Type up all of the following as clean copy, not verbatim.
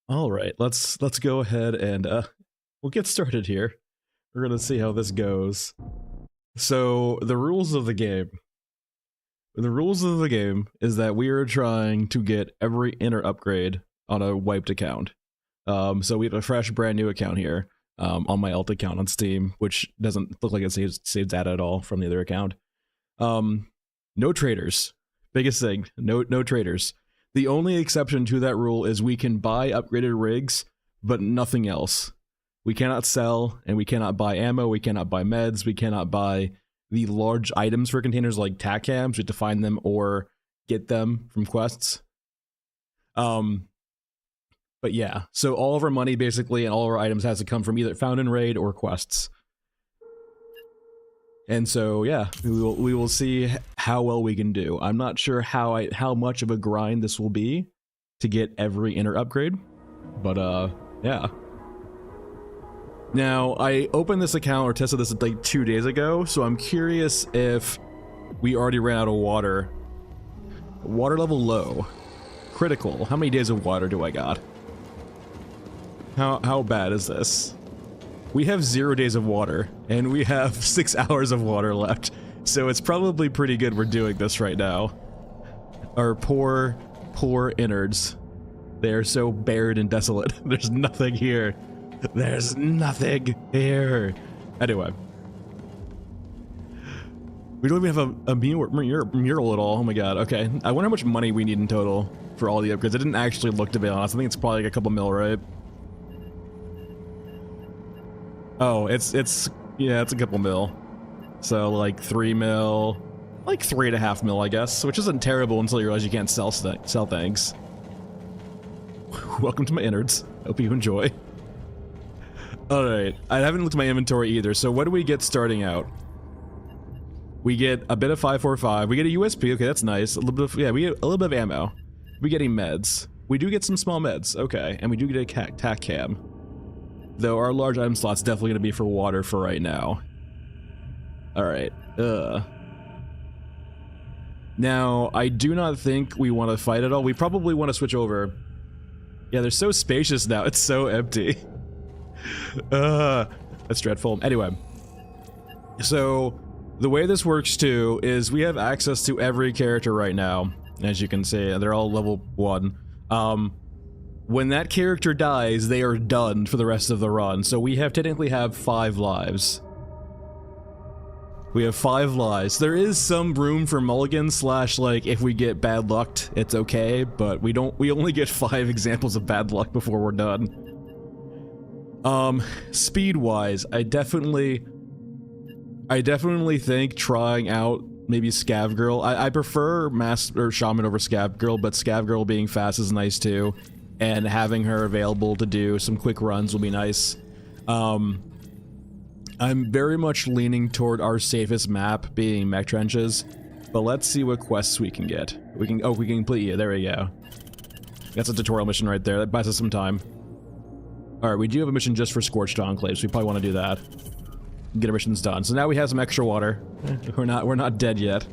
All right, let's go ahead and we'll get started here. We're gonna see how this goes. So the rules of the game. The rules of the game is that we are trying to get every Innard upgrade on a wiped account. So we have a fresh, brand new account here on my alt account on Steam, which doesn't look like it saves data at all from the other account. No traders. Biggest thing. No traders. The only exception to that rule is we can buy upgraded rigs, but nothing else. We cannot sell, and we cannot buy ammo, we cannot buy meds, we cannot buy the large items for containers like tac cams. We have to find them or get them from quests. But yeah, so all of our money basically and all of our items has to come from either found in raid or quests. And so yeah, we will see how well we can do. I'm not sure how much of a grind this will be to get every Innard upgrade, but yeah. Now, I opened this account or tested this like 2 days ago, so I'm curious if we already ran out of water. Water level low. Critical. How many days of water do I got? How bad is this? We have 0 days of water, and we have 6 hours of water left, so it's probably pretty good we're doing this right now. Our poor innards. They are so bared and desolate. There's nothing here. There's nothing here. Anyway. We don't even have a mural at all. Oh my god. Okay. I wonder how much money we need in total for all the upgrades. I didn't actually look, to be honest. I think it's probably like a couple mil, right? Oh, it's yeah, it's a couple mil. So like 3 mil, like 3.5 mil, I guess, which isn't terrible until you realize you can't sell things. Welcome to my innards. Hope you enjoy. Alright, I haven't looked at my inventory either, so what do we get starting out? We get a bit of 545, we get a USP, okay, that's nice. A little bit of, yeah, we get a little bit of ammo. We getting meds. We do get some small meds, okay, and we do get a tac cam. Though our large item slot's definitely gonna be for water for right now. Alright, Now, I do not think we want to fight at all. We probably want to switch over. Yeah, they're so spacious now, it's so empty. That's dreadful. Anyway, so the way this works too is we have access to every character right now, as you can see. They're all level 1. When that character dies, they are done for the rest of the run. So we technically have 5 lives. We have 5 lives. There is some room for mulligans / like if we get bad luck, it's okay, but we only get 5 examples of bad luck before we're done. Speed-wise, I definitely think trying out maybe Scav Girl. I prefer Shaman over Scav Girl, but Scav Girl being fast is nice too, and having her available to do some quick runs will be nice. I'm very much leaning toward our safest map being Mech Trenches, but let's see what quests we can get. We can complete, yeah, there we go. That's a tutorial mission right there, that buys us some time. Alright, we do have a mission just for Scorched Enclave, so we probably want to do that. Get our missions done. So now we have some extra water. We're not dead yet.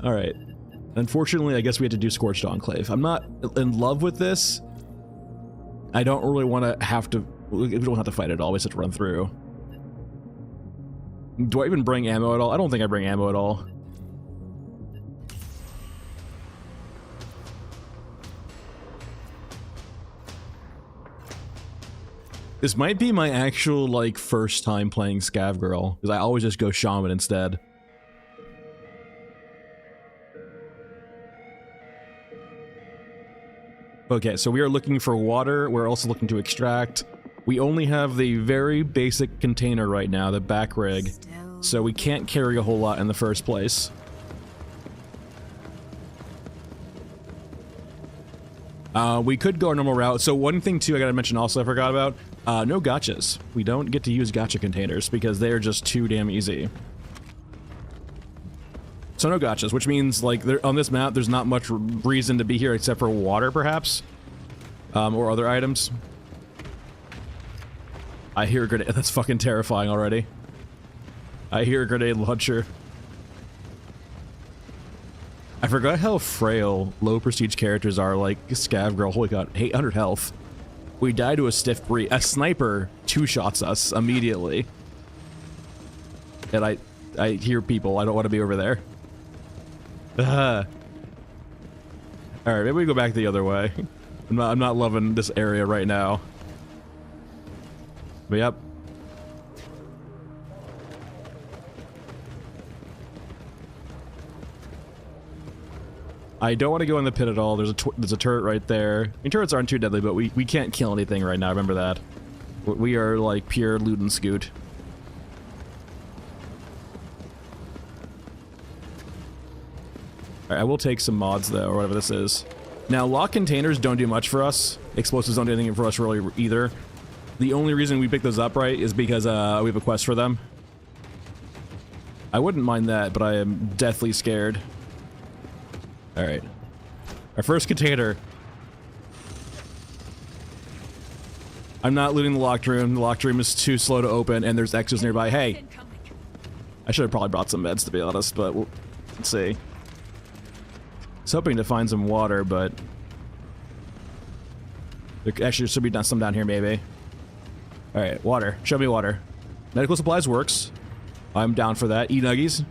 Alright. Unfortunately, I guess we have to do Scorched Enclave. I'm not in love with this. I don't really want to have to... We don't have to fight at all, we just have to run through. Do I even bring ammo at all? I don't think I bring ammo at all. This might be my actual, like, first time playing Scav Girl, because I always just go Shaman instead. Okay, so we are looking for water, we're also looking to extract. We only have the very basic container right now, the back rig, so we can't carry a whole lot in the first place. We could go our normal route. So one thing too I gotta mention also I forgot about, no gachas. We don't get to use gacha containers because they are just too damn easy. So no gachas, which means like on this map there's not much reason to be here except for water perhaps, or other items. I hear a grenade. That's fucking terrifying already. I hear a grenade launcher. I forgot how frail low prestige characters are, like Scav Girl. Holy god, 800 health. We die to a stiff breeze. A sniper two-shots us immediately. And I hear people. I don't want to be over there. Alright, maybe we go back the other way. I'm not loving this area right now. But yep. I don't want to go in the pit at all. There's a turret right there. I mean, turrets aren't too deadly, but we can't kill anything right now. Remember that. We are like pure loot and scoot. Alright, I will take some mods though, or whatever this is. Now, lock containers don't do much for us. Explosives don't do anything for us really either. The only reason we pick those up, right, is because we have a quest for them. I wouldn't mind that, but I am deathly scared. Alright. Our first container. I'm not looting the locked room. The locked room is too slow to open, and there's X's nearby. Hey! I should have probably brought some meds, to be honest, but let's see. I was hoping to find some water, but... There actually should be some down here, maybe. Alright, water. Show me water. Medical supplies works. I'm down for that. E-nuggies.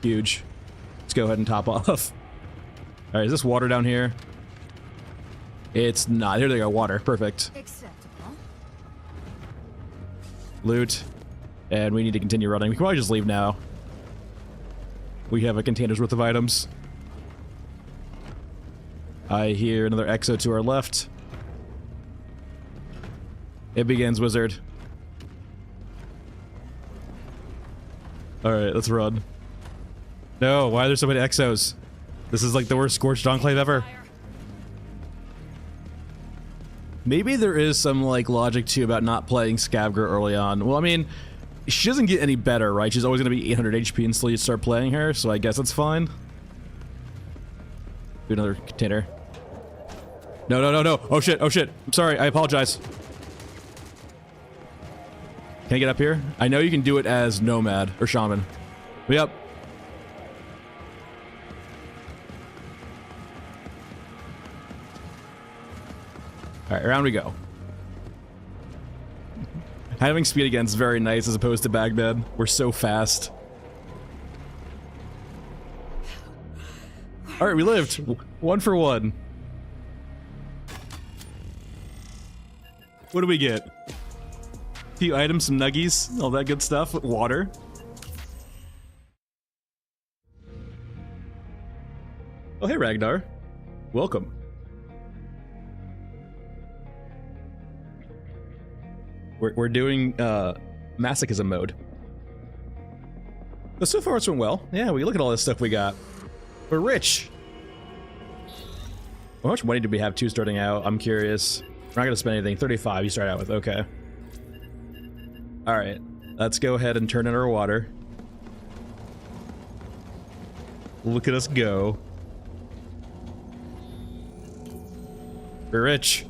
Huge. Let's go ahead and top off. Alright, is this water down here? It's not. Here they go, water. Perfect. Acceptable. Loot. And we need to continue running. We can probably just leave now. We have a container's worth of items. I hear another exo to our left. It begins, wizard. Alright, let's run. No, why are there so many exos? This is like the worst Scorched Enclave ever. Maybe there is some, like, logic, too, about not playing Scav Girl early on. Well, I mean, she doesn't get any better, right? She's always going to be 800 HP until you start playing her, so I guess that's fine. Do another container. No, no, no, no. Oh, shit. Oh, shit. I'm sorry. I apologize. Can I get up here? I know you can do it as Nomad or Shaman. Yep. Alright, around we go. Having speed again is very nice as opposed to Baghdad. We're so fast. Alright, we lived. 1 for 1. What do we get? A few items, some nuggies, all that good stuff. Water. Oh, hey, Ragnar. Welcome. We're doing masochism mode. But so far it's been well. Yeah, we look at all this stuff we got. We're rich. How much money did we have starting out? I'm curious. We're not gonna spend anything. 35 you start out with, okay. Alright, let's go ahead and turn in our water. Look at us go. We're rich.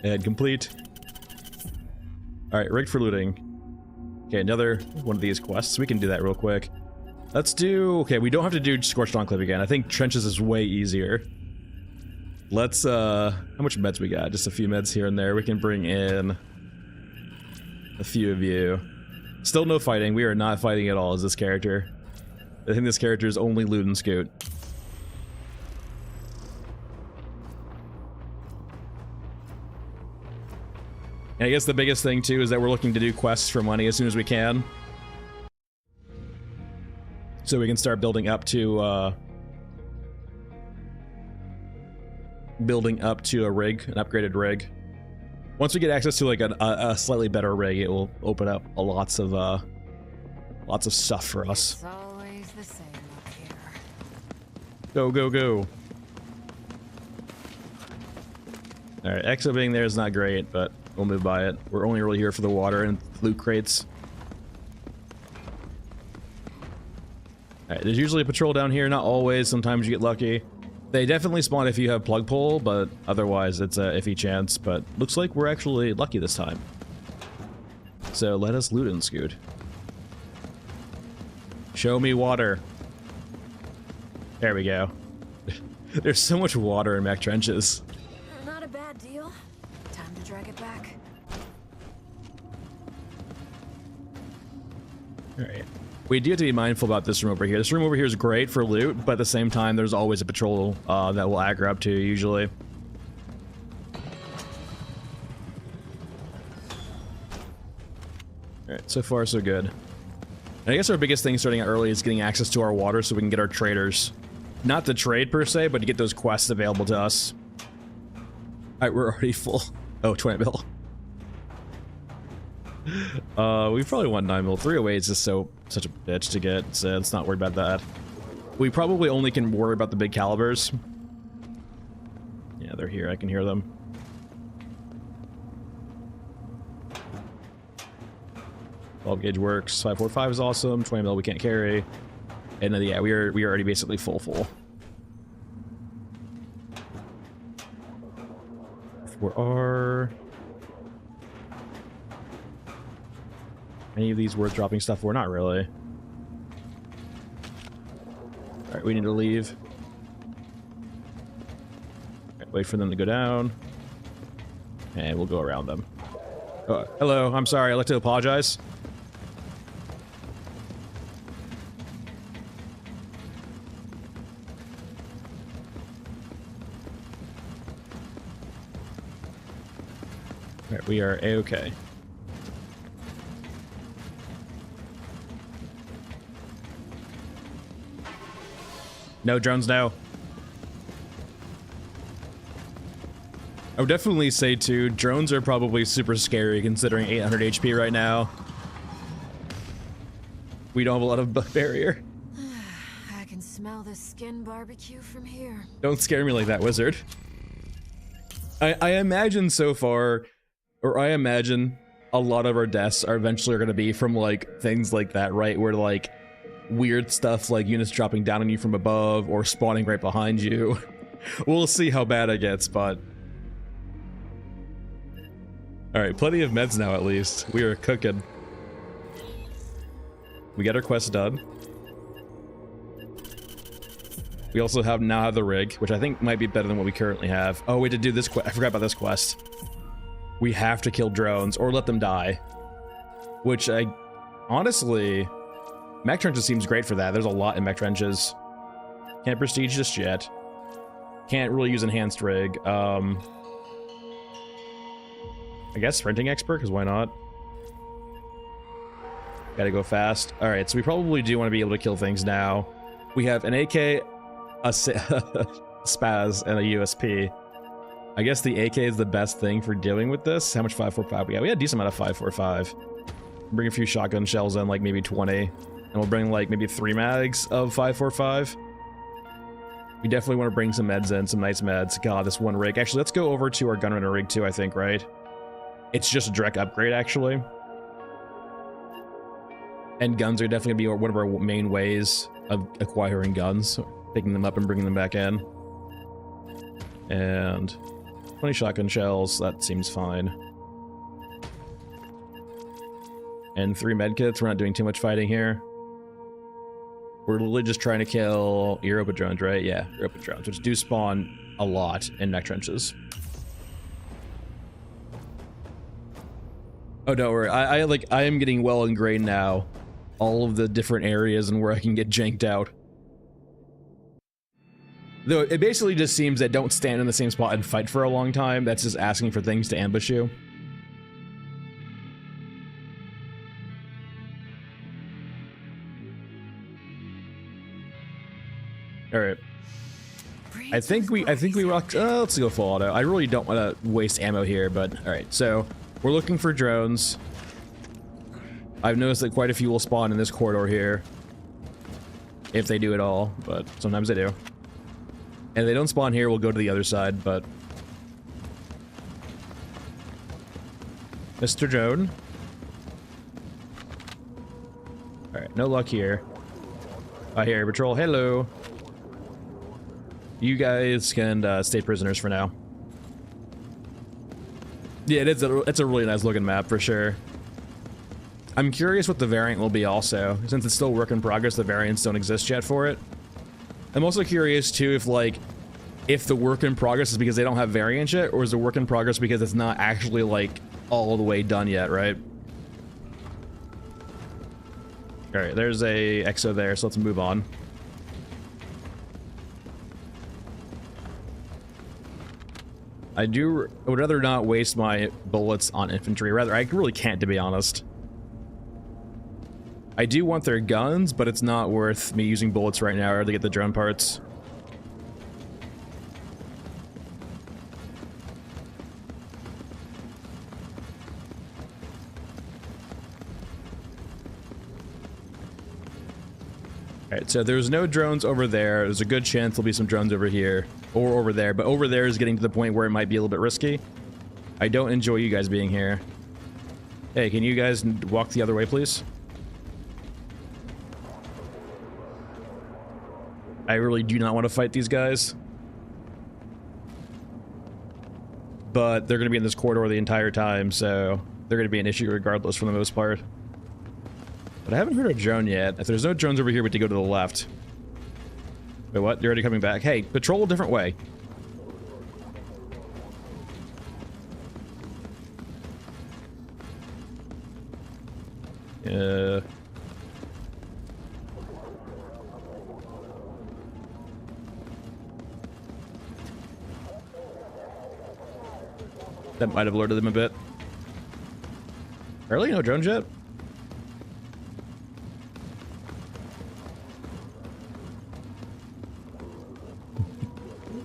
And complete. Alright, rigged for looting. Okay, another one of these quests. We can do that real quick. Let's do... Okay, we don't have to do Scorched Enclave again. I think Trenches is way easier. Let's, how much meds we got? Just a few meds here and there. We can bring in a few of you. Still no fighting. We are not fighting at all as this character. I think this character is only loot and scoot. And I guess the biggest thing, too, is that we're looking to do quests for money as soon as we can. So we can start building up to, a rig, an upgraded rig. Once we get access to, like, a slightly better rig, it will open up lots of stuff for us. It's always the same up here. Go, go, go. Alright, Exo being there is not great, but we'll move by it. We're only really here for the water and loot crates. Alright, there's usually a patrol down here, not always, sometimes you get lucky. They definitely spawn if you have plug pull, but otherwise it's a iffy chance, but looks like we're actually lucky this time. So let us loot and scoot. Show me water. There we go. There's so much water in Mech Trenches. Not a bad deal. Time to drag it back. Alright. We do have to be mindful about this room over here. This room over here is great for loot, but at the same time, there's always a patrol that will aggro up to, usually. Alright, so far so good. And I guess our biggest thing starting out early is getting access to our water so we can get our traders. Not to trade per se, but to get those quests available to us. Alright, we're already full. Oh, 20 mil. We probably want 9 mil. 308 is just such a bitch to get, so let's not worry about that. We probably only can worry about the big calibers. Yeah, they're here. I can hear them. Gauge works. 545 is awesome. 20 mil we can't carry. And then, yeah, we are already basically full. Are any of these worth dropping stuff? We're not really. All right, we need to leave. Right, wait for them to go down, and we'll go around them. Oh, hello, I'm sorry. I'd like to apologize. All right, we are A-okay. No drones, no. I would definitely say, too, drones are probably super scary considering 800 HP right now. We don't have a lot of barrier. I can smell the skin barbecue from here. Don't scare me like that, wizard. I imagine so far, or I imagine a lot of our deaths are eventually going to be from, like, things like that, right? Where, like, weird stuff like units dropping down on you from above or spawning right behind you. We'll see how bad it gets, but... Alright, plenty of meds now at least. We are cooking. We got our quest done. We also now have the rig, which I think might be better than what we currently have. Oh, we had to do this quest. I forgot about this quest. We have to kill drones or let them die. Which honestly... Mech Trenches seems great for that. There's a lot in Mech Trenches. Can't prestige just yet. Can't really use enhanced rig. I guess sprinting expert, because why not? Gotta go fast. Alright, so we probably do want to be able to kill things now. We have an AK, a spaz, and a USP. I guess the AK is the best thing for dealing with this. How much 545 we got? We had a decent amount of 545. Bring a few shotgun shells in, like maybe 20. And we'll bring like maybe 3 mags of 545. We definitely want to bring some meds in, some nice meds. God, this one rig. Actually, let's go over to our gunrunner rig too, I think, right? It's just a direct upgrade, actually. And guns are definitely going to be one of our main ways of acquiring guns. Picking them up and bringing them back in. And 20 shotgun shells, that seems fine. And 3 medkits, we're not doing too much fighting here. We're literally just trying to kill Europa drones, right? Yeah, Europa drones, which do spawn a lot in Mech Trenches. Oh, don't worry. I am getting well ingrained now. All of the different areas and where I can get janked out. Though it basically just seems that don't stand in the same spot and fight for a long time. That's just asking for things to ambush you. All right. I think we rocked. Let's go full auto. I really don't want to waste ammo here, but all right. So we're looking for drones. I've noticed that quite a few will spawn in this corridor here, if they do at all. But sometimes they do. And if they don't spawn here, we'll go to the other side. But Mr. Drone. All right. No luck here. I hear patrol. Hello. You guys can stay prisoners for now. Yeah, it's a really nice looking map for sure. I'm curious what the variant will be also. Since it's still work in progress, the variants don't exist yet for it. I'm also curious too if like, if the work in progress is because they don't have variants yet, or is the work in progress because it's not actually like all the way done yet, right? All right, there's a exo there, so let's move on. I would rather not waste my bullets on infantry. Rather, I really can't, to be honest. I do want their guns, but it's not worth me using bullets right now to get the drone parts. Alright, so there's no drones over there. There's a good chance there'll be some drones over here. Or over there, but over there is getting to the point where it might be a little bit risky. I don't enjoy you guys being here. Hey, can you guys walk the other way, please? I really do not want to fight these guys. But they're going to be in this corridor the entire time, so they're going to be an issue regardless for the most part. But I haven't heard a drone yet. If there's no drones over here, we have to go to the left. Wait, what? They're already coming back. Hey, patrol a different way. That might have alerted them a bit. Really? No drones yet?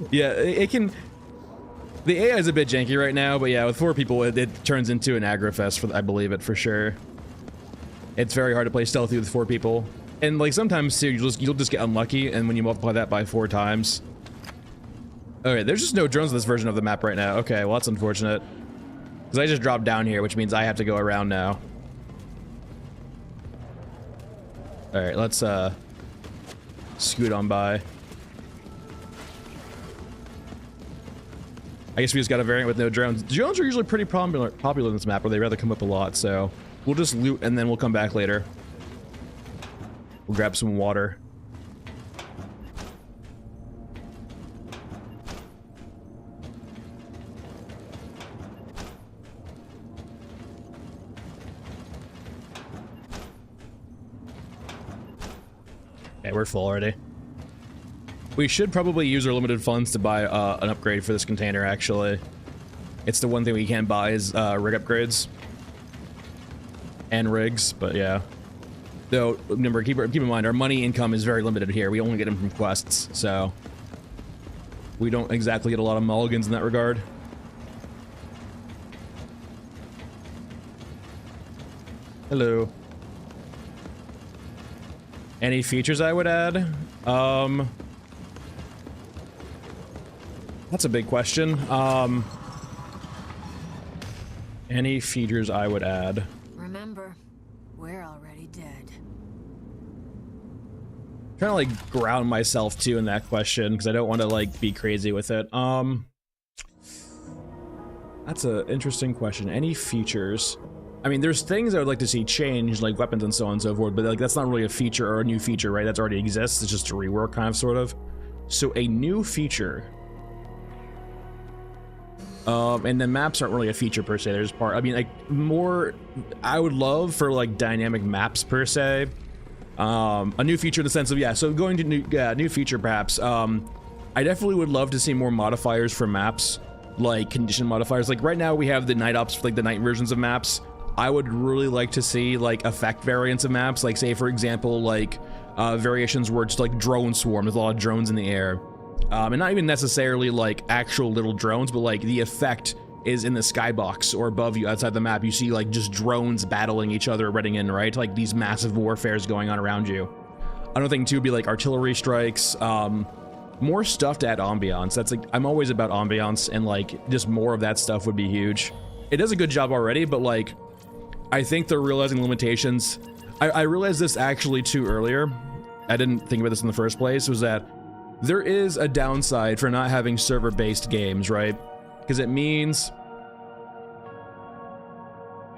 Yeah, it can... The AI is a bit janky right now, but yeah, with 4 people, it turns into an aggro fest, I believe it, for sure. It's very hard to play stealthy with 4 people. And, like, sometimes, too, you'll just get unlucky, and when you multiply that by 4 times... Okay, there's just no drones in this version of the map right now. Okay, well, that's unfortunate. Because I just dropped down here, which means I have to go around now. Alright, let's, scoot on by. I guess we just got a variant with no drones. Drones are usually pretty popular in this map, where they rather come up a lot, so... We'll just loot, and then we'll come back later. We'll grab some water. Okay, we're full already. We should probably use our limited funds to buy an upgrade for this container, actually. It's the one thing we can't buy is rig upgrades. And rigs, but yeah. Though, remember, keep in mind, our money income is very limited here. We only get them from quests, so... We don't exactly get a lot of mulligans in that regard. Hello. Any features I would add? That's a big question. Any features I would add? Remember, we're already dead. I'm trying to like ground myself too in that question because I don't want to like be crazy with it. That's an interesting question. Any features? I mean, there's things I would like to see changed, like weapons and so on and so forth, but like that's not really a feature or a new feature, right? That already exists. It's just a rework, kind of, sort of. So a new feature. And then maps aren't really a feature per se. There's part. I mean, like more. I would love for like dynamic maps per se. A new feature in the sense of So going to new feature perhaps. I definitely would love to see more modifiers for maps, like condition modifiers. Like right now we have the night ops, like the night versions of maps. I would really like to see like effect variants of maps, like say for example like variations where it's like drone swarm. There's a lot of drones in the air. And not even necessarily like actual little drones, but like the effect is in the skybox or above you outside the map. You see like just drones battling each other, running in, right? Like these massive warfares going on around you. Another thing too would be like artillery strikes, more stuff to add ambiance. That's like, I'm always about ambiance, and like just more of that stuff would be huge. It does a good job already, but like, I think they're realizing limitations. I realized this actually too earlier. I didn't think about this in the first place, was that there is a downside for not having server-based games, right? Because it means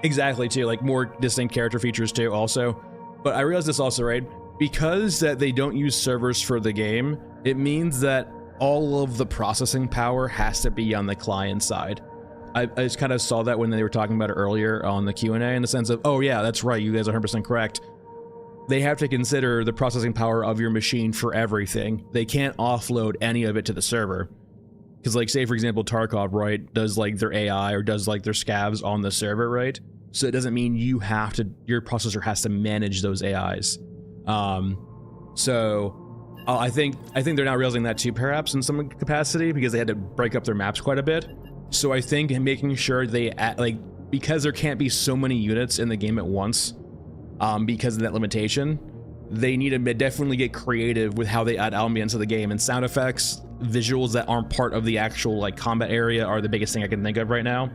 Exactly, too, like more distinct character features too also. But I realized this also, right? Because that they don't use servers for the game, it means that all of the processing power has to be on the client side. I just kind of saw that when they were talking about it earlier on the Q&A, in the sense of, oh yeah, that's right, you guys are 100% correct. They have to consider the processing power of your machine for everything. They can't offload any of it to the server. Because, like, say for example, Tarkov, right, does like their AI or does like their scavs on the server, right? So it doesn't mean you have to, your processor has to manage those AIs. I think they're now realizing that too, perhaps in some capacity, because they had to break up their maps quite a bit. So I think making sure they because there can't be so many units in the game at once, because of that limitation, they need to definitely get creative with how they add ambience to the game, and sound effects, visuals that aren't part of the actual like combat area are the biggest thing I can think of right now.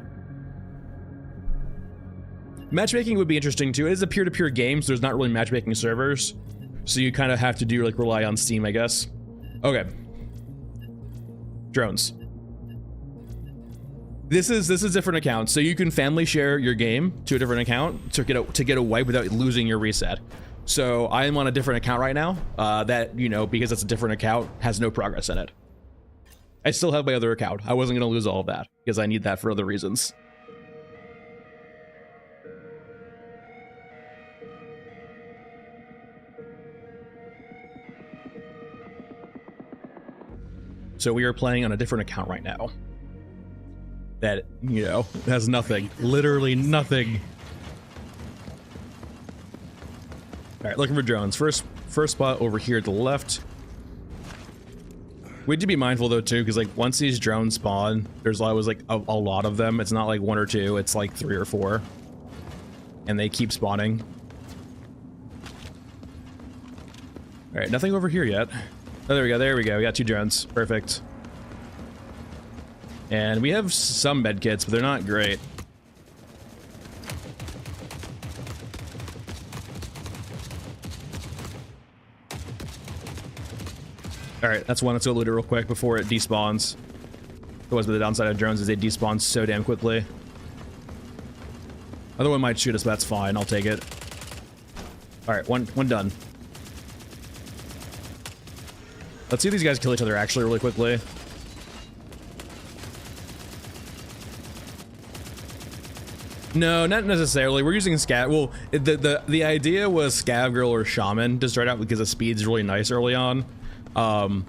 Matchmaking would be interesting too. It is a peer-to-peer game, so there's not really matchmaking servers. So you kind of have to do like rely on Steam, I guess. Okay. Drones. This is different accounts, so you can family share your game to a different account to get a wipe without losing your reset. So I am on a different account right now. That, you know, because it's a different account, has no progress in it. I still have my other account. I wasn't gonna lose all of that because I need that for other reasons. So we are playing on a different account right now. That, you know, has nothing. Literally nothing. Alright, looking for drones. First spot over here to the left. We need to be mindful though too, because like once these drones spawn, there's always like a lot of them. It's not like 1 or 2, it's like 3 or 4. And they keep spawning. Alright, nothing over here yet. Oh, there we go, we got 2 drones. Perfect. And we have some med kits, but they're not great. Alright, that's one. Let's go loot it real quick before it despawns. Otherwise, the downside of drones is they despawn so damn quickly. Other one might shoot us, but that's fine. I'll take it. Alright, one done. Let's see if these guys kill each other actually really quickly. No, not necessarily. We're using Scav. Well, the idea was Scav Girl or Shaman to start out because the speed's really nice early on. And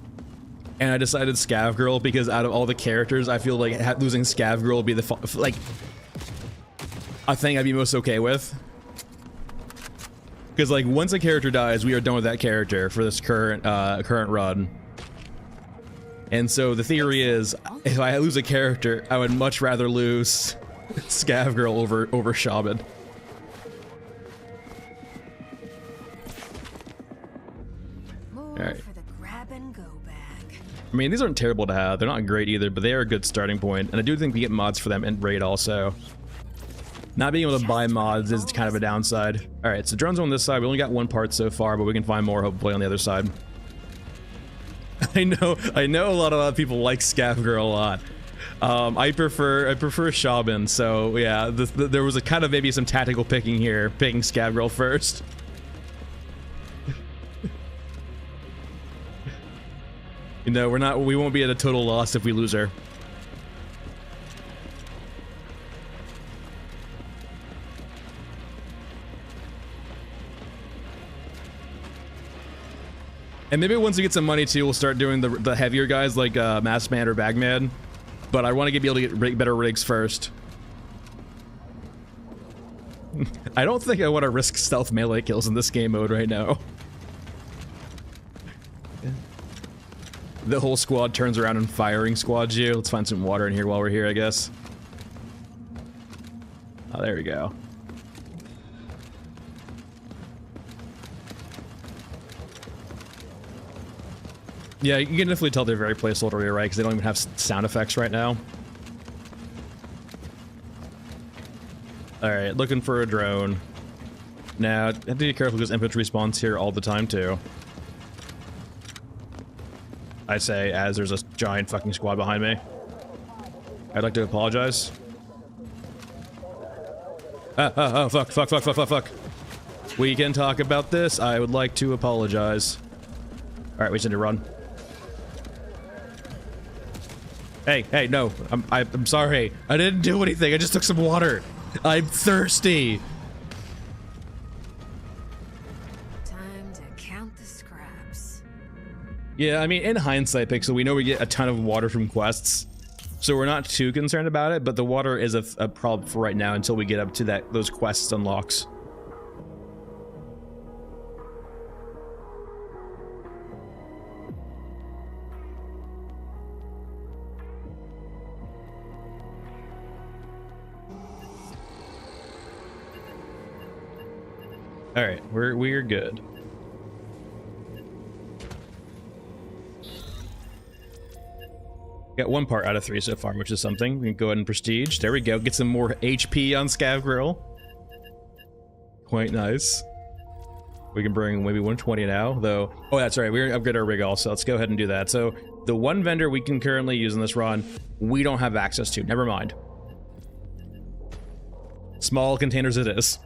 I decided Scav Girl because out of all the characters, I feel like losing Scav Girl would be the like a thing I'd be most okay with. Because like once a character dies, we are done with that character for this current run. And so the theory is, if I lose a character, I would much rather lose Scav Girl over Shaman. Alright. I mean, these aren't terrible to have. They're not great either, but they are a good starting point. And I do think we get mods for them in Raid also. Not being able to buy mods is kind of a downside. Alright, so drones on this side. We only got 1 part so far, but we can find more hopefully on the other side. I know a lot of people like Scav Girl a lot. I prefer Shaman, so yeah, there was a kind of maybe some tactical picking here, picking Scav Girl first. You know, we won't be at a total loss if we lose her. And maybe once we get some money too, we'll start doing the heavier guys like Masked Man or Bagman. But I want to be able to get better rigs first. I don't think I want to risk stealth melee kills in this game mode right now. The whole squad turns around and firing squads you. Let's find some water in here while we're here, I guess. Oh, there we go. Yeah, you can definitely tell they're very placeholder, right? Because they don't even have sound effects right now. Alright, looking for a drone. Now, I have to be careful because infantry spawns here all the time, too. I say, as there's a giant fucking squad behind me. I'd like to apologize. Fuck. We can talk about this. I would like to apologize. Alright, we just need to run. Hey, no. I'm sorry. I didn't do anything. I just took some water. I'm thirsty. Time to count the scraps. Yeah, I mean, in hindsight, Pixel, we know we get a ton of water from quests, so we're not too concerned about it, but the water is a problem for right now until we get up to those quests unlocks. All right, we're good. Got 1 part out of 3 so far, which is something. We can go ahead and prestige. There we go. Get some more HP on Scav Girl. Quite nice. We can bring maybe 120 now, though. Oh, that's right. We're gonna upgrade our rig also. Let's go ahead and do that. So the one vendor we can currently use in this run, we don't have access to. Never mind. Small containers it is.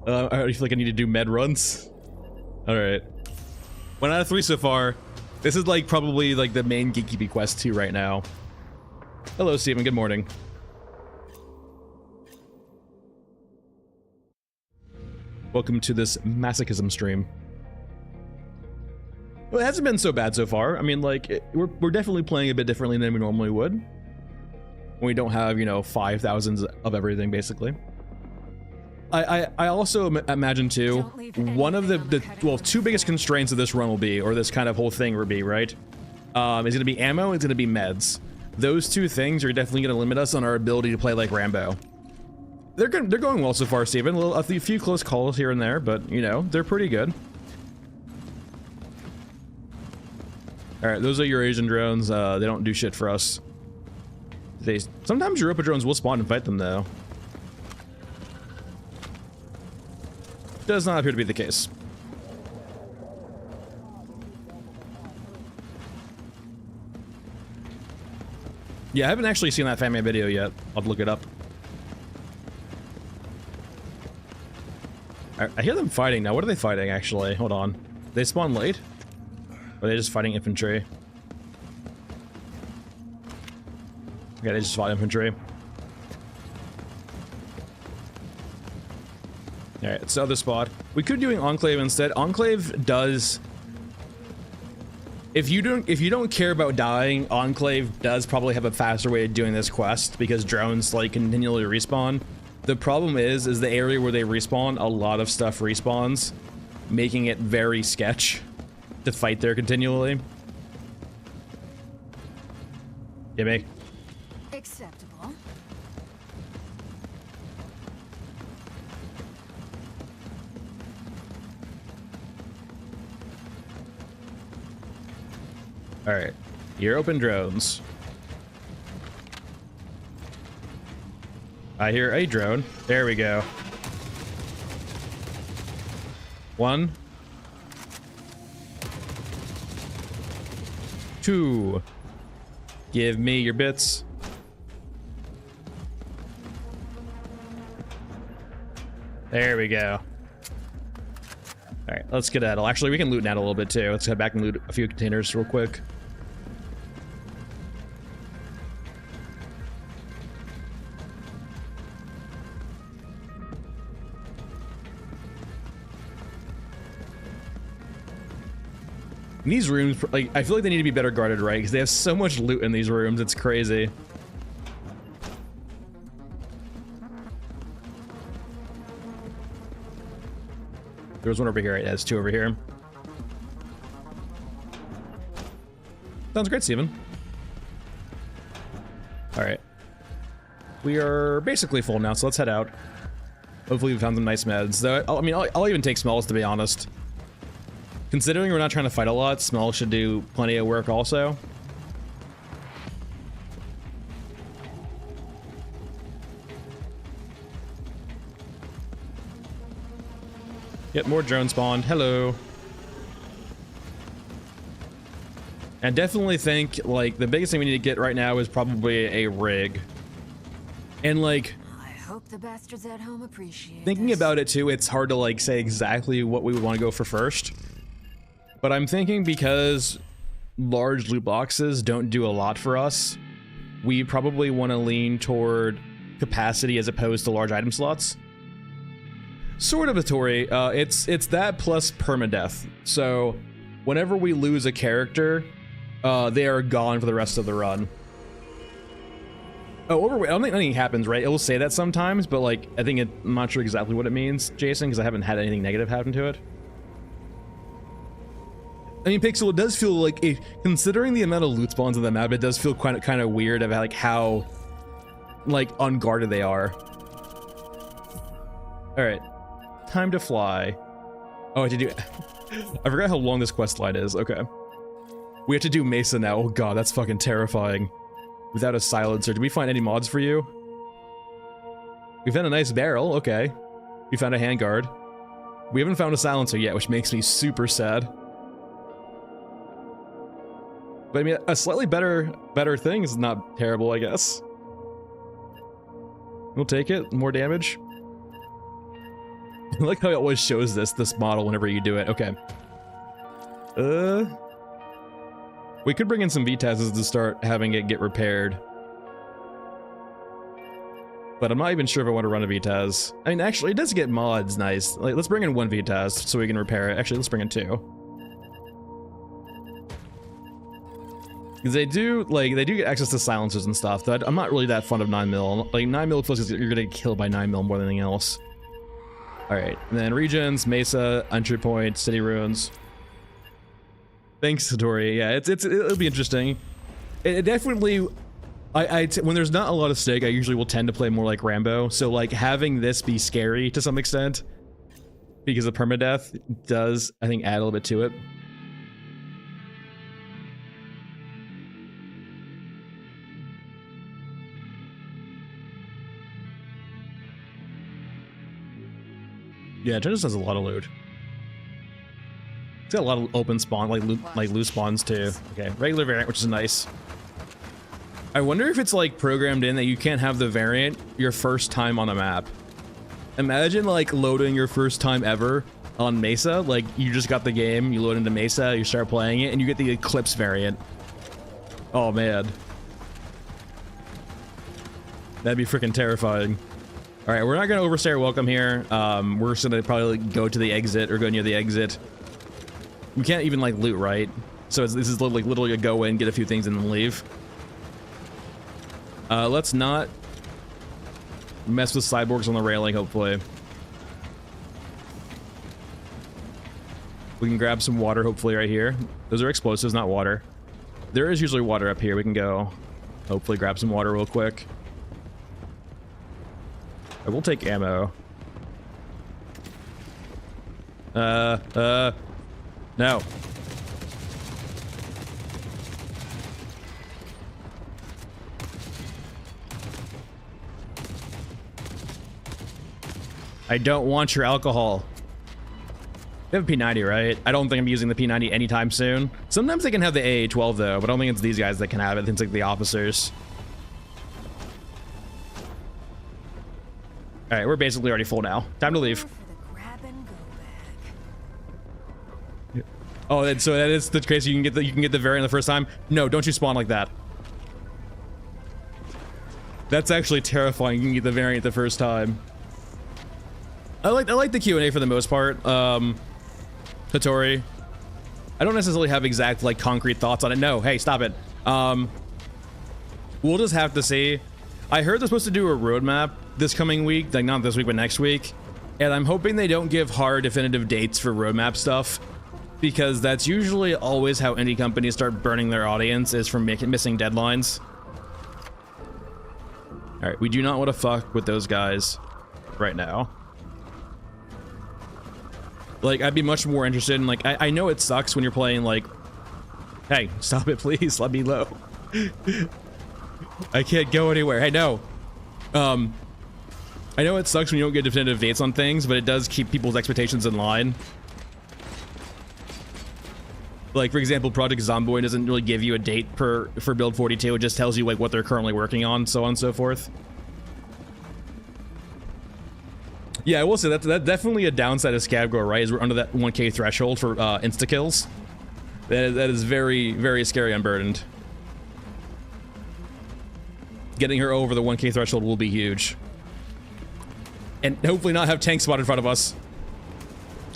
I feel like I need to do med runs. All right. 1 out of 3 so far. This is like probably like the main gatekeeping quest too right now. Hello, Steven. Good morning. Welcome to this masochism stream. Well, it hasn't been so bad so far. I mean, like, we're definitely playing a bit differently than we normally would. When we don't have, you know, 5,000s of everything, basically. I also imagine, too, one of well, 2 biggest constraints of this run will be, or this kind of whole thing will be, right? Is going to be ammo, it's going to be meds. Those 2 things are definitely going to limit us on our ability to play like Rambo. They're going well so far, Steven. A few close calls here and there, but, you know, they're pretty good. Alright, those are your Asian drones. They don't do shit for us. Sometimes Europa drones will spawn and fight them, though. Does not appear to be the case. Yeah, I haven't actually seen that Fatman video yet. I'll have to look it up. I hear them fighting now. What are they fighting, actually? Hold on. They spawn late? Or are they just fighting infantry? Yeah, they just fought infantry. Alright, it's the other spot. We could do an Enclave instead. Enclave does... If you don't care about dying, Enclave does probably have a faster way of doing this quest, because drones, like, continually respawn. The problem is the area where they respawn, a lot of stuff respawns, making it very sketch to fight there continually. Yeah, me. Acceptable. Alright. You're open drones. I hear a drone. There we go. 1. 2. Give me your bits. There we go. Alright, let's skedaddle. Actually, we can loot now a little bit too. Let's head back and loot a few containers real quick. These rooms, like, I feel like they need to be better guarded, right? Because they have so much loot in these rooms, it's crazy. There's one over here. Yeah, there's 2 over here. Sounds great, Steven. Alright. We are basically full now, so let's head out. Hopefully we found some nice meds. Though, I mean, I'll even take smells, to be honest. Considering we're not trying to fight a lot, smell should do plenty of work also. Yep, more drone spawned. Hello. I definitely think, like, the biggest thing we need to get right now is probably a rig. And, like, I hope the bastards at home appreciate thinking this. about it too, it's hard to, like, say exactly what we would want to go for first. But I'm thinking because large loot boxes don't do a lot for us, we probably want to lean toward capacity as opposed to large item slots. Sort of a Tory. It's that plus permadeath. So whenever we lose a character, they are gone for the rest of the run. Oh, overweight. I don't think anything happens, right? It will say that sometimes, but like I'm not sure exactly what it means, Jason, because I haven't had anything negative happen to it. I mean, Pixel, it does feel like, considering the amount of loot spawns in the map, it does feel kind of weird about like how, like, unguarded they are. All right, time to fly. Oh, I have to do. I forgot how long this quest line is. Okay, we have to do Mesa now. Oh god, that's fucking terrifying. Without a silencer, did we find any mods for you? We found a nice barrel. Okay, we found a handguard. We haven't found a silencer yet, which makes me super sad. But I mean, a slightly better thing is not terrible, I guess. We'll take it. More damage. I like how it always shows this model whenever you do it. Okay. We could bring in some VTASs to start having it get repaired. But I'm not even sure if I want to run a VTAS. I mean, actually, it does get mods nice. Like, let's bring in one VTAS so we can repair it. Actually, let's bring in two. Because they do get access to silencers and stuff. That I'm not really that fond of 9mm. Like 9mm feels like you're gonna get killed by 9mm more than anything else. All right, and then regions, Mesa, entry point, city ruins. Thanks, Satori. Yeah, it'll be interesting. It definitely. When there's not a lot of stake, I usually will tend to play more like Rambo. So like having this be scary to some extent, because of permadeath, does I think add a little bit to it. Yeah, Trenches has a lot of loot. It's got a lot of open spawn, like loose spawns too. Okay, regular variant, which is nice. I wonder if it's like programmed in that you can't have the variant your first time on the map. Imagine like loading your first time ever on Mesa. Like you just got the game, you load into Mesa, you start playing it, and you get the Eclipse variant. Oh man. That'd be freaking terrifying. All right, we're not gonna overstay our welcome here. We're just gonna probably go to the exit or go near the exit. We can't even like loot, right? So this is literally a go in, get a few things, and then leave. Let's not mess with cyborgs on the railing, hopefully. We can grab some water, hopefully, right here. Those are explosives, not water. There is usually water up here. We can go, hopefully, grab some water real quick. I will take ammo. No. I don't want your alcohol. They have a P90, right? I don't think I'm using the P90 anytime soon. Sometimes they can have the AA-12 though, but I don't think it's these guys that can have it. I think it's like the officers. All right, we're basically already full now. Time to leave. Oh, and so that is the case. You can get the variant the first time. No, don't you spawn like that. That's actually terrifying. You can get the variant the first time. I like the Q&A for the most part. Hattori. I don't necessarily have exact like concrete thoughts on it. No, hey, stop it. We'll just have to see. I heard they're supposed to do a roadmap this coming week, like not this week, but next week. And I'm hoping they don't give hard definitive dates for roadmap stuff, because that's usually always how indie companies start burning their audience, is from missing deadlines. All right, we do not want to fuck with those guys right now. Like, I'd be much more interested in, like, I know it sucks when you're playing, like, hey, stop it, please, let me low. I can't go anywhere. Hey, no. I know it sucks when you don't get definitive dates on things, but it does keep people's expectations in line. Like, for example, Project Zomboid doesn't really give you a date for build 42. It just tells you like what they're currently working on, so on and so forth. Yeah, I will say that's definitely a downside of Scav Girl, right? Is we're under that 1k threshold for insta kills. That is very, very scary unburdened. Getting her over the 1k threshold will be huge. And hopefully not have tanks spot in front of us.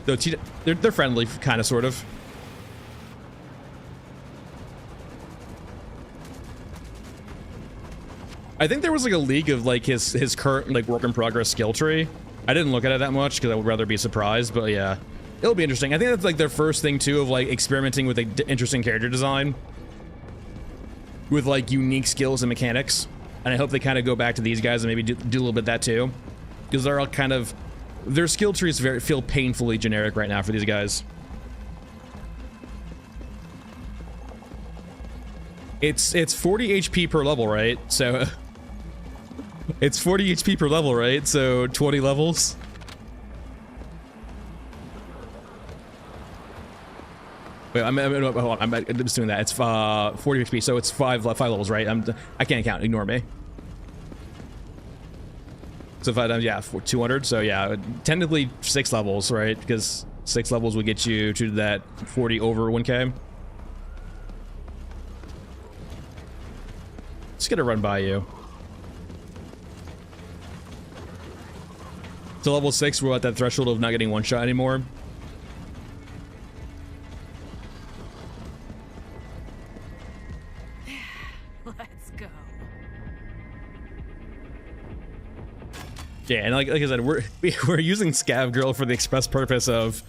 Though they're friendly, kind of, sort of. I think there was like a leak of like his current like work in progress skill tree. I didn't look at it that much because I would rather be surprised, but yeah, it'll be interesting. I think that's like their first thing too of like experimenting with like interesting character design with like unique skills and mechanics. And I hope they kind of go back to these guys and maybe do a little bit of that too, because they're all kind of, their skill trees feel painfully generic right now for these guys. It's 40 HP per level, right? So it's 40 HP per level, right? So 20 levels. Wait, hold on, I'm just doing that. It's 40 HP, so it's five levels, right? I can't count. Ignore me. So 5 times, yeah, 200. So yeah, technically 6 levels, right? Because 6 levels would get you to that 40 over 1k. Just gonna run by you. To level 6, we're at that threshold of not getting one shot anymore. Let's go. Yeah, and like I said, we're using Scav Girl for the express purpose of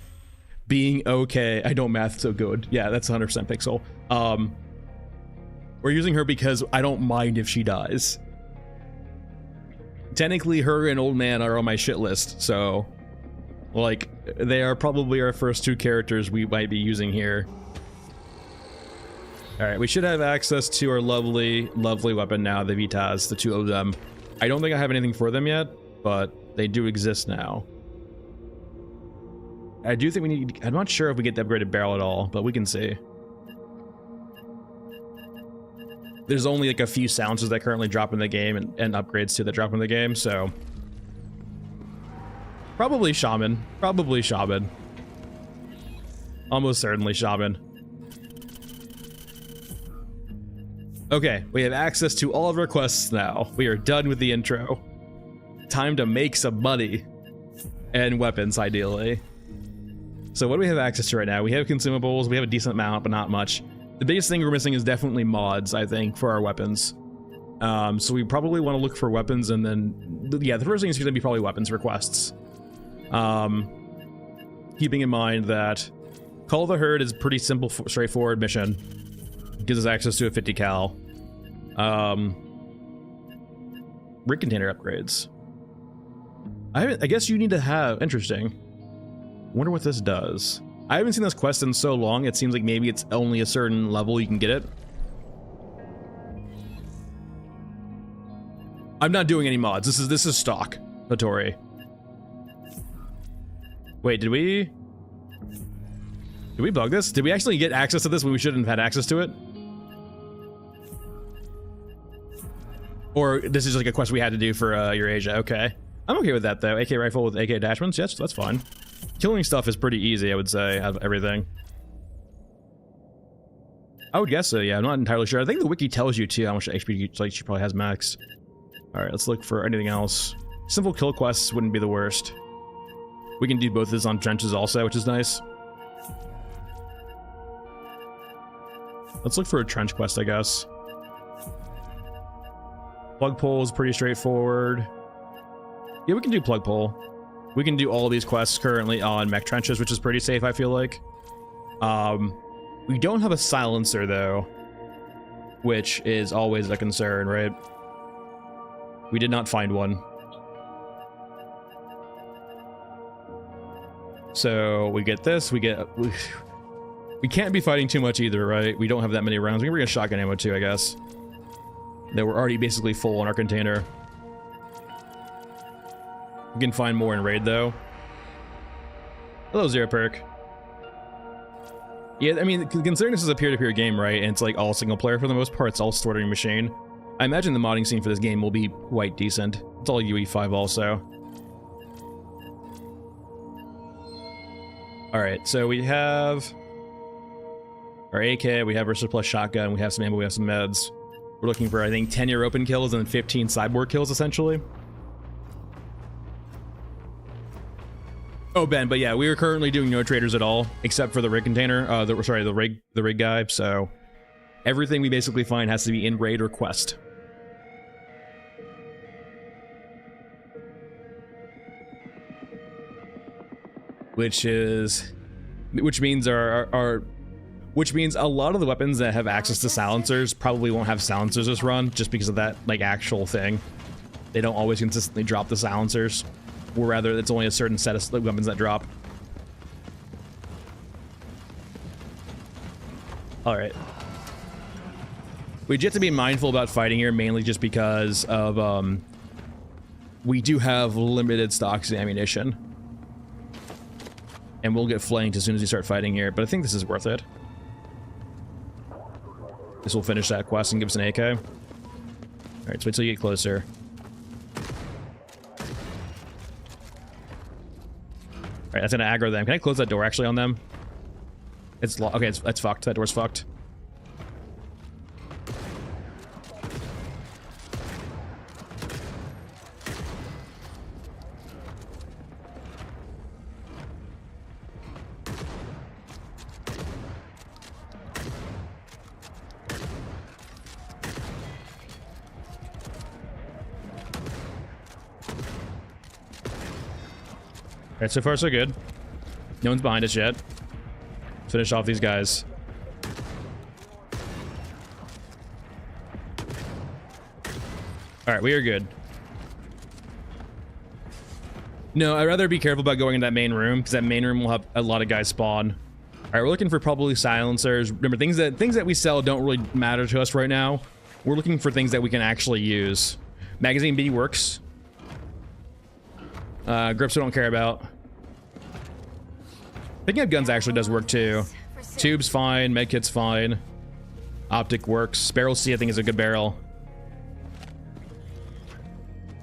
being okay. I don't math so good. Yeah, that's 100% Pixel. We're using her because I don't mind if she dies. Technically, her and Old Man are on my shit list, so like they are probably our first 2 characters we might be using here. All right, we should have access to our lovely weapon now, the Vitas, the 2 of them. I don't think I have anything for them yet, but they do exist now. I do think we need, I'm not sure if we get the upgraded barrel at all, but we can see. There's only like a few silencers that currently drop in the game and upgrades to that drop in the game, so probably Shaman. Probably Shaman. Almost certainly Shaman. Okay, we have access to all of our quests now. We are done with the intro. Time to make some money. And weapons, ideally. So what do we have access to right now? We have consumables, we have a decent amount, but not much. The biggest thing we're missing is definitely mods, I think, for our weapons. So we probably want to look for weapons, and then, yeah, the first thing is going to be probably weapons requests. Keeping in mind that Call the Herd is a pretty simple, straightforward mission. Gives us access to a 50 cal. Rig container upgrades. I guess you need to have, interesting. Wonder what this does. I haven't seen this quest in so long, it seems like maybe it's only a certain level you can get it. I'm not doing any mods. This is stock, Hattori. Wait, did we bug this? Did we actually get access to this when we shouldn't have had access to it? Or this is like a quest we had to do for Eurasia, okay. I'm okay with that though. AK rifle with AK attachments, yes, that's fine. Killing stuff is pretty easy, I would say, out of everything. I would guess so, yeah, I'm not entirely sure. I think the wiki tells you too how much HP like she probably has maxed. Alright, let's look for anything else. Simple kill quests wouldn't be the worst. We can do both of this on trenches also, which is nice. Let's look for a trench quest, I guess. Plug pull is pretty straightforward. Yeah, we can do plug pull. We can do all of these quests currently on Mech Trenches, which is pretty safe, I feel like. We don't have a silencer, though, which is always a concern, right? We did not find one. So we get this, we can't be fighting too much either, right? We don't have that many rounds. We can bring a shotgun ammo too, I guess. That we're already basically full on our container. We can find more in raid though. Hello, Zero Perk. Yeah, I mean, considering this is a peer-to-peer game, right, and it's like all single player for the most part, it's all stored on your machine, I imagine the modding scene for this game will be quite decent. It's all UE5 also. Alright, so we have our AK, we have our surplus shotgun, we have some ammo, we have some meds. We're looking for, I think, 10 year open kills and 15 cyborg kills, essentially. Oh, Ben, but yeah, we are currently doing no traders at all, except for the rig container, the rig guy, so everything we basically find has to be in raid or quest. Which means a lot of the weapons that have access to silencers probably won't have silencers this run, just because of that, like, actual thing. They don't always consistently drop the silencers. Or rather, it's only a certain set of weapons that drop. Alright. We just have to be mindful about fighting here, mainly just because of, we do have limited stocks of ammunition. And we'll get flanked as soon as we start fighting here, but I think this is worth it. This will finish that quest and give us an AK. Alright, so wait till you get closer. Alright, that's gonna aggro them. Can I close that door actually on them? It's okay, it's fucked. That door's fucked. Alright, so far so good. No one's behind us yet. Let's finish off these guys. Alright, we are good. No, I'd rather be careful about going in that main room, because that main room will have a lot of guys spawn. Alright, we're looking for probably silencers. Remember, things that we sell don't really matter to us right now. We're looking for things that we can actually use. Magazine B works. Grips we don't care about. Picking up guns actually does work too. Tube's fine, medkit's fine. Optic works. Barrel C I think is a good barrel.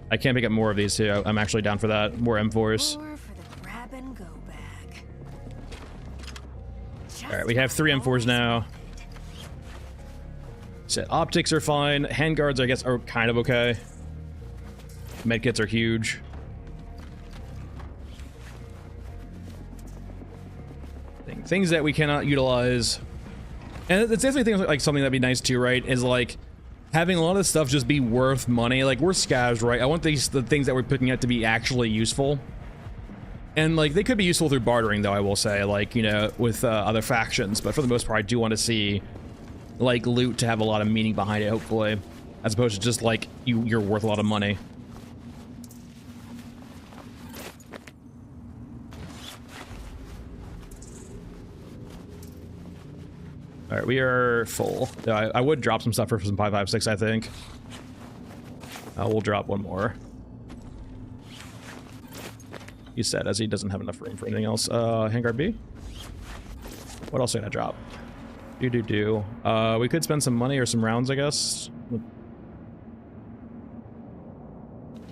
I can't pick up more of these too. I'm actually down for that. More M4s. Alright, we have 3 M4s now. So optics are fine. Handguards I guess are kind of okay. Medkits are huge. Things that we cannot utilize, and it's definitely things like something that'd be nice too, right? Is like having a lot of stuff just be worth money. Like we're scavs, right? I want the things that we're picking up to be actually useful, and like they could be useful through bartering, though. I will say, like, you know, with other factions, but for the most part, I do want to see like loot to have a lot of meaning behind it, hopefully, as opposed to just like you're worth a lot of money. Alright, we are full. I would drop some stuff for some 5.56, I think. We'll drop one more. He said, as he doesn't have enough room for anything else. Handguard B? What else did I drop? We could spend some money or some rounds, I guess.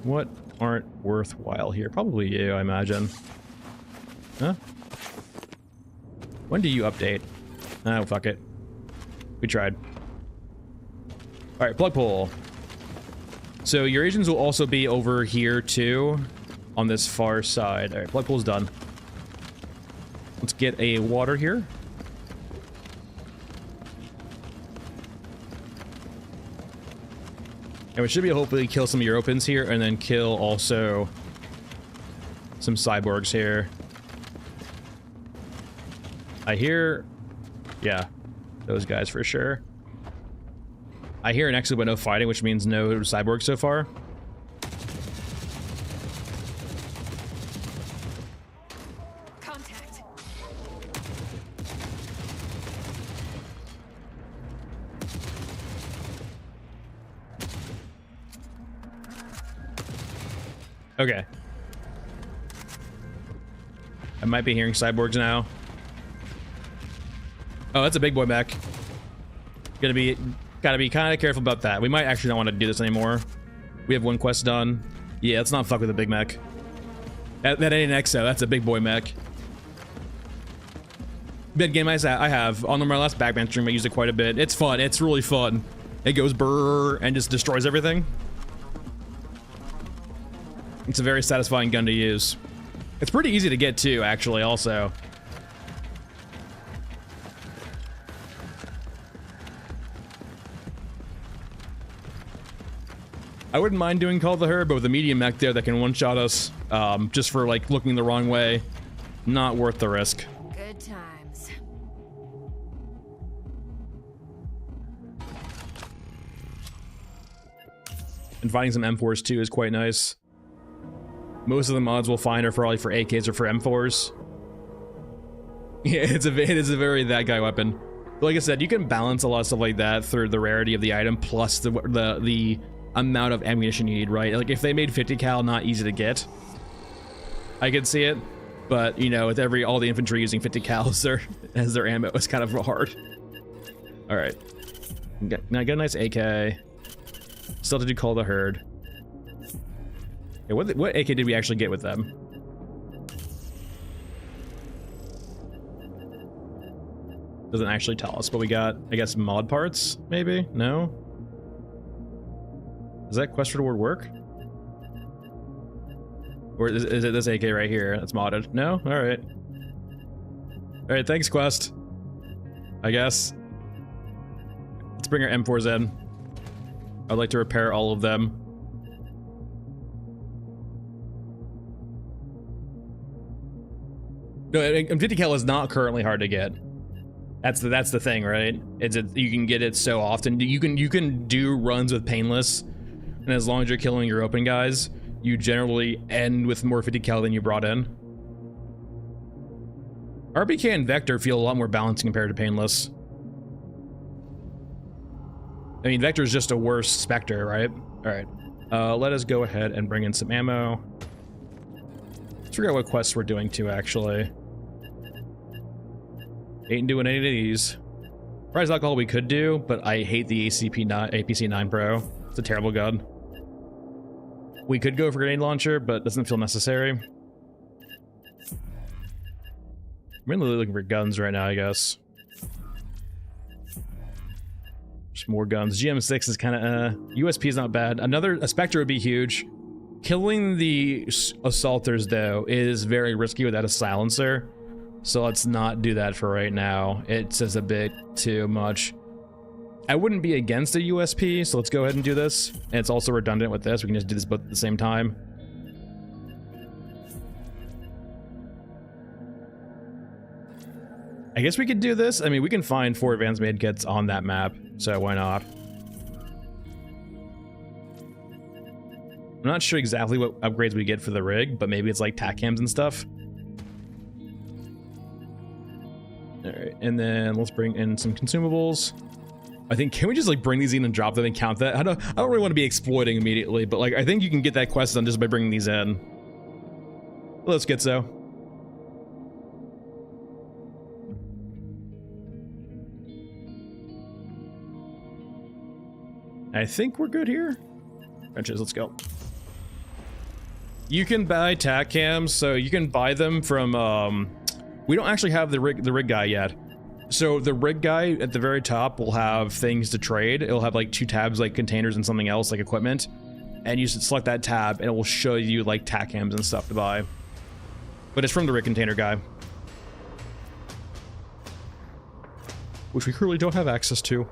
What aren't worthwhile here? Probably you, I imagine. Huh? When do you update? Oh, fuck it. We tried. Alright, plug pull. So your agents will also be over here too, on this far side. Alright, plug pull's done. Let's get a water here. And we should be able to hopefully kill some of your opens here, and then kill also some cyborgs here. I hear... yeah, those guys for sure. I hear an exit but no fighting, which means no cyborgs so far. Contact. Okay. I might be hearing cyborgs now. Oh, that's a big boy mech. Gotta be kind of careful about that. We might actually not want to do this anymore. We have one quest done. Yeah, let's not fuck with a big mech. That ain't an exo. That's a big boy mech. Bad game I have. On my last Batman stream, I used it quite a bit. It's fun. It's really fun. It goes brrr and just destroys everything. It's a very satisfying gun to use. It's pretty easy to get too, actually, also. I wouldn't mind doing Call the Herd, but with a medium mech there that can one-shot us, just for like looking the wrong way, not worth the risk. Good times. And finding some M4s too is quite nice. Most of the mods we'll find are probably for AKs or for M4s. Yeah, it is a very that guy weapon. But like I said, you can balance a lot of stuff like that through the rarity of the item plus the amount of ammunition you need, right? Like if they made 50 cal not easy to get, I could see it, but you know, with all the infantry using 50 cal as their ammo, it's kind of hard. All right, now I got a nice AK. Still have to do Call the Herd. Okay, what AK did we actually get with them? Doesn't actually tell us, but we got, I guess, mod parts, maybe? No? Does that quest reward work? Or is it this AK right here that's modded? No? Alright. Alright, thanks, quest. I guess. Let's bring our M4s in. I'd like to repair all of them. No, and 50 cal is not currently hard to get. That's the thing, right? You can get it so often. You can do runs with painless. And as long as you're killing your open guys, you generally end with more 50 cal than you brought in. RPK and Vector feel a lot more balanced compared to painless. I mean, Vector is just a worse Spectre, right? Alright. Let us go ahead and bring in some ammo. Let's figure out what quests we're doing too, actually. Ain't doing any of these. Prize alcohol we could do, but I hate the APC 9 Pro. It's a terrible gun. We could go for grenade launcher, but it doesn't feel necessary. I'm really looking for guns right now, I guess. Just more guns. GM6 is kind of, USP is not bad. A Spectre would be huge. Killing the assaulters, though, is very risky without a silencer. So let's not do that for right now. It's just a bit too much. I wouldn't be against a USP, so let's go ahead and do this. And it's also redundant with this. We can just do this both at the same time. I guess we could do this. I mean, we can find 4 advanced made kits on that map, so why not? I'm not sure exactly what upgrades we get for the rig, but maybe it's like tac cams and stuff. Alright, and then let's bring in some consumables. I think, can we just like bring these in and drop them and count that? I don't really want to be exploiting immediately, but like I think you can get that quest done just by bringing these in. Let's get so. I think we're good here. Trenches, let's go. You can buy tac cams, so you can buy them from we don't actually have the rig guy yet. So the rig guy at the very top will have things to trade. It'll have like 2 tabs like containers and something else like equipment. And you should select that tab and it will show you like tac cams and stuff to buy. But it's from the rig container guy, which we currently don't have access to.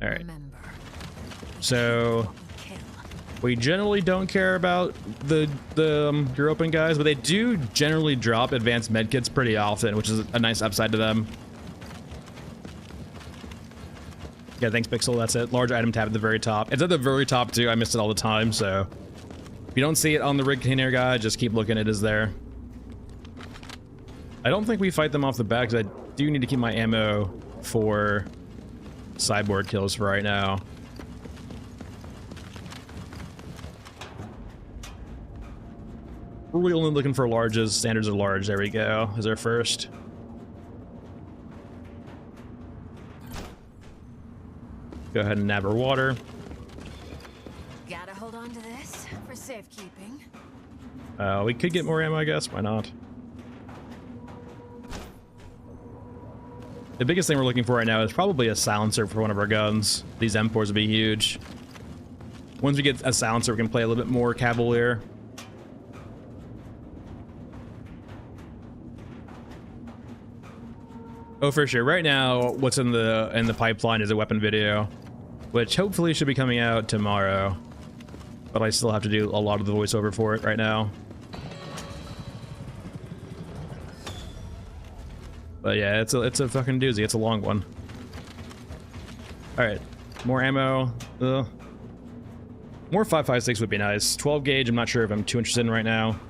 All right. So we generally don't care about the European guys, but they do generally drop advanced medkits pretty often, which is a nice upside to them. Yeah, thanks, Pixel. That's it. Large item tab at the very top. It's at the very top too. I miss it all the time. So if you don't see it on the rig container guy, just keep looking. It is there. I don't think we fight them off the bat because I do need to keep my ammo for cyborg kills for right now. We're really only looking for larges. Standards are large. There we go. Is our first. Go ahead and nab our water. Gotta hold on to this for safekeeping. We could get more ammo, I guess. Why not? The biggest thing we're looking for right now is probably a silencer for one of our guns. These M4s would be huge. Once we get a silencer, we can play a little bit more Cavalier. Oh, for sure. Right now, what's in the pipeline is a weapon video, which hopefully should be coming out tomorrow. But I still have to do a lot of the voiceover for it right now. But yeah, it's a fucking doozy. It's a long one. All right, more ammo. More 5.56 would be nice. 12 gauge. I'm not sure if I'm too interested in right now.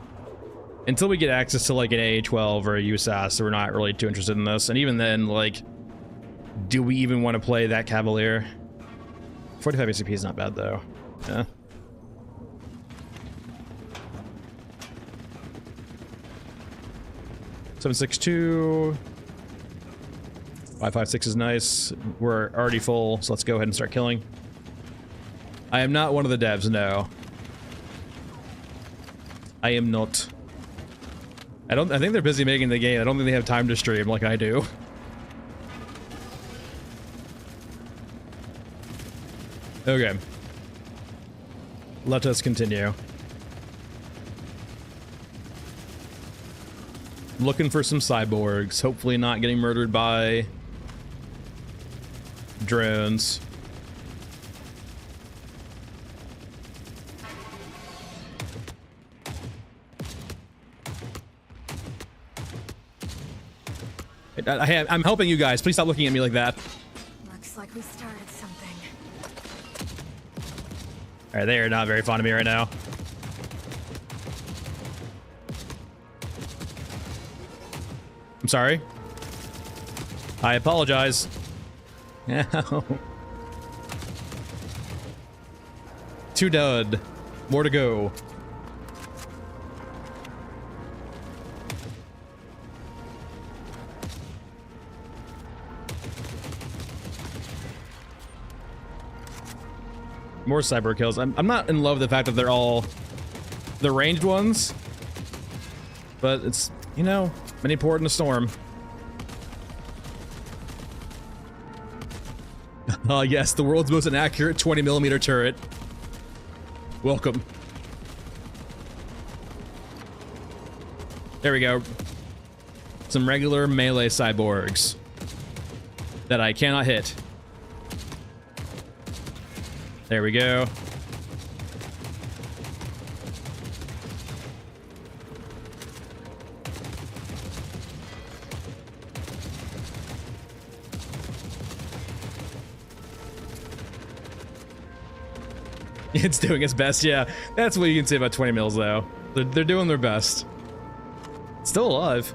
Until we get access to like an AA-12 or a USAS, so we're not really too interested in this. And even then, like, do we even want to play that Cavalier? 45 ACP is not bad though. Yeah. .762. 5.56 is nice. We're already full, so let's go ahead and start killing. I am not one of the devs, no. I am not. I think they're busy making the game. I don't think they have time to stream like I do. Okay. Let us continue. Looking for some cyborgs. Hopefully not getting murdered by drones. I'm helping you guys. Please stop looking at me like that. Looks like we started something. All right, they are not very fond of me right now. I'm sorry. I apologize. Two dead. More to go. More cyber kills. I'm not in love with the fact that they're all the ranged ones, but it's, you know, many port in a storm. Yes, the world's most inaccurate 20mm turret. Welcome. There we go. Some regular melee cyborgs that I cannot hit. There we go. It's doing its best, yeah. That's what you can say about 20 mils, though. They're doing their best. It's still alive.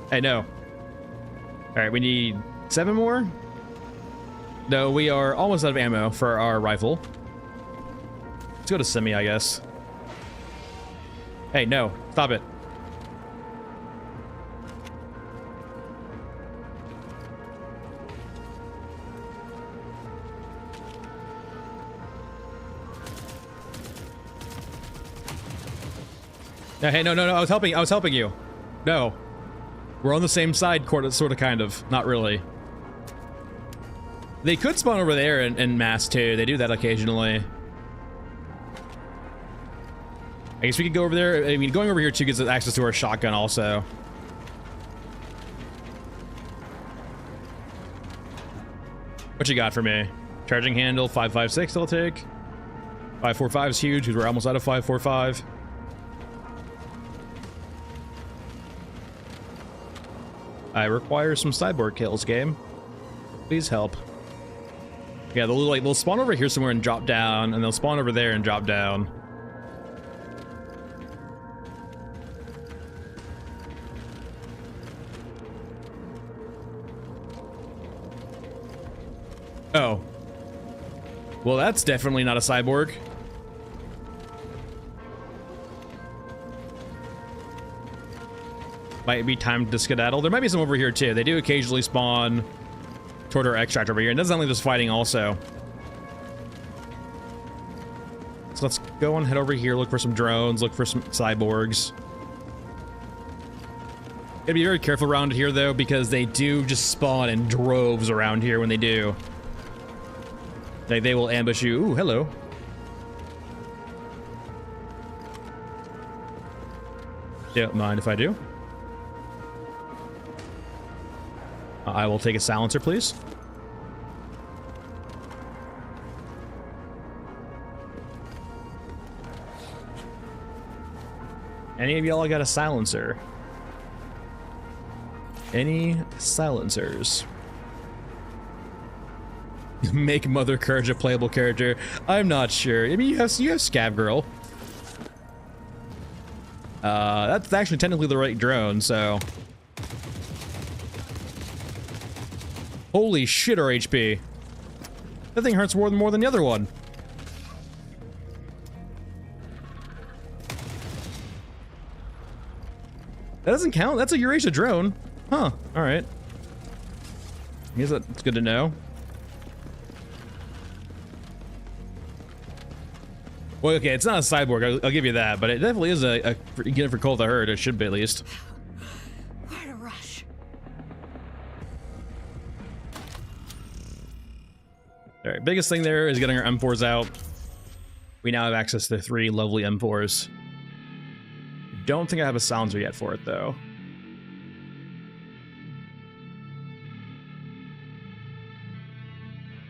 Hey, no. All right, we need 7 more. No, we are almost out of ammo for our rifle. Let's go to semi, I guess. Hey, no. Stop it. No, hey, no, I was helping you. No. We're on the same side, sort of, kind of. Not really. They could spawn over there in mass too. They do that occasionally. I guess we could go over there. I mean, going over here too gives us access to our shotgun also. What you got for me? Charging handle, 5.56 I'll take. 5.45 is huge because we're almost out of 5.45. I require some cyborg kills, game. Please help. Yeah, they'll spawn over here somewhere and drop down, and they'll spawn over there and drop down. Oh. Well, that's definitely not a cyborg. Might be time to skedaddle. There might be some over here too. They do occasionally spawn toward our extract over here. And that's not only just fighting also. So let's go and head over here, look for some drones, look for some cyborgs. Gotta be very careful around here though, because they do just spawn in droves around here when they do. Like they will ambush you. Ooh, hello. Don't mind if I do. I will take a silencer, please. Any of y'all got a silencer? Any silencers? Make Mother Courage a playable character? I'm not sure. I mean, you have Scav Girl. That's actually technically the right drone, so... Holy shit, our HP. That thing hurts more than the other one. That doesn't count? That's a Eurasia drone. Huh, alright. I guess that's good to know. Well, okay, it's not a cyborg, I'll give you that, but it definitely is a get it for Cult of Herd, it should be at least. Where to rush? Alright, biggest thing there is getting our M4s out. We now have access to 3 lovely M4s. Don't think I have a silencer yet for it, though.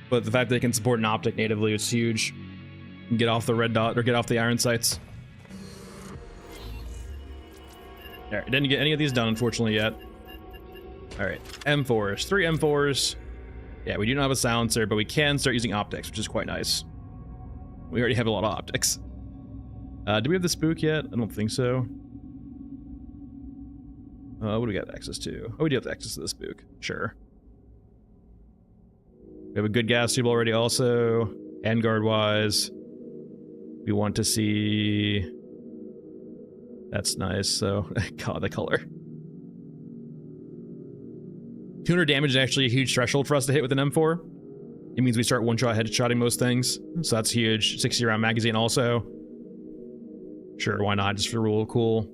But the fact that they can support an optic natively is huge. Get off the red dot, or get off the iron sights. Alright, didn't get any of these done, unfortunately, yet. Alright, M4s. 3 M4s. Yeah, we do not have a silencer, but we can start using optics, which is quite nice. We already have a lot of optics. Do we have the spook yet? I don't think so. What do we got access to? Oh, we do have access to the spook. Sure. We have a good gas tube already also. And guard-wise. We want to see... That's nice, so... God, the color. 200 damage is actually a huge threshold for us to hit with an M4. It means we start one-shot headshotting most things. So that's huge. 60-round magazine also. Sure, why not? Just for rule, cool.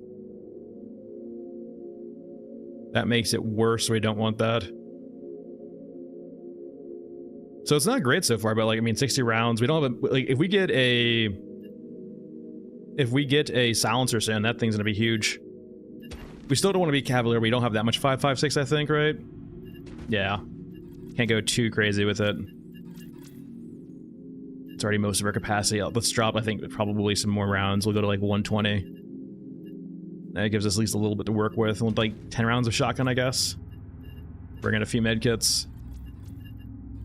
That makes it worse, so we don't want that. So it's not great so far, but like, I mean, 60 rounds. We don't have a, like, if we get a silencer soon, that thing's gonna be huge. We still don't want to be Cavalier. We don't have that much 5.56, I think, right? Yeah. Can't go too crazy with it. It's already most of our capacity. Let's drop, I think, probably some more rounds. We'll go to like 120. That gives us at least a little bit to work with. Like 10 rounds of shotgun, I guess. Bring in a few medkits.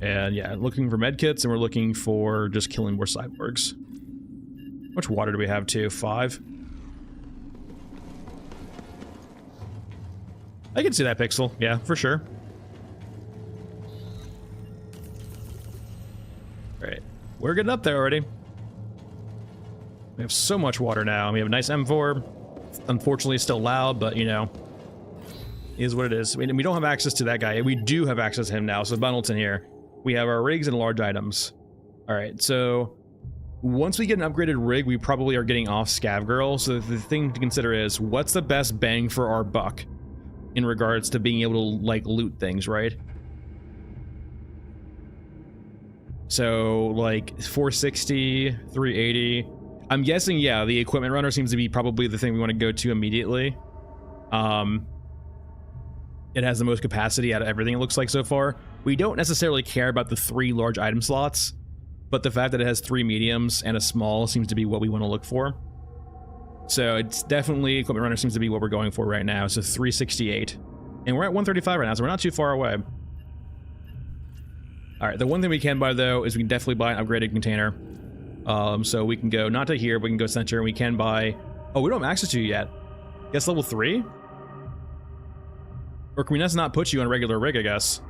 And yeah, looking for medkits, and we're looking for just killing more cyborgs. How much water do we have too? 5? I can see that pixel. Yeah, for sure. Alright. We're getting up there already. We have so much water now. We have a nice M4. Unfortunately, still loud, but you know, is what it is. We don't have access to that guy. We do have access to him now. So Bundleton here. We have our rigs and large items. All right. So once we get an upgraded rig, we probably are getting off Scav Girl. So the thing to consider is what's the best bang for our buck in regards to being able to like loot things, right? So like 460, 380. I'm guessing, yeah, the equipment runner seems to be probably the thing we want to go to immediately. It has the most capacity out of everything it looks like so far. We don't necessarily care about the 3 large item slots, but the fact that it has 3 mediums and a small seems to be what we want to look for. So it's definitely, equipment runner seems to be what we're going for right now. So 368. And we're at 135 right now, so we're not too far away. Alright, the one thing we can buy though is we can definitely buy an upgraded container. So we can go, not to here, but we can go center, and we can buy... Oh, we don't have access to you yet. Guess level 3? Or can we just not put you on a regular rig, I guess?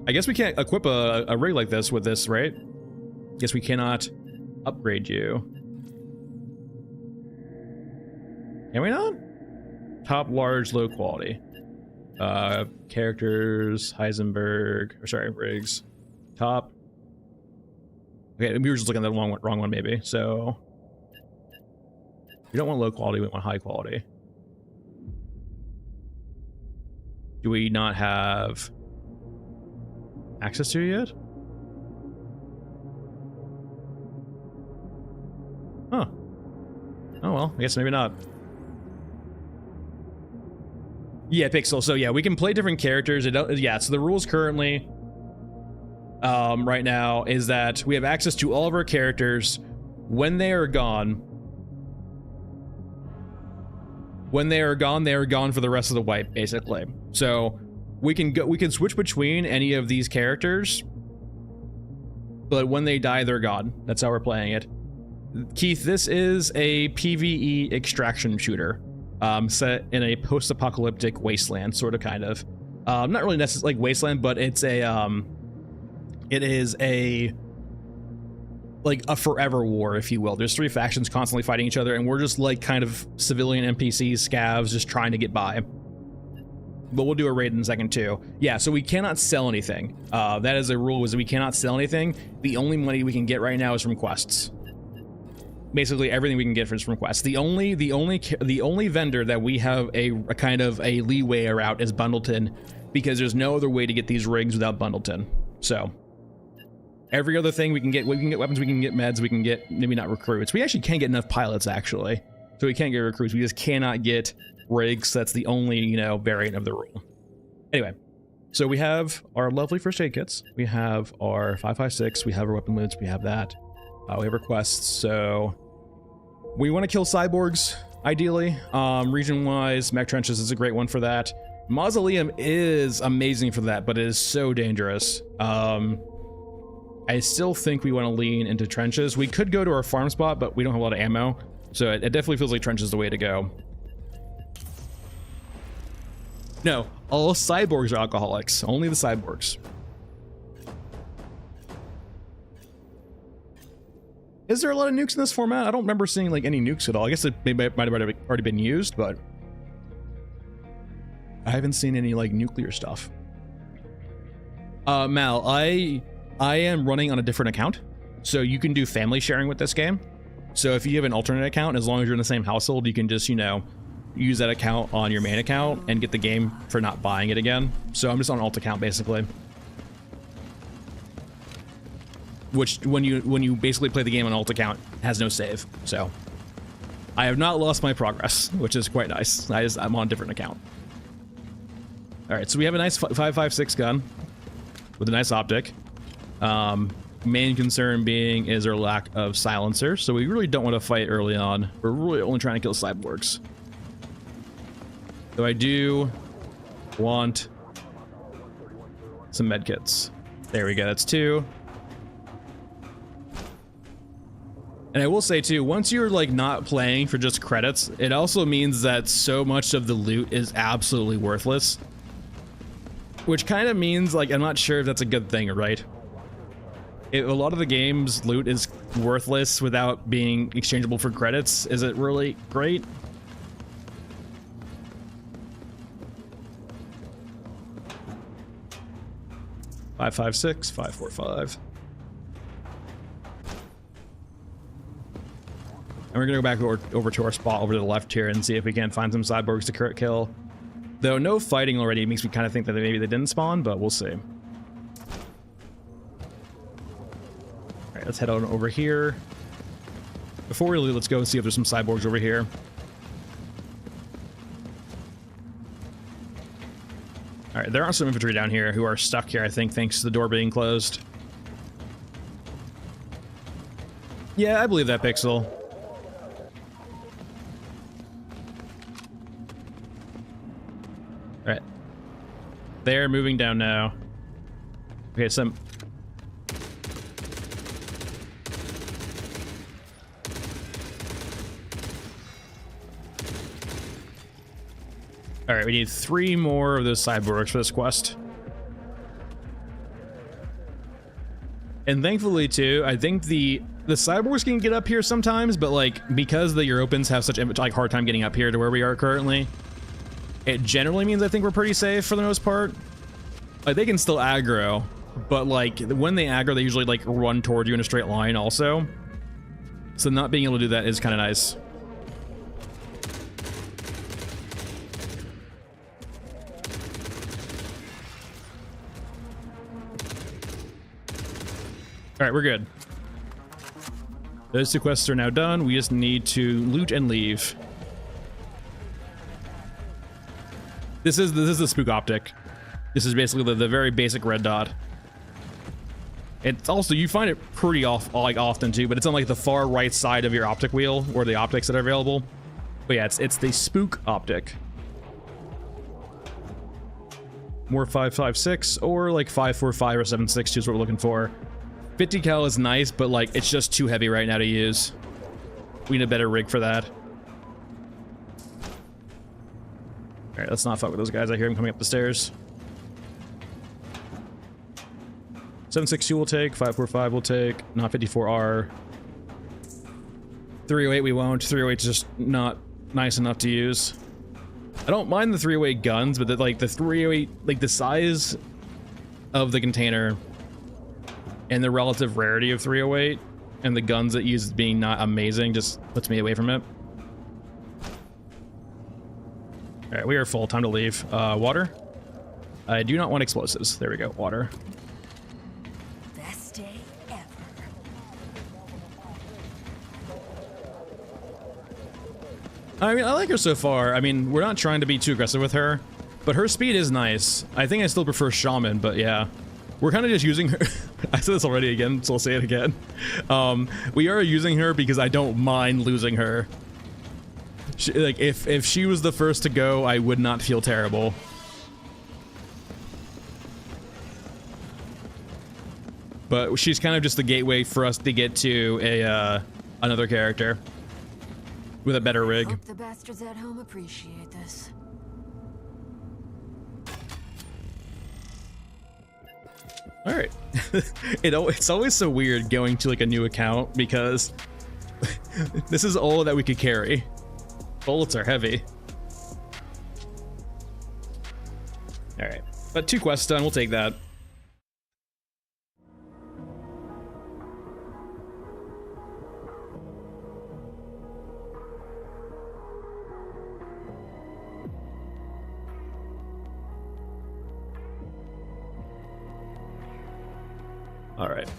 I guess we can't equip a rig like this with this, right? Guess we cannot upgrade you. Can we not? Top, large, low quality. Characters, Heisenberg, or sorry, rigs. Top. Okay, we were just looking at the wrong one maybe. So we don't want low quality, we want high quality. Do we not have access to it yet? Huh. Oh well, I guess maybe not. Yeah, Pixel. So yeah, we can play different characters. Yeah, so the rules currently right now is that we have access to all of our characters when they are gone. When they are gone for the rest of the wipe, basically. So we can switch between any of these characters, but when they die, they're gone. That's how we're playing it. Keith, this is a PvE extraction shooter, set in a post-apocalyptic wasteland, sort of, kind of. Not really necessarily like wasteland, but it's a it is a like a forever war, if you will. There's 3 factions constantly fighting each other, and we're just like kind of civilian NPCs, scavs, just trying to get by. But we'll do a raid in a second too. Yeah, so we cannot sell anything. That is a rule, is that we cannot sell anything. The only money we can get right now is from quests. Basically everything we can get is from quests. The only vendor that we have a kind of a leeway around is Bundleton, because there's no other way to get these rigs without Bundleton. So every other thing we can get weapons, we can get meds, we can get maybe not recruits. We actually can get enough pilots actually, so we can get recruits. We just cannot get rigs. That's the only, you know, variant of the rule. Anyway, so we have our lovely first aid kits. We have our 5.56. We have our weapon lids. We have that. We have requests. So we want to kill cyborgs, ideally. Region-wise, Mech Trenches is a great one for that. Mausoleum is amazing for that, but it is so dangerous. I still think we want to lean into trenches. We could go to our farm spot, but we don't have a lot of ammo. So it definitely feels like trenches is the way to go. No, all cyborgs are alcoholics. Only the cyborgs. Is there a lot of nukes in this format? I don't remember seeing like any nukes at all. I guess it might have already been used, but I haven't seen any like nuclear stuff. Mal, I am running on a different account, so you can do family sharing with this game. So if you have an alternate account, as long as you're in the same household, you can just, you know, use that account on your main account and get the game for not buying it again. So I'm just on an alt account basically. Which when you basically play the game on alt account has no save. So I have not lost my progress, which is quite nice. I'm on a different account. All right, so we have a nice 5.56 gun with a nice optic. Main concern being is our lack of silencer, so we really don't want to fight early on. We're really only trying to kill cyborgs. So I do want some medkits. There we go, that's 2. And I will say too, once you're like not playing for just credits, it also means that so much of the loot is absolutely worthless. Which kind of means, like, I'm not sure if that's a good thing, right? A lot of the game's loot is worthless without being exchangeable for credits. Is it really great? .556, 5.45. And we're gonna go back over to our spot over to the left here and see if we can find some cyborgs to crit kill. Though no fighting already makes me kind of think that maybe they didn't spawn, but we'll see. Alright, let's head on over here. Before we leave, let's go and see if there's some cyborgs over here. Alright, there are some infantry down here who are stuck here, I think, thanks to the door being closed. Yeah, I believe that, Pixel. Alright. They're moving down now. Okay, some... Alright, we need 3 more of those cyborgs for this quest. And thankfully too, I think the cyborgs can get up here sometimes, but like because the Europans have such like hard time getting up here to where we are currently, it generally means I think we're pretty safe for the most part. Like they can still aggro, but like when they aggro, they usually like run toward you in a straight line also. So not being able to do that is kind of nice. All right, we're good. Those two quests are now done. We just need to loot and leave. This is the spook optic. This is basically the very basic red dot. It's also, you find it pretty often too, but it's on like the far right side of your optic wheel or the optics that are available. But yeah, it's the spook optic. More 5.56 or like 5.45 or 7.62 is what we're looking for. 50 cal is nice, but like it's just too heavy right now to use. We need a better rig for that. All right, let's not fuck with those guys. I hear them coming up the stairs. 7.62 we'll take, 5.45 we'll take, not 54R. 308 we won't. 308 is just not nice enough to use. I don't mind the 308 guns, but the 308, like the size of the container and the relative rarity of 308 and the guns it uses being not amazing just puts me away from it. All right, we are full. Time to leave. Water. I do not want explosives. There we go. Water. Best day ever. I mean, I like her so far. I mean, we're not trying to be too aggressive with her, but her speed is nice. I think I still prefer Shaman, but yeah. We're kind of just using her. I said this already again, so I'll say it again. We are using her because I don't mind losing her. Like, if she was the first to go, I would not feel terrible. But she's kind of just the gateway for us to get to a another character with a better rig. Hope the bastards at home appreciate this. All right. It's always so weird going to like a new account because this is all that we could carry. Bullets are heavy. All right, but 2 quests done. We'll take that. All right.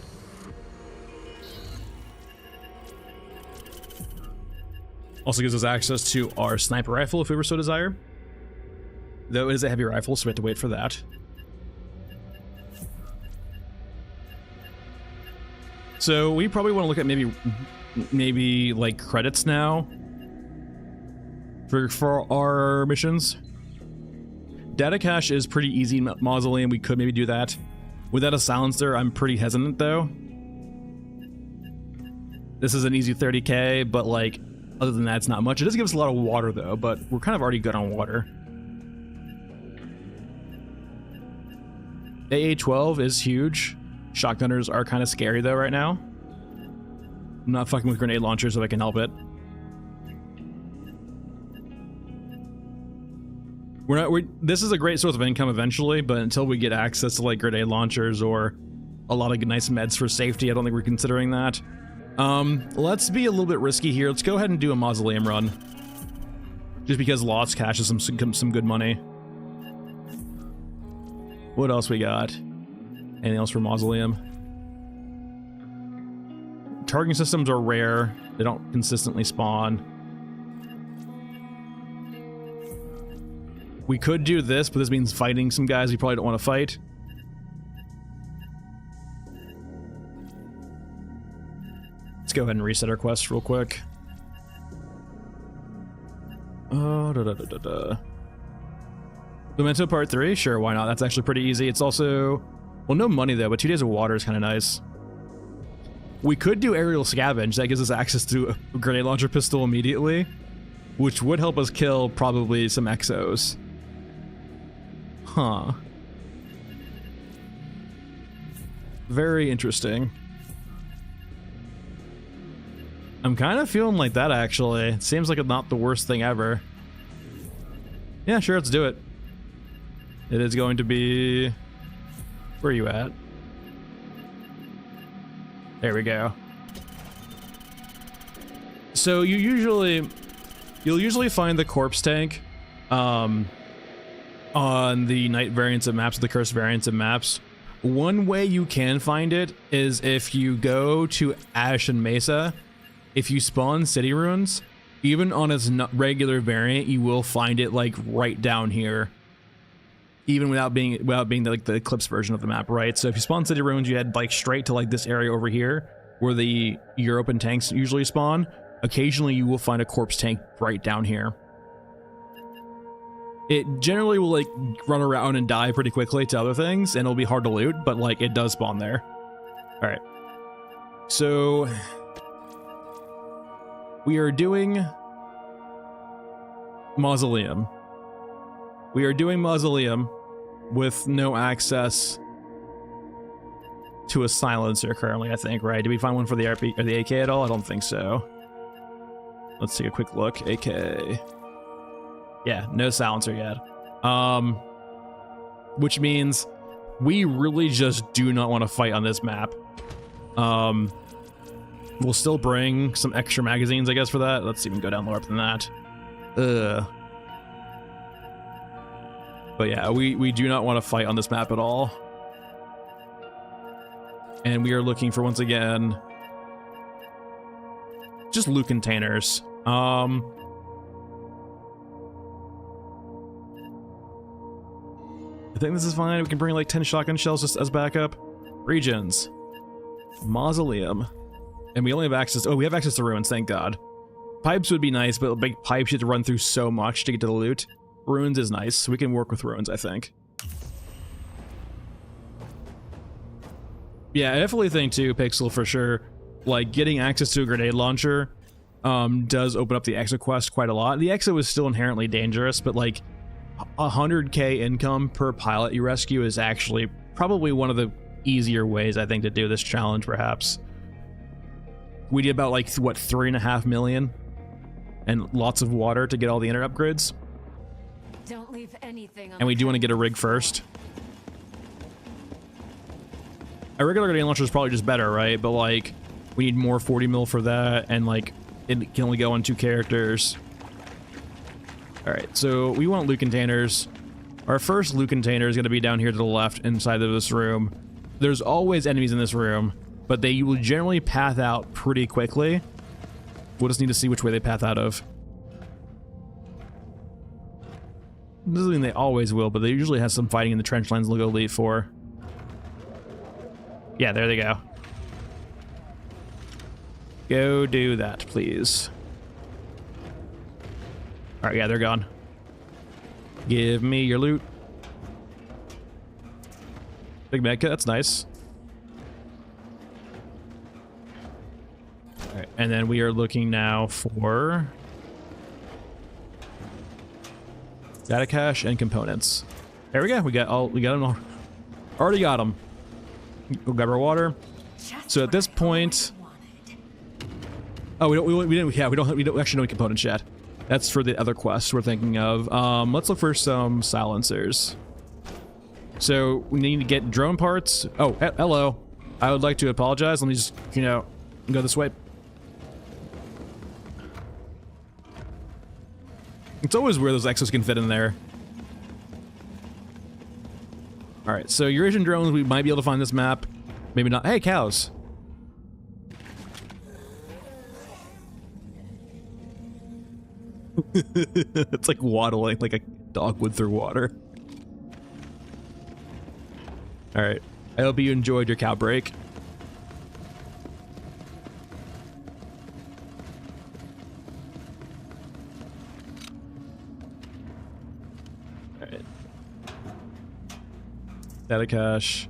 Also gives us access to our sniper rifle if we were so desire. Though it is a heavy rifle, so we have to wait for that. So we probably want to look at maybe like credits now for our missions. Data cache is pretty easy in Mausoleum. We could maybe do that. Without a silencer, I'm pretty hesitant though. This is an easy 30k, but like other than that, it's not much. It does give us a lot of water though, but we're kind of already good on water. AA-12 is huge. Shotgunners are kind of scary though right now. I'm not fucking with grenade launchers if I can help it. This is a great source of income eventually, but until we get access to like grenade launchers or a lot of nice meds for safety, I don't think we're considering that. Let's be a little bit risky here. Let's go ahead and do a mausoleum run. Just because Lost Cache is some good money. What else we got? Anything else for mausoleum? Targeting systems are rare. They don't consistently spawn. We could do this, but this means fighting some guys we probably don't want to fight. Let's go ahead and reset our quest real quick. Memento Part 3? Sure, why not? That's actually pretty easy. It's also... Well, no money though, but 2 days of water is kind of nice. We could do aerial scavenge. That gives us access to a grenade launcher pistol immediately, which would help us kill probably some exos. Huh. Very interesting. I'm kind of feeling like that, actually. It seems like it's not the worst thing ever. Yeah, sure, let's do it. It is going to be... Where are you at? There we go. So you'll usually find the corpse tank on the night variants of maps, the cursed variants of maps. One way you can find it is if you go to Ash and Mesa. If you spawn city ruins, even on its regular variant, you will find it like right down here. Even without being like the Eclipse version of the map, right? So if you spawn city ruins, you head like straight to like this area over here where the European tanks usually spawn. Occasionally you will find a corpse tank right down here. It generally will like run around and die pretty quickly to other things, and it'll be hard to loot, but like it does spawn there. All right. So we are doing Mausoleum. We are doing Mausoleum with no access to a silencer currently, I think, right? Did we find one for the RP or the AK at all? I don't think so. Let's take a quick look. AK. Yeah, no silencer yet. Which means we really just do not want to fight on this map. We'll still bring some extra magazines, I guess, for that. Let's even go down lower than that. But yeah, we do not want to fight on this map at all. And we are looking for, once again, just loot containers. I think this is fine. We can bring like 10 shotgun shells just as backup. Regions. Mausoleum. And we only have access... Oh, we have access to ruins, thank God. Pipes would be nice, but big pipes you have to run through so much to get to the loot. Ruins is nice. We can work with ruins, I think. Yeah, I definitely think too, Pixel, for sure, like getting access to a grenade launcher does open up the exit quest quite a lot. The exit was still inherently dangerous, but like 100k income per pilot you rescue is actually probably one of the easier ways, I think, to do this challenge, perhaps. We did about like, what, 3.5 million? And lots of water to get all the inner upgrades. Don't leave anything on and we do want to get a rig first. A regular grenade launcher is probably just better, right? But like, we need more 40 mil for that, and like, it can only go on 2 characters. Alright, so we want loot containers. Our first loot container is going to be down here to the left inside of this room. There's always enemies in this room, but they will generally path out pretty quickly. We'll just need to see which way they path out of. Doesn't mean they always will, but they usually have some fighting in the trench lines they'll go lead for. Yeah, there they go. Go do that, please. Alright, yeah, they're gone. Give me your loot. Big medkit, that's nice. Alright, and then we are looking now for data cache and components. There we go. We got them all. Already got them. We'll grab our water. So at this point, oh, we don't actually know any components yet. That's for the other quests we're thinking of. Let's look for some silencers. So we need to get drone parts. Oh, hello. I would like to apologize. Let me just, go this way. It's always weird those exos can fit in there. Alright, so Eurasian drones, we might be able to find this map. Maybe not. Hey, cows. It's like waddling like a dog would through water. Alright. I hope you enjoyed your cow break. Alright. Data cache.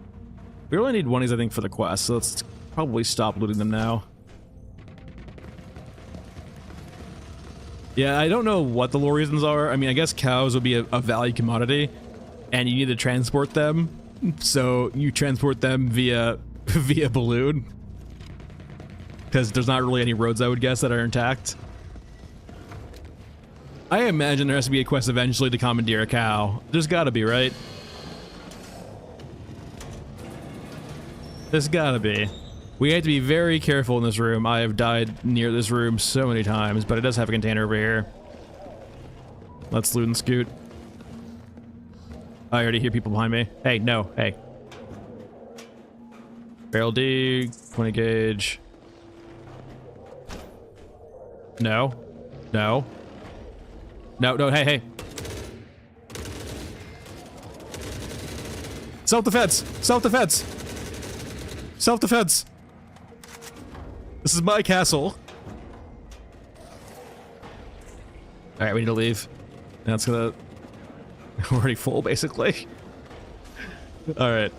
We only need one of these, I think, for the quest, so let's probably stop looting them now. Yeah, I don't know what the lore reasons are. I mean, I guess cows would be a value commodity, and you need to transport them. So you transport them via via balloon. Because there's not really any roads, I would guess, that are intact. I imagine there has to be a quest eventually to commandeer a cow. There's gotta be, right? There's gotta be. We have to be very careful in this room. I have died near this room so many times, but it does have a container over here. Let's loot and scoot. I already hear people behind me. Hey, no, hey. Barrel dig, 20 gauge. No. No. No, no, hey, hey. Self-defense! Self-defense! Self-defense! This is my castle. Alright, we need to leave. That's gonna... We're already full, basically. Alright.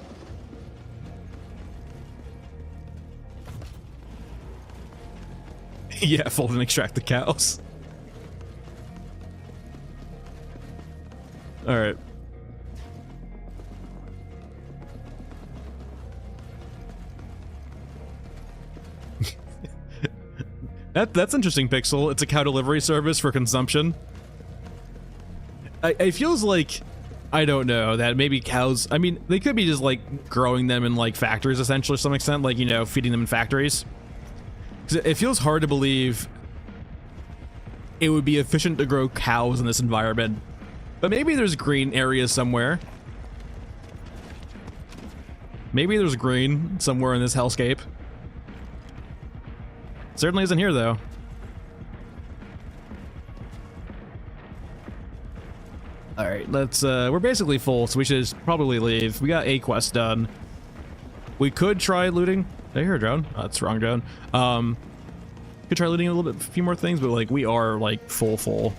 Yeah, fold and extract the cows. Alright. That's interesting, Pixel. It's a cow delivery service for consumption. It feels like, I don't know, that maybe cows, I mean, they could be just like growing them in like factories essentially to some extent, like, you know, feeding them in factories. 'Cause it feels hard to believe it would be efficient to grow cows in this environment. But maybe there's green areas somewhere. Maybe there's green somewhere in this hellscape. Certainly isn't here, though. Alright, let's, we're basically full, so we should just probably leave. We got a quest done. We could try looting. Did I hear a drone? Oh, that's the wrong drone. Could try looting a little bit, a few more things, but, like, we are, like, full.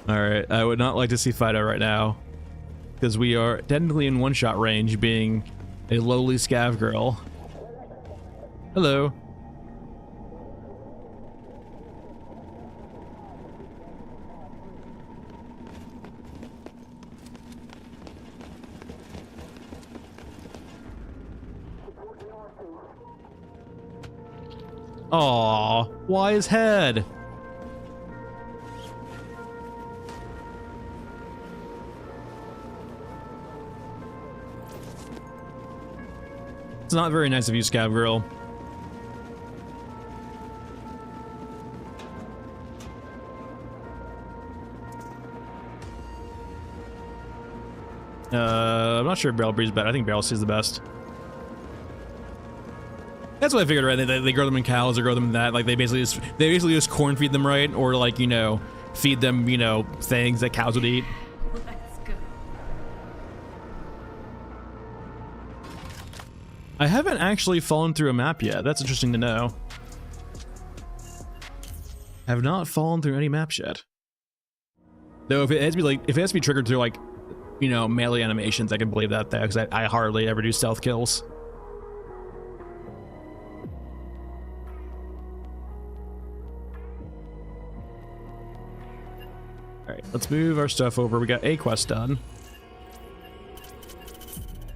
Alright, I would not like to see Fido right now, because we are technically in one-shot range, being a lowly Scav Girl. Hello. Aw, why his head? It's not very nice of you, Scav Girl. I'm not sure if Barrel Breed's better. I think Barrel C's the best. That's what I figured, right? They grow them in cows or grow them in that. Like they basically just corn feed them, right? Or like, you know, feed them, you know, things that cows would eat. Let's go. I haven't actually fallen through a map yet. That's interesting to know. I have not fallen through any maps yet. Though if it has to be like, if it has to be triggered through like, you know, melee animations, I can believe that though, because I hardly ever do stealth kills. Alright, let's move our stuff over. We got a quest done.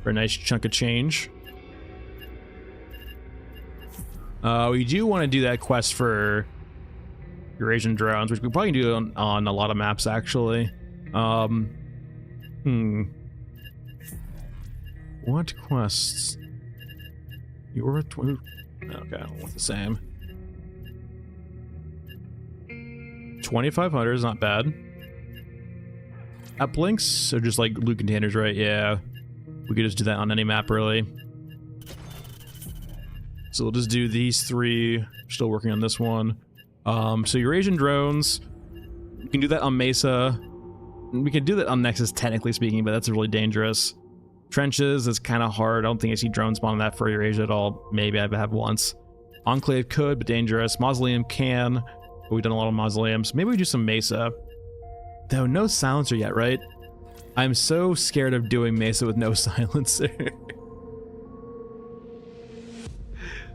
For a nice chunk of change. We do want to do that quest for Eurasian drones, which we probably can do on a lot of maps, actually. What quests? You're a okay, I don't want the same. 2,500 is not bad. Uplinks are just like loot containers, right? Yeah. We could just do that on any map, really. So we'll just do these three. Still working on this one. So Eurasian drones. We can do that on Mesa. We can do that on Nexus, technically speaking, but that's really dangerous. Trenches is kind of hard. I don't think I see drone spawn on that for Eurasia at all. Maybe I have once. Enclave could, but dangerous. Mausoleum can. But we've done a lot of mausoleums. Maybe we do some Mesa. Though no silencer yet, right? I'm so scared of doing Mesa with no silencer.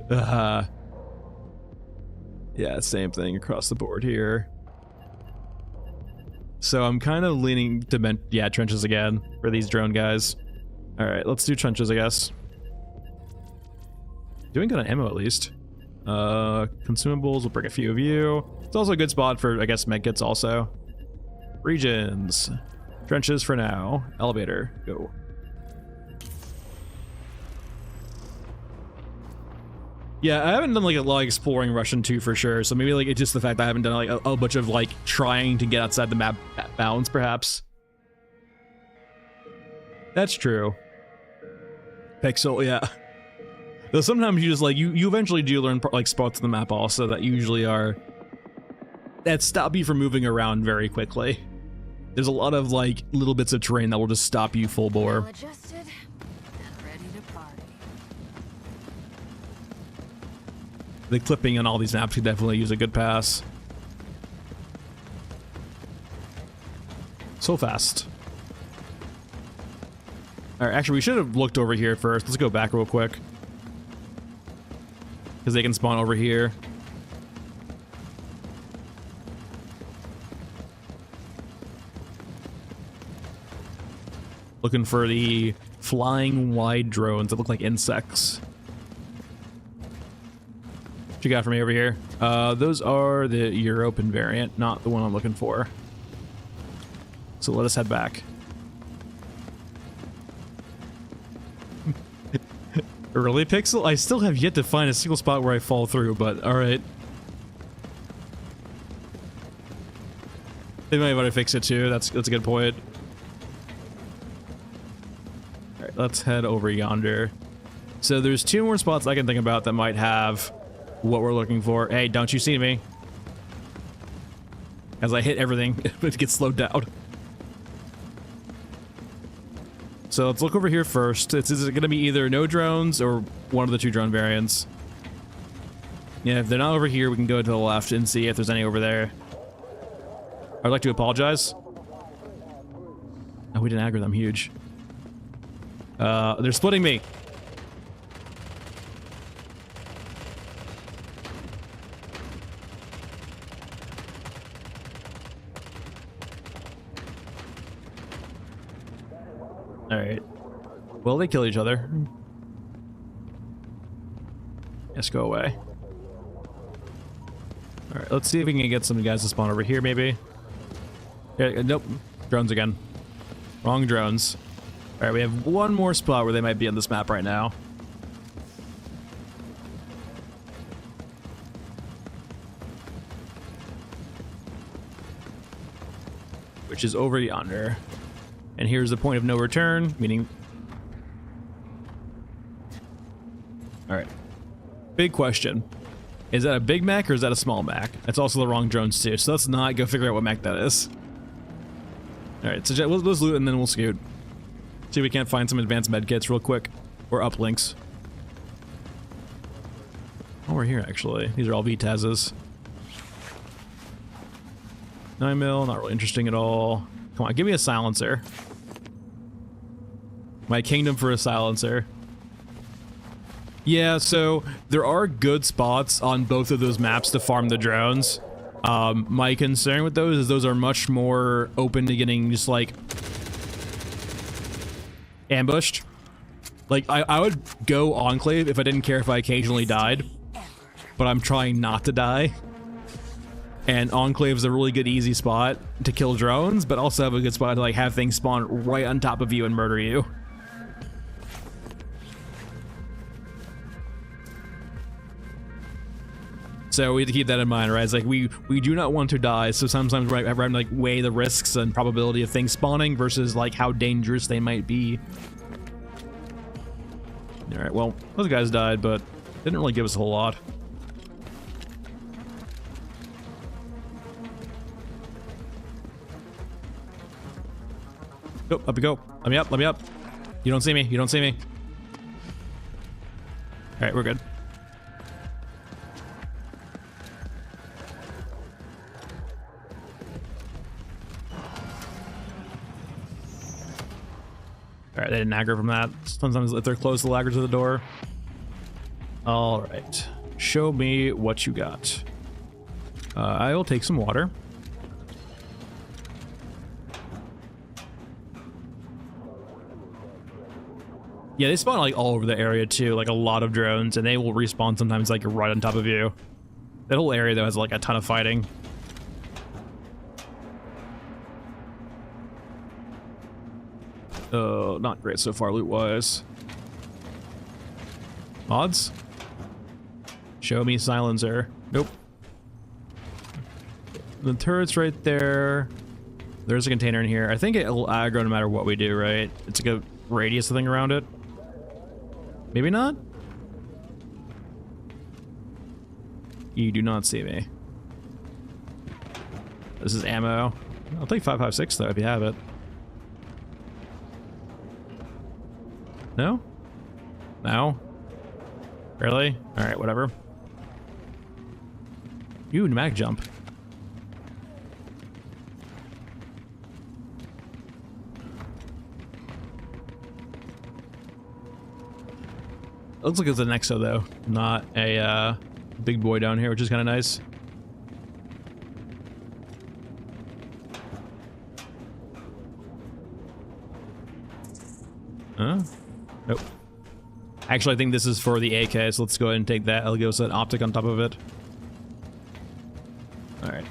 Yeah, same thing across the board here. So I'm kind of leaning to trenches again for these drone guys. All right, let's do trenches, I guess. Doing good on ammo at least. Consumables will bring a few of you. It's also a good spot for, I guess, medkits also. Regions. Trenches for now. Elevator. Go. Yeah, I haven't done like a lot of exploring Russian 2 for sure, so maybe like it's just the fact that I haven't done like a bunch of like trying to get outside the map bounds, perhaps. That's true. Pixel, yeah. Though sometimes you just like you eventually do learn like spots on the map also that usually are that stop you from moving around very quickly. There's a lot of like little bits of terrain that will just stop you full bore. Well adjusted and ready to party. The clipping on all these maps could definitely use a good pass. So fast. All right, actually, we should have looked over here first. Let's go back real quick. Because they can spawn over here. Looking for the flying wide drones that look like insects. What you got for me over here? Those are the European variant, not the one I'm looking for. So let us head back. Really, Pixel? I still have yet to find a single spot where I fall through, but alright. They might want to fix it too, that's a good point. Alright, let's head over yonder. So there's 2 more spots I can think about that might have what we're looking for. Hey, don't you see me? As I hit everything, it gets slowed down. So let's look over here first. Is it going to be either no drones or one of the 2 drone variants? Yeah, if they're not over here, we can go to the left and see if there's any over there. I'd like to apologize. Oh, we didn't aggro them. Huge. They're splitting me. Alright. Will they kill each other? Yes, go away. Alright, let's see if we can get some guys to spawn over here, maybe. Yeah, nope. Drones again. Wrong drones. Alright, we have one more spot where they might be on this map right now. Which is over yonder. And here's the point of no return, meaning... Alright. Big question. Is that a big mech or is that a small mech? That's also the wrong drones too, so let's not go figure out what mech that is. Alright, so let's loot and then we'll scoot. See if we can't find some advanced medkits real quick. Or uplinks. Oh, we're here actually. These are all VTAZs. 9mm, not really interesting at all. Come on, give me a silencer. My kingdom for a silencer. Yeah, so there are good spots on both of those maps to farm the drones. My concern with those is those are much more open to getting just like ambushed. Like I would go Enclave if I didn't care if I occasionally died, but I'm trying not to die. And Enclave is a really good easy spot to kill drones, but also have a good spot to like have things spawn right on top of you and murder you. So we have to keep that in mind, right? It's like we do not want to die, so sometimes we're having to like weigh the risks and probability of things spawning versus like how dangerous they might be. All right, well, those guys died, but didn't really give us a whole lot. Go, up you go. Let me up, let me up. You don't see me, you don't see me. All right, we're good. Alright, they didn't aggro from that. Sometimes if they're close, they'll aggro to the door. Alright. Show me what you got. I will take some water. Yeah, they spawn like all over the area too, like a lot of drones, and they will respawn sometimes like right on top of you. That whole area though has like a ton of fighting. Not great so far loot-wise. Mods? Show me silencer. Nope. The turret's right there. There's a container in here. I think it'll aggro no matter what we do, right? It's like a radius thing around it. Maybe not? You do not see me. This is ammo. I'll take 5.56 though if you have it. No? No? Really? Alright, whatever. Ooh, pneumatic jump. Looks like it's an Nexo though, not a big boy down here, which is kind of nice. Huh? Nope. Actually, I think this is for the AK, so let's go ahead and take that. I'll go set optic on top of it. Alright.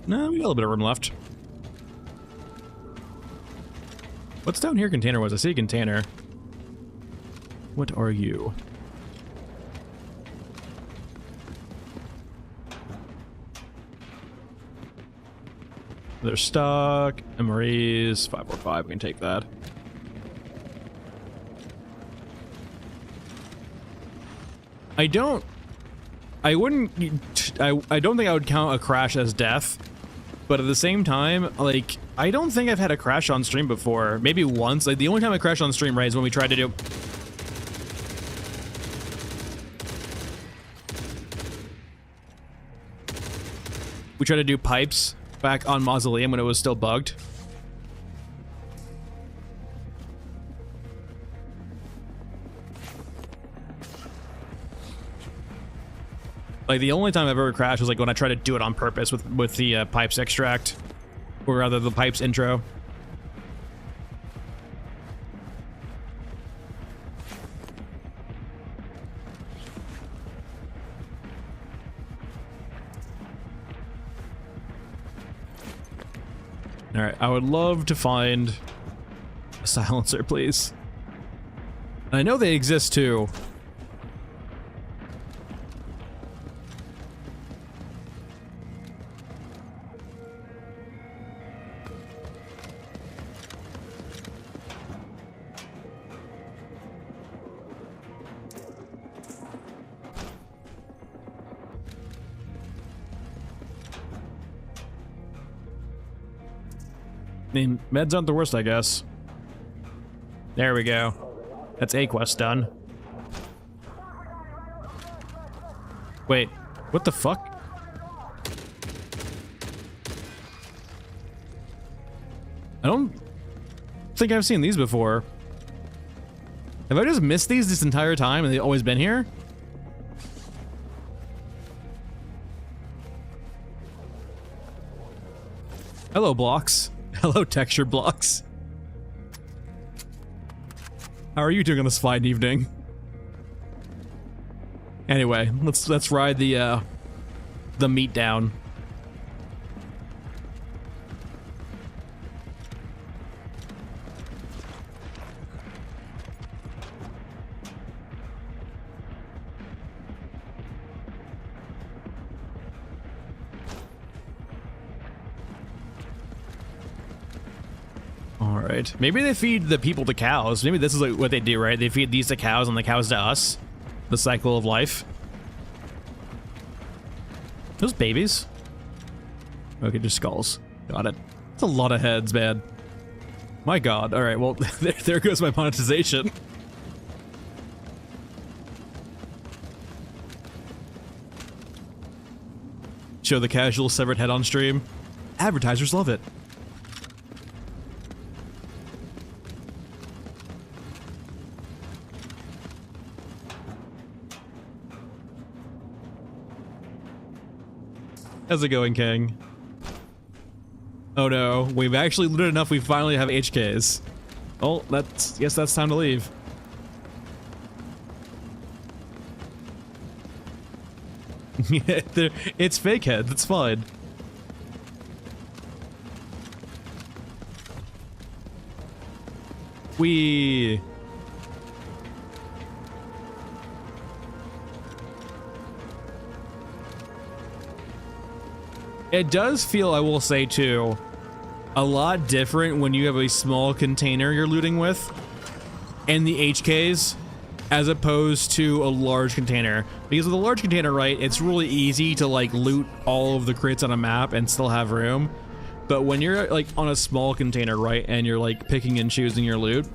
No, we got a little bit of room left. What's down here container-wise? I see a container. What are you? They're stuck. MREs, 545, we can take that. I don't think I would count a crash as death, but at the same time, like, I don't think I've had a crash on stream before. Maybe once. Like, the only time I crashed on stream, right, is when we tried to do... We tried to do pipes back on Mausoleum when it was still bugged. Like, the only time I've ever crashed was like when I tried to do it on purpose with the pipes extract, or rather the pipes intro. All right, I would love to find a silencer, please. And I know they exist too. I mean, meds aren't the worst, I guess. There we go. That's a quest done. Wait, what the fuck? I don't think I've seen these before. Have I just missed these this entire time and they've always been here? Hello, blocks. Hello, texture blocks. How are you doing on this fine evening? Anyway, let's ride the meat down. Alright. Maybe they feed the people to cows. Maybe this is like what they do, right? They feed these to cows and the cows to us. The cycle of life. Those babies? Okay, just skulls. Got it. That's a lot of heads, man. My god. Alright, well, there goes my monetization. Show the casual severed head on stream. Advertisers love it. How's it going, King? Oh no, we've actually looted enough, we finally have HKs. Oh, guess that's time to leave. Yeah, it's fake head. That's fine. We. It does feel, I will say too, a lot different when you have a small container you're looting with and the HKs as opposed to a large container. Because with a large container, right, it's really easy to like loot all of the crates on a map and still have room. But when you're like on a small container, right, and you're like picking and choosing your loot,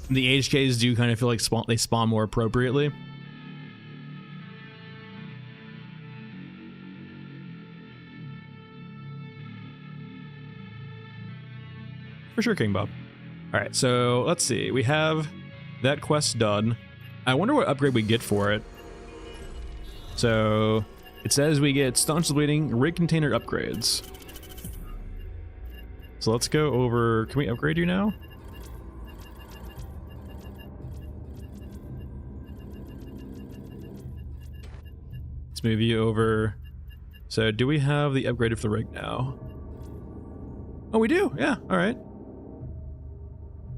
the HKs do kind of feel like they spawn more appropriately. For sure, King Bob. All right, so let's see. We have that quest done. I wonder what upgrade we get for it. So it says we get staunch bleeding rig container upgrades. So let's go over. Can we upgrade you now? Let's move you over. So do we have the upgrade for the rig now? Oh, we do. Yeah. All right.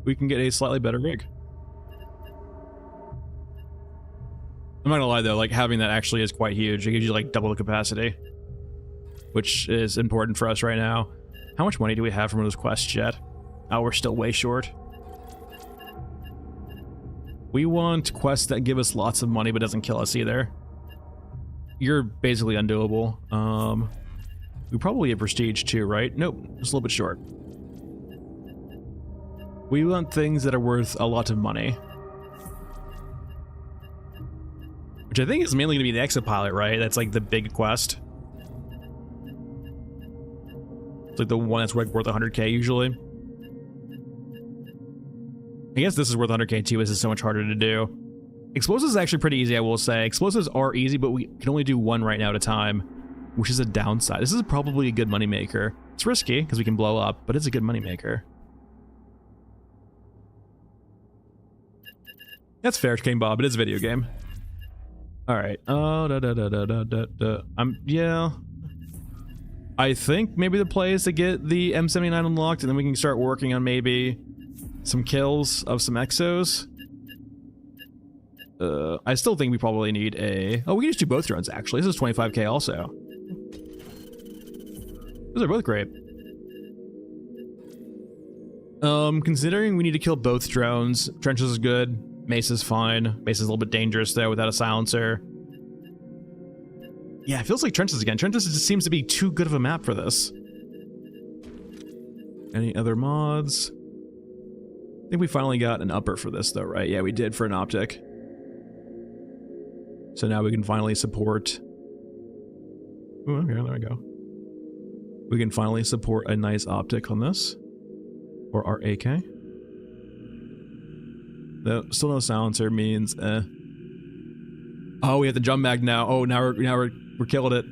We can get a slightly better rig. I'm not gonna lie though, like having that actually is quite huge. It gives you like double the capacity, which is important for us right now. How much money do we have from those quests yet? Oh, we're still way short. We want quests that give us lots of money but doesn't kill us either. You're basically undoable. We probably have prestige too, right? Nope, just a little bit short. We want things that are worth a lot of money. Which I think is mainly going to be the exopilot, right? That's like the big quest. It's like the one that's like worth 100k usually. I guess this is worth 100k too. This is so much harder to do. Explosives is actually pretty easy, I will say. Explosives are easy, but we can only do one right now at a time, which is a downside. This is probably a good moneymaker. It's risky because we can blow up, but it's a good moneymaker. That's fair, King Bob. It is a video game. All right. Yeah. I think maybe the play is to get the M79 unlocked, and then we can start working on maybe some kills of some exos. I still think we probably need a... Oh, we can just do both drones, actually. This is 25k also. Those are both great. Considering we need to kill both drones, Trenches is good. Mesa's fine. Mesa's a little bit dangerous, though, without a silencer. Yeah, it feels like Trenches again. Trenches just seems to be too good of a map for this. Any other mods? I think we finally got an upper for this, though, right? Yeah, we did for an optic. So now we can finally support... Ooh, okay, there we go. We can finally support a nice optic on this. Or our AK. No, still no silencer means Oh, we have the drum mag now. Oh, now we're killing it.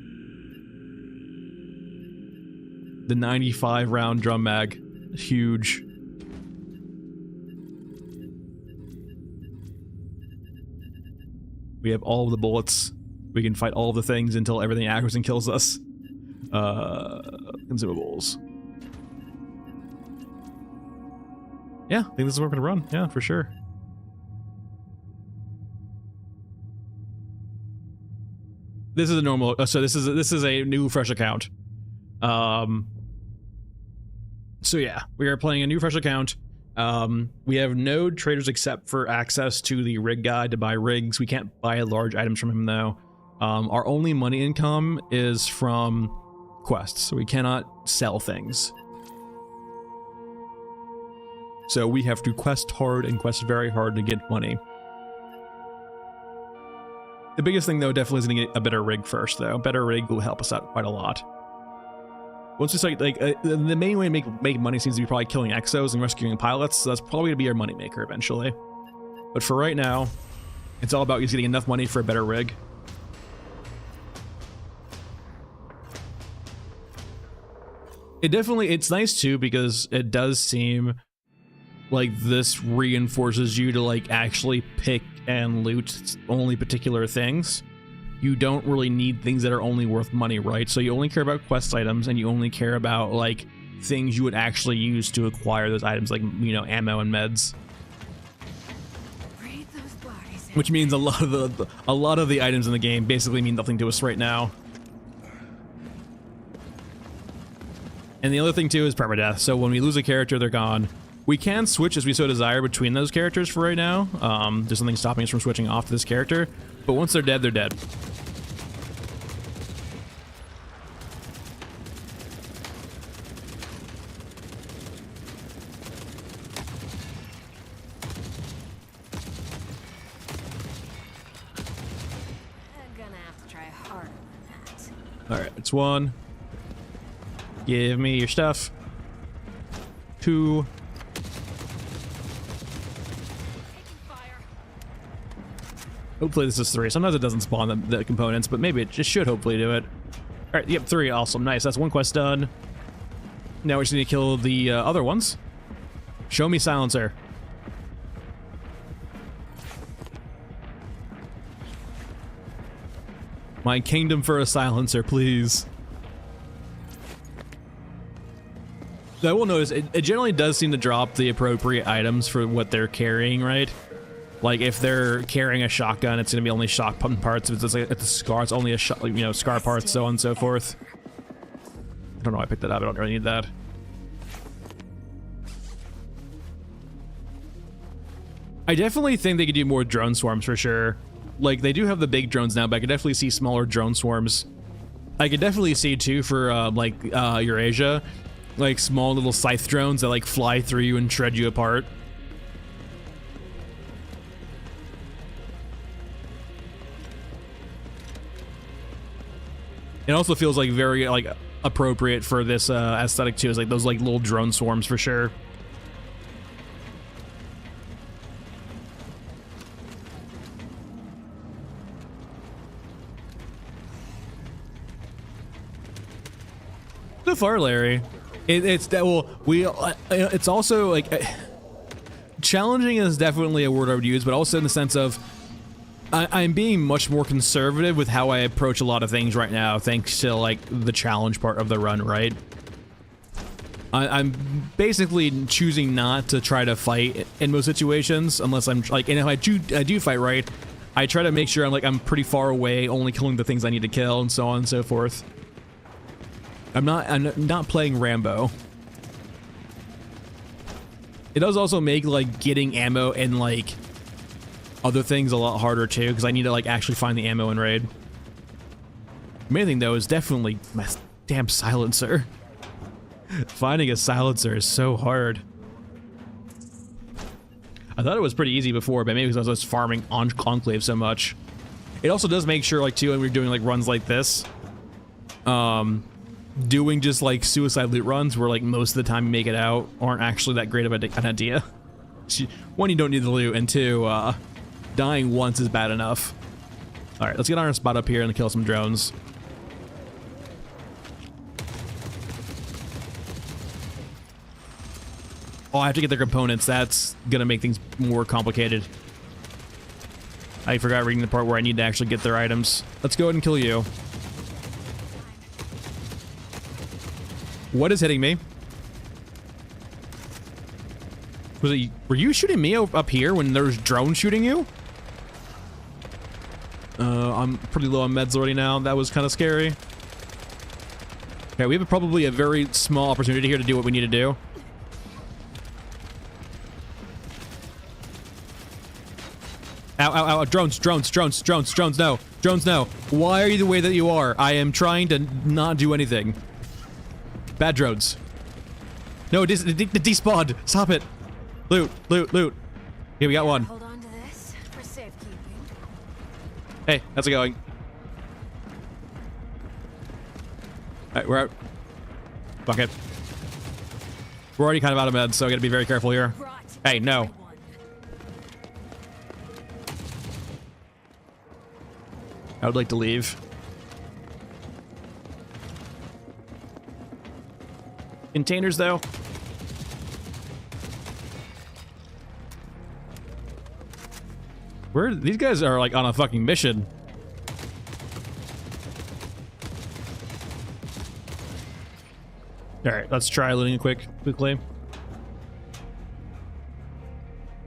The 95 round drum mag, huge. We have all of the bullets. We can fight all of the things until everything aggroes and kills us. Consumables. Yeah, I think this is where we're gonna run. Yeah, for sure. This is a normal. So this is a new fresh account. So yeah, we are playing a new fresh account. We have no traders except for access to the rig guide to buy rigs. We can't buy large items from him though. Our only money income is from quests, so we cannot sell things. So we have to quest hard and quest very hard to get money. The biggest thing though definitely is going to get a better rig first though. A better rig will help us out quite a lot. Once we start, the main way to make money seems to be probably killing exos and rescuing pilots, so that's probably going to be our moneymaker eventually. But for right now, it's all about just getting enough money for a better rig. It's nice too because it does seem like this reinforces you to like actually pick and loot only particular things. You don't really need things that are only worth money, right? So you only care about quest items, and you only care about like things you would actually use to acquire those items, like, you know, ammo and meds. Which means a lot of the items in the game basically mean nothing to us right now. And the other thing too is permadeath. So when we lose a character, they're gone. We can switch as we so desire between those characters for right now. There's something stopping us from switching off to this character, but once they're dead, they're dead. Alright, it's 1. Give me your stuff. 2. Hopefully this is 3. Sometimes it doesn't spawn the components, but maybe it just should hopefully do it. Alright, yep, 3. Awesome. Nice. That's 1 quest done. Now we just need to kill the other ones. Show me silencer. My kingdom for a silencer, please. I will notice, it generally does seem to drop the appropriate items for what they're carrying, right? Like, if they're carrying a shotgun, it's going to be only shotgun parts. If it's like, a scar, it's only a you know, scar parts, so on and so forth. I don't know why I picked that up. I don't really need that. I definitely think they could do more drone swarms for sure. Like, they do have the big drones now, but I could definitely see smaller drone swarms. I could definitely see, too, for, like, Eurasia, like, small little scythe drones that, like, fly through you and shred you apart. It also feels, like, very, like, appropriate for this, aesthetic, too. It's, like, those, like, little drone swarms, for sure. So far, Larry, it's that it's also like challenging is definitely a word I would use, but also in the sense of I'm being much more conservative with how I approach a lot of things right now, thanks to like the challenge part of the run, right? I'm basically choosing not to try to fight in most situations unless I'm like, and if I do fight right, I try to make sure I'm pretty far away, only killing the things I need to kill, and so on and so forth. I'm not playing Rambo. It does also make like getting ammo and like other things a lot harder too, because I need to like actually find the ammo in raid. The main thing though is definitely my damn silencer. Finding a silencer is so hard. I thought it was pretty easy before, but maybe because I was farming on Enclave so much. It also does make sure like too when we're doing like runs like this, doing just like suicide loot runs where like most of the time you make it out aren't actually that great of an idea. One, you don't need the loot, and 2, dying once is bad enough. Alright, let's get on our spot up here and kill some drones. Oh, I have to get the components. That's gonna make things more complicated. I forgot reading the part where I need to actually get their items. Let's go ahead and kill you. What is hitting me? Were you shooting me up here when there's drones shooting you? I'm pretty low on meds already now. That was kind of scary. Okay, we have probably a very small opportunity here to do what we need to do. Ow, ow, ow, drones, no. Drones, no. Why are you the way that you are? I am trying to not do anything. Bad drones. No, it despawned. Stop it. Loot. Here, we got one. Hold on to this for safekeeping. Hey, how's it going? Alright, we're out. Fuck it. We're already kind of out of meds, so I gotta be very careful here. Hey, no. I would like to leave. Containers, though. These guys are like on a fucking mission. All right, let's try looting quickly.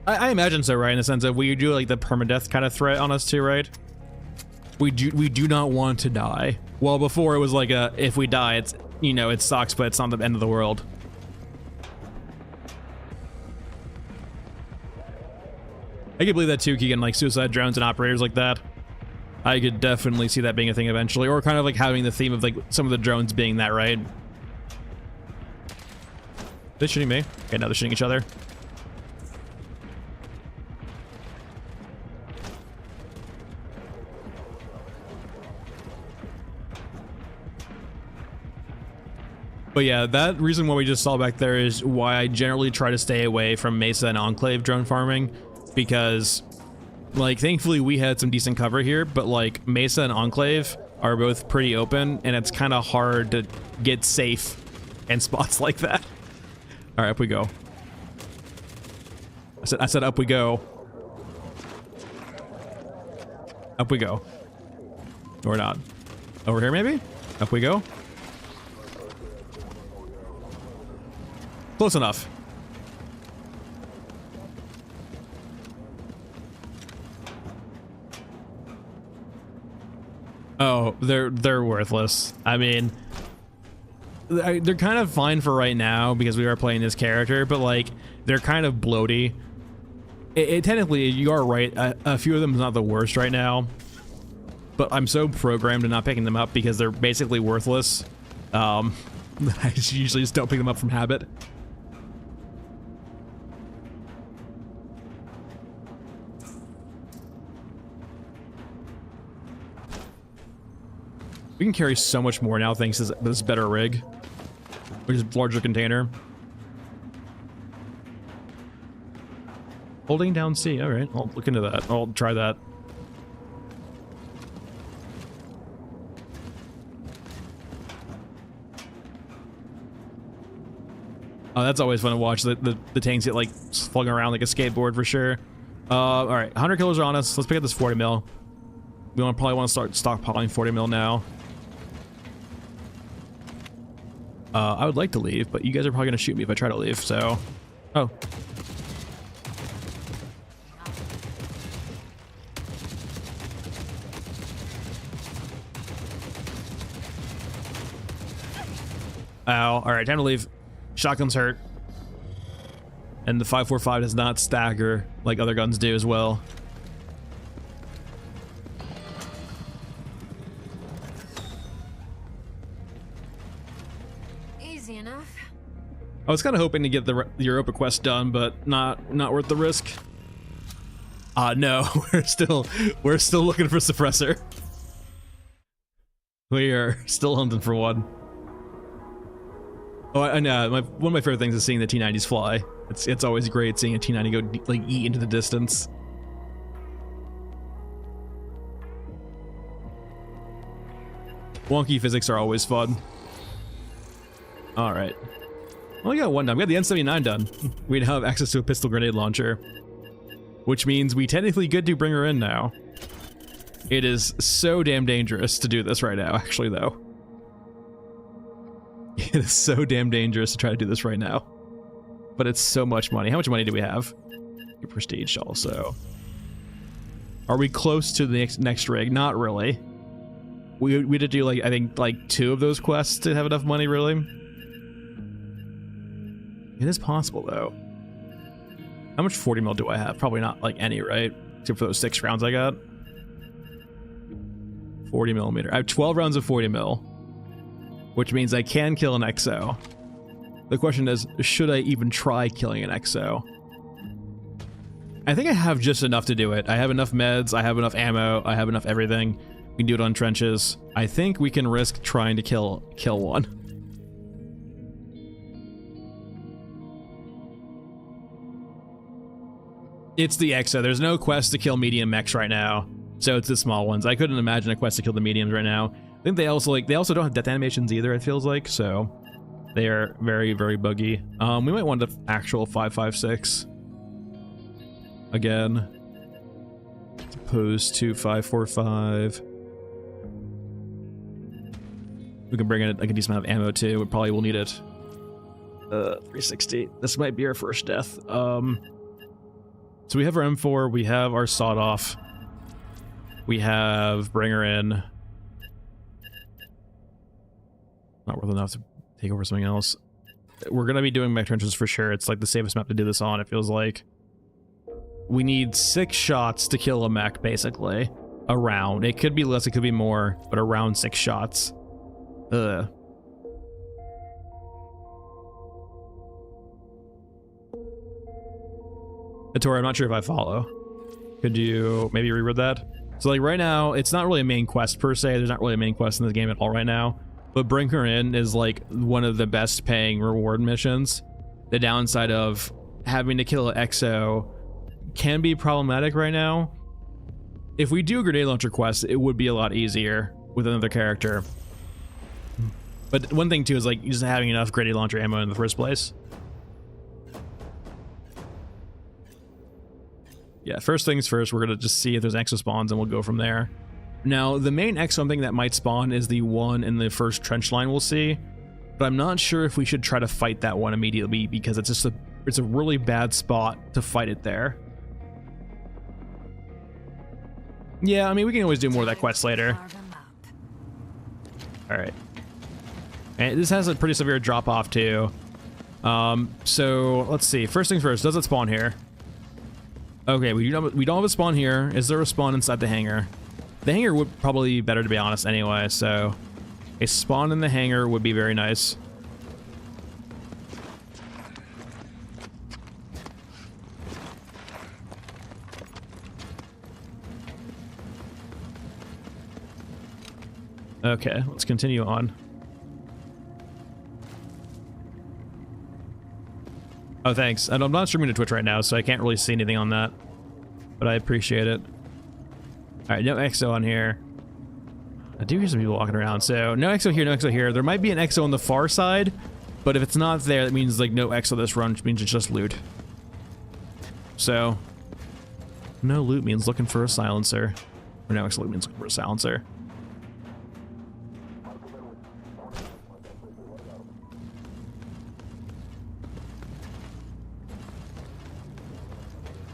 I imagine so, right? In the sense of we do like the permadeath kind of threat on us too, right? We do not want to die. Well, before it was like if we die, it's, you know, it sucks, but it's not the end of the world. I could believe that too, Keegan, like suicide drones and operators like that. I could definitely see that being a thing eventually, or kind of like having the theme of like some of the drones being that, right? They're shooting me. Okay, now they're shooting each other. But yeah, that reason what we just saw back there is why I generally try to stay away from Mesa and Enclave drone farming, because like thankfully we had some decent cover here, but like Mesa and Enclave are both pretty open and it's kind of hard to get safe in spots like that. All right, up we go. I said up we go. Up we go. Or not. Over here maybe? Up we go. Close enough. Oh, they're worthless. I mean, they're kind of fine for right now because we are playing this character, but like they're kind of bloaty. Technically, you are right. A few of them is not the worst right now, but I'm so programmed to not picking them up because they're basically worthless. I usually just don't pick them up from habit. We can carry so much more now thanks to this better rig, which is larger container. Holding down C. All right, I'll look into that. I'll try that. Oh, that's always fun to watch. The tanks get like flung around like a skateboard for sure. All right, 100 killers are on us. Let's pick up this 40 mil. We probably want to start stockpiling 40 mil now. I would like to leave, but you guys are probably gonna shoot me if I try to leave. So, oh. Ow. All right, time to leave. Shotgun's hurt. And the 5.45 does not stagger like other guns do as well. Easy enough. I was kind of hoping to get the Europa quest done, but not worth the risk. No, we're still looking for suppressor. We are still hunting for one. Oh, and one of my favorite things is seeing the T-90s fly. It's always great seeing a T-90 go like eat into the distance. Wonky physics are always fun. All right, only got one done. We got the N79 done. We now have access to a pistol grenade launcher, which means we technically good to bring her in now. It is so damn dangerous to do this right now, actually, though. It is so damn dangerous to try to do this right now. But it's so much money. How much money do we have? Your prestige also. Are we close to the next rig? Not really. We did do like, I think like 2 of those quests to have enough money, really. It is possible though. How much 40 mil do I have? Probably not like any, right? Except for those 6 rounds I got. 40 millimeter. I have 12 rounds of 40 mil, which means I can kill an XO. The question is, should I even try killing an XO? I think I have just enough to do it. I have enough meds, I have enough ammo, I have enough everything. We can do it on trenches. I think we can risk trying to kill one. It's the XO. There's no quest to kill medium mechs right now, so it's the small ones. I couldn't imagine a quest to kill the mediums right now. I think they also don't have death animations either, it feels like, so they are very, very buggy. We might want the actual 5.56 again. opposed to 545. We can bring in like a decent amount of ammo too. We probably will need it. 360. This might be our first death. So we have our M4. We have our sawed off. We have bringer in. Not worth enough to take over something else. We're gonna be doing Mech Trenches for sure. It's like the safest map to do this on, it feels like. We need 6 shots to kill a mech, basically. Around. It could be less, it could be more, but around 6 shots. Ugh. Tori, I'm not sure if I follow. Could you maybe reread that? So like right now, it's not really a main quest per se. There's not really a main quest in this game at all right now. But Bring Her In is like one of the best paying reward missions. The downside of having to kill an EXO can be problematic right now. If we do a grenade launcher quest, it would be a lot easier with another character. But one thing too is like just having enough grenade launcher ammo in the first place. Yeah, first things first, we're gonna just see if there's exo spawns and we'll go from there. Now, the main exo I'm thinking that might spawn is the one in the first trench line we'll see, but I'm not sure if we should try to fight that one immediately because it's just it's a really bad spot to fight it there. Yeah, I mean, we can always do more of that quest later. Alright. And this has a pretty severe drop off too. So let's see. First things first, does it spawn here? Okay, we don't have a spawn here. Is there a spawn inside the hangar? The hangar would probably be better, to be honest, anyway, so a spawn in the hangar would be very nice. Okay, let's continue on. Oh, thanks. And I'm not streaming to Twitch right now, so I can't really see anything on that. But I appreciate it. Alright, no EXO on here. I do hear some people walking around, so no EXO here, no EXO here. There might be an EXO on the far side, but if it's not there, that means like no EXO this run, which means it's just loot. So, no loot means looking for a silencer. Or no EXO loot means looking for a silencer.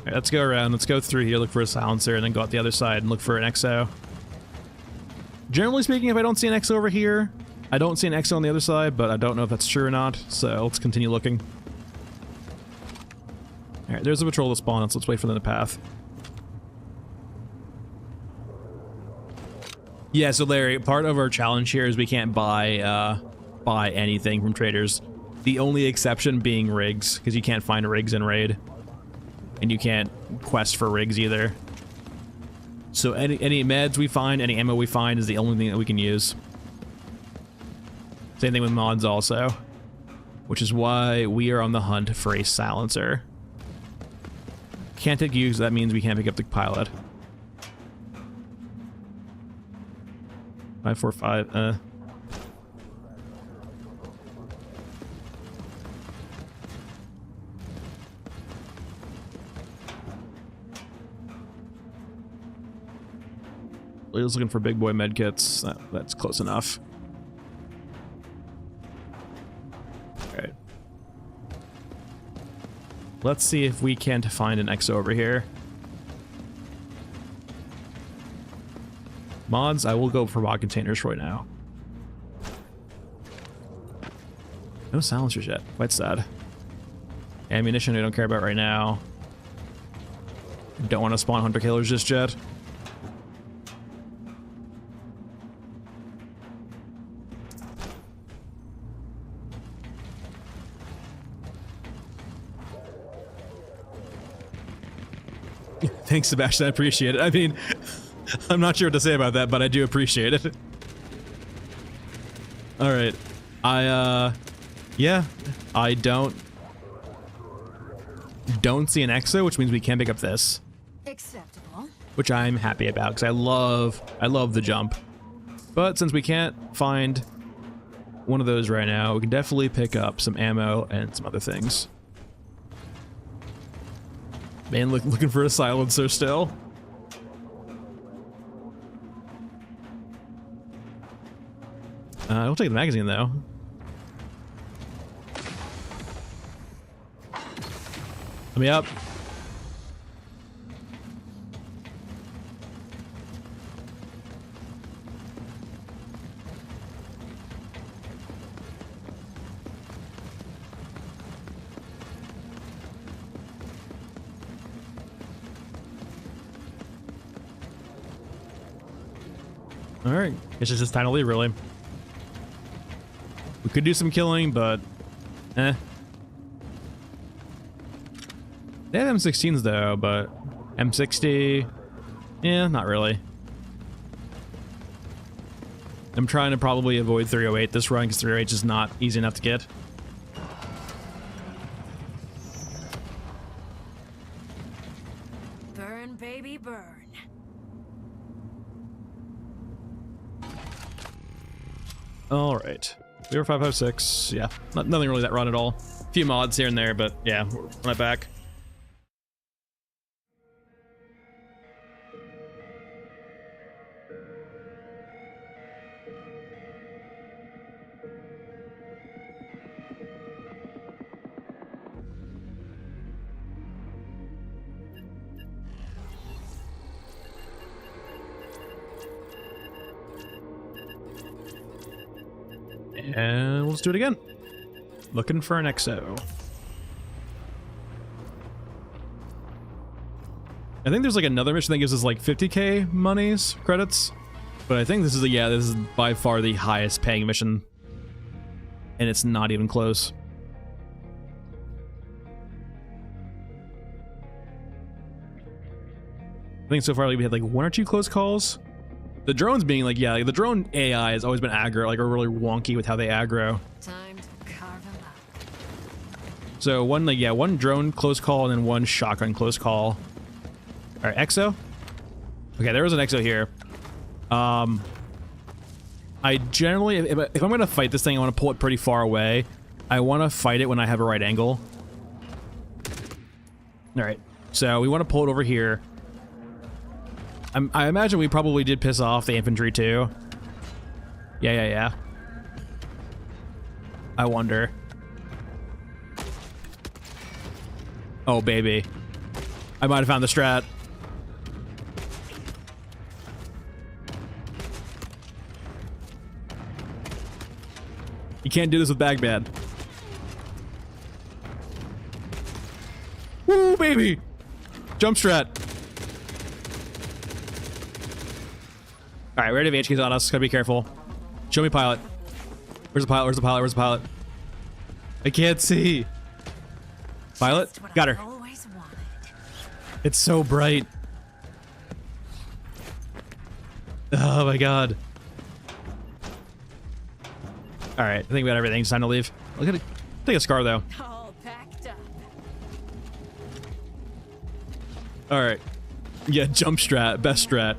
Alright, let's go around. Let's go through here, look for a silencer, and then go out the other side and look for an EXO. Generally speaking, if I don't see an EXO over here, I don't see an EXO on the other side, but I don't know if that's true or not, so let's continue looking. Alright, there's a patrol to spawn, so let's wait for them to path. Yeah, so Larry, part of our challenge here is we can't buy anything from traders. The only exception being rigs, because you can't find rigs in Raid. And you can't quest for rigs either. So any meds we find, any ammo we find is the only thing that we can use. Same thing with mods also. Which is why we are on the hunt for a silencer. Can't take use, that means we can't pick up the pilot. 545, Leo's looking for big boy medkits. That's close enough. Alright. Let's see if we can't find an EXO over here. Mods, I will go for mod containers right now. No silencers yet. Quite sad. Ammunition I don't care about right now. Don't want to spawn hunter killers just yet. Thanks, Sebastian. I appreciate it. I mean, I'm not sure what to say about that, but I do appreciate it. All right. Yeah, I don't see an EXO, which means we can pick up this. Acceptable. Which I'm happy about, because I love the jump. But since we can't find one of those right now, we can definitely pick up some ammo and some other things. Man, looking for a silencer still. I'll take the magazine though. Let me up. All right, it's just time to leave, really. We could do some killing, but eh. They have M16s though, but M60, yeah, not really. I'm trying to probably avoid 308 this run because 308 is not easy enough to get. Burn, baby, burn. All right, 0556. Yeah, nothing really that run at all. A few mods here and there, but yeah, we're right back. And let's do it again. Looking for an XO. I think there's like another mission that gives us like 50k monies, credits. But I think this is this is by far the highest paying mission. And it's not even close. I think so far like, we had like 1 or 2 close calls. The drones being like, the drone AI has always been aggro, like, are really wonky with how they aggro. Time to carve him up. So one, like, one drone close call and then 1 shotgun close call. All right, XO. Okay, there was an XO here. I generally, if I'm gonna fight this thing, I want to pull it pretty far away. I want to fight it when I have a right angle. All right, so we want to pull it over here. I imagine we probably did piss off the infantry too. Yeah. I wonder. Oh, baby. I might have found the strat. You can't do this with Baghdad. Woo, baby! Jump strat. Alright, we already have HKs on us. Gotta be careful. Show me pilot. Where's the pilot? Where's the pilot? Where's the pilot? I can't see. Pilot? Got her. It's so bright. Oh my god. Alright, I think we got everything. It's time to leave. Look at it. Take a scar though. All packed up. Alright. Yeah, jump strat. Best strat.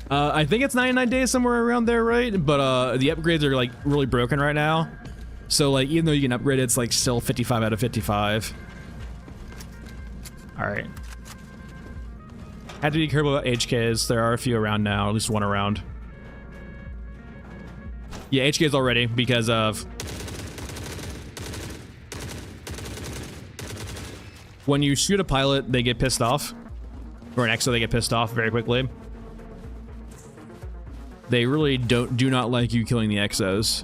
I think it's 99 days, somewhere around there, right? But the upgrades are like really broken right now. So like even though you can upgrade it, it's like still 55 out of 55. Alright. Had to be careful about HKs. There are a few around now, at least 1 around. Yeah, HKs already because of when you shoot a pilot, they get pissed off. Or an XO, they get pissed off very quickly. They really do not like you killing the XOs.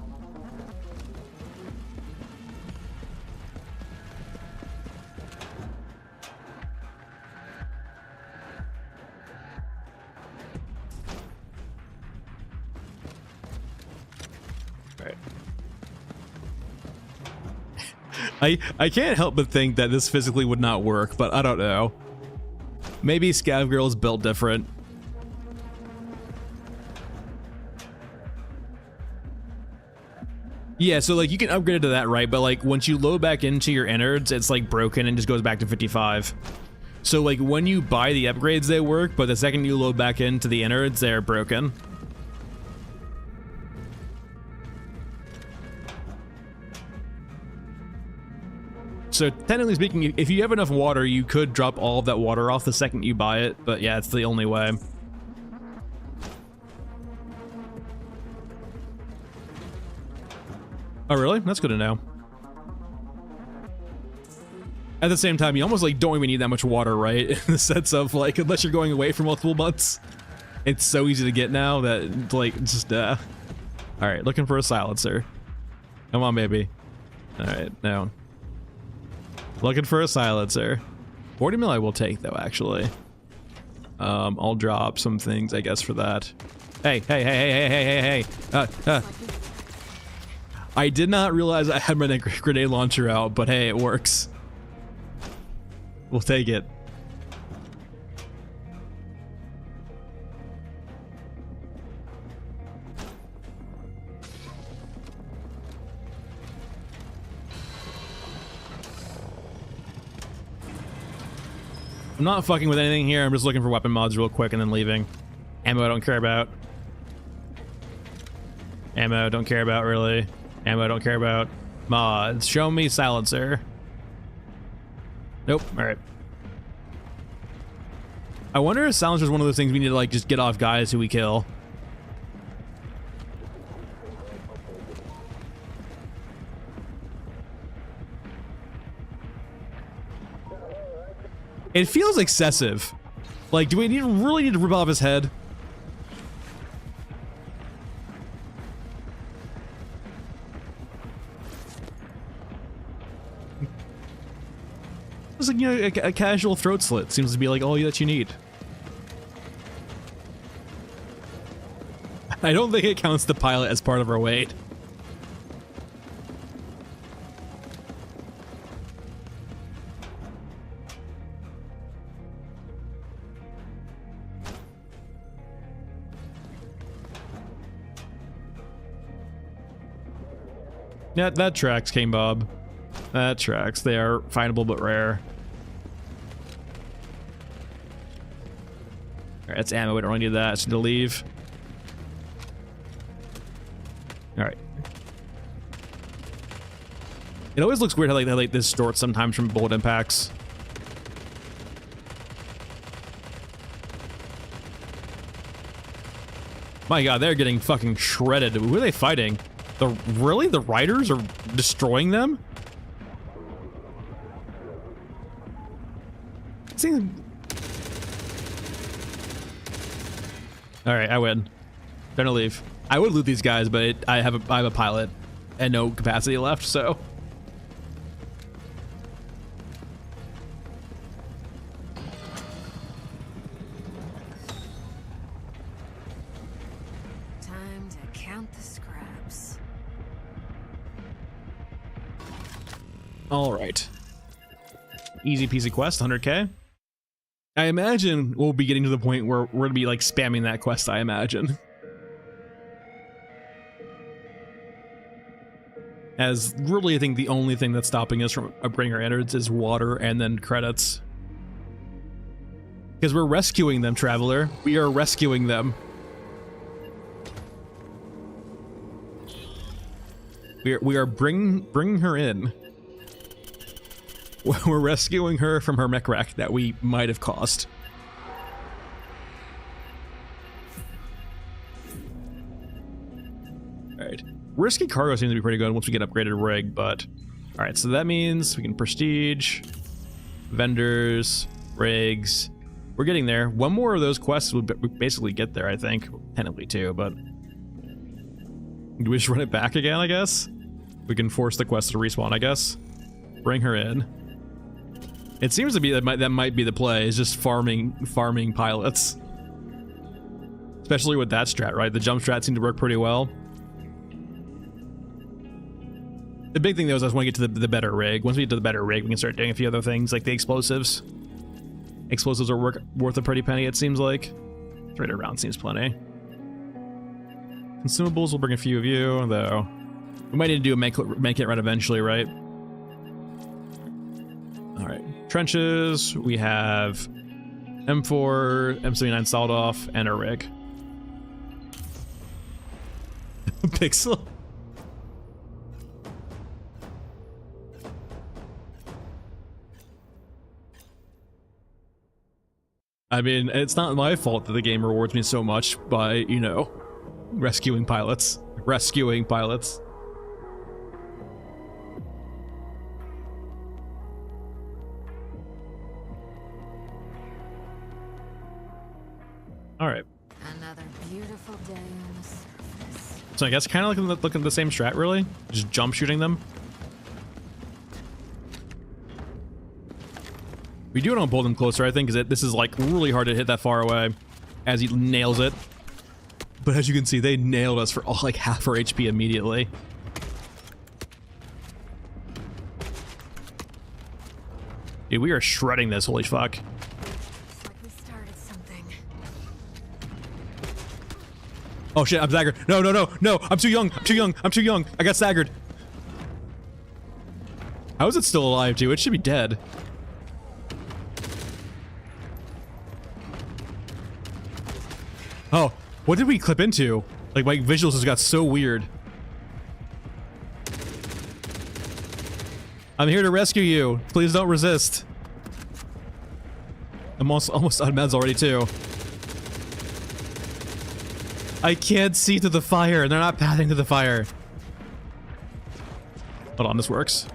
Right. I can't help but think that this physically would not work, but I don't know. Maybe Scav Girl is built different. Yeah, so like you can upgrade it to that, right? But like once you load back into your innards, it's like broken and just goes back to 55. So like when you buy the upgrades, they work, but the second you load back into the innards, they're broken. So technically speaking, if you have enough water, you could drop all of that water off the second you buy it, but yeah, it's the only way. Oh, really? That's good to know. At the same time, you almost like don't even need that much water, right? In the sense of like, unless you're going away for multiple months, it's so easy to get now that like just all right, looking for a silencer. Come on, baby. All right, now looking for a silencer. 40 mil I will take though, actually. I'll drop some things, I guess, for that. Hey, hey, hey, hey, hey, hey, hey. I did not realize I had my grenade launcher out, but hey, it works. We'll take it. I'm not fucking with anything here. I'm just looking for weapon mods real quick and then leaving. Ammo I don't care about. Ammo don't care about, really. Ammo I don't care about. Mods. Show me silencer. Nope. Alright. I wonder if silencer is one of those things we need to like just get off guys who we kill. It feels excessive. Like, do we really need to rip off his head? It's like, you know, a casual throat slit seems to be like all that you need. I don't think it counts the pilot as part of our weight. Yeah, that tracks, King Bob. That tracks. They are findable but rare. Alright, that's ammo. We don't really need that. It's to leave. Alright. It always looks weird how like this distorts sometimes from bullet impacts. My god, they're getting fucking shredded. Who are they fighting? Really? The riders are destroying them? Alright, I win. Gonna leave. I would loot these guys, but I have a pilot and no capacity left, so. Time to count the scraps. All right. Easy peasy quest, 100k. I imagine we'll be getting to the point where we're gonna be like spamming that quest, I imagine. As really, I think the only thing that's stopping us from upgrading our innards is water and then credits. Because we're rescuing them, Traveler. We are rescuing them. We are bringing her in. We're rescuing her from her mech wreck that we might have caused. Alright. Risky cargo seems to be pretty good once we get upgraded rig, but... Alright, so that means we can prestige, vendors, rigs. We're getting there. One more of those quests would basically get there, I think. Technically two, but... Do we just run it back again, I guess? We can force the quest to respawn, I guess. Bring her in. It seems to be that might be the play, is just farming pilots. Especially with that strat, right? The jump strat seemed to work pretty well. The big thing though is I just want to get to the better rig. Once we get to the better rig, we can start doing a few other things like the explosives. Explosives are worth a pretty penny, it seems like. 3 around seems plenty. Consumables will bring a few of you, though. We might need to do a make it run eventually, right? Alright. Trenches, we have M4, M79 sawed off, and a rig. Pixel. I mean, it's not my fault that the game rewards me so much by, you know, rescuing pilots. Rescuing pilots. All right. Another beautiful day on the surface. So I guess kind of looking at the same strat, really. Just jump shooting them. We do want to pull them closer, I think, because this is like really hard to hit that far away as he nails it. But as you can see, they nailed us for like half our HP immediately. Dude, we are shredding this, holy fuck. Looks like we started something. Oh shit, I'm staggered. No, no, no, no, I'm too young, I'm too young, I'm too young. I got staggered. How is it still alive, too? It should be dead. Oh, what did we clip into? Like, my visuals just got so weird. I'm here to rescue you. Please don't resist. I'm almost out of meds already, too. I can't see through the fire. They're not pathing to the fire. Hold on, this works.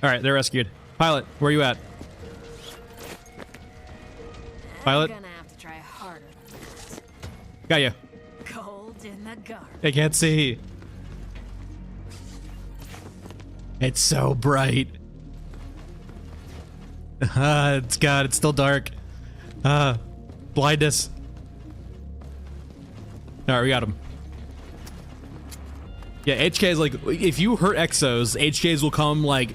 Alright, they're rescued. Pilot, where are you at? Pilot? I'm gonna have to try harder than that. Got you. Cold in the guard. I can't see. It's so bright. It's still dark. Blindness. Alright, we got him. Yeah, HK is like, if you hurt Exos, HKs will come like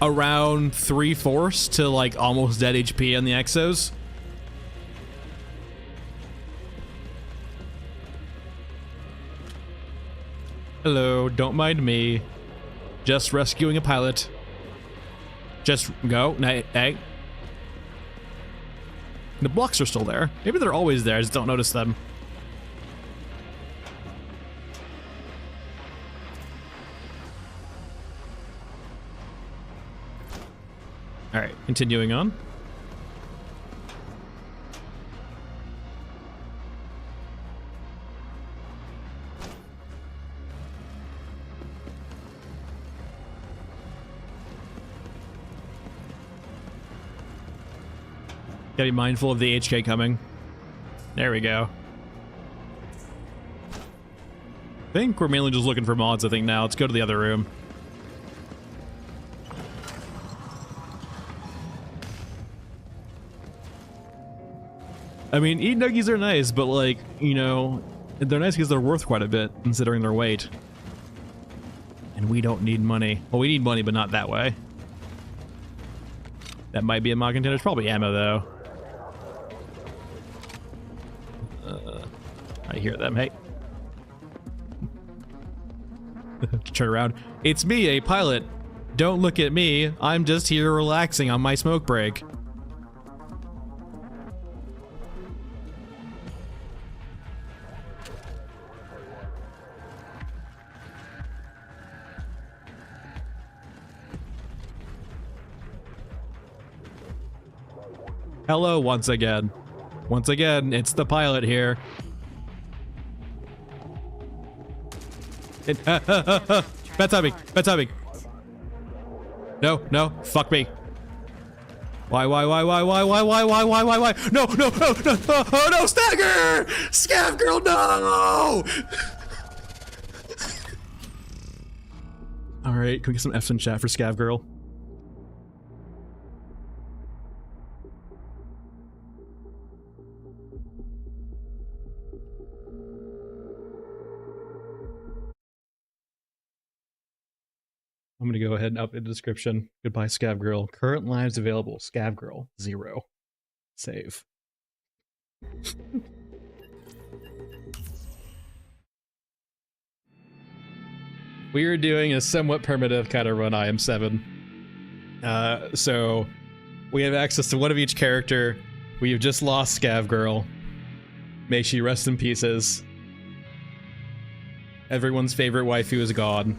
around 3/4 to like almost dead HP on the Exos. Hello, don't mind me. Just rescuing a pilot. Just go. Hey. The blocks are still there. Maybe they're always there, I just don't notice them. Alright, continuing on. Gotta be mindful of the HK coming. There we go. I think we're mainly just looking for mods, I think, now. Let's go to the other room. I mean, eat nuggies are nice, but like, you know, they're nice because they're worth quite a bit, considering their weight. And we don't need money. Well, we need money, but not that way. That might be a mod container. It's probably ammo, though. I hear them. Hey. Turn around. It's me, a pilot. Don't look at me. I'm just here relaxing on my smoke break. Hello once again. Once again, it's the pilot here. Bad timing. Bad timing. No, no, fuck me. Why? No, oh no, stagger! Scav Girl, no! Alright, can we get some F's in chat for Scav Girl? I'm gonna go ahead and update the description. Goodbye, Scav Girl. Current lives available. Scav Girl 0. Save. We are doing a somewhat permadeath kind of run. I am 7. So we have access to one of each character. We have just lost Scav Girl. May she rest in pieces. Everyone's favorite waifu is gone.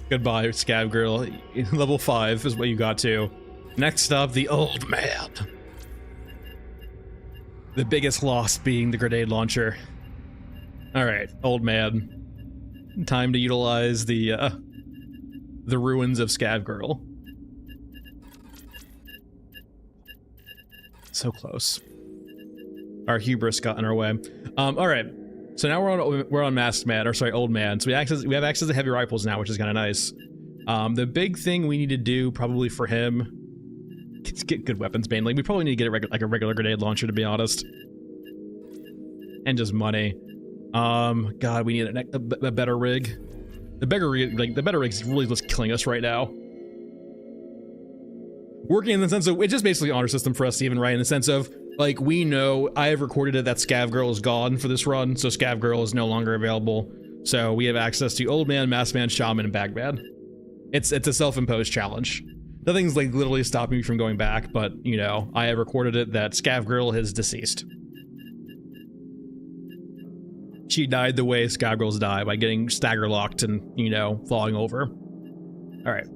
Goodbye, Scav Girl. Level 5 is what you got to. Next up, the old man. The biggest loss being the grenade launcher. Alright, old man. Time to utilize the the ruins of Scav Girl. So close. Our hubris got in our way. All right. So now we're on Masked Man, or sorry, Old Man. So we have access to heavy rifles now, which is kind of nice. The big thing we need to do probably for him is get good weapons mainly. We probably need to get a regular grenade launcher, to be honest, and just money. God, we need a better rig. The better rig is really just killing us right now. Working in the sense of, it's just basically honor system for us, even, right? In the sense of, like, we know I have recorded it that Scav Girl is gone for this run, so Scav Girl is no longer available. So we have access to Old Man, Masked Man, Shaman, and Bagman. It's a self-imposed challenge. Nothing's like literally stopping me from going back, but you know, I have recorded it that Scav Girl is deceased. She died the way Scav Girls die, by getting stagger locked and, you know, falling over. All right.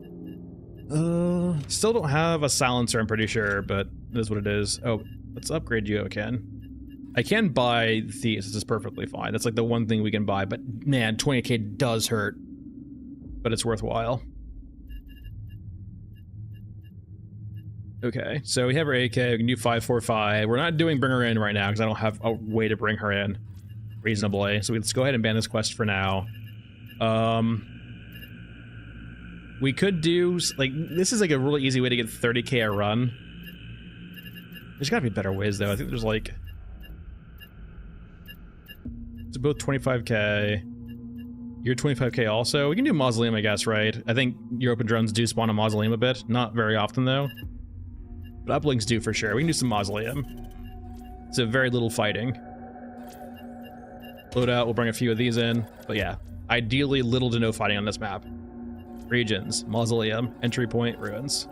Still don't have a silencer, I'm pretty sure, but it is what it is. Oh, let's upgrade you again. I can buy these. This is perfectly fine. That's like the one thing we can buy, but man, 20k does hurt, but it's worthwhile. Okay, so we have our AK. We can do 545. We're not doing bring her in right now because I don't have a way to bring her in reasonably. So let's go ahead and ban this quest for now. We could do, like, this is like a really easy way to get 30k a run. There's gotta be better ways though. I think there's like, it's both 25k. You're 25k also. We can do mausoleum, I guess, right? I think your open drones do spawn a mausoleum a bit. Not very often though. But uplinks do for sure. We can do some mausoleum. It's a very little fighting. Loadout, we'll bring a few of these in. But yeah, ideally little to no fighting on this map. Regions, mausoleum, entry point, ruins.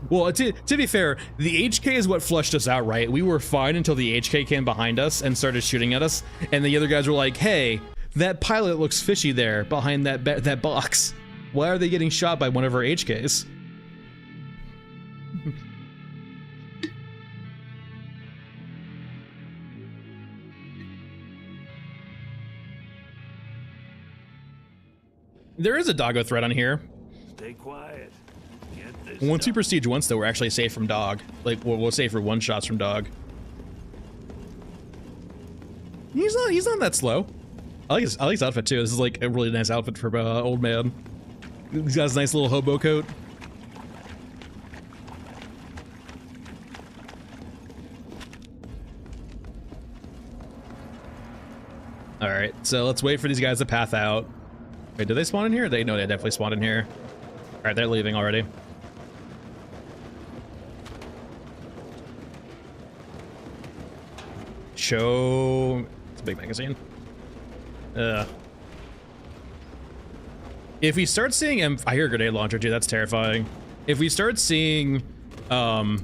Well, to be fair, the HK is what flushed us out, right? We were fine until the HK came behind us and started shooting at us, and the other guys were like, hey, that pilot looks fishy there behind that box. Why are they getting shot by one of our HKs? There is a doggo threat on here. Stay quiet. Once we prestige once, though, we're actually safe from dog. Like, we'll save for one shots from dog. He's not that slow. I like his outfit too. This is like a really nice outfit for Old Man. He's got his nice little hobo coat. All right, so let's wait for these guys to path out. Wait, did they spawn in here? They definitely spawned in here. All right, they're leaving already. Show. It's a big magazine. If we start seeing I hear a grenade launcher too. That's terrifying. If we start seeing maybe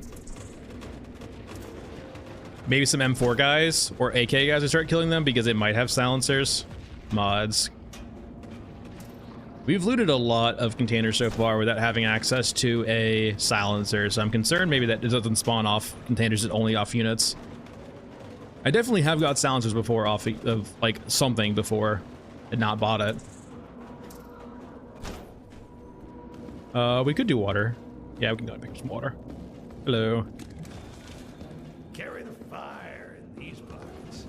some M4 guys or AK guys, we start killing them because it might have silencers. Mods. We've looted a lot of containers so far without having access to a silencer, so I'm concerned maybe that it doesn't spawn off containers, it only off units. I definitely have got silencers before off of like something before and not bought it. We could do water. Yeah, we can go and pick some water. Hello. Carry the fire in these buckets.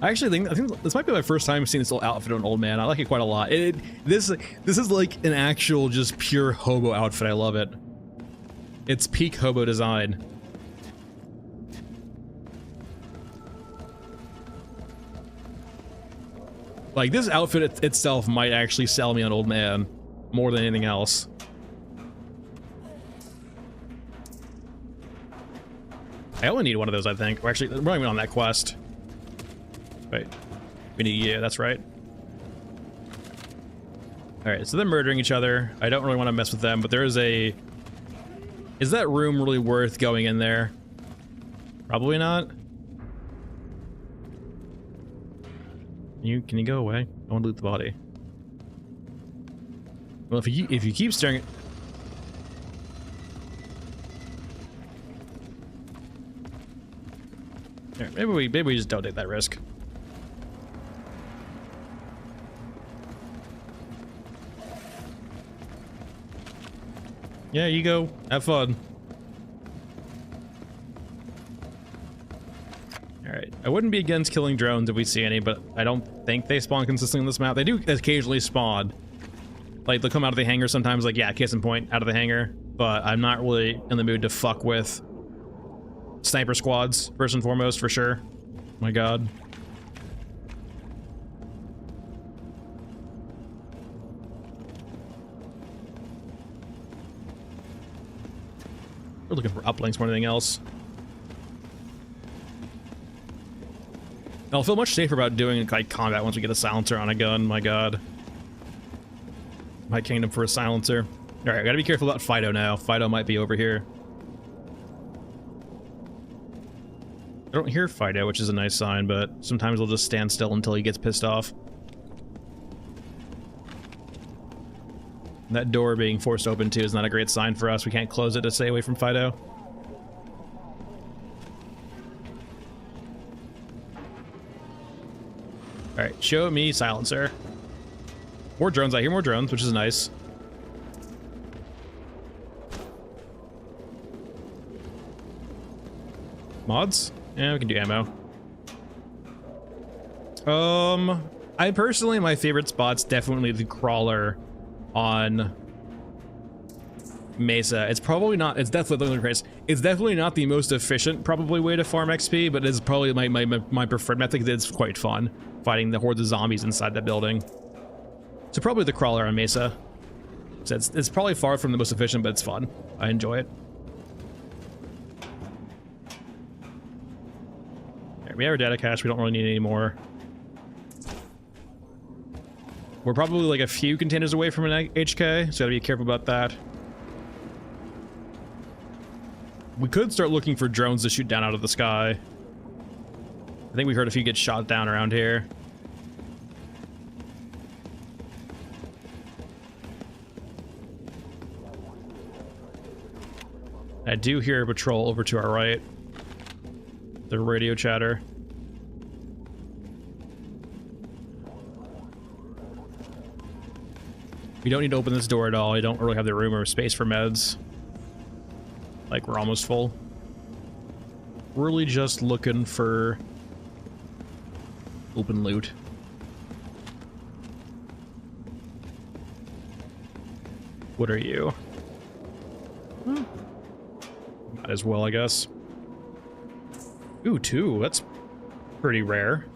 I think this might be my first time seeing this little outfit on Old Man. I like it quite a lot. This is like an actual just pure hobo outfit. I love it. It's peak hobo design. Like, this outfit itself might actually sell me on Old Man more than anything else. I only need one of those, I think. We're not even on that quest. Wait. We need, yeah, that's right. Alright, so they're murdering each other. I don't really want to mess with them, but there is a... Is that room really worth going in there? Probably not. Can you go away? I want to loot the body. Well, if you keep staring at... Yeah, maybe we just don't take that risk. Yeah, you go. Have fun. Alright. I wouldn't be against killing drones if we see any, but I don't think they spawn consistently on this map. They do occasionally spawn. Like, they'll come out of the hangar sometimes, like, yeah, case in point, out of the hangar. But I'm not really in the mood to fuck with sniper squads, first and foremost, for sure. My god. We're looking for uplinks more than anything else. I'll feel much safer about doing like combat once we get a silencer on a gun. My god. My kingdom for a silencer. Alright, I gotta be careful about Fido now. Fido might be over here. I don't hear Fido, which is a nice sign, but sometimes he'll just stand still until he gets pissed off. That door being forced open too is not a great sign for us. We can't close it to stay away from Fido. Alright, show me silencer. More drones. I hear more drones, which is nice. Mods? Yeah, we can do ammo. I personally, my favorite spot's definitely the crawler on Mesa. It's probably not, it's definitely not the most efficient probably way to farm XP, but it's probably my preferred method because it's quite fun fighting the hordes of zombies inside that building. So probably the crawler on Mesa. So it's probably far from the most efficient, but it's fun. I enjoy it. Right, we have our data cache. We don't really need any more. We're probably like a few containers away from an HK, so gotta be careful about that. We could start looking for drones to shoot down out of the sky. I think we heard a few get shot down around here. I do hear a patrol over to our right. The radio chatter. We don't need to open this door at all. I don't really have the room or space for meds. Like, we're almost full. Really just looking for open loot. What are you? Might as well, I guess. Ooh, 2. That's pretty rare.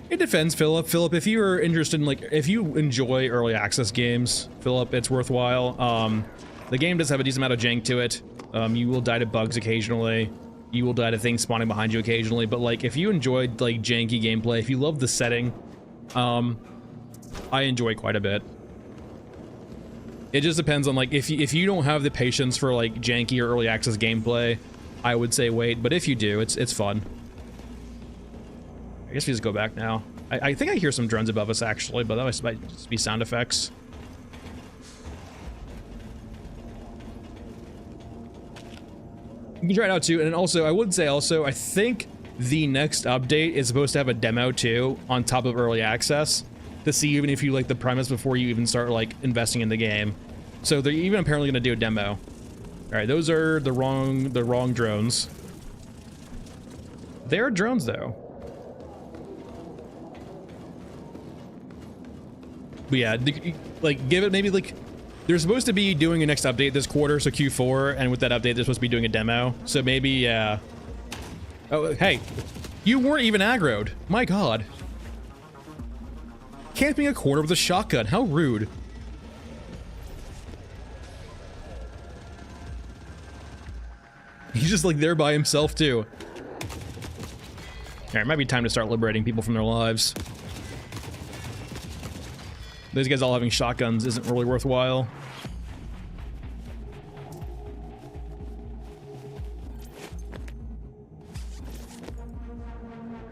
It depends, Philip. Philip, if you're interested in, like, if you enjoy early access games, Philip, it's worthwhile. The game does have a decent amount of jank to it. You will die to bugs occasionally. You will die to things spawning behind you occasionally. But, like, if you enjoyed, like, janky gameplay, if you love the setting, I enjoy quite a bit. It just depends on, like, if you don't have the patience for, like, janky or early access gameplay, I would say wait. But if you do, it's fun. I guess we just go back now. I think I hear some drones above us, actually, but that might just be sound effects. You can try it out, too. And also, I would say also, I think the next update is supposed to have a demo, too, on top of early access, to see even if you like the premise before you even start, like, investing in the game. So they're even apparently going to do a demo. All right, those are the wrong drones. They're drones, though. But yeah, like, give it maybe, like, they're supposed to be doing a next update this quarter, so Q4, and with that update, they're supposed to be doing a demo. So maybe, yeah. Oh, hey, you weren't even aggroed. My god. Camping a corner with a shotgun, how rude. He's just, like, there by himself, too. Alright, it might be time to start liberating people from their lives. Those guys all having shotguns isn't really worthwhile.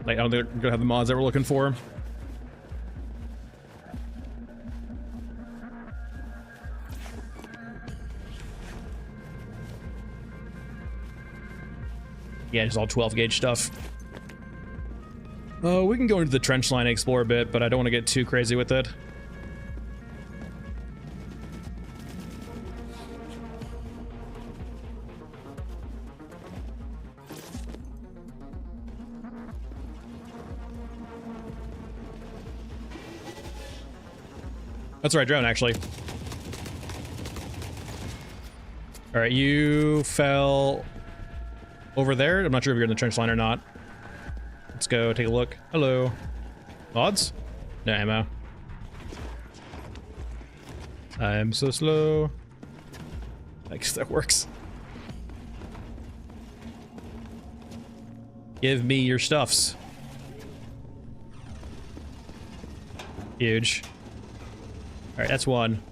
Like, I don't think they're gonna have the mods that we're looking for. Yeah, just all 12 gauge stuff. We can go into the trench line and explore a bit, but I don't want to get too crazy with it. That's the right drone, actually. All right, you fell over there. I'm not sure if you're in the trench line or not. Let's go take a look. Hello. Mods? No ammo. I'm so slow. I guess that works. Give me your stuffs. Huge. All right, that's one.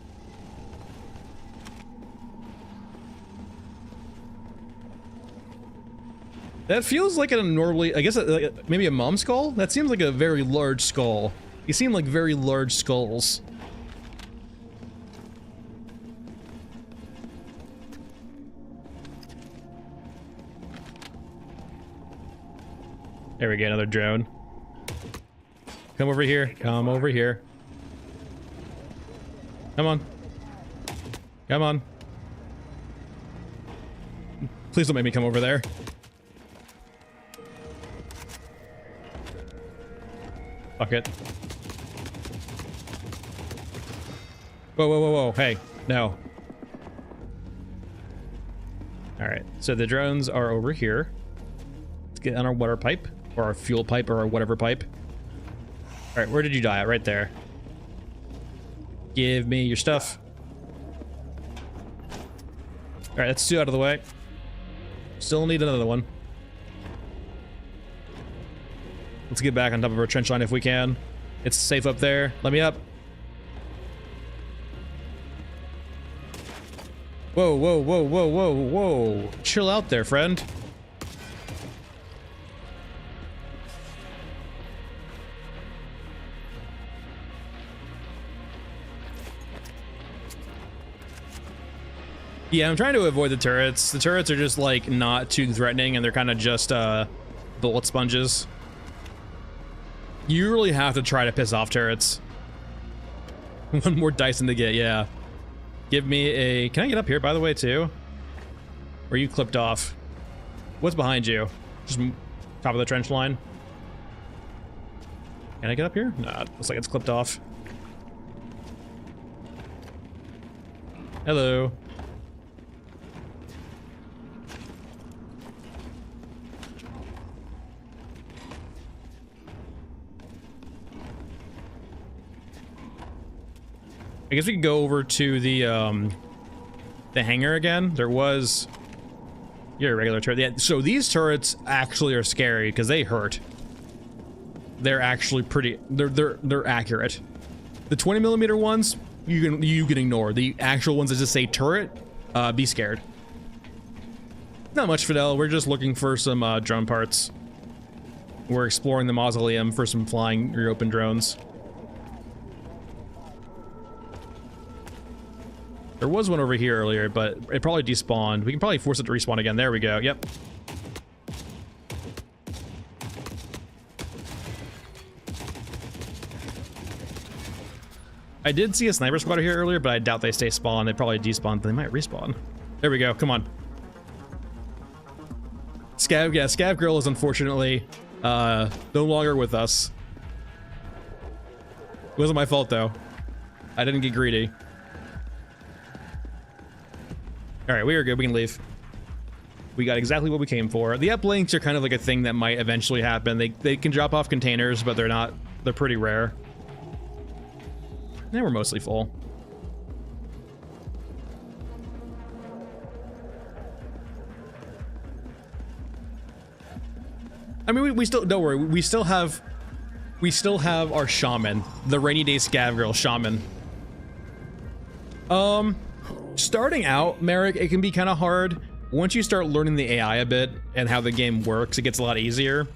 That feels like a normally, I guess, like maybe a mom skull? That seems like a very large skull. These seem like very large skulls. There we go, another drone. Come over here, come over here. Come on. Come on. Please don't make me come over there. Fuck it. Whoa, whoa, whoa, whoa. Hey, no. Alright, so the drones are over here. Let's get on our water pipe, or our fuel pipe, or our whatever pipe. Alright, where did you die at? Right there. Give me your stuff. Alright, that's two out of the way. Still need another one. Let's get back on top of our trench line if we can. It's safe up there. Let me up. Whoa, whoa, whoa, whoa, whoa, whoa. Chill out there, friend. Yeah, I'm trying to avoid the turrets. The turrets are just, like, not too threatening, and they're kind of just, bullet sponges. You really have to try to piss off turrets. One more Dyson to get, yeah. Give me a... Can I get up here, by the way, too? Or are you clipped off? What's behind you? Just top of the trench line? Can I get up here? Nah, it looks like it's clipped off. Hello. I guess we can go over to the hangar again. There was... You're a regular turret. Yeah, so these turrets actually are scary because they hurt. They're actually pretty... They're accurate. The 20mm ones, you can ignore. The actual ones that just say turret, be scared. Not much, Fidel. We're just looking for some drone parts. We're exploring the mausoleum for some flying or open drones. There was one over here earlier, but it probably despawned. We can probably force it to respawn again. There we go. Yep. I did see a sniper squad here earlier, but I doubt they stay spawned. They probably despawned. They might respawn. There we go. Come on. Scav, yeah, Scav Girl is unfortunately no longer with us. It wasn't my fault, though. I didn't get greedy. Alright, we are good. We can leave. We got exactly what we came for. The uplinks are kind of like a thing that might eventually happen. They can drop off containers, but they're not... They're pretty rare. And we're mostly full. I mean, we still... Don't worry. We still have our Shaman. The Rainy Day Scav Girl Shaman. Starting out, Merrick, it can be kind of hard. Once you start learning the AI a bit and how the game works, it gets a lot easier.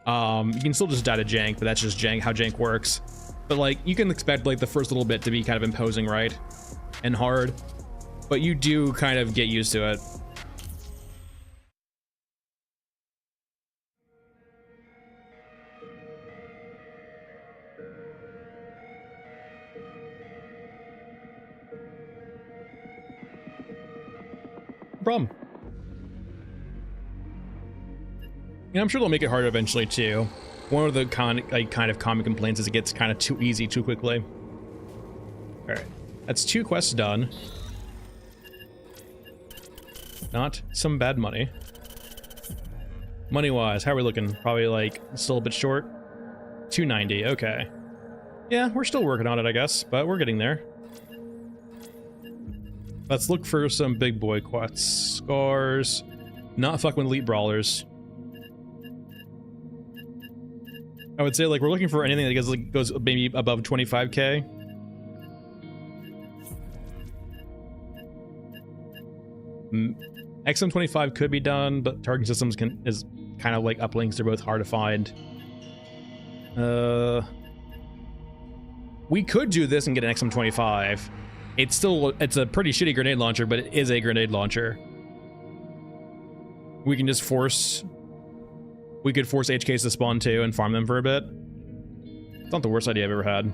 You can still just die to jank, but that's just jank, how jank works. But like, you can expect like the first little bit to be kind of imposing, right? And hard. But you do kind of get used to it. problem. And I'm sure they'll make it harder eventually too. One of the kind of common complaints is it gets kind of too easy too quickly. All right, that's 2 quests done. Not some bad money. Money-wise, how are we looking? Probably like still a bit short. 290. Okay. Yeah, we're still working on it, I guess, but we're getting there. Let's look for some big boy quests. Scars. Not fucking with elite brawlers. I would say like we're looking for anything that goes maybe above 25k. XM25 could be done, but target systems is kind of like uplinks. They're both hard to find. We could do this and get an XM25. It's a pretty shitty grenade launcher, but it is a grenade launcher. We can just force HKs to spawn too and farm them for a bit. It's not the worst idea I've ever had.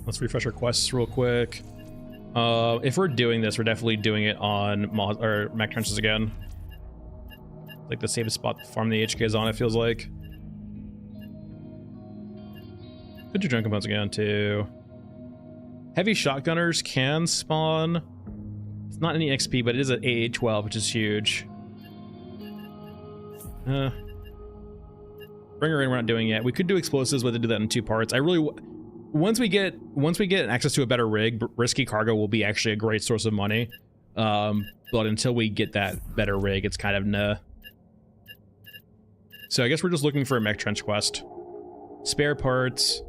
Let's refresh our quests real quick. If we're doing this, we're definitely doing it on Mech Trenches again. Like the safest spot to farm the HKs on, it feels like. Could do drunk components again too. Heavy shotgunners can spawn. It's not any XP, but it is an AA12, which is huge. Bring her in, we're not doing yet. We could do explosives, but to do that in 2 parts. I really, once we get access to a better rig, risky cargo will be actually a great source of money. But until we get that better rig, it's kind of nah. So I guess we're just looking for a mech trench quest. Spare parts.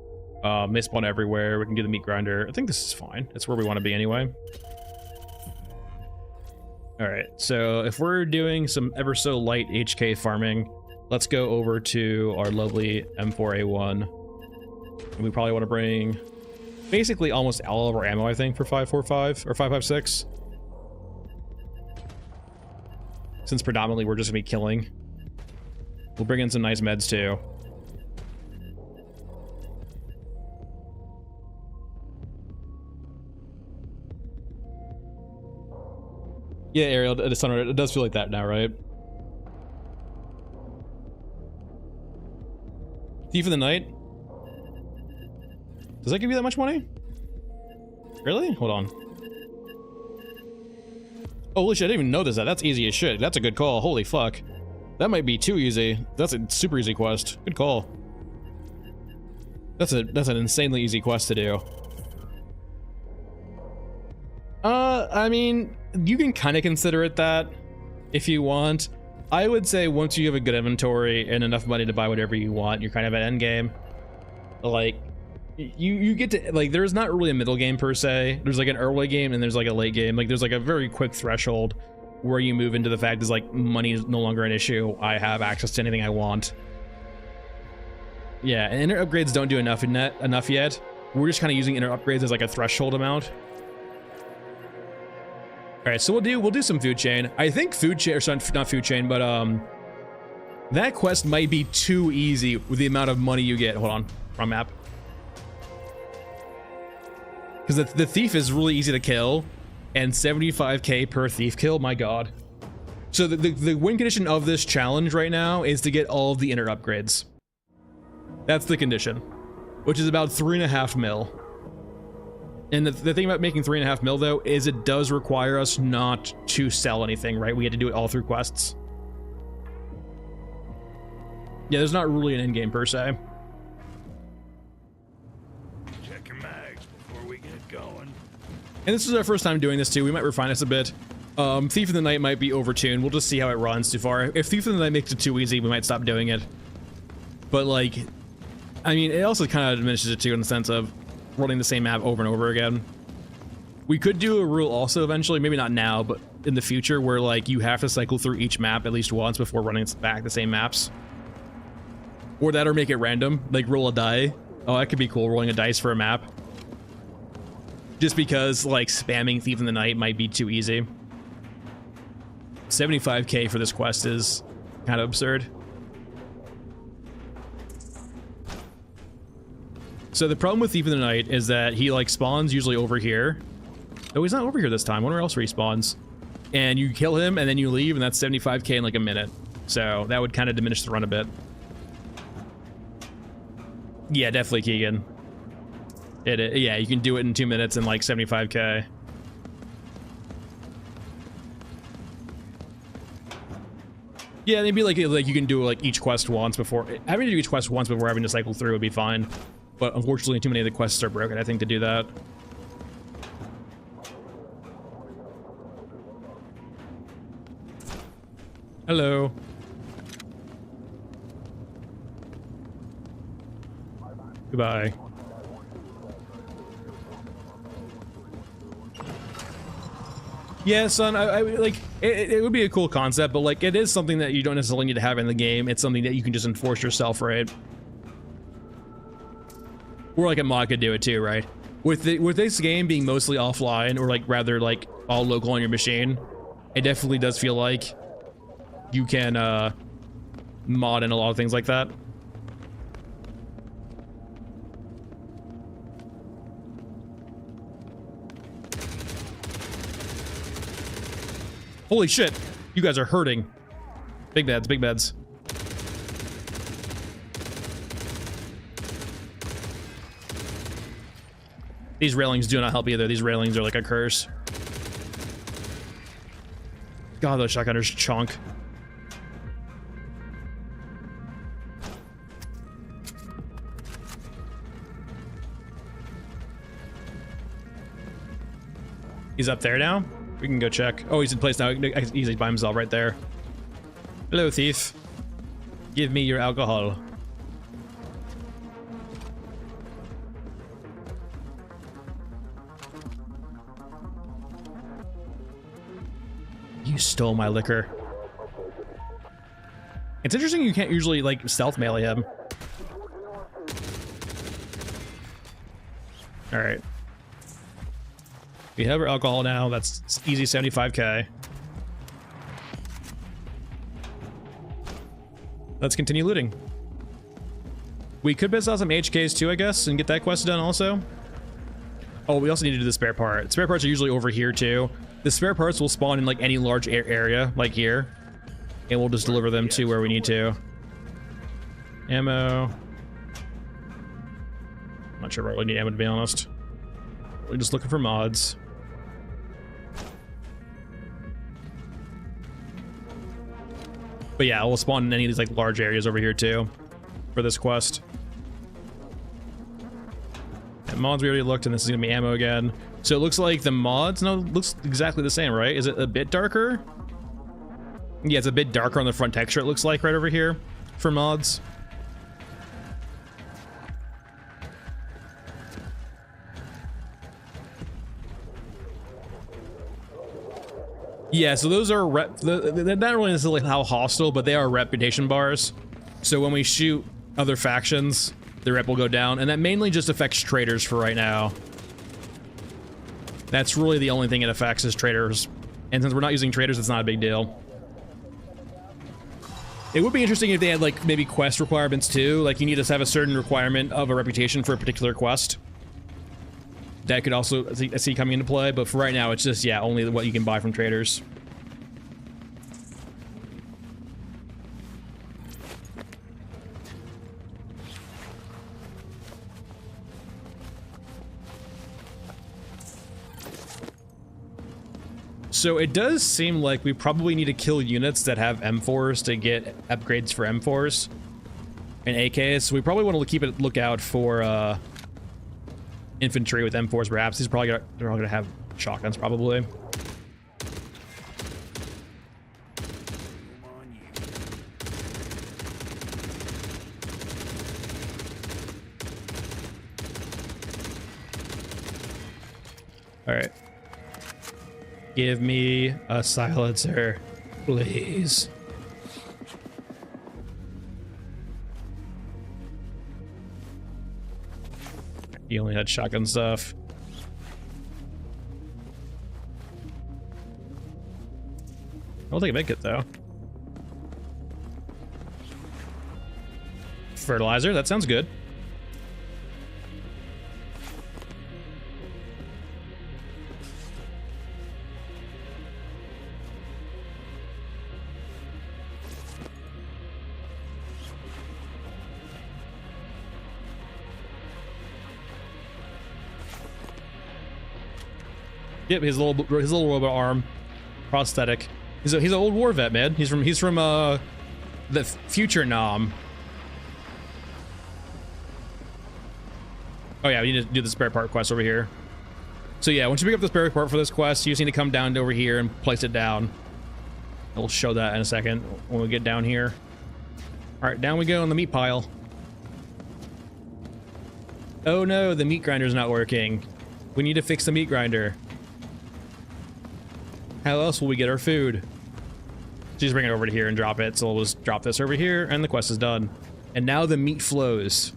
They spawn everywhere. We can do the meat grinder. I think this is fine. It's where we want to be anyway. Alright, so if we're doing some ever so light HK farming, let's go over to our lovely M4A1. And we probably want to bring basically almost all of our ammo, I think, for 545 or 556. Since predominantly we're just gonna be killing. We'll bring in some nice meds too. Yeah, Ariel, it does feel like that now, right? Thief of the Night? Does that give you that much money? Really? Hold on. Oh, holy shit, I didn't even know this. That's easy as shit. That's a good call. Holy fuck. That might be too easy. That's a super easy quest. Good call. That's an insanely easy quest to do. I mean, you can kind of consider it that if you want. I would say once you have a good inventory and enough money to buy whatever you want, you're kind of at endgame. Like, you get to, like, there's not really a middle game per se. There's like an early game and there's like a late game. Like, there's like a very quick threshold where you move into the fact is like money is no longer an issue. I have access to anything I want. Yeah, and inner upgrades don't do enough yet. We're just kind of using inner upgrades as like a threshold amount. All right, so we'll do some food chain. I think food chain, or sorry, not food chain, but that quest might be too easy with the amount of money you get. Hold on, wrong map. Because the thief is really easy to kill, and 75k per thief kill. My God. So the win condition of this challenge right now is to get all of the inner upgrades. That's the condition, which is about 3.5 mil. And the thing about making 3.5 mil though is it does require us not to sell anything, right? We had to do it all through quests. Yeah, there's not really an end game per se. Check your mags before we get going. And this is our first time doing this too. We might refine this a bit. Thief of the Night might be overtuned. We'll just see how it runs too far. If Thief of the Night makes it too easy, we might stop doing it. But like, I mean, it also kind of diminishes it too in the sense of running the same map over and over again. We could do a rule also eventually, maybe not now, but in the future, where like you have to cycle through each map at least once before running back the same maps. Or that, or make it random, like roll a die. Oh, that could be cool, rolling a dice for a map. Just because like spamming Thief in the Night might be too easy. 75k for this quest is kind of absurd. So the problem with Thief of the Night is that he like spawns usually over here. Oh, he's not over here this time. I wonder where else respawns. And you kill him and then you leave, and that's 75k in like a minute. So that would kind of diminish the run a bit. Yeah, definitely Keegan. Yeah, you can do it in 2 minutes and like 75k. Yeah, maybe like you can do like each quest once before having to do each quest once before having to cycle through would be fine. But unfortunately, too many of the quests are broken, I think, to do that. Hello. Goodbye. Yeah, son, I like it would be a cool concept, but like it is something that you don't necessarily need to have in the game. It's something that you can just enforce yourself, right? Or like a mod could do it too, right? With this game being mostly offline, or like rather like all local on your machine, it definitely does feel like you can mod in a lot of things like that. Holy shit, you guys are hurting. Big beds, big beds. These railings do not help either. These railings are like a curse. God, those shotgunners chunk. He's up there now? We can go check. Oh, he's in place now. He's by himself right there. Hello, thief. Give me your alcohol. You stole my liquor. It's interesting you can't usually, like, stealth melee him. Alright. We have our alcohol now. That's easy 75k. Let's continue looting. We could piss out some HKs too, I guess, and get that quest done also. Oh, we also need to do the spare part. Spare parts are usually over here too. The spare parts will spawn in like any large area, like here, and we'll just deliver them to where we need to. Ammo. I'm not sure where we need ammo, to be honest. We're just looking for mods. But yeah, we'll spawn in any of these like large areas over here too for this quest. And mods we already looked, and this is gonna be ammo again. So it looks like the mods, no, looks exactly the same, right? Is it a bit darker? Yeah, it's a bit darker on the front texture, it looks like, right over here for mods. Yeah, so those are they're not really necessarily how hostile, but they are reputation bars. So when we shoot other factions, the rep will go down, and that mainly just affects traders for right now. That's really the only thing it affects is traders. And since we're not using traders, it's not a big deal. It would be interesting if they had like maybe quest requirements too. Like you need to have a certain requirement of a reputation for a particular quest. That could also see coming into play, but for right now, it's just, yeah, only what you can buy from traders. So it does seem like we probably need to kill units that have M4s to get upgrades for M4s and AKs. So we probably want to keep a lookout for infantry with M4s perhaps. These are they're all gonna have shotguns probably. All right. Give me a silencer, please. He only had shotgun stuff. I'll take a medkit though. Fertilizer, that sounds good. Yep, his little robot arm, prosthetic. He's an old war vet, man. He's from the future Nam. Oh yeah, we need to do the spare part quest over here. So yeah, once you pick up the spare part for this quest, you just need to come down to over here and place it down. We'll show that in a second when we get down here. All right, down we go on the meat pile. Oh no, the meat grinder's not working. We need to fix the meat grinder. How else will we get our food? So just bring it over to here and drop it. So we'll just drop this over here and the quest is done. And now the meat flows.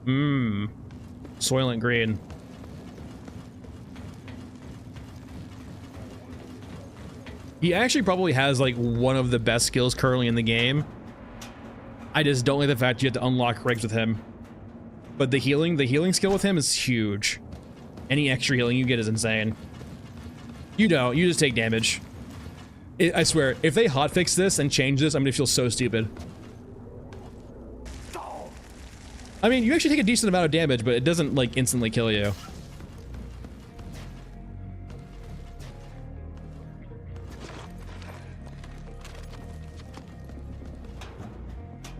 Mmm. Soylent Green. He actually probably has like one of the best skills currently in the game. I just don't like the fact you have to unlock rigs with him. But the healing skill with him is huge. Any extra healing you get is insane. You don't, you just take damage. I swear, if they hotfix this and change this, I'm gonna feel so stupid. I mean, you actually take a decent amount of damage, but it doesn't like instantly kill you.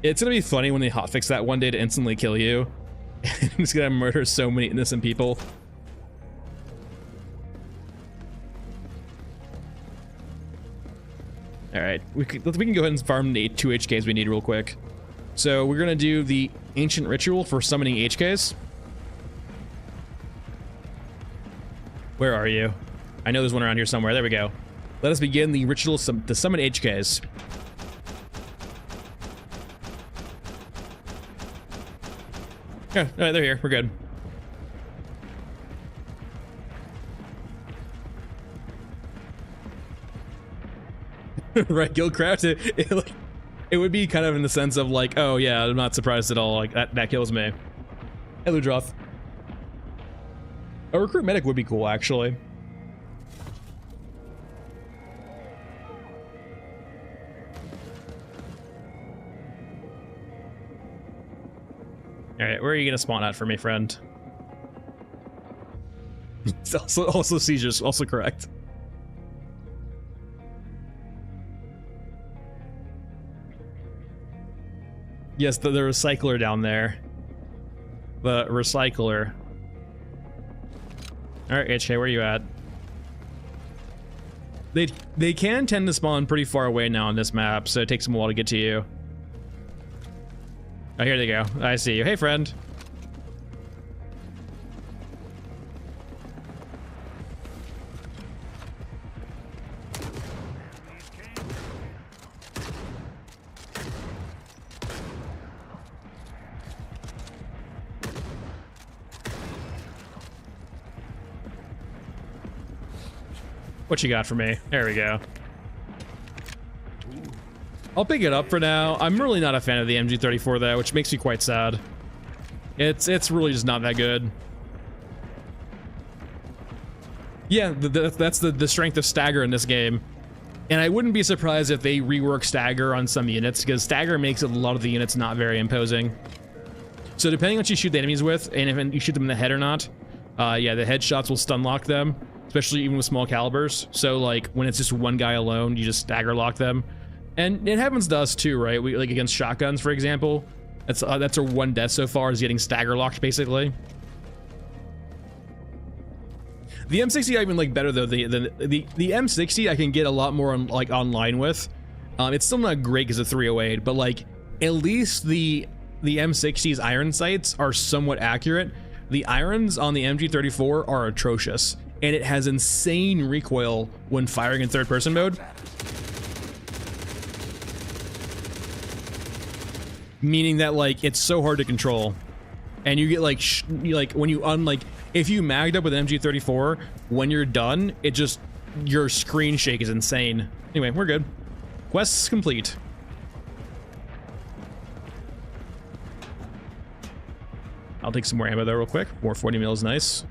It's gonna be funny when they hotfix that one day to instantly kill you. And it's gonna murder so many innocent people. Alright, we can go ahead and farm the 2 HKs we need real quick. So we're gonna do the ancient ritual for summoning HKs. Where are you? I know there's one around here somewhere. There we go. Let us begin the ritual to summon HKs. Yeah, alright, they're here. We're good. Right, Guildcraft, it would be kind of in the sense of like, oh yeah, I'm not surprised at all, like that kills me. Hey, Ludroth. A recruit medic would be cool, actually. Alright, where are you gonna spawn at for me, friend? It's also seizures, also correct. Yes, the recycler down there. The recycler. Alright, HK, where are you at? They can tend to spawn pretty far away now on this map, so it takes them a while to get to you. Oh, here they go. I see you. Hey, friend. What you got for me? There we go. I'll pick it up for now. I'm really not a fan of the MG34 though, which makes me quite sad. It's really just not that good. Yeah, that's the strength of stagger in this game. And I wouldn't be surprised if they rework stagger on some units, because stagger makes a lot of the units not very imposing. So depending on what you shoot the enemies with, and if you shoot them in the head or not, yeah, the headshots will stun lock them, especially even with small calibers. So like when it's just one guy alone, you just stagger lock them. And it happens to us too, right? We like against shotguns, for example. That's our one death so far, is getting stagger locked, basically. The M60 I even like better though. The M60 I can get a lot more online with. It's still not great because of 308, but like at least the M60's iron sights are somewhat accurate. The irons on the MG34 are atrocious, and it has insane recoil when firing in third-person mode. Meaning that like it's so hard to control, and you get like when you if you magged up with an MG34, when you're done, it just your screen shake is insane. Anyway, we're good. Quest's complete. I'll take some more ammo though real quick. More 40 mil is nice.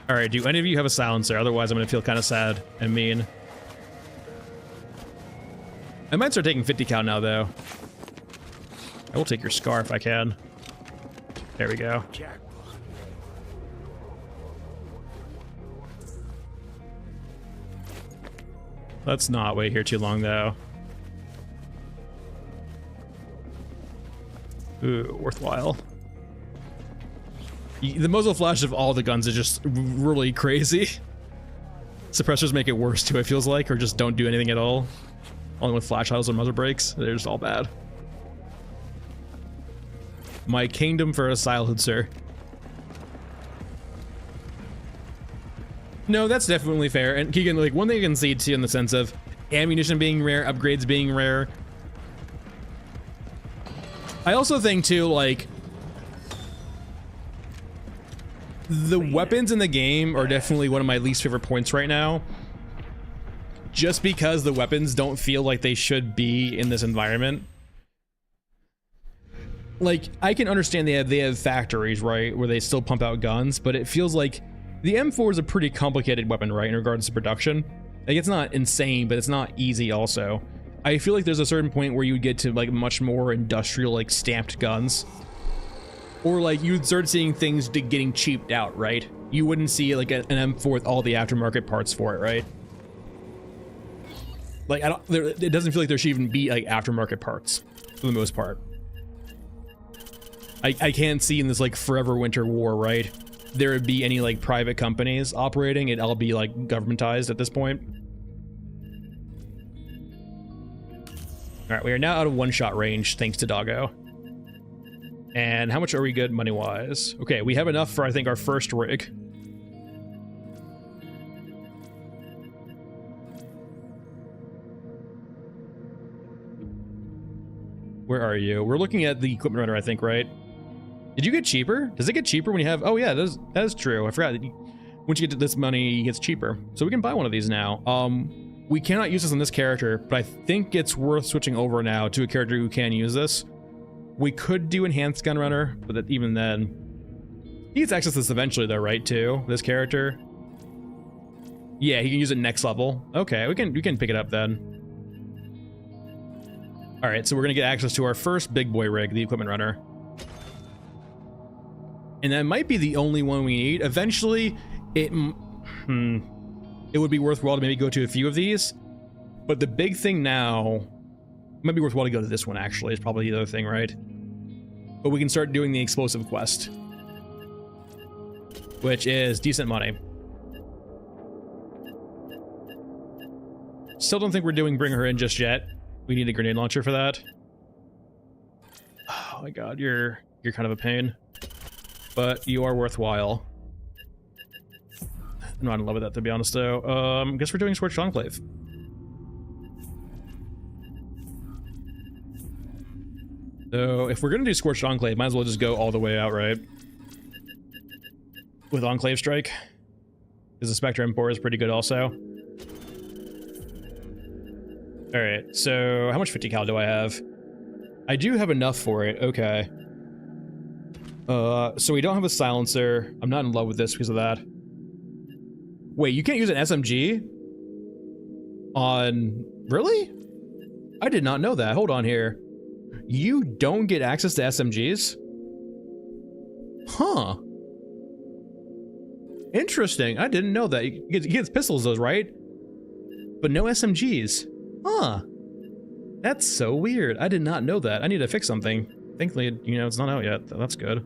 Alright, do any of you have a silencer? Otherwise I'm gonna feel kind of sad and mean. I might start taking 50 cal now, though. I will take your scar if I can. There we go. Jackpot. Let's not wait here too long, though. Ooh, worthwhile. The muzzle flash of all the guns is just really crazy. Suppressors make it worse too, it feels like, or just don't do anything at all. Only with flash hiles or muzzle breaks, they're just all bad. My kingdom for a silencer. No, that's definitely fair. And Keegan, like, one thing you can see too in the sense of ammunition being rare, upgrades being rare. I also think too, like, the weapons in the game are definitely one of my least favorite points right now. Just because the weapons don't feel like they should be in this environment. Like, I can understand they have factories, right, where they still pump out guns, but it feels like the M4 is a pretty complicated weapon, right, in regards to production. Like, it's not insane, but it's not easy also. I feel like there's a certain point where you would get to, like, much more industrial, like, stamped guns. Or, like, you would start seeing things getting cheaped out, right? You wouldn't see, like, an M4 with all the aftermarket parts for it, right? Like, it doesn't feel like there should even be, like, aftermarket parts, for the most part. I can't see in this, like, forever winter war, right, there would be any, like, private companies operating. It'd all be, like, governmentized at this point. Alright, we are now out of one-shot range, thanks to Doggo. And how much are we good money-wise? Okay, we have enough for, I think, our first rig. Where are you? We're looking at the equipment runner, I think, right? Did you get cheaper? Does it get cheaper when you have... Oh, yeah, that is true. I forgot that once you get to this money, it gets cheaper. So we can buy one of these now. We cannot use this on this character, but I think it's worth switching over now to a character who can use this. We could do Enhanced Gun Runner, but even then... He gets access to this eventually, though, right, too? This character? Yeah, he can use it next level. Okay, we can pick it up then. Alright, so we're gonna get access to our first big boy rig, the Equipment Runner. And that might be the only one we need. Eventually, it would be worthwhile to maybe go to a few of these. But the big thing now... It might be worthwhile to go to this one, actually. It's probably the other thing, right? But we can start doing the explosive quest. Which is decent money. Still don't think we're doing Bring Her In just yet. We need a grenade launcher for that. Oh my god, you're kind of a pain. But you are worthwhile. I'm not in love with that, to be honest, though. I guess we're doing Scorched Enclave. So, if we're gonna do Scorched Enclave, might as well just go all the way out, right? With Enclave Strike. Because the Spectre M4 is pretty good also. Alright, so how much 50 cal do I have? I do have enough for it, okay. So we don't have a silencer. I'm not in love with this because of that. Wait, you can't use an SMG? On... Really? I did not know that. Hold on here. You don't get access to SMGs? Huh. Interesting. I didn't know that. He gets pistols, those, right? But no SMGs. Huh. That's so weird. I did not know that. I need to fix something. Thankfully, you know, it's not out yet. That's good.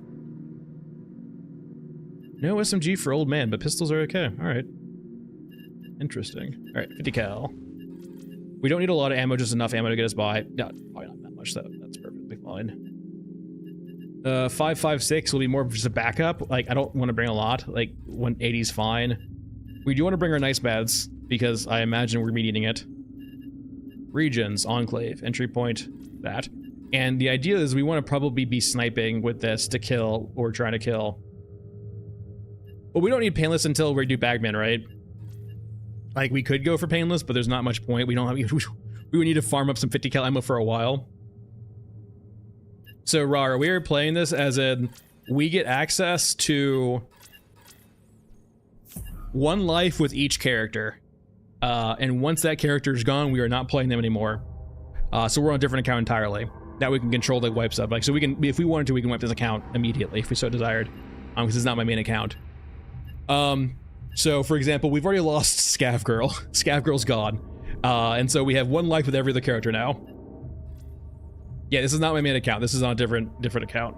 No SMG for old man, but pistols are okay. Alright. Interesting. Alright, 50 cal. We don't need a lot of ammo, just enough ammo to get us by. No, probably not that much, though. That's perfectly fine. 5.56 will be more of just a backup. Like, I don't want to bring a lot. Like, 180 is fine. We do want to bring our nice beds, because I imagine we're needing it. Regions, Enclave, entry point, that. And the idea is we want to probably be sniping with this to kill what we're trying to kill. But we don't need painless until we do Bagman, right? Like, we could go for painless, but there's not much point. We don't have... We would need to farm up some 50 cal ammo for a while. So, Rar, we are playing this as in... We get access to... 1 life with each character. And once that character is gone, we are not playing them anymore. So we're on a different account entirely. That we can control the wipe sub. Like, so we can, if we wanted to, we can wipe this account immediately if we so desired. Because it's not my main account. So for example, we've already lost Scav Girl. Scav Girl's gone. And so we have 1 life with every other character now. Yeah, this is not my main account. This is on a different account.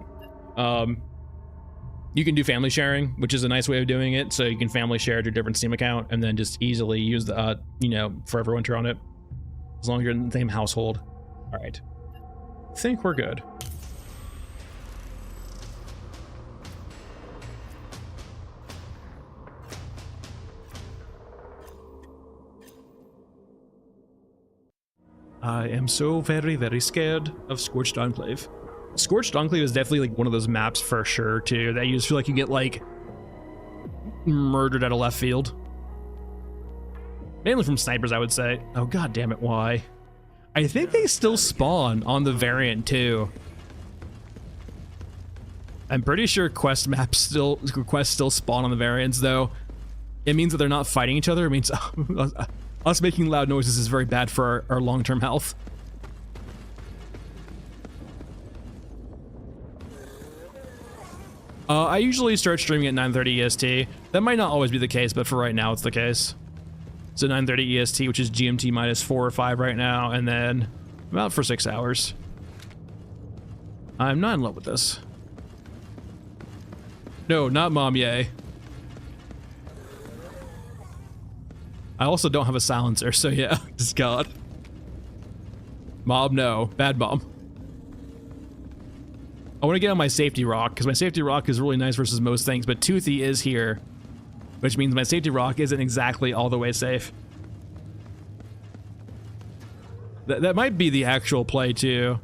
You can do family sharing, which is a nice way of doing it. So you can family share to a different Steam account and then just easily use the, you know, for everyone to run it. As long as you're in the same household. All right. I think we're good. I am so very, very scared of Scorched Enclave. Scorched Enclave is definitely like one of those maps for sure too, that you just feel like you get like murdered out of left field. Mainly from snipers, I would say. Oh god damn it, why? I think they still spawn on the variant too. I'm pretty sure quests still spawn on the variants though. It means that they're not fighting each other. It means us making loud noises is very bad for our long-term health. I usually start streaming at 9:30 EST. That might not always be the case, but for right now it's the case. So 9:30 EST, which is GMT minus 4 or 5 right now, and then about for 6 hours. I'm not in love with this. No, not Mom, yay. I also don't have a silencer, so yeah, just God. Mob, no. Bad mom. I want to get on my safety rock, because my safety rock is really nice versus most things, but Toothy is here, which means my safety rock isn't exactly all the way safe. That might be the actual play, too.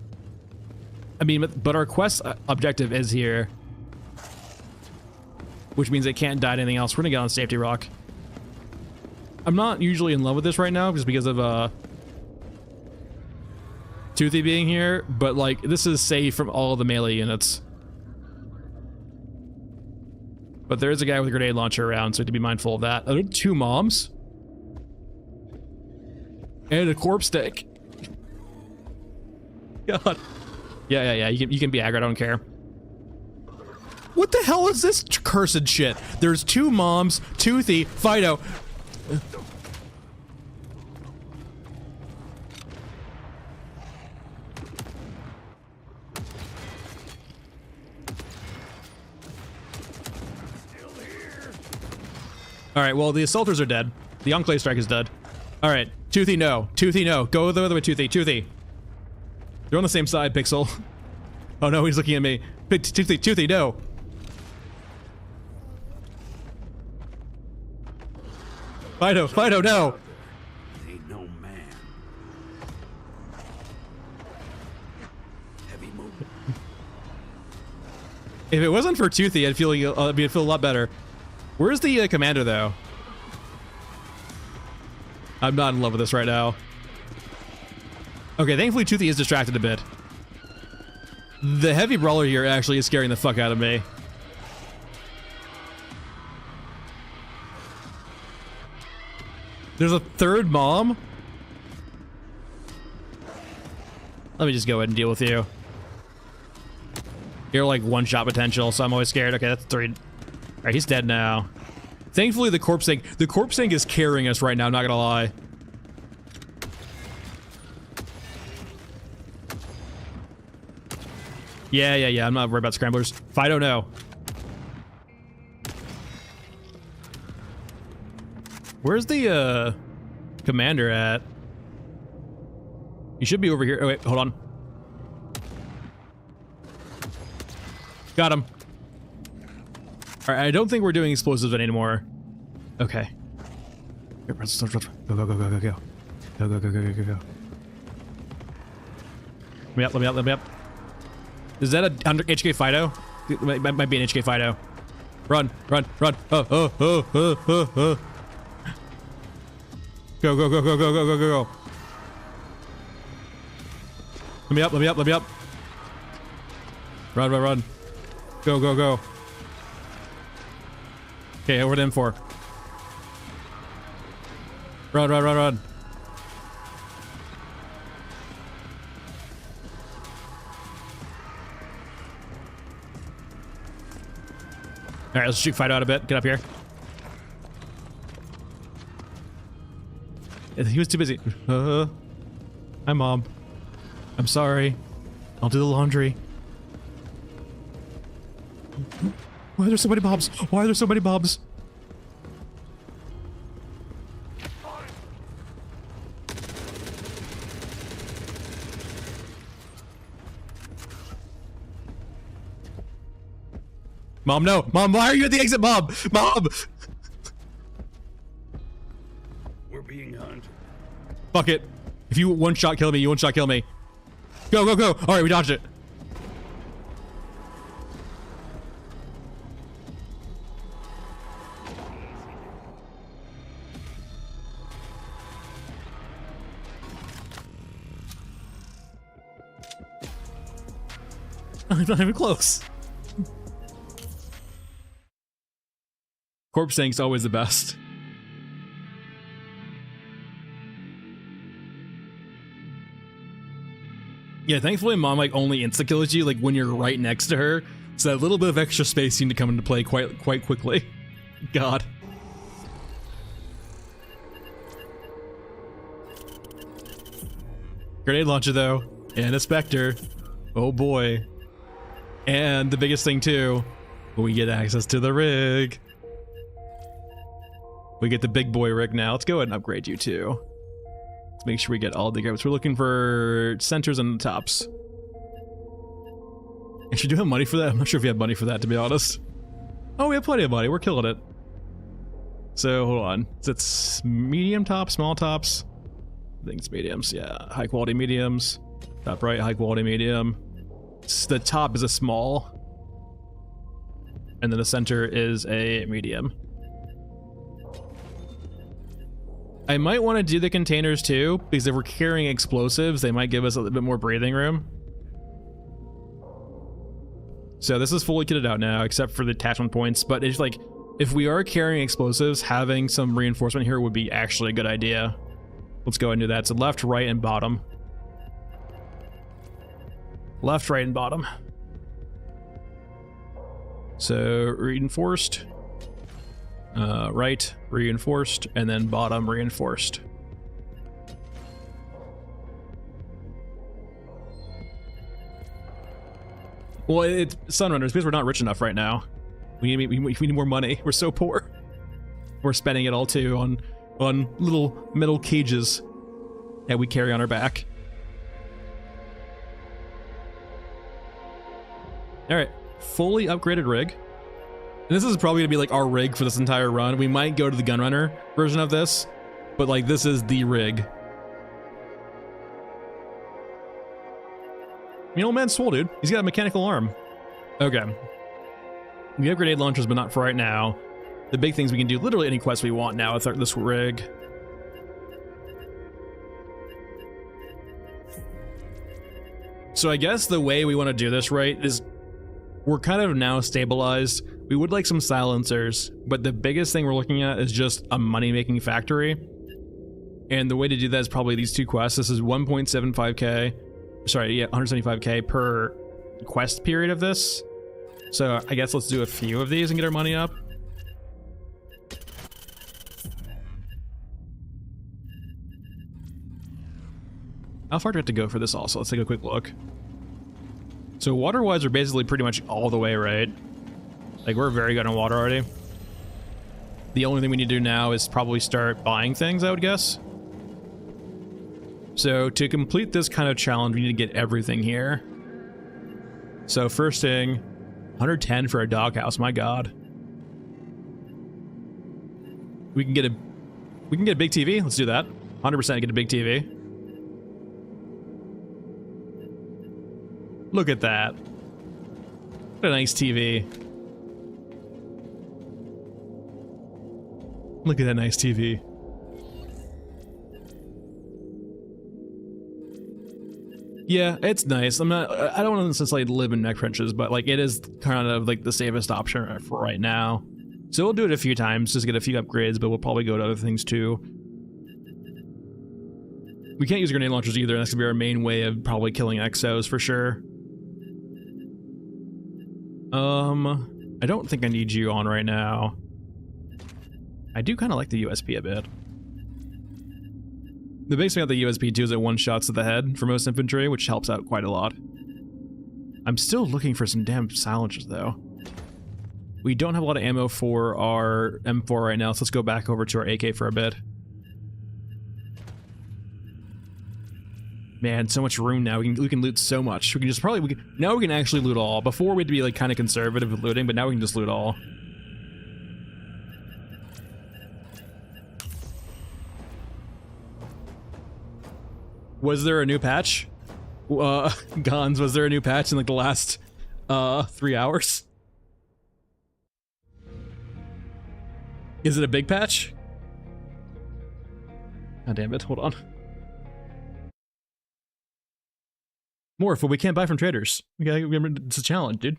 I mean, but our quest objective is here, which means it can't die to anything else. We're going to get on safety rock. I'm not usually in love with this right now, just because of, Toothy being here, but like this is safe from all the melee units. But there is a guy with a grenade launcher around, so we have to be mindful of that. Are there 2 moms? And a corpse stick. God. Yeah. You can be aggro, I don't care. What the hell is this cursed shit? There's 2 moms, Toothy, Fido. Alright, well, the assaulters are dead. The Enclave strike is dead. Alright, Toothy, no. Toothy, no. Go the other way, Toothy. Toothy. You're on the same side, Pixel. Oh no, he's looking at me. Toothy, no. Fido, no. Ain't no man. Heavy movement. If it wasn't for Toothy, I'd feel a lot better. Where's the commander, though? I'm not in love with this right now. Okay, thankfully Toothy is distracted a bit. The heavy brawler here actually is scaring the fuck out of me. There's a 3rd mom? Let me just go ahead and deal with you. You're like 1-shot potential, so I'm always scared. Okay, that's 3. Alright, he's dead now. Thankfully, the corpse tank is carrying us right now, not gonna lie. Yeah, I'm not worried about scramblers. Fido, no. Where's the, commander at? He should be over here. Oh, wait, hold on. Got him. Alright, I don't think we're doing explosives anymore. Okay. Go. Go. Let me up. Is that a 100 HK Fido? It might be an HK Fido. Run. Oh. Go. Let me up. Run. Go. Okay, over to M4. Run. right, let's shoot fight out a bit. Get up here. He was too busy. Hi, Mom. I'm sorry. I'll do the laundry. Why are there so many mobs? Why are there so many mobs? Mom, no! Mom, why are you at the exit, Mom? Mom! We're being hunted. Fuck it. If you one-shot kill me, you one-shot kill me. Go, go, go! Alright, we dodged it. I'm not even close. Corpse tank's always the best. Yeah, thankfully Mom like only insta-kills you like when you're right next to her, so that little bit of extra space seemed to come into play quite quickly. God. Grenade launcher though, and a Spectre. Oh boy. And the biggest thing too, we get access to the rig. We get the big boy rig now. Let's go ahead and upgrade you too. Let's make sure we get all the grabs. We're looking for centers and the tops. Actually, do we have money for that? I'm not sure if we have money for that, to be honest. Oh, we have plenty of money. We're killing it. So, hold on. Is it medium top, small tops? I think it's mediums, yeah. High quality mediums. Top right, high quality medium. The top is a small. And then the center is a medium. I might want to do the containers too, because if we're carrying explosives, they might give us a little bit more breathing room. So this is fully kitted out now, except for the attachment points, but it's like, if we are carrying explosives, having some reinforcement here would be actually a good idea. Let's go ahead and do that. So left, right, and bottom. Left, right, and bottom. So reinforced. Right, reinforced, and then bottom reinforced. Well, it's Sunrunners because we're not rich enough right now. We need more money. We're so poor. We're spending it all too on little metal cages that we carry on our back. All right, fully upgraded rig. And this is probably gonna be like our rig for this entire run. We might go to the Gunrunner version of this, but like this is the rig. I mean, old man's swole, dude. He's got a mechanical arm. Okay. We have grenade launchers, but not for right now. The big things we can do literally any quest we want now with this rig. So I guess the way we want to do this, right, is we're kind of now stabilized. We would like some silencers, but the biggest thing we're looking at is just a money-making factory. And the way to do that is probably these two quests. This is 1.75k, sorry, yeah, 175k per quest period of this. So I guess let's do a few of these and get our money up. How far do we have to go for this also? Let's take a quick look. So water-wise, we're basically pretty much all the way, right? Like, we're very good on water already. The only thing we need to do now is probably start buying things, I would guess. So to complete this kind of challenge, we need to get everything here. So first thing, 110 for a doghouse, my god. We can get a big TV, let's do that. 100% get a big TV. Look at that. What a nice TV. Look at that nice TV. Yeah, it's nice. I don't want to necessarily live in Mech Trenches, but like it is kind of like the safest option for right now. So we'll do it a few times, just get a few upgrades, but we'll probably go to other things too. We can't use grenade launchers either, and that's gonna be our main way of probably killing exos for sure. I don't think I need you on right now. I do kind of like the USP a bit. The biggest thing about the USP too is it one-shots to the head for most infantry, which helps out quite a lot. I'm still looking for some damn silencers though. We don't have a lot of ammo for our M4 right now, so let's go back over to our AK for a bit. Man, so much room now. We can loot so much. We can just probably now we can actually loot all. Before we had to be like kind of conservative with looting, but now we can just loot all. Was there a new patch? Gons, was there a new patch in like the last 3 hours? Is it a big patch? God damn it, hold on. Morph, but we can't buy from traders. It's a challenge, dude.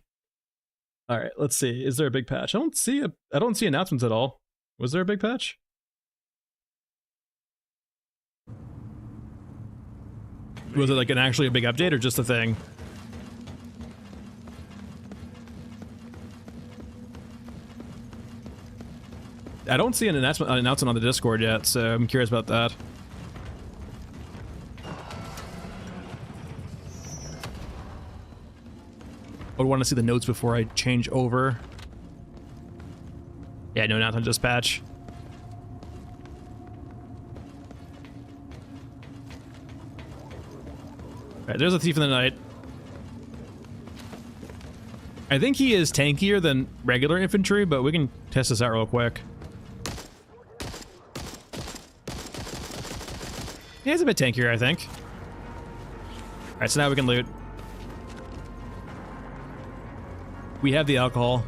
Alright, let's see. Is there a big patch? I don't see announcements at all. Was there a big patch? Was it like actually a big update or just a thing? I don't see an announcement on the Discord yet, so I'm curious about that. I would want to see the notes before I change over. Yeah, no announcement, just patch. Alright, there's a Thief in the Night. I think he is tankier than regular infantry, but we can test this out real quick. Yeah, he's a bit tankier, I think. Alright, so now we can loot. We have the alcohol.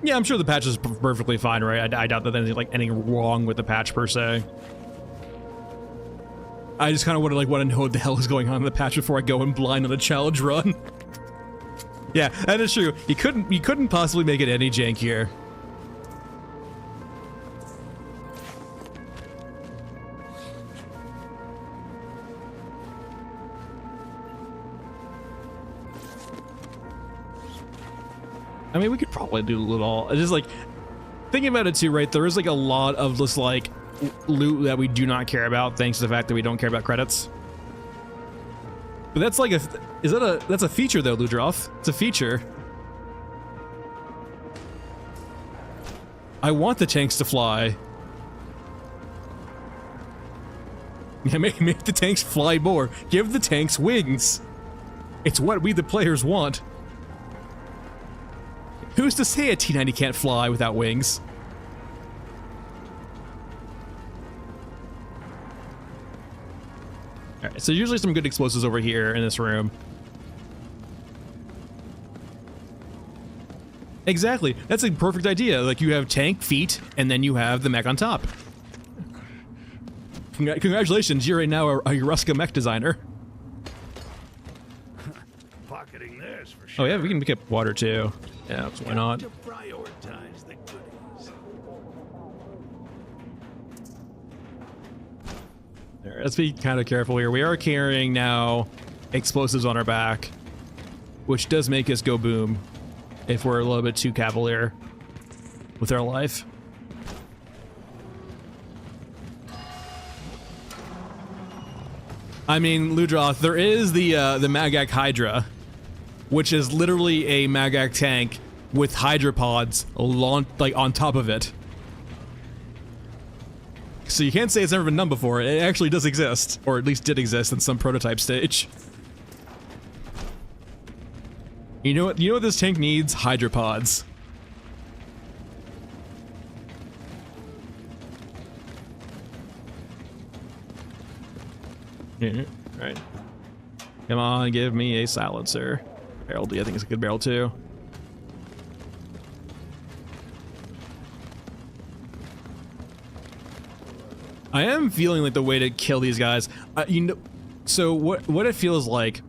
Yeah, I'm sure the patch is perfectly fine, right? I doubt that there's like anything wrong with the patch per se. I just kind of want to know what the hell is going on in the patch before I go in blind on a challenge run. Yeah, that is true. You couldn't possibly make it any jankier. I mean, we could probably do it all. It's just like, thinking about it too, right? There is like a lot of this like loot that we do not care about thanks to the fact that we don't care about credits. But that's like that's a feature though, Ludroth. It's a feature. I want the tanks to fly. Yeah, make the tanks fly more. Give the tanks wings. It's what we the players want. Who's to say a T-90 can't fly without wings? Alright, so usually some good explosives over here in this room. Exactly, that's a perfect idea. Like, you have tank, feet, and then you have the mech on top. Congratulations, you're now a Ruska mech designer. Pocketing this for sure. Oh yeah, we can pick up water too. Yeah, so why not? To prioritize the goodies. There, let's be kind of careful here. We are carrying now explosives on our back, which does make us go boom if we're a little bit too cavalier with our life. I mean, Ludroth, there is the Magak Hydra, which is literally a Magak tank with hydropods on top of it. So you can't say it's never been done before. It actually does exist, or at least did exist in some prototype stage. You know what this tank needs? Hydropods. Yeah, right. Come on, give me a silencer. Barrel D, I think it's a good barrel too. I am feeling like the way to kill these guys, you know, so what it feels like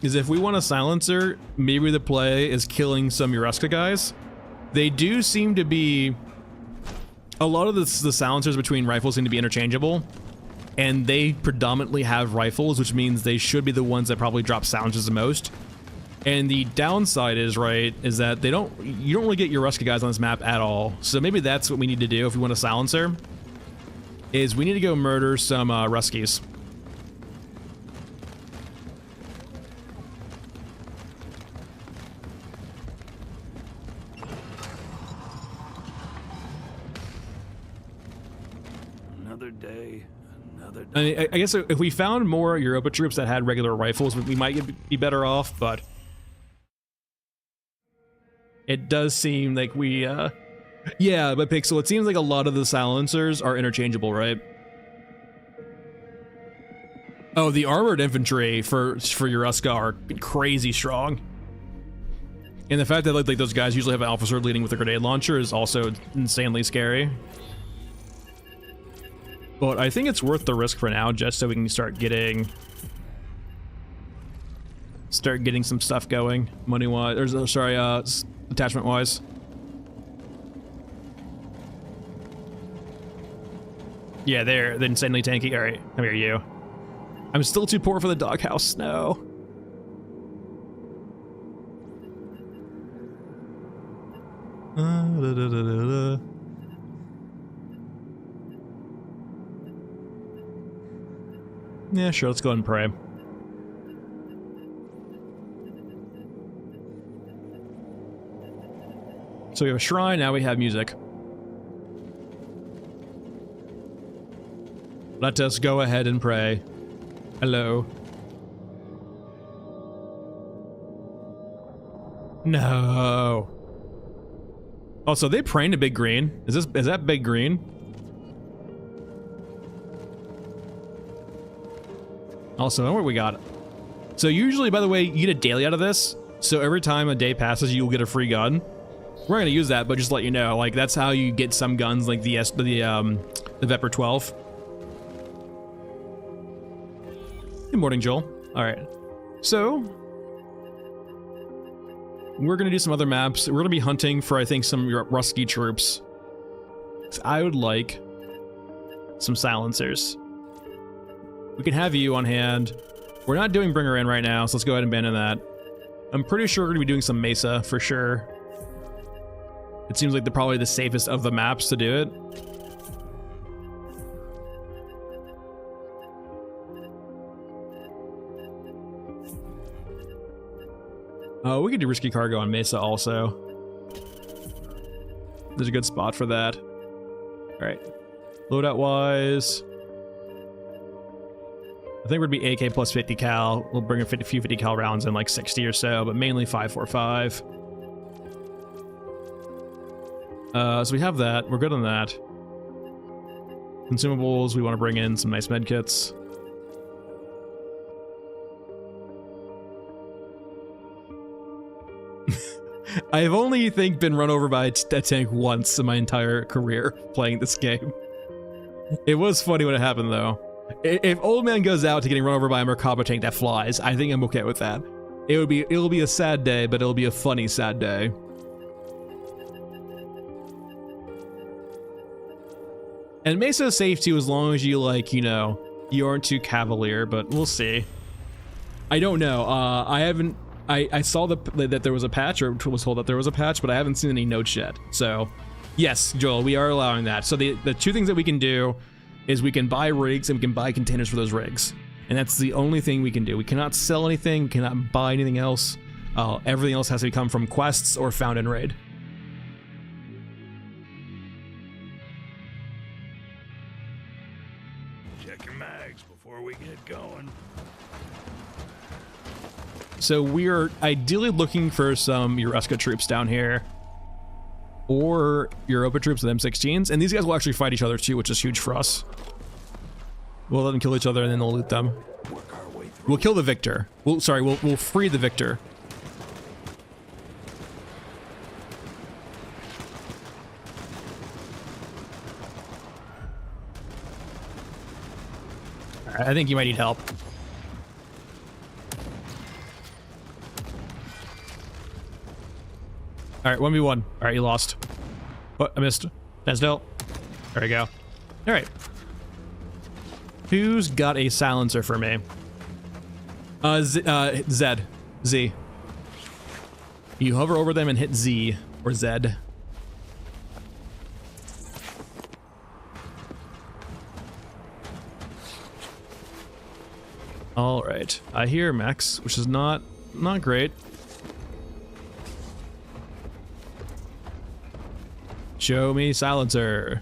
is if we want a silencer, maybe the play is killing some Uruska guys. They do seem to be, a lot of the silencers between rifles seem to be interchangeable, and they predominantly have rifles, which means they should be the ones that probably drop silencers the most. And the downside is, right, is that you don't really get Uruska guys on this map at all. So maybe that's what we need to do if we want a silencer, is we need to go murder some Ruskies. Another day, another day. I mean, I guess if we found more Europa troops that had regular rifles, we might be better off, but it does seem like we, yeah, but Pixel, it seems like a lot of the silencers are interchangeable, right? Oh, the armored infantry for Uruska are crazy strong. And the fact that like those guys usually have an officer leading with a grenade launcher is also insanely scary. But I think it's worth the risk for now, just so we can start getting some stuff going, money-wise, or sorry, attachment-wise. Yeah, they're insanely tanky. All right, come here, you. I'm still too poor for the doghouse. No. Yeah, sure, let's go ahead and pray. So we have a shrine, now we have music. Let us go ahead and pray. Hello. No. Oh, so they praying to Big Green? Is that Big Green? Also, what we got? So usually, by the way, you get a daily out of this. So every time a day passes, you'll get a free gun. We're not gonna use that, but just to let you know, like that's how you get some guns, like the Vepr 12. Good morning, Joel. All right, so we're gonna do some other maps. We're gonna be hunting for, I think, some Rusky troops. So I would like some silencers. We can have you on hand. We're not doing Bringer In right now, so let's go ahead and abandon that. I'm pretty sure we're gonna be doing some Mesa for sure. It seems like probably the safest of the maps to do it. Oh, we could do risky cargo on Mesa also. There's a good spot for that. All right, loadout wise, I think we're gonna be AK plus 50 cal. We'll bring a few 50 cal rounds in, like 60 or so, but mainly 5.45. So we have that. We're good on that. Consumables, we want to bring in some nice med kits. I've only been run over by a tank once in my entire career playing this game. It was funny when it happened though. If old man goes out to getting run over by a Merkaba tank that flies, I think I'm okay with that. It'll be a sad day, but it'll be a funny sad day. And Mesa is safe too, as long as you, like, you know, you aren't too cavalier, but we'll see. I don't know. I saw that there was a patch, or was told that there was a patch, but I haven't seen any notes yet. So, yes, Joel, we are allowing that. So the two things that we can do is we can buy rigs and we can buy containers for those rigs. And that's the only thing we can do. We cannot sell anything, we cannot buy anything else. Everything else has to come from quests or found in raid. Check your mags before we get going. So we're ideally looking for some Uruska troops down here, or Europa troops with M16s, and these guys will actually fight each other too, which is huge for us. We'll let them kill each other and then they'll loot them. We'll kill the victor. We'll free the victor. Alright, I think you might need help. Alright, 1v1. Alright, you lost. What? I missed. Stand still. There we go. Alright. Who's got a silencer for me? Zed. Z. You hover over them and hit Z or Z. All right, I hear mechs, which is not great. Show me silencer.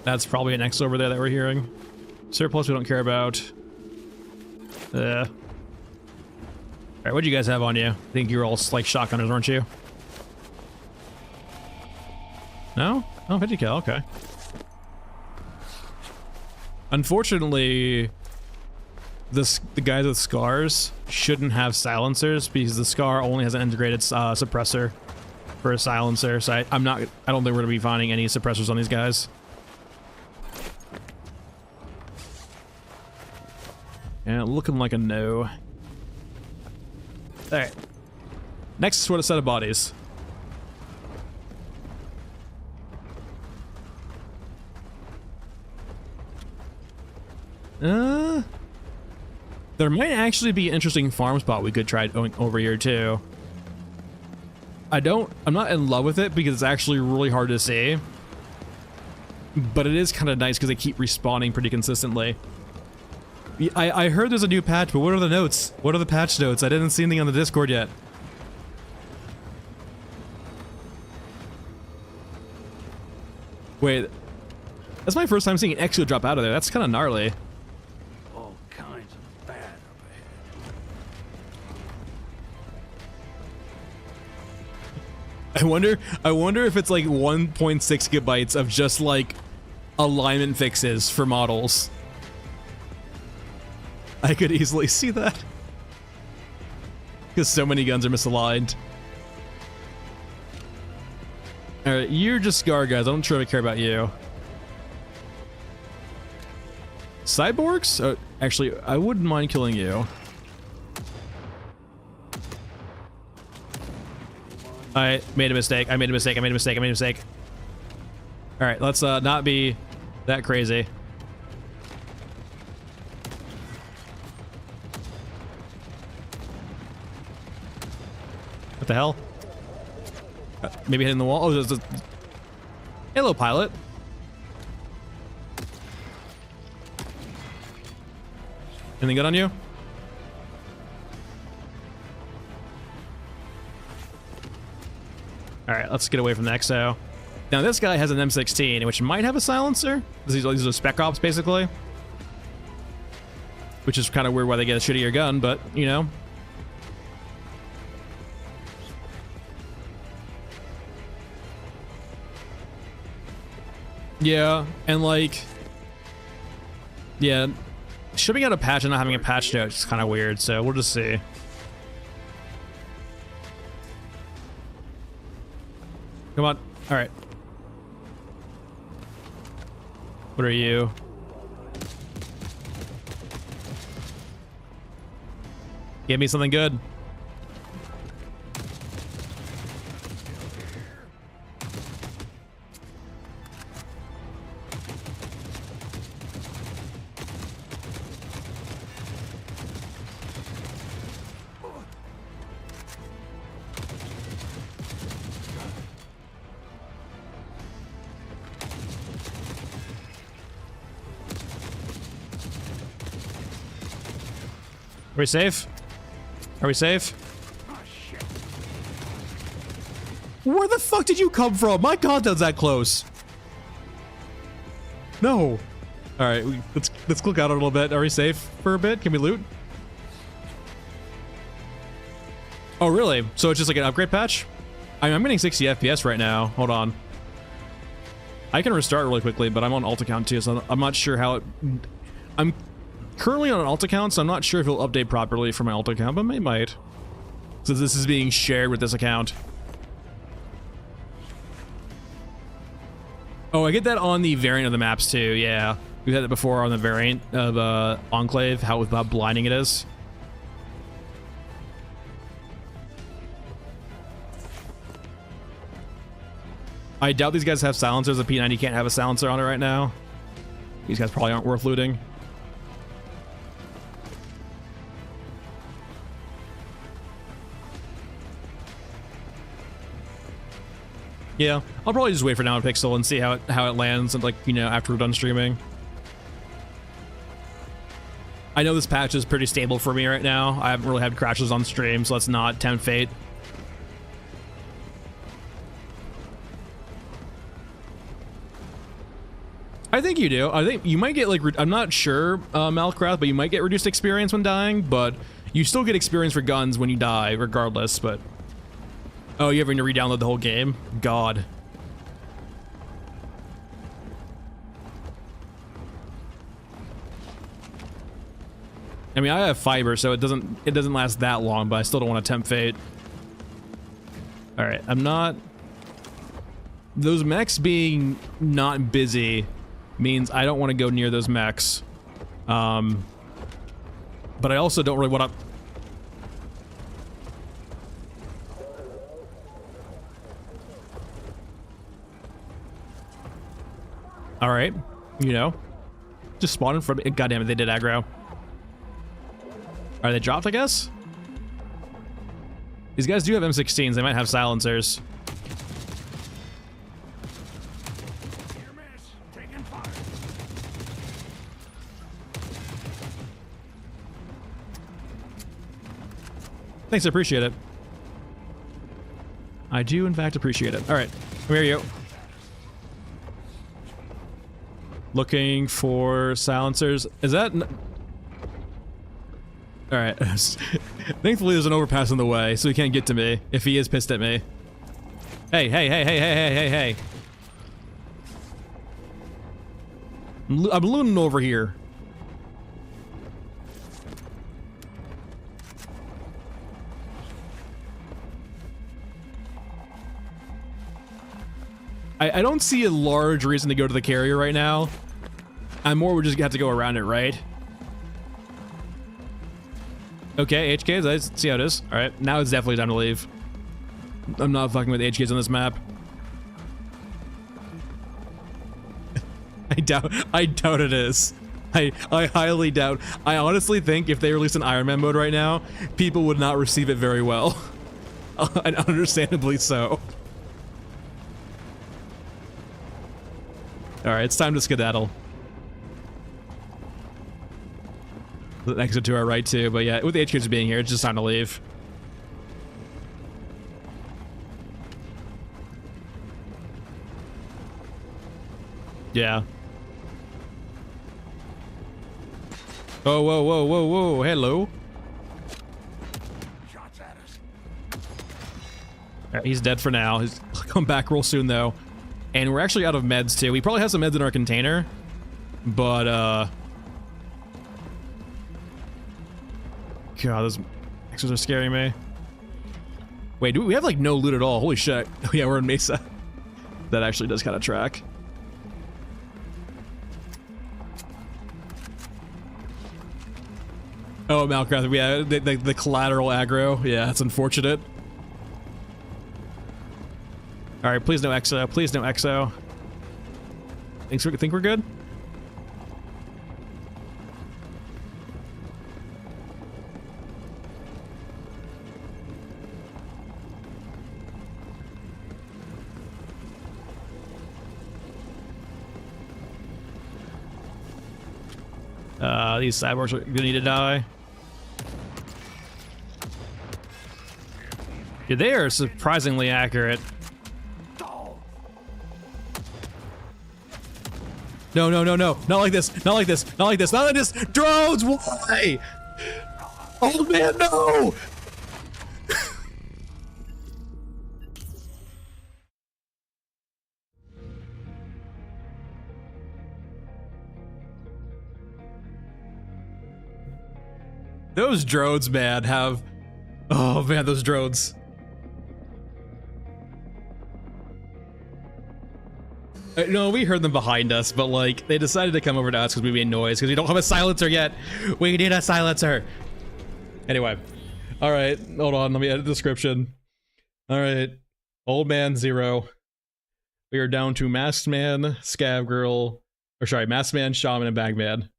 That's probably an X over there that we're hearing. Surplus we don't care about. Alright, what'd you guys have on you? I think you're all like shotgunners, aren't you? No? Oh, 50 cal, okay. Unfortunately, the guys with scars shouldn't have silencers because the scar only has an integrated suppressor for a silencer. So I don't think we're gonna be finding any suppressors on these guys. Yeah, looking like a no. Alright. Next sort of set of bodies. There might actually be an interesting farm spot we could try going over here too. I'm not in love with it because it's actually really hard to see. But it is kind of nice because they keep respawning pretty consistently. I heard there's a new patch, but what are the notes? What are the patch notes? I didn't see anything on the Discord yet. Wait, that's my first time seeing an Exo drop out of there. That's kind of gnarly. All kinds of bad up ahead. I wonder if it's like 1.6 gigabytes of just like alignment fixes for models. I could easily see that. Because so many guns are misaligned. Alright, you're just Scar guys. I don't sure I care about you. Cyborgs? Oh, actually, I wouldn't mind killing you. I made a mistake. I made a mistake. Alright, let's not be that crazy. What the hell? Maybe hitting the wall. Oh, there's a... Hello, pilot. Anything good on you? Alright, let's get away from the XO. Now, this guy has an M16, which might have a silencer. These are spec ops, basically. Which is kind of weird why they get a shittier gun, but, you know. Yeah, and like... Yeah, shipping out a patch and not having a patch note is kind of weird, so we'll just see. Come on. Alright. What are you? Give me something good. Are we safe? Are we safe? Where the fuck did you come from? My content's that close. No. All right, let's click out a little bit. Are we safe for a bit? Can we loot? Oh, really? So it's just like an upgrade patch? I'm getting 60 FPS right now. Hold on. I can restart really quickly, but I'm on alt account too, so I'm not sure how it... currently on an alt account, so I'm not sure if it'll update properly for my alt account, but it might. So this is being shared with this account. Oh, I get that on the variant of the maps too, yeah. We've had it before on the variant of Enclave, how blinding it is. I doubt these guys have silencers. The P90 can't have a silencer on it right now. These guys probably aren't worth looting. Yeah, I'll probably just wait for now Pixel and see how it lands, and like, you know, after we're done streaming. I know this patch is pretty stable for me right now. I haven't really had crashes on stream, so let's not tempt fate. I think you do. I think you might get like, I'm not sure, Malcraft, but you might get reduced experience when dying, but you still get experience for guns when you die, regardless, but... Oh, you're having to re-download the whole game? God. I mean, I have fiber, so it doesn't last that long, but I still don't want to tempt fate. Alright, I'm not... Those mechs being not busy means I don't want to go near those mechs. But I also don't really want to... Alright, you know. Just spawn in front of me. God damn it, they did aggro. Are they dropped, I guess? These guys do have M16s, they might have silencers. Thanks, I appreciate it. I do, in fact, appreciate it. Alright, come here, you. Looking for silencers. Is that... Alright. Thankfully there's an overpass in the way, so he can't get to me if he is pissed at me. Hey, hey, hey, hey, hey, hey, hey, hey. I'm looting over here. I don't see a large reason to go to the carrier right now. I'm more, we just have to go around it, right? Okay, HKs, I see how it is. Alright, now it's definitely time to leave. I'm not fucking with HKs on this map. I doubt it is. I highly doubt. I honestly think if they release an Iron Man mode right now, people would not receive it very well. And understandably so. Alright, it's time to skedaddle. The exit to our right too, but yeah, with the HQs being here, it's just time to leave. Yeah. Oh, whoa, whoa, whoa, whoa, hello. Shots at us. Alright, he's dead for now. He'll come back real soon though. And we're actually out of meds too. We probably have some meds in our container, but God, those extras are scaring me. Wait, do we have like no loot at all? Holy shit. Oh yeah, we're in Mesa. That actually does kind of track. Oh, Malcraft, yeah, the collateral aggro. Yeah, that's unfortunate. Alright, please no exo. Please no exo. Think we're good? These cyborgs are gonna need to die. Yeah, they are surprisingly accurate. No, no, no, no. Not like this. Not like this. Not like this. Not like this. Drones! Why? Oh man, no! Those drones, man, have... Oh, man, those drones. No, we heard them behind us, but, like, they decided to come over to us because we made noise, because we don't have a silencer yet. We need a silencer. Anyway. All right, hold on. Let me edit the description. All right. Old Man 0. We are down to Masked Man, Scav Girl, or sorry, Masked Man, Shaman, and Bagman.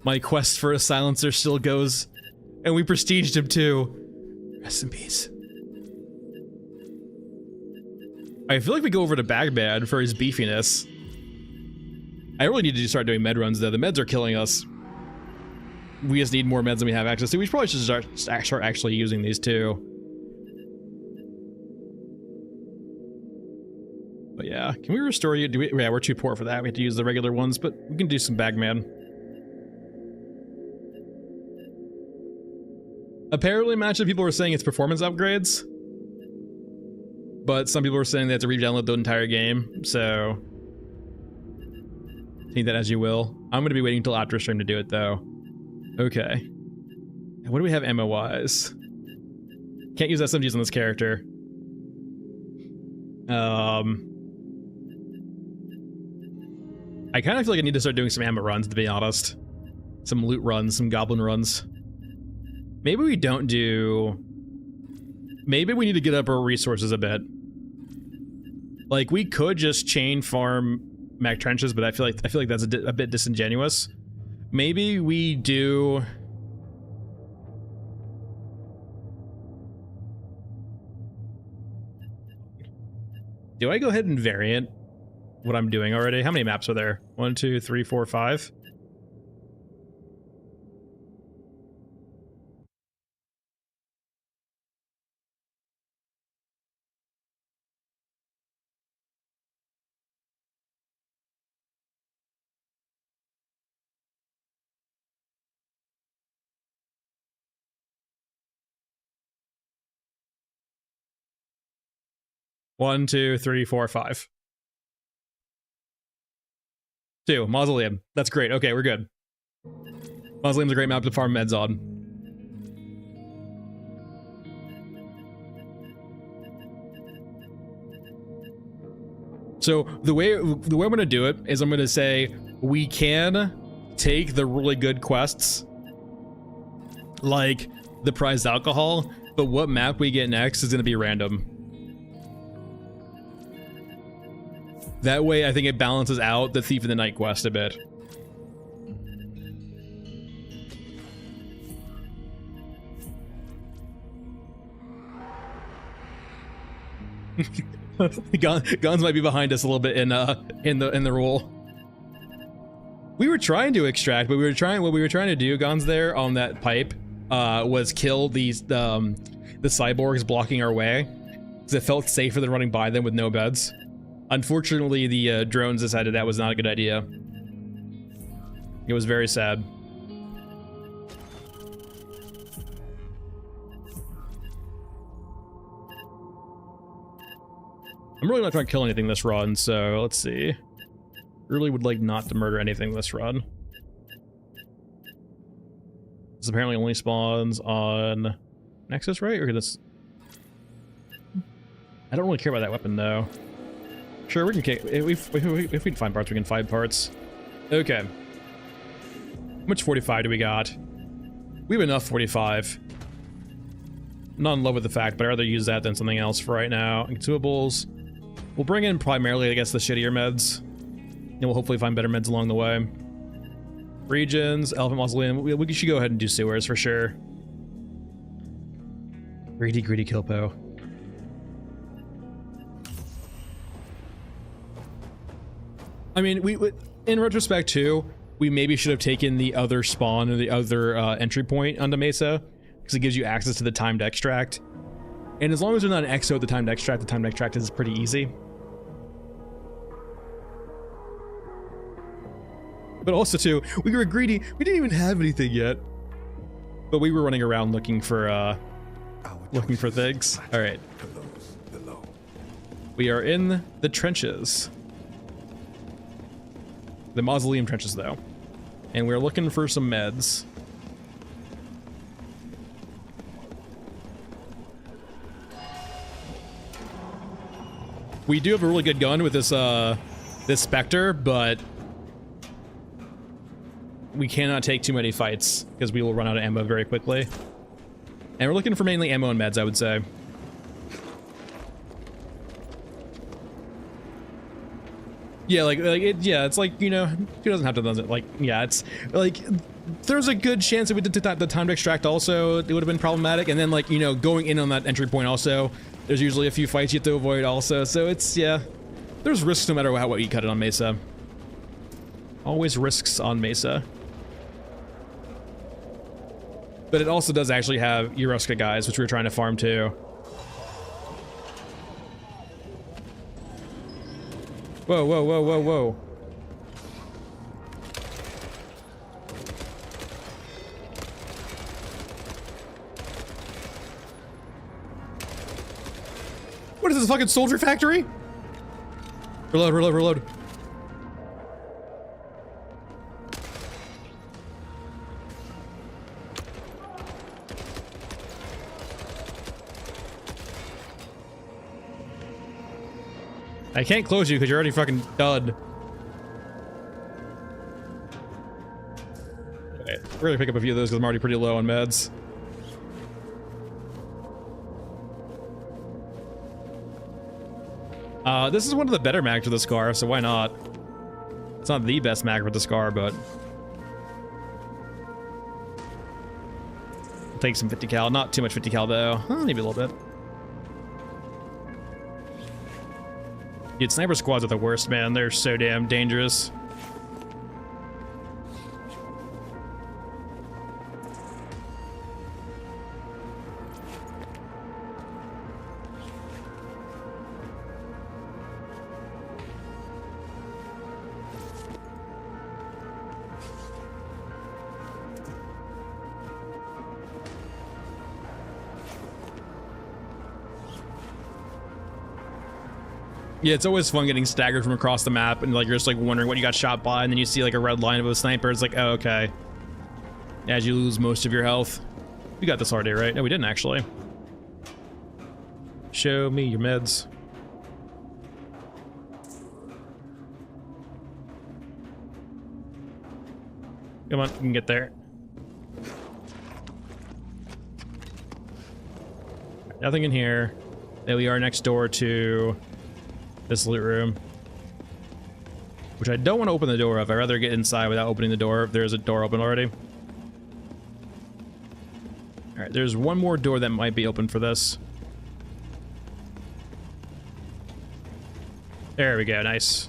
My quest for a silencer still goes, and we prestiged him too. Rest in peace. I feel like we go over to Bagman for his beefiness. I really need to start doing med runs though. The meds are killing us. We just need more meds than we have access to. We probably should start actually using these too. But yeah, can we restore you? Yeah, we're too poor for that. We have to use the regular ones, but we can do some Bagman. Apparently, much of people were saying it's performance upgrades. But some people were saying they have to re-download the entire game, so... take that as you will. I'm going to be waiting until after stream to do it, though. Okay. What do we have ammo-wise? Can't use SMGs on this character. I kind of feel like I need to start doing some ammo runs, to be honest. Some loot runs, some goblin runs. Maybe we don't do... Maybe we need to get up our resources a bit. Like, we could just chain farm Mech Trenches, but I feel like that's a bit disingenuous. Maybe we do... Do I go ahead and variant what I'm doing already? How many maps are there? 1, 2, 3, 4, 5? One, 2, 3, 4, 5. 2, Mausoleum. That's great. Okay, we're good. Mausoleum's a great map to farm meds on. So the way I'm gonna do it is I'm gonna say we can take the really good quests, like the prized alcohol, but what map we get next is gonna be random. That way, I think it balances out the Thief in the Night quest a bit. Guns might be behind us a little bit in the roll. We were trying to extract, but what we were trying to do, Guns, there on that pipe, was kill these the cyborgs blocking our way, because it felt safer than running by them with no beds. Unfortunately, the drones decided that was not a good idea. It was very sad. I'm really not trying to kill anything this run, so let's see. Really would like not to murder anything this run. This apparently only spawns on Nexus, right? Or this... I don't really care about that weapon, though. Sure, we can... If we can find parts, we can find parts. Okay. How much 45 do we got? We have enough 45. Not in love with the fact, but I'd rather use that than something else for right now. Consumables. We'll bring in primarily, I guess, the shittier meds. And we'll hopefully find better meds along the way. Regions, Elephant Mausoleum. We should go ahead and do sewers for sure. Greedy Kilpo. I mean, in retrospect too, we maybe should have taken the other spawn or the other entry point onto Mesa, because it gives you access to the timed extract. And as long as there's not an exo at the timed extract is pretty easy. But also too, we were greedy. We didn't even have anything yet, but we were running around looking for things. All right, we are in the trenches. The Mausoleum trenches, though. And we're looking for some meds. We do have a really good gun with this this Spectre, but we cannot take too many fights because we will run out of ammo very quickly. And we're looking for mainly ammo and meds, I would say. Yeah, yeah, it's like, you know, who doesn't have to, like, yeah, it's like, there's a good chance that we did the time to extract also, it would have been problematic. And then, like, you know, going in on that entry point also, there's usually a few fights you have to avoid also. So it's, yeah, there's risks no matter what you cut it on Mesa. Always risks on Mesa. But it also does actually have Eruska guys, which we were trying to farm too. Whoa, whoa, whoa, whoa, whoa. What is this, a fucking soldier factory? Reload, reload, reload. I can't close you because you're already fucking dud. Okay, we're gonna pick up a few of those because I'm already pretty low on meds. This is one of the better mags for the Scar, so why not? It's not the best mag for the Scar, but I'll take some 50 cal. Not too much 50 cal though. Maybe a little bit. Dude, sniper squads are the worst, man. They're so damn dangerous. Yeah, it's always fun getting staggered from across the map and like you're just like wondering what you got shot by, and then you see like a red line of a sniper. It's like, oh, okay. As you lose most of your health. We got this already, right? No, we didn't actually. Show me your meds. Come on, you can get there. Nothing in here. There we are next door to this loot room, which I don't want to open the door of. I'd rather get inside without opening the door if there's a door open already. All right, there's one more door that might be open for this. There we go, nice.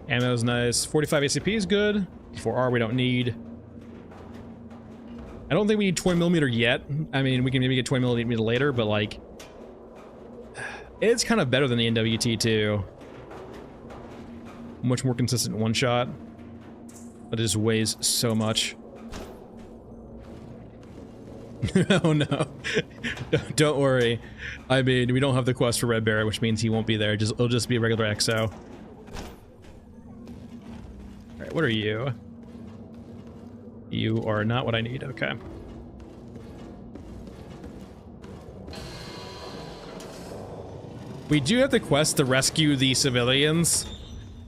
Ammo's nice. 45 ACP is good. 4R we don't need. I don't think we need 20mm yet. I mean, we can maybe get 20mm later, but like, it's kind of better than the NWT too. Much more consistent one shot, but it just weighs so much. Oh no, don't worry. I mean, we don't have the quest for Red Bear, which means he won't be there. It'll just be a regular XO. Alright, what are you? You are not what I need, okay. We do have the quest to rescue the civilians.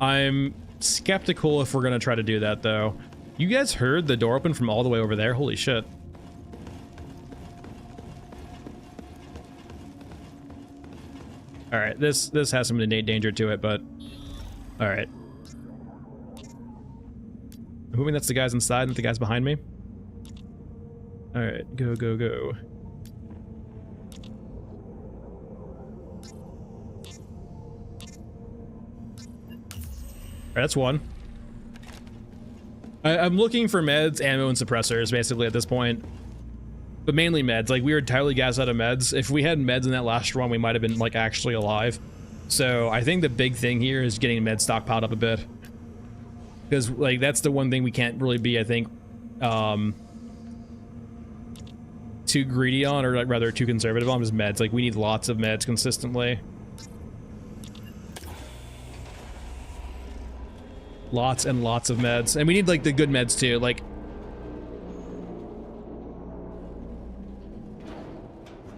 I'm skeptical if we're gonna try to do that though. You guys heard the door open from all the way over there? Holy shit. Alright, this has some innate danger to it, but alright. I'm hoping that's the guys inside, not the guys behind me. Alright, go, go, go. Alright, that's one. I'm looking for meds, ammo, and suppressors, basically, at this point. But mainly meds. Like, we were entirely gassed out of meds. If we had meds in that last run, we might have been, like, actually alive. So, I think the big thing here is getting meds stockpiled up a bit. Because like that's the one thing we can't really be, I think, too greedy on, or like rather too conservative on, is meds. Like we need lots of meds consistently. Lots and lots of meds, and we need like the good meds too. Like,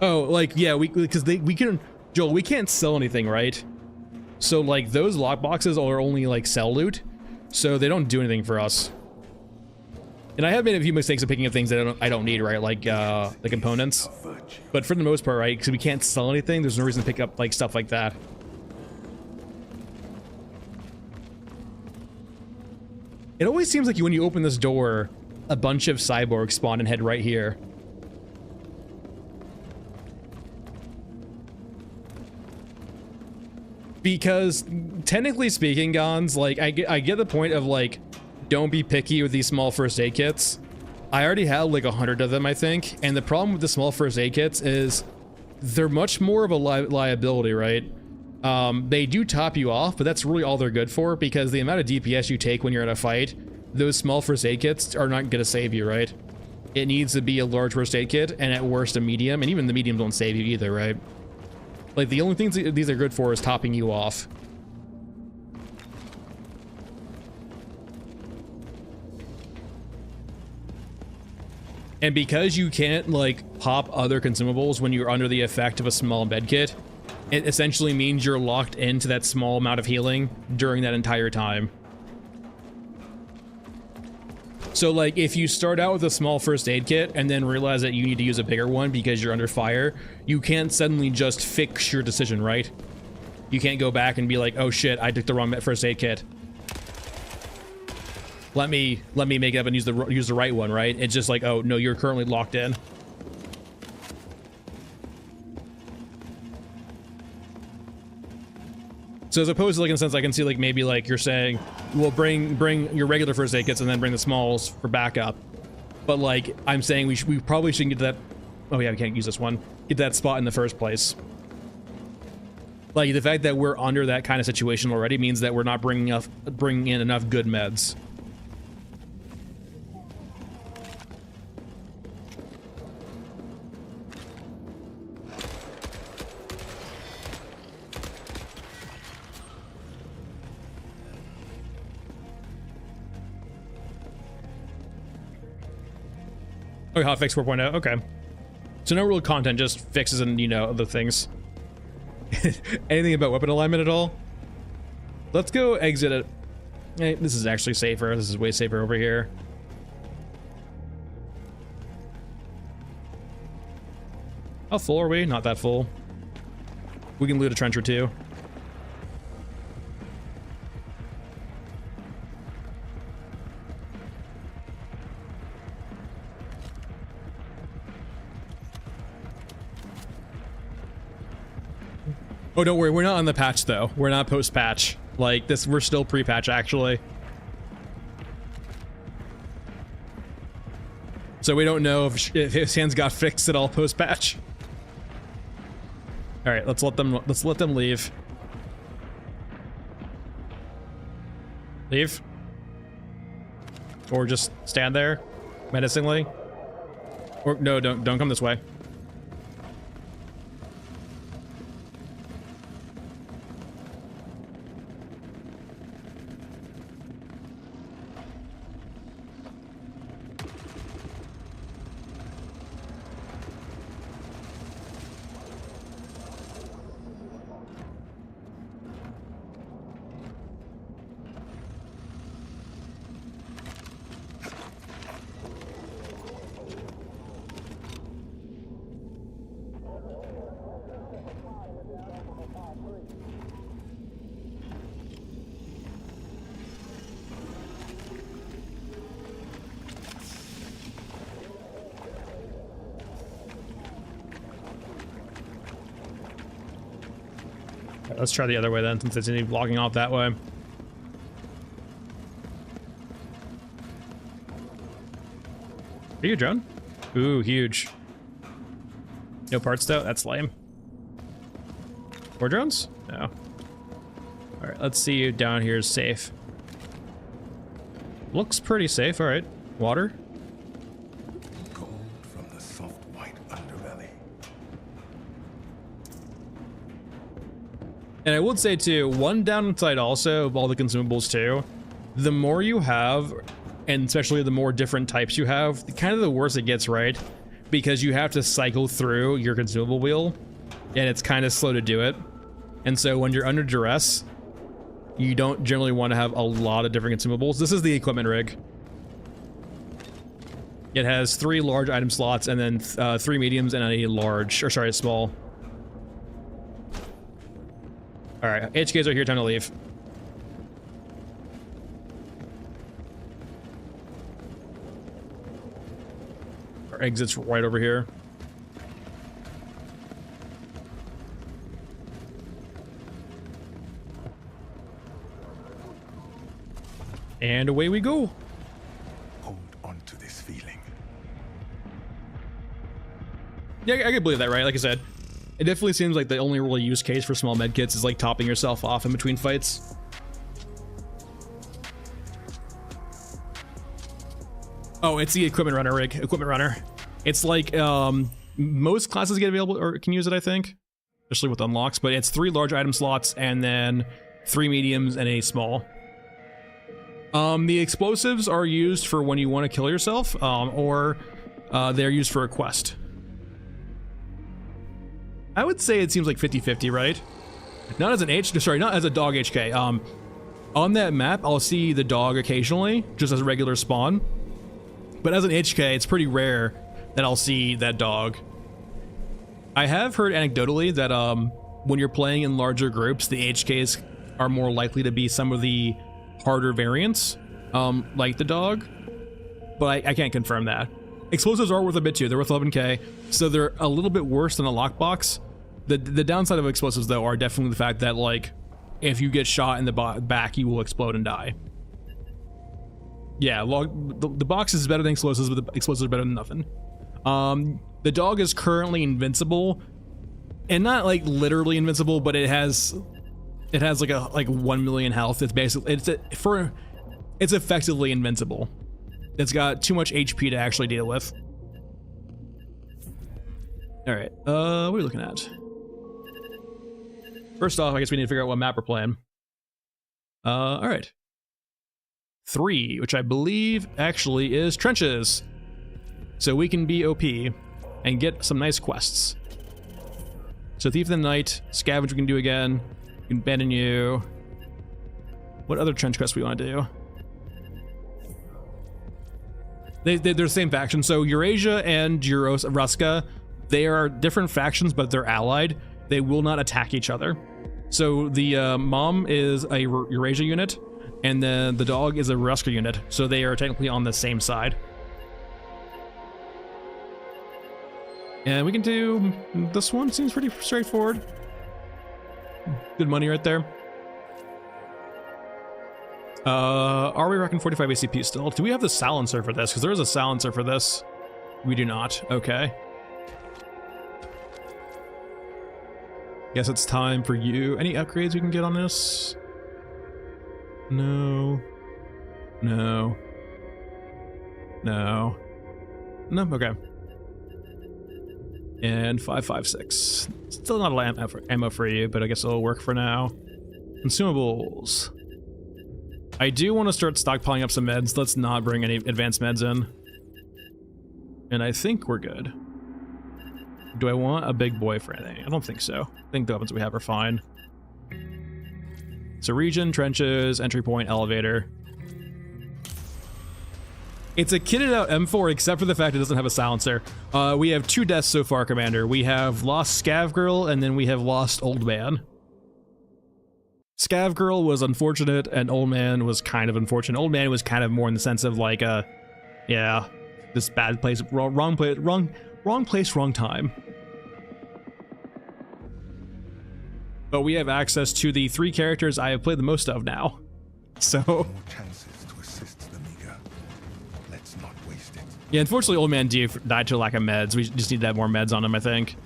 oh, like yeah, we can, Joel, we can't sell anything, right? So like those lockboxes are only like sell loot, so they don't do anything for us. And I have made a few mistakes of picking up things that I don't need, right? Like the components. But for the most part, right, because we can't sell anything, there's no reason to pick up like stuff like that. It always seems like when you open this door, a bunch of cyborgs spawn and head right here. Because technically speaking, Gons, like I get the point of like, don't be picky with these small first aid kits. I already have like 100 of them, I think. And the problem with the small first aid kits is they're much more of a liability, right? They do top you off, but that's really all they're good for, because the amount of DPS you take when you're in a fight, those small first aid kits are not going to save you, right? It needs to be a large first aid kit, and at worst a medium, and even the mediums don't save you either, right? Like the only things these are good for is topping you off. And because you can't like pop other consumables when you're under the effect of a small med kit, it essentially means you're locked into that small amount of healing during that entire time. So like if you start out with a small first aid kit and then realize that you need to use a bigger one because you're under fire, you can't suddenly just fix your decision, right? You can't go back and be like, oh shit, I took the wrong first aid kit. Let me make it up and use the right one, right? It's just like, oh no, you're currently locked in. So as opposed to like in a sense, I can see like maybe like you're saying, well, bring your regular first aid kits and then bring the smalls for backup. But like I'm saying, we probably shouldn't get to that. Oh yeah, we can't use this one. Get that spot in the first place. Like the fact that we're under that kind of situation already means that we're not bringing in enough good meds. Oh, hotfix 4.0. Okay. So no real content, just fixes and, you know, other things. Anything about weapon alignment at all? Let's go exit it. Hey, this is actually safer. This is way safer over here. How full are we? Not that full. We can loot a trench or two. Oh, don't worry, we're not on the patch though. We're not post-patch. Like this, we're still pre-patch actually. So we don't know if his hands got fixed at all post-patch. All right, let's let them leave. Leave. Or just stand there menacingly. Or no, don't come this way. Let's try the other way then, since it's any logging off that way. Are you a drone? Ooh, huge. No parts though? That's lame. More drones? No. Alright, let's see you down here is safe. Looks pretty safe. All right. Water. Gold from the soft white underbelly. And I would say too, one downside also of all the consumables too, the more you have, and especially the more different types you have, kind of the worse it gets, right? Because you have to cycle through your consumable wheel, and it's kind of slow to do it. And so when you're under duress, you don't generally want to have a lot of different consumables. This is the equipment rig. It has 3 large item slots and then 3 mediums and a large, or sorry, a small. All right, HKs are here, time to leave. Our exit's right over here. And away we go. Hold on to this feeling. Yeah, I can believe that, right? Like I said, it definitely seems like the only real use case for small medkits is like topping yourself off in between fights. Oh, it's the equipment runner rig. Equipment runner. It's like most classes get available or can use it, I think, especially with unlocks. But it's 3 large item slots and then 3 mediums and a small. The explosives are used for when you want to kill yourself, or they're used for a quest. I would say it seems like 50-50, right? Not as an not as a dog HK. On that map, I'll see the dog occasionally, just as a regular spawn. But as an HK, it's pretty rare that I'll see that dog. I have heard anecdotally that when you're playing in larger groups, the HKs are more likely to be some of the harder variants, like the dog, but I can't confirm that. Explosives are worth a bit too. They're worth 11k, so they're a little bit worse than a lockbox. The downside of explosives though are definitely the fact that like if you get shot in the back, you will explode and die. Yeah, the box is better than explosives, but the explosives are better than nothing. The dog is currently invincible, and not like literally invincible, but it has like 1 million health. It's basically it's effectively invincible. It's got too much HP to actually deal with. All right, what are we looking at? First off, I guess we need to figure out what map we're playing. All right. 3, which I believe actually is Trenches. So we can be OP and get some nice quests. So Thief of the Night, Scavenge we can do again. We can abandon you. What other trench quests we want to do? They're the same faction. So Eurasia and Ruska, they are different factions, but they're allied. They will not attack each other. So the mom is a Eurasia unit, and then the dog is a Ruska unit. So they are technically on the same side. And we can do this one. Seems pretty straightforward. Good money right there. Are we rocking 45 ACP still? Do we have the silencer for this? Because there is a silencer for this. We do not. Okay. Guess it's time for you. Any upgrades we can get on this? No. No. No. No, okay. And 556. Still not a lot of ammo for you, but I guess it'll work for now. Consumables. I do want to start stockpiling up some meds. Let's not bring any advanced meds in. And I think we're good. Do I want a big boy for anything? I don't think so. I think the weapons we have are fine. So region, trenches, entry point, elevator. It's a kitted out M4 except for the fact it doesn't have a silencer. We have 2 deaths so far, Commander. We have lost Scav Girl and then we have lost Old Man. Scav Girl was unfortunate and Old Man was kind of unfortunate. Old Man was kind of more in the sense of like yeah, this bad place, wrong place, wrong time. But we have access to the 3 characters I have played the most of now. So More chances to assist the meager. Let's not waste it. yeah, unfortunately Old Man died to lack of meds. We just need to have more meds on him, I think.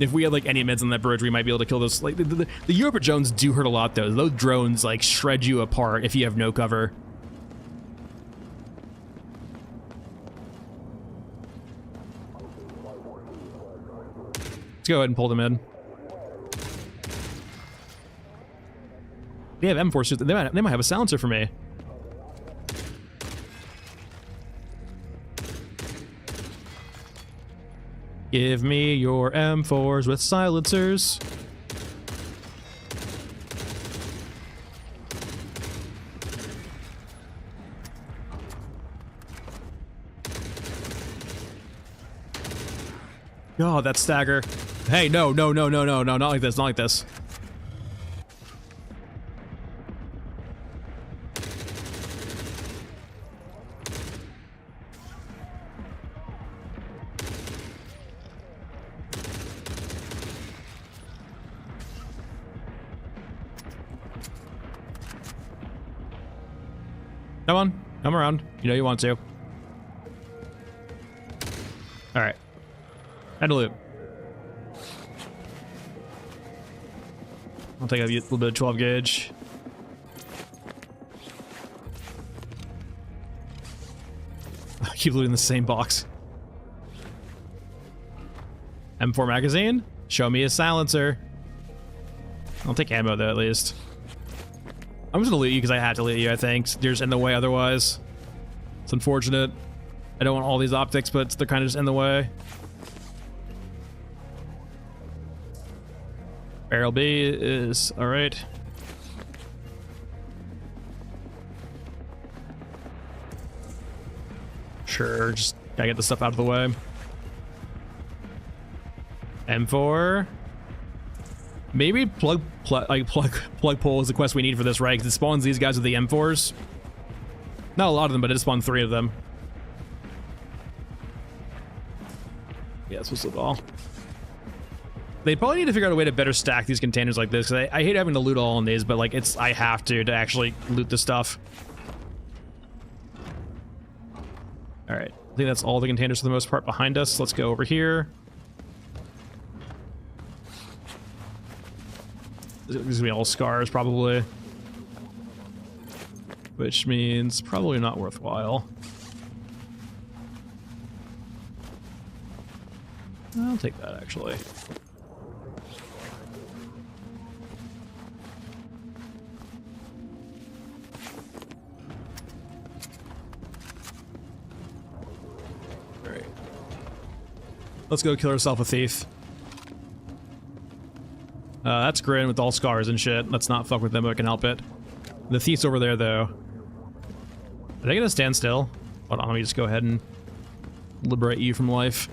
If we had like any meds on that bridge, we might be able to kill those. Like the Europa drones do hurt a lot though. Those drones like shred you apart if you have no cover. Let's go ahead and pull them in. They have M4 suits. They might have a silencer for me. Give me your M4s with silencers. God, that stagger. Hey, no, not like this, not like this. Come on, come around. You know you want to. All right. Head to loot. I'll take a little bit of 12 gauge. I keep looting the same box. M4 magazine. Show me a silencer. I'll take ammo though, at least. I'm just gonna loot you because I had to loot you, I think. You're just in the way otherwise. It's unfortunate. I don't want all these optics, but they're kind of just in the way. Barrel B is alright. Sure, just gotta get the stuff out of the way. M4. Maybe plug pull is the quest we need for this, right? Because it spawns these guys with the M4s. Not a lot of them, but it spawned 3 of them. Yeah, this was the ball. They probably need to figure out a way to better stack these containers like this. Cause I hate having to loot all on these, but like I have to actually loot the stuff. All right, I think that's all the containers for the most part behind us. Let's go over here. These are gonna be all scars probably, which means probably not worthwhile. I'll take that actually. Alright. Let's go kill ourselves a thief. That's Grin with all scars and shit. Let's not fuck with them if I can help it. The thief's over there though. Are they gonna stand still? Hold on, let me just go ahead and liberate you from life.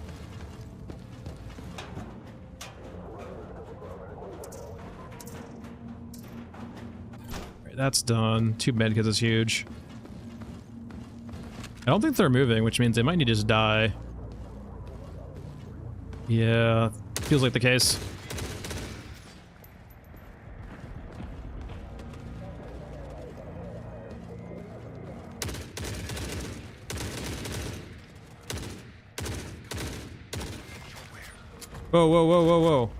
That's done. 2 medkits is huge. I don't think they're moving, which means they might need to just die. Yeah, feels like the case. Whoa, whoa, whoa, whoa, whoa.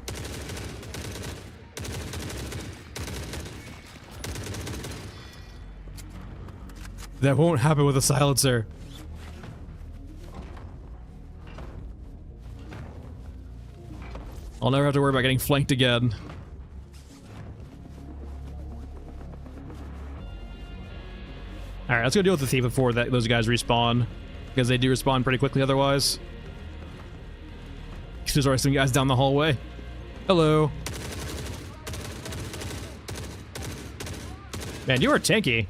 That won't happen with a silencer. I'll never have to worry about getting flanked again. Alright, let's go deal with the thief before those guys respawn. Because they do respawn pretty quickly otherwise. There's already some guys down the hallway. Hello. Man, you are tanky.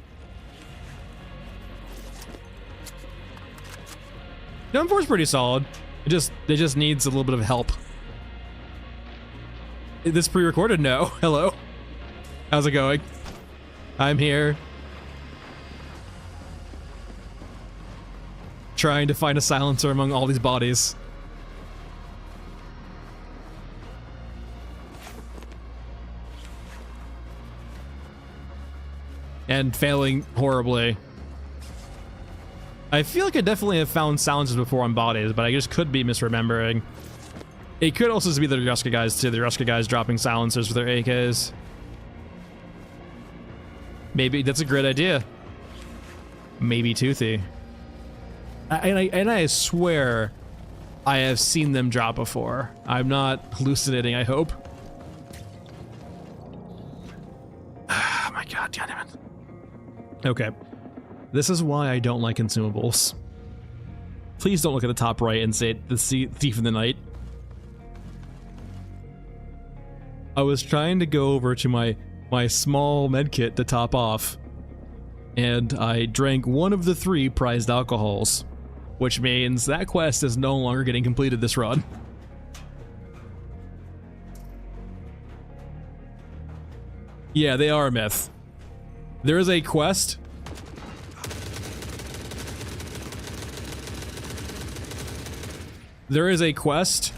The M4's pretty solid. It just needs a little bit of help. Is this pre-recorded? No. Hello. How's it going? I'm here. Trying to find a silencer among all these bodies. And failing horribly. I feel like I definitely have found silencers before on bodies, but I just could be misremembering. It could also be the Ruska guys too. The Ruska guys dropping silencers with their AKs. Maybe that's a great idea. Maybe Toothy. And I swear I have seen them drop before. I'm not hallucinating, I hope. Oh my god, damn it. Okay. This is why I don't like consumables. Please don't look at the top right and say the Thief in the Night. I was trying to go over to my small medkit to top off, and I drank one of the 3 prized alcohols, which means that quest is no longer getting completed this run. Yeah, they are a myth. There is a quest. There is a quest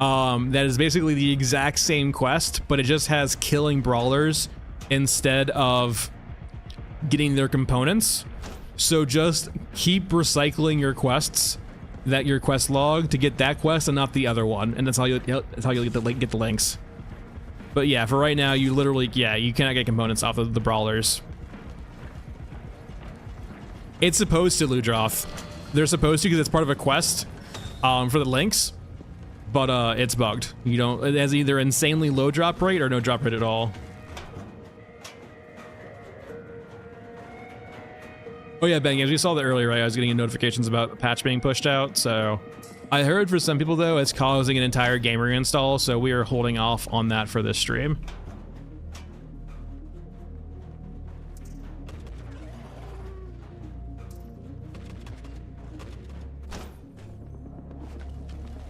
that is basically the exact same quest, but it just has killing brawlers instead of getting their components. So just keep recycling your quests, your quest log, to get that quest and not the other one, and that's how you get the links. But yeah, for right now, you literally, yeah, you cannot get components off of the brawlers. It's supposed to, Ludroth. They're supposed to because it's part of a quest for the links, but it's bugged. You don't. It has either insanely low drop rate or no drop rate at all. Oh yeah, Ben, as you saw that earlier, right? I was getting notifications about a patch being pushed out, so I heard for some people though, it's causing an entire game reinstall, so we are holding off on that for this stream.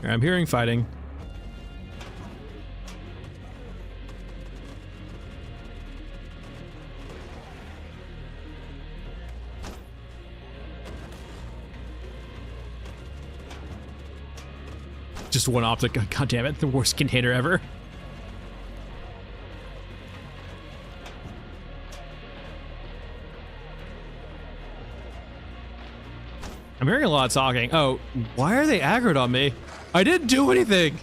I'm hearing fighting. Just one optic. God damn it, the worst container ever. I'm hearing a lot of talking. Oh, why are they aggroed on me? I didn't do anything.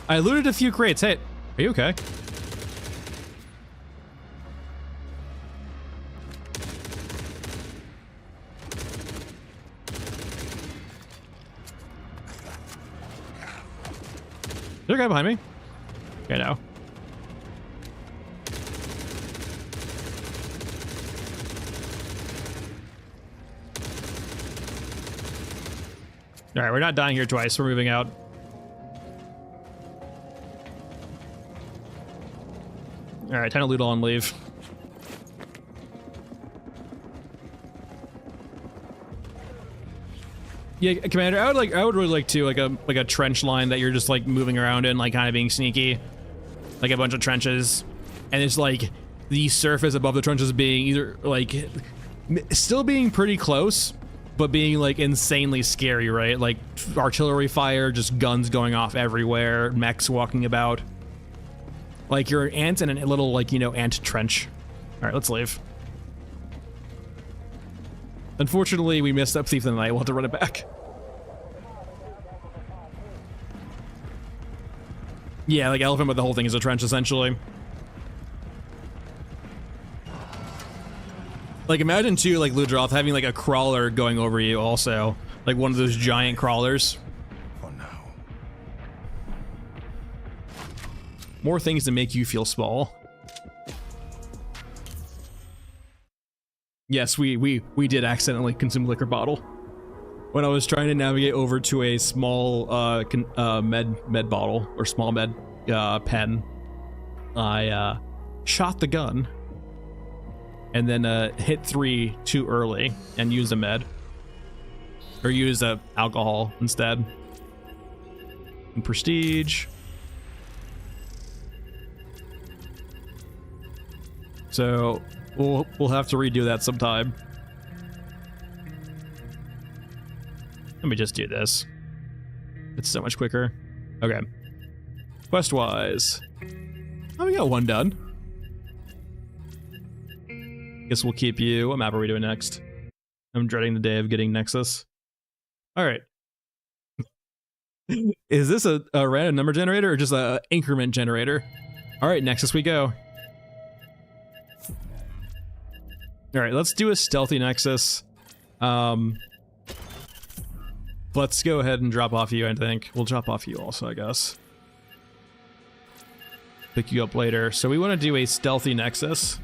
I looted a few crates. Hey, are you okay? Is there a guy behind me? Okay, no. All right, we're not dying here twice. We're moving out. All right, time to loot all and leave. Yeah, Commander, I would really like to like a trench line that you're just like moving around in, like kind of being sneaky, like a bunch of trenches, and it's like the surface above the trenches being either like still being pretty close, but being like insanely scary, right? Like artillery fire, just guns going off everywhere, mechs walking about. Like you're an ant in a little, like, you know, ant trench. All right, let's leave. Unfortunately, we missed up Thief of the Night. We'll have to run it back. Yeah, like elephant, but the whole thing is a trench, essentially. Like, imagine, too, like, Ludroth having, like, a crawler going over you also. Like, one of those giant crawlers. For now. More things to make you feel small. Yes, we did accidentally consume a liquor bottle. When I was trying to navigate over to a small med bottle, or small med pen, I shot the gun and then hit 3 too early and used a med. Or used alcohol instead. And prestige. So we'll have to redo that sometime. Let me just do this. It's so much quicker. Okay. Quest-wise. Oh, we got one done. Guess we'll keep you. What map are we doing next? I'm dreading the day of getting Nexus. All right. Is this a random number generator or just a increment generator? All right, Nexus we go. All right, let's do a stealthy Nexus. Let's go ahead and drop off you, I think. We'll drop off you also, I guess. Pick you up later. So we want to do a stealthy Nexus.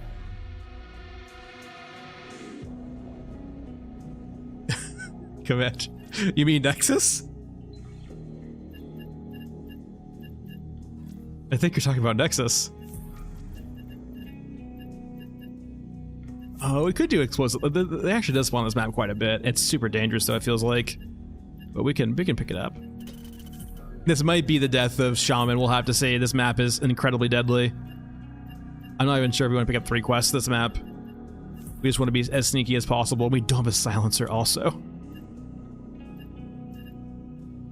Commit. You mean Nexus? I think you're talking about Nexus. Oh, we could do explosive. They actually does spawn this map quite a bit. It's super dangerous though, it feels like. But we can pick it up. This might be the death of Shaman. We'll have to say this map is incredibly deadly. I'm not even sure if we want to pick up 3 quests this map. We just want to be as sneaky as possible. We don't have a silencer also.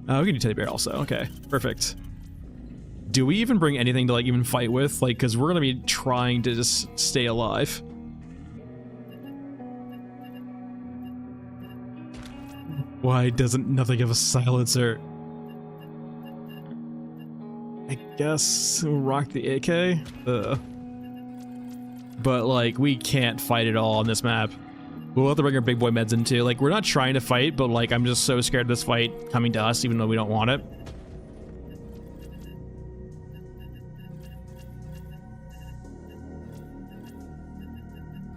We can do teddy bear also. Okay, perfect. Do we even bring anything to like even fight with? Like, because we're gonna be trying to just stay alive. Why doesn't nothing have a silencer? I guess we'll rock the AK. But like, we can't fight at all on this map. We'll have to bring our big boy meds in too. Like, we're not trying to fight, but like, I'm just so scared of this fight coming to us, even though we don't want it.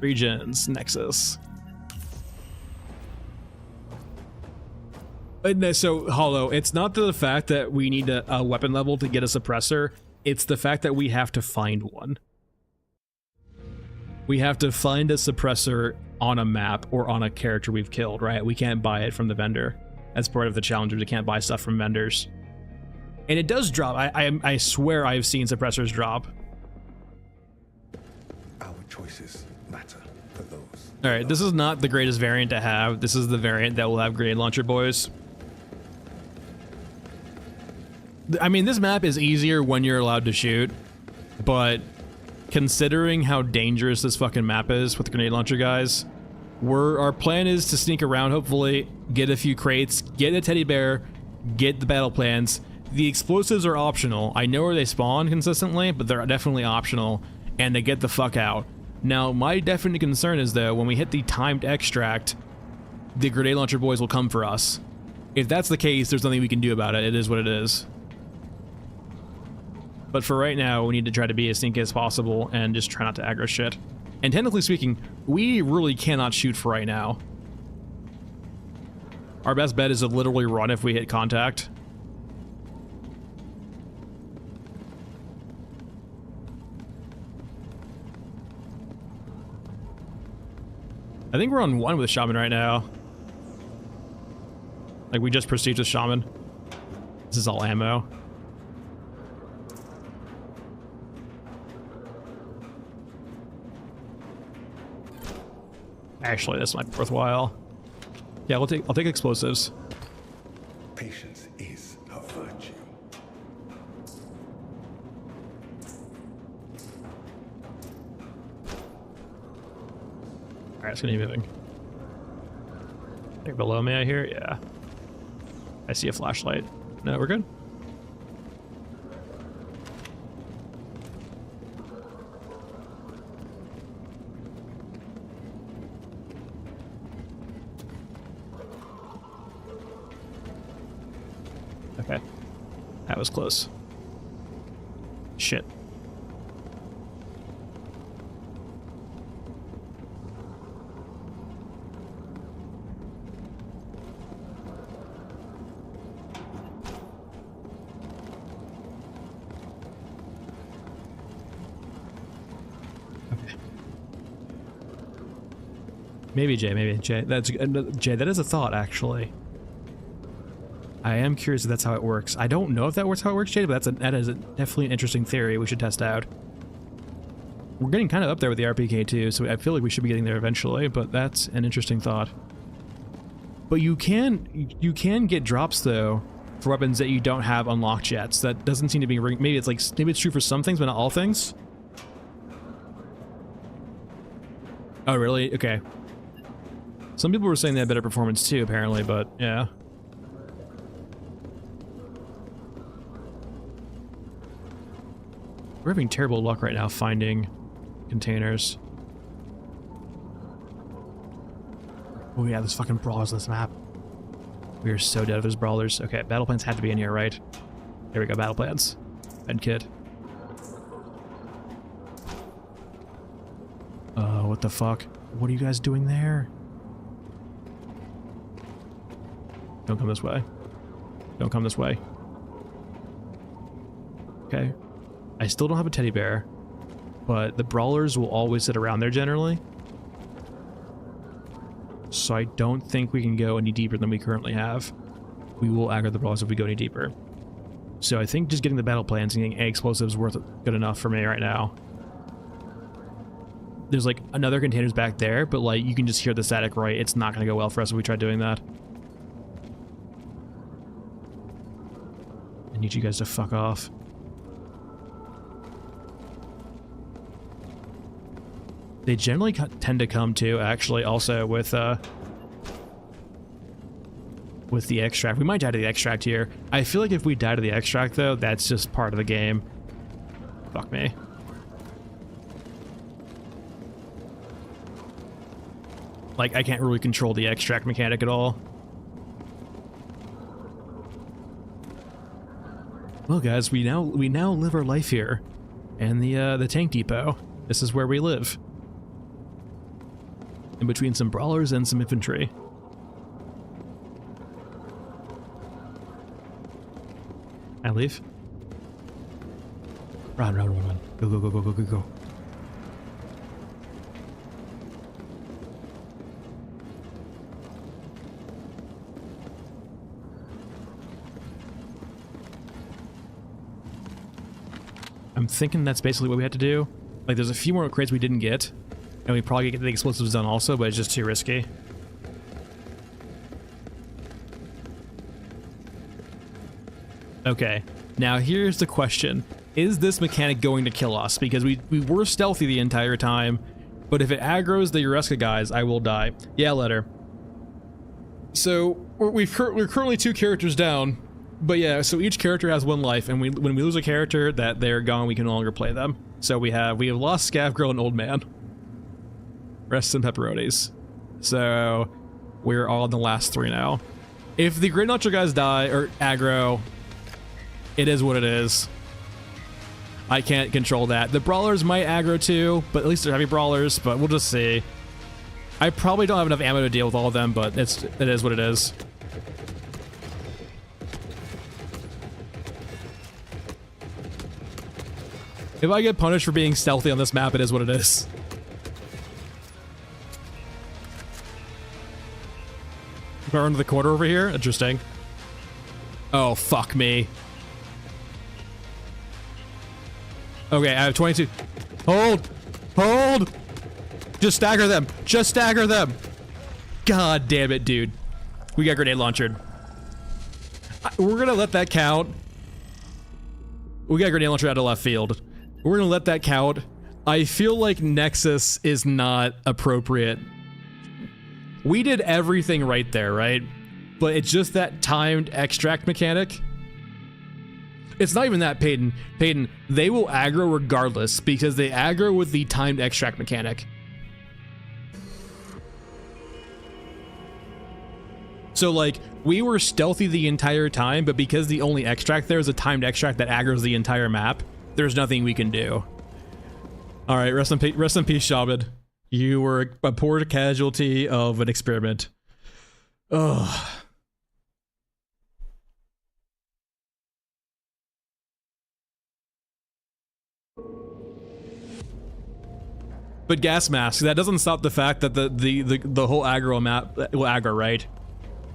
Regions, Nexus. So, Hollow, it's not the fact that we need a weapon level to get a suppressor, it's the fact that we have to find one. We have to find a suppressor on a map or on a character we've killed, right? We can't buy it from the vendor. That's part of the challenge, we can't buy stuff from vendors. And it does drop. I swear I've seen suppressors drop. Our choices matter for those. Alright, this is not the greatest variant to have. This is the variant that will have grenade launcher boys. I mean, this map is easier when you're allowed to shoot, but considering how dangerous this fucking map is with the grenade launcher guys, our plan is to sneak around, hopefully, get a few crates, get a teddy bear, get the battle plans. The explosives are optional. I know where they spawn consistently, but they're definitely optional, and to get the fuck out. Now, my definite concern is, though, when we hit the timed extract, the grenade launcher boys will come for us. If that's the case, there's nothing we can do about it. It is what it is. But for right now, we need to try to be as sneaky as possible and just try not to aggro shit. And technically speaking, we really cannot shoot for right now. Our best bet is to literally run if we hit contact. I think we're on 1 with Shaman right now. Like, we just proceed with Shaman. This is all ammo. Actually, this might be worthwhile. Yeah, I'll take explosives. Patience is a virtue. Alright, it's gonna be moving. They're below me, I hear? Yeah. I see a flashlight. No, we're good. Okay. That was close. Shit. Maybe Jay. That's Jay. That is a thought, actually. I am curious if that's how it works. I don't know if that works how it works, Jay, but that is definitely an interesting theory we should test out. We're getting kind of up there with the RPK too, so I feel like we should be getting there eventually. But that's an interesting thought. But you can get drops though for weapons that you don't have unlocked yet. So that doesn't seem to be maybe it's true for some things, but not all things. Oh, really? Okay. Some people were saying they had better performance too, apparently, but yeah. We're having terrible luck right now finding containers. Oh yeah, there's fucking brawlers on this map. We are so dead if there's brawlers. Okay, battle plans had to be in here, right? There we go, battle plans. Med kit. What the fuck? What are you guys doing there? Don't come this way. Don't come this way. Okay. I still don't have a teddy bear, but the brawlers will always sit around there generally. So I don't think we can go any deeper than we currently have. We will aggro the brawlers if we go any deeper. So I think just getting the battle plans and getting egg explosives worth good enough for me right now. There's like another containers back there, but like you can just hear the static, right? It's not going to go well for us if we try doing that. I need you guys to fuck off. They generally tend to come to, actually, also with the extract. We might die to the extract here. I feel like if we die to the extract, though, that's just part of the game. Fuck me. Like, I can't really control the extract mechanic at all. Well, guys, we now live our life here, and the tank depot. This is where we live. In between some brawlers and some infantry. I leave. Run, run, run, run. Go, go, go, go, go, go, go. I'm thinking that's basically what we had to do. Like, there's a few more crates we didn't get, and we probably get the explosives done also, but it's just too risky. Okay, now here's the question. Is this mechanic going to kill us? Because we were stealthy the entire time, but if it aggroes the Ureska guys, I will die. Yeah, letter. So, we're currently 2 characters down. But yeah, so each character has 1 life, and when we lose a character that they're gone, we can no longer play them. So we have lost Scav Girl and Old Man. Rest in pepperonis. So we're all in the last 3 now. If the Great Nacho guys die or aggro, it is what it is. I can't control that. The brawlers might aggro too, but at least they're heavy brawlers, but we'll just see. I probably don't have enough ammo to deal with all of them, but it is what it is. If I get punished for being stealthy on this map, it is what it is. Burn to the corner over here? Interesting. Oh, fuck me. Okay, I have 22. Hold! Hold! Just stagger them! Just stagger them! God damn it, dude. We got grenade launchered. We're gonna let that count. We got grenade launcher out of left field. We're gonna let that count. I feel like Nexus is not appropriate. We did everything right there, right? But it's just that timed extract mechanic. It's not even that, Peyton. Peyton, they will aggro regardless because they aggro with the timed extract mechanic. So like, we were stealthy the entire time, but because the only extract there is a timed extract that aggroes the entire map, there's nothing we can do. All right, rest in peace, Shaman. You were a poor casualty of an experiment. Ugh. But gas mask, that doesn't stop the fact that the whole aggro map will aggro, right?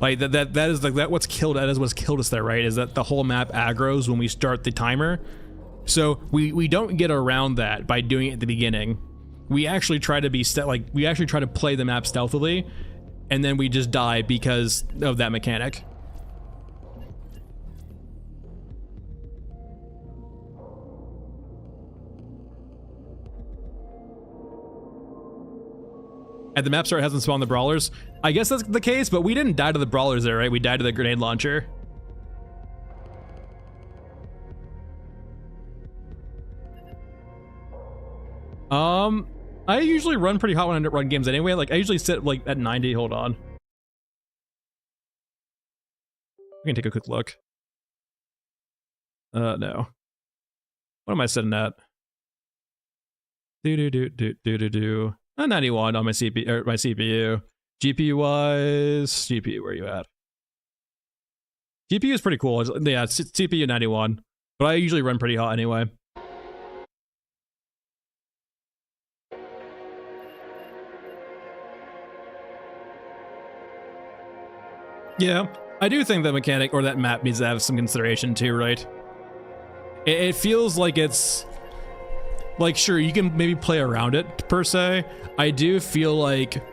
Like that is like that what's killed us there, right? Is that the whole map aggroes when we start the timer. So we don't get around that by doing it at the beginning. We actually try to be we actually try to play the map stealthily, and then we just die because of that mechanic. At the map start, it hasn't spawned the brawlers. I guess that's the case, but we didn't die to the brawlers there, right? We died to the grenade launcher. I usually run pretty hot when I run games anyway. Like, I usually sit like at 90. Hold on. We can take a quick look. No. What am I sitting at? 91 on my CPU, or my CPU. GPU wise, GPU, where are you at? GPU is pretty cool. Yeah, it's CPU 91, but I usually run pretty hot anyway. Yeah, I do think that mechanic or that map needs to have some consideration too, right? It feels like it's like, sure, you can maybe play around it per se. I do feel like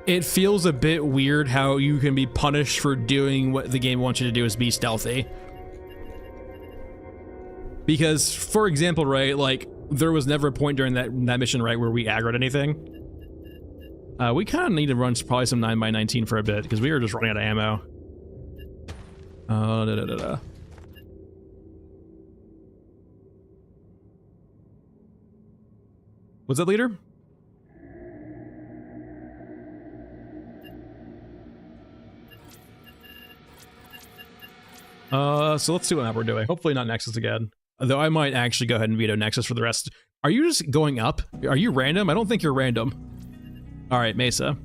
it feels a bit weird how you can be punished for doing what the game wants you to do, is be stealthy. Because, for example, right, like there was never a point during that mission, right, where we aggroed anything. We kind of need to run probably some 9x19 for a bit because we were just running out of ammo. Was that leader? So let's see what map we're doing. Hopefully not Nexus again. Though I might actually go ahead and veto Nexus for the rest. Are you just going up? Are you random? I don't think you're random. All right, Mesa.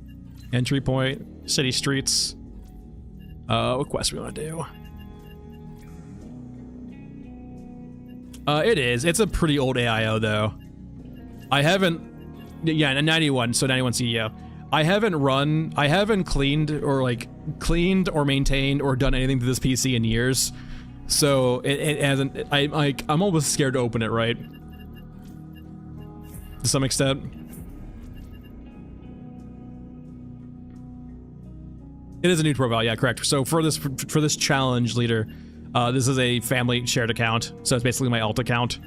Entry point, city streets. What quest we want to do? It is. It's a pretty old AIO though. I haven't, yeah, 91, so 91 CEO. I haven't cleaned or maintained or done anything to this PC in years. So it hasn't, I'm almost scared to open it, right? To some extent. It is a new profile, yeah, correct. So for this challenge, leader, this is a family shared account. So it's basically my alt account,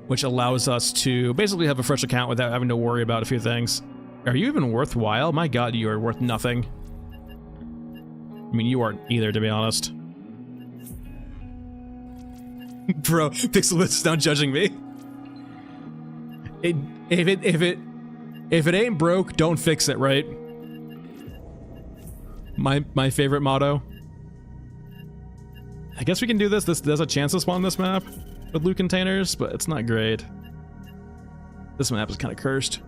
which allows us to basically have a fresh account without having to worry about a few things. Are you even worthwhile? My god, you are worth nothing. I mean, you aren't either, to be honest. Bro, Pixelwitz is not judging me. If it ain't broke, don't fix it, right? My favorite motto. I guess we can do this. There's a chance to spawn this map with loot containers, but it's not great. This map is kind of cursed.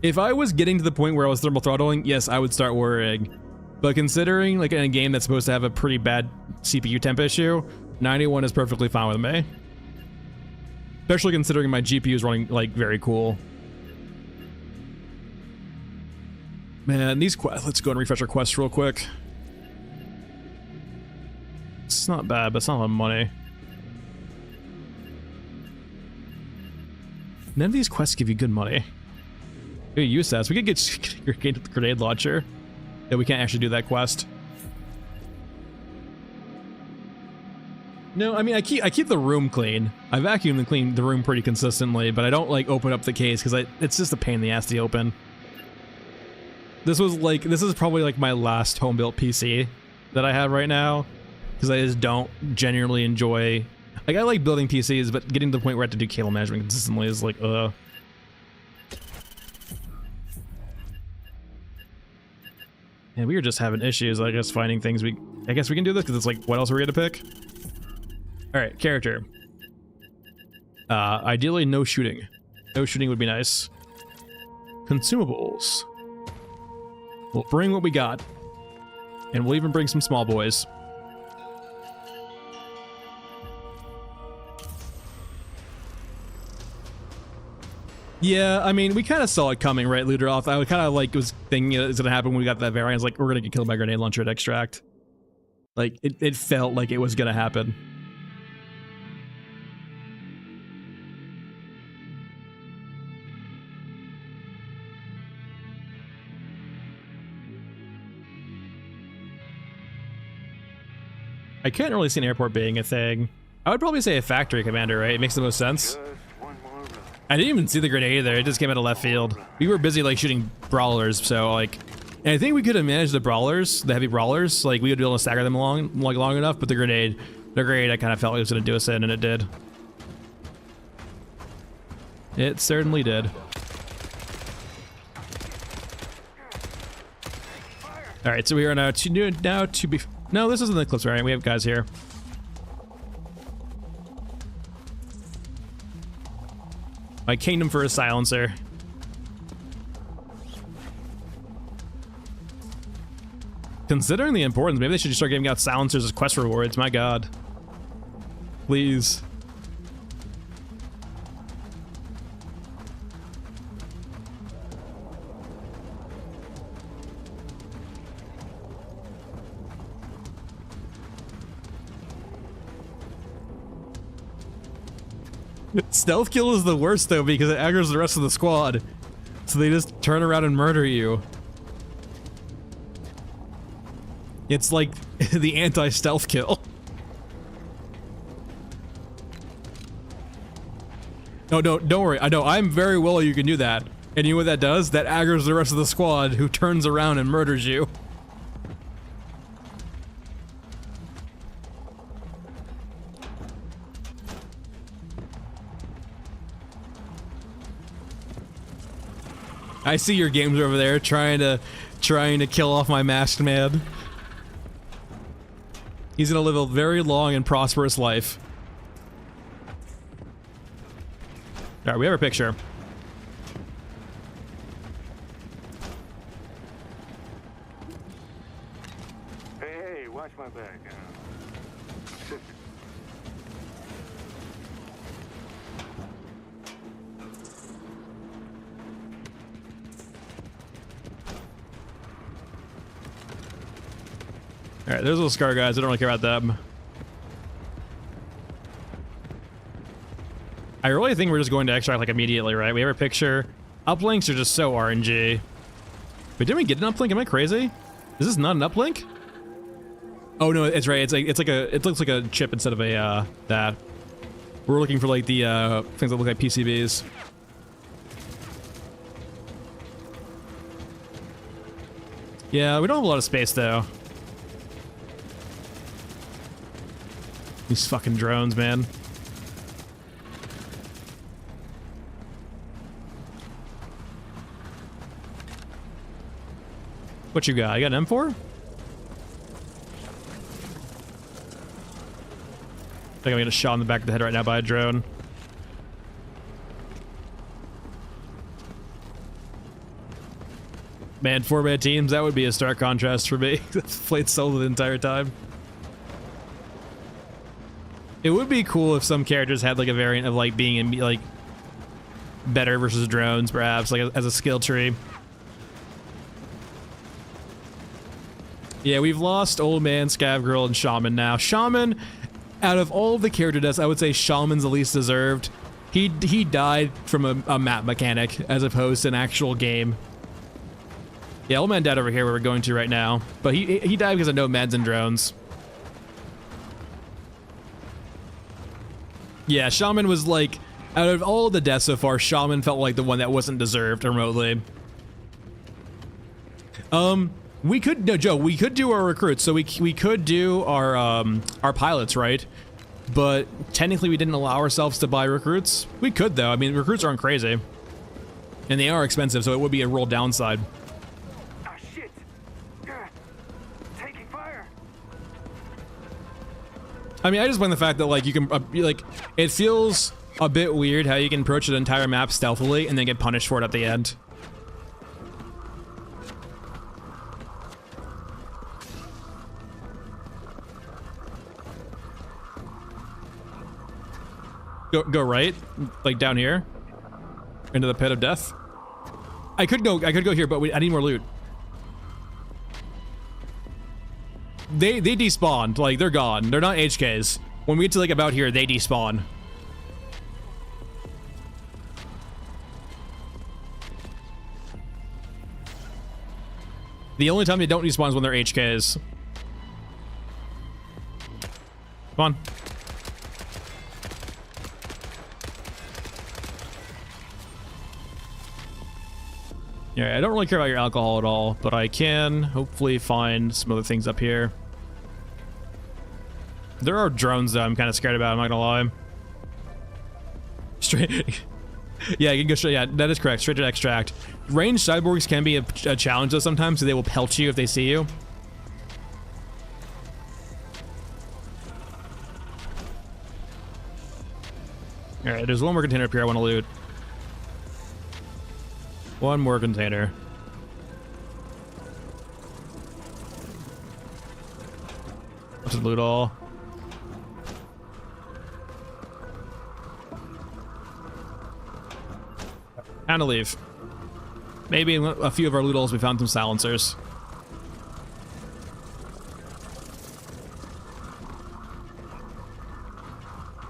If I was getting to the point where I was thermal throttling, yes, I would start worrying. But considering, like, in a game that's supposed to have a pretty bad CPU temp issue, 91 is perfectly fine with me. Especially considering my GPU is running, like, very cool. Man, these quests, let's go and refresh our quests real quick. It's not bad, but it's not a lot of money. None of these quests give you good money. We could use that. So we could get your grenade launcher. Yeah, we can't actually do that quest. No, I mean, I keep the room clean. I vacuum and clean the room pretty consistently, but I don't like open up the case because it's just a pain in the ass to open. This is probably like my last home built PC that I have right now because I just don't genuinely enjoy. Like, I like building PCs, but getting to the point where I have to do cable management consistently is like, And we were just having issues, I guess, finding things. I guess we can do this because it's like, what else are we gonna pick? All right, character. Ideally, no shooting. No shooting would be nice. Consumables. We'll bring what we got, and we'll even bring some small boys. Yeah, I mean, we kind of saw it coming, right, Looter off. I kind of like was thinking it's gonna happen when we got that variant. I was like, we're gonna get killed by grenade launcher at extract. Like, it felt like it was gonna happen. I can't really see an airport being a thing. I would probably say a factory commander, right? It makes the most sense. I didn't even see the grenade there. It just came out of left field. We were busy like shooting brawlers, so like, and I think we could have managed the brawlers, the heavy brawlers. Like we would be able to stagger them along like long enough. But the grenade, I kind of felt like it was gonna do us in, and it did. It certainly did. All right, so we are now to be. No, this isn't the Eclipse variant. We have guys here. My kingdom for a silencer. Considering the importance, maybe they should just start giving out silencers as quest rewards. My God. Please. Stealth kill is the worst though because it aggroes the rest of the squad. So they just turn around and murder you. It's like the anti-stealth kill. No, don't worry. I know I'm very well you can do that. And you know what that does? That aggroes the rest of the squad who turns around and murders you. I see your games over there trying to kill off my masked man. He's gonna live a very long and prosperous life. Alright, we have a picture. Hey, watch my back. Alright, there's little Scar guys. I don't really care about them. I really think we're just going to extract like immediately, right? We have a picture. Uplinks are just so RNG. Wait, didn't we get an uplink? Am I crazy? Is this not an uplink? Oh no, it's right. It looks like a chip instead of a that. We're looking for like the things that look like PCBs. Yeah, we don't have a lot of space though. These fucking drones, man. What you got? You got an M4? I think I'm gonna get shot in the back of the head right now by a drone. Man, 4-man teams, that would be a stark contrast for me. Played solo the entire time. It would be cool if some characters had like a variant of like being in like better versus drones, perhaps, like as a skill tree. Yeah, we've lost Old Man, Scav Girl, and Shaman now. Shaman, out of all of the character deaths, I would say Shaman's the least deserved. He died from a map mechanic as opposed to an actual game. Yeah, Old Man died over here where we're going to right now, but he died because of no meds and drones. Yeah, Shaman was like, out of all the deaths so far, Shaman felt like the one that wasn't deserved remotely. We could, no, Joe, we could do our recruits, so we could do our pilots, right? But technically we didn't allow ourselves to buy recruits. We could though, I mean, recruits aren't crazy. And they are expensive, so it would be a real downside. Ah, shit! Taking fire! I mean, I just blame the fact that like you can, like, it feels a bit weird how you can approach an entire map stealthily and then get punished for it at the end. Go right, like down here, into the pit of death. I could go here, but I need more loot. They despawned, like they're gone. They're not HKs. When we get to like about here, they despawn. The only time they don't despawn is when they're HKs. Come on. Yeah, I don't really care about your alcohol at all, but I can hopefully find some other things up here. There are drones though I'm kind of scared about, I'm not gonna lie. Straight... yeah, you can go straight, yeah, that is correct, straight to extract. Ranged cyborgs can be a challenge though sometimes, so they will pelt you if they see you. Alright, there's one more container up here I want to loot. One more container. Let's loot all. Time to leave. Maybe in a few of our loot alls we found some silencers.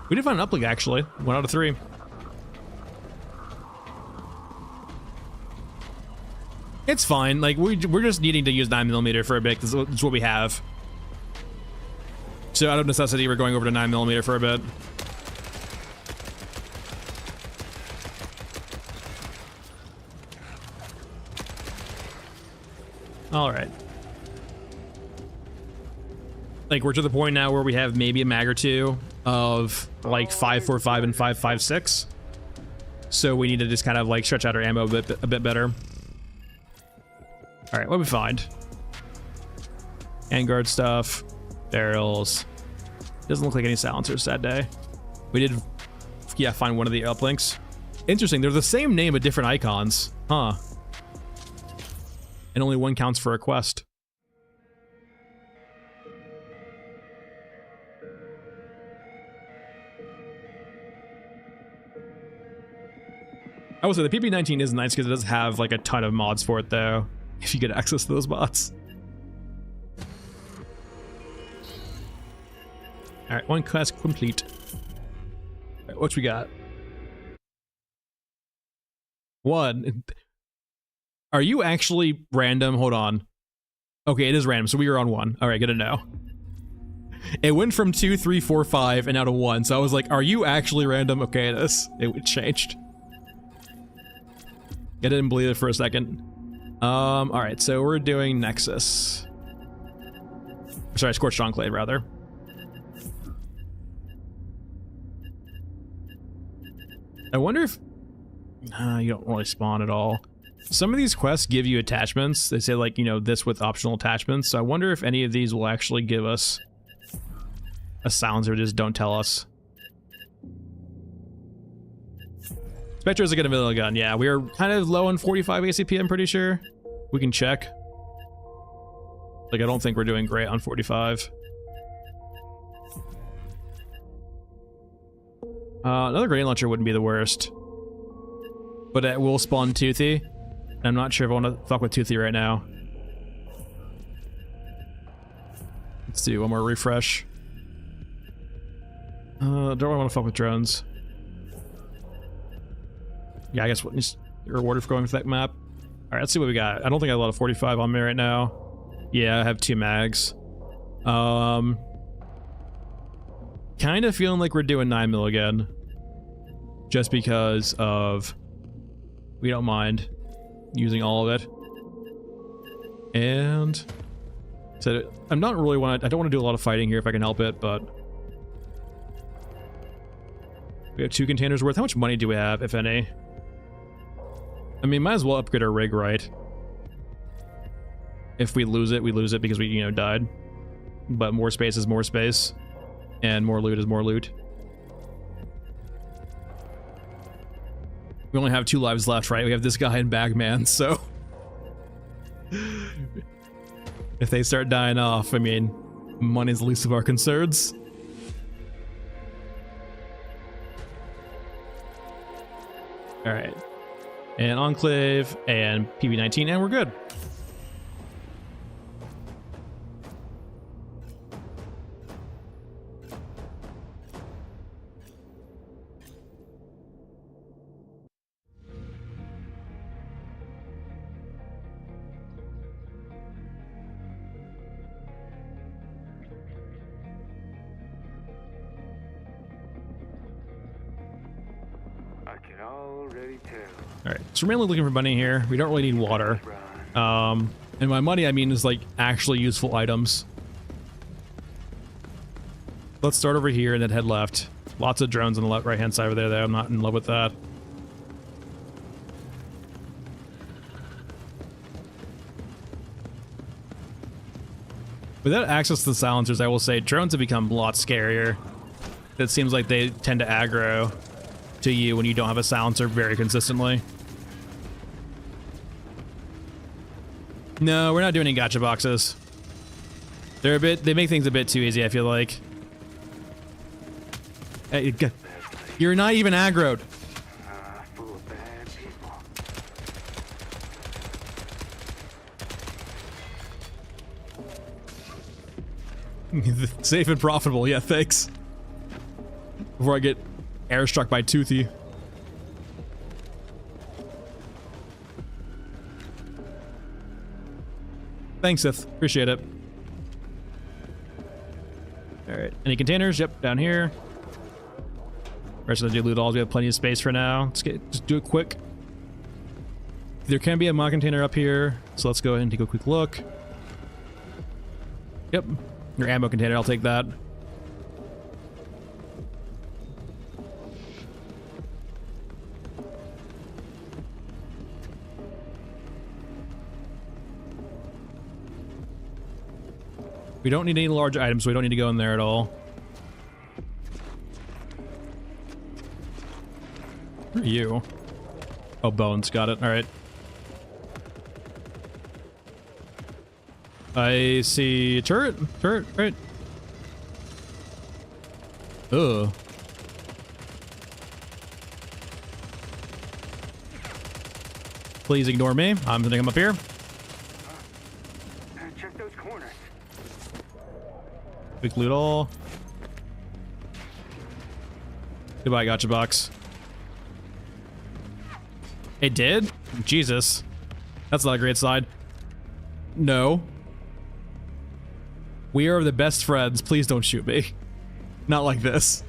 We did find an uplink actually. 1 out of 3. It's fine. Like we're just needing to use 9mm for a bit because it's what we have. So out of necessity, we're going over to 9mm for a bit. All right. Like we're to the point now where we have maybe a mag or two of like 5.45 and 5.56. So we need to just kind of like stretch out our ammo a bit better. All right, what do we find? Handguard stuff, barrels. Doesn't look like any silencers that day. We did, yeah, find one of the uplinks. Interesting, they're the same name but different icons. Huh. And only one counts for a quest. I will say the PP19 is nice because it does have like a ton of mods for it though, if you get access to those mods. Alright, one quest complete. Alright, what we got? 1. Are you actually random? Hold on. Okay, it is random, so we are on 1. Alright, good to know. It went from 2, 3, 4, 5, and now to 1, so I was like, are you actually random? Okay, it changed. I didn't believe it for a second. Alright, so we're doing Nexus. Sorry, Scorched Enclave, rather. I wonder if... you don't really spawn at all. Some of these quests give you attachments. They say, like, you know, this with optional attachments. So I wonder if any of these will actually give us a silencer. Just don't tell us. Spectre is a good vanilla gun. Yeah, we are kind of low on 45 ACP, I'm pretty sure. We can check. Like, I don't think we're doing great on 45. Another grenade launcher wouldn't be the worst. But it will spawn Toothy. I'm not sure if I want to fuck with Toothy right now. Let's do one more refresh. Don't I want to fuck with drones? Yeah, I guess you're rewarded for going for that map. Alright, let's see what we got. I don't think I have a lot of 45 on me right now. Yeah, I have 2 mags. Kind of feeling like we're doing 9mm again. Just because of... we don't mind using all of it. And... so I'm not really I don't want to do a lot of fighting here if I can help it, but... we have 2 containers worth. How much money do we have, if any? I mean, might as well upgrade our rig, right? If we lose it, we lose it because we, you know, died. But more space is more space. And more loot is more loot. We only have 2 lives left, right? We have this guy and Bagman, so... if they start dying off, I mean, money's the least of our concerns. Alright. And Enclave, and PB19, and we're good. I can all ready to. All right, so we're mainly looking for money here. We don't really need water. And by money, I mean is like actually useful items. Let's start over here and then head left. Lots of drones on the left, right-hand side over there, though. I'm not in love with that. Without access to the silencers, I will say drones have become a lot scarier. It seems like they tend to aggro to you when you don't have a silencer very consistently. No, we're not doing any gacha boxes. They make things a bit too easy, I feel like. Hey, you're not even aggroed. Full of bad people. Safe and profitable, yeah, thanks. Before I get airstruck by Toothy. Thanks, Sith. Appreciate it. Alright, any containers? Yep, down here. Rest of the loot alls, we have plenty of space for now. Just do it quick. There can be a mod container up here, so let's go ahead and take a quick look. Yep, your ammo container, I'll take that. We don't need any large items, so we don't need to go in there at all. Where are you? Oh, bones. Got it. All right. I see a turret. Turret, right? Ugh. Please ignore me. I'm gonna come up here. Check those corners. Quick loot all. Goodbye, gotcha box. It did? Jesus. That's not a great side. No. We are the best friends. Please don't shoot me. Not like this.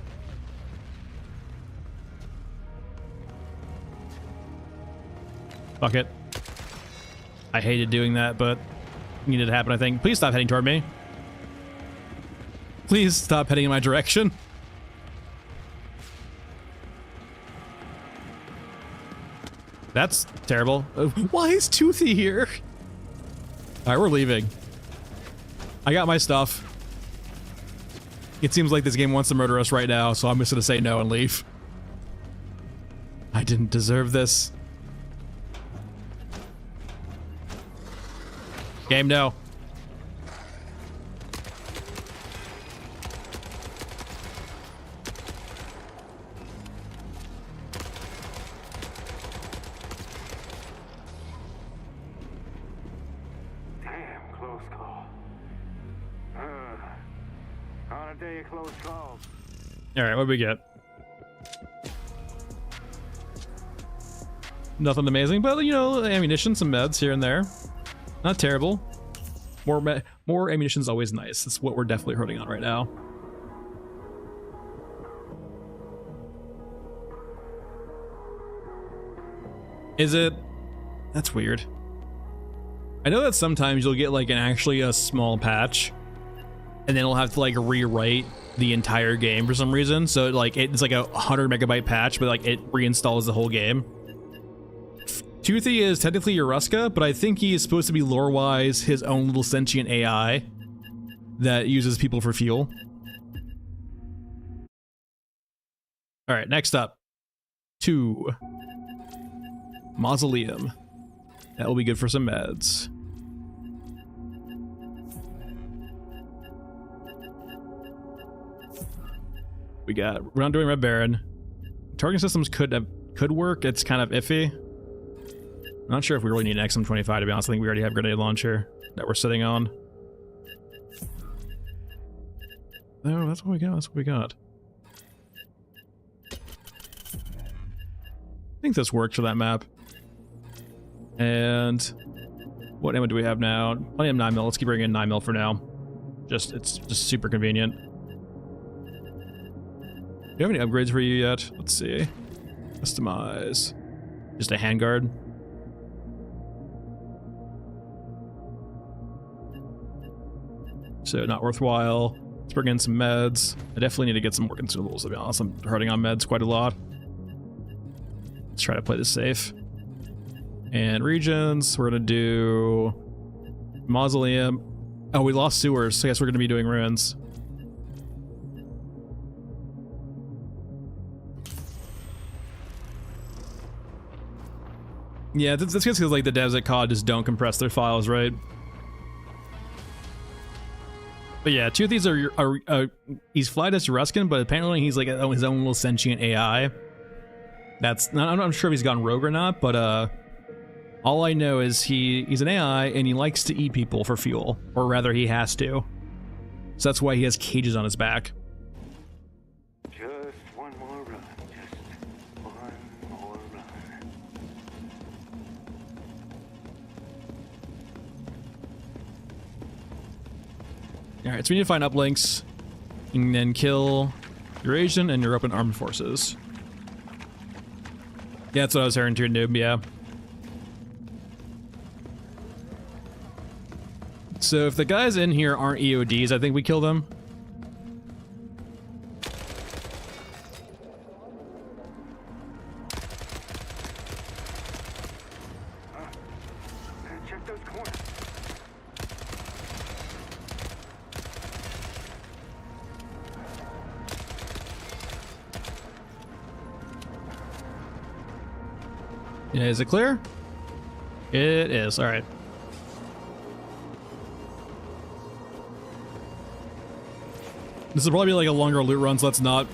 Fuck it. I hated doing that, but it needed to happen, I think. Please stop heading toward me. Please stop heading in my direction. That's terrible. Why is Toothy here? Alright, we're leaving. I got my stuff. It seems like this game wants to murder us right now, so I'm just gonna say no and leave. I didn't deserve this. Game, no. Damn, close call. On a day of close calls. Alright, what do we get? Nothing amazing, but you know, ammunition, some meds here and there. Not terrible. More ammunition is always nice. That's what we're definitely hurting on right now. Is it? That's weird. I know that sometimes you'll get like actually a small patch, and then it'll have to like rewrite the entire game for some reason. So like it's like a 100 megabyte patch, but like it reinstalls the whole game. Toothy is technically Yoruska, but I think he is supposed to be lore-wise his own little sentient AI that uses people for fuel. Alright, next up. 2. Mausoleum. That will be good for some meds. We're not doing Red Baron. Targeting systems could work, it's kind of iffy. I'm not sure if we really need an XM25 to be honest. I think we already have grenade launcher that we're sitting on. No, that's what we got. That's what we got. I think this works for that map. And what ammo do we have now? Plenty of 9mm. Let's keep bringing in 9mm for now. It's just super convenient. Do you have any upgrades for you yet? Let's see. Customize. Just a handguard. So not worthwhile. Let's bring in some meds. I definitely need to get some more consumables, to be honest. I'm hurting on meds quite a lot. Let's try to play this safe. And regions, we're gonna do mausoleum. Oh, we lost sewers, so I guess we're gonna be doing ruins. Yeah, that's just because like the devs at COD just don't compress their files, right? But yeah, two of these are he's flight as Ruskin, but apparently he's like his own little sentient AI. That's not, I'm not sure if he's gone rogue or not, but all I know is he's an AI and he likes to eat people for fuel, or rather he has to. So that's why he has cages on his back. Just one more run. Just one more run. Alright, so we need to find uplinks and then kill your Asian and your open armed forces. Yeah, that's what I was hearing to your noob, yeah. So if the guys in here aren't EODs, I think we kill them. Check those corners. Yeah, is it clear? It is, alright. This will probably be like a longer loot run, so let's not.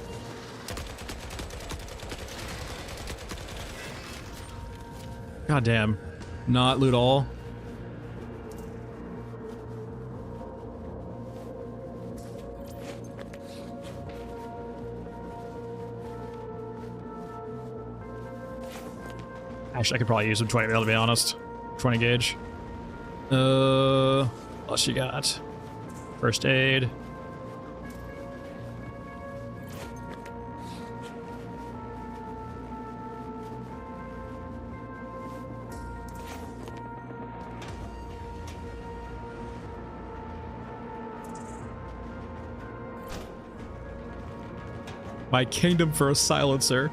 God damn. Not loot all. Actually, I could probably use some 20 mil to be honest. 20 gauge. What else you got? First aid. My kingdom for a silencer.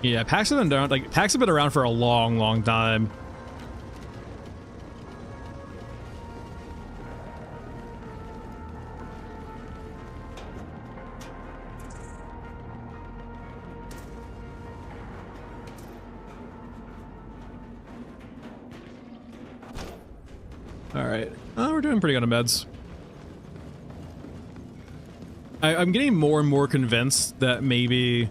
Yeah, packs have been around for a long, long time. All right, we're doing pretty good on meds. I'm getting more and more convinced that maybe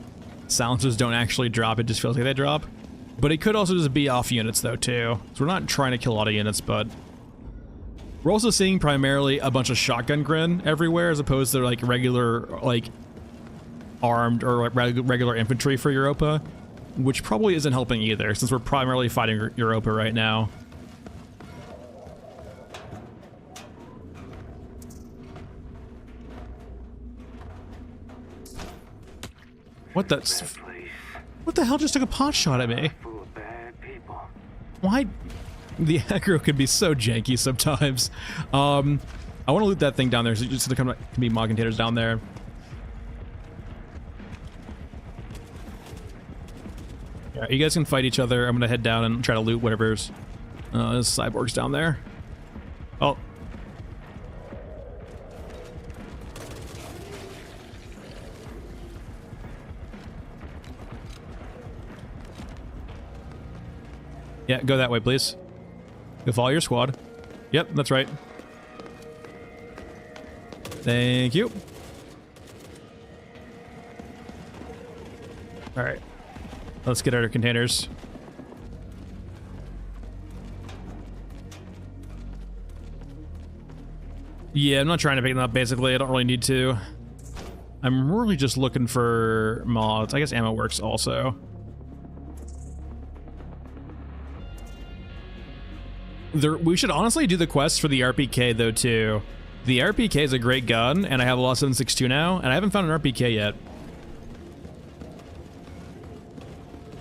silencers don't actually drop, it just feels like they drop. But it could also just be off units though too. So we're not trying to kill a lot of units, but we're also seeing primarily a bunch of shotgun grin everywhere as opposed to like regular like armed or like regular infantry for Europa, which probably isn't helping either since we're primarily fighting Europa right now. What the? What the hell just took a pot shot at me? Full of bad people. Why? The aggro could be so janky sometimes. I want to loot that thing down there so just there can be mod containers down there. Yeah, you guys can fight each other. I'm gonna head down and try to loot whatever's there's cyborgs down there. Oh. Yeah, go that way, please. Go follow your squad. Yep, that's right. Thank you. All right. Let's get our containers. Yeah, I'm not trying to pick them up, basically. I don't really need to. I'm really just looking for mods. I guess ammo works also. We should honestly do the quest for the RPK though too. The RPK is a great gun, and I have a lot 7.62 now, and I haven't found an RPK yet.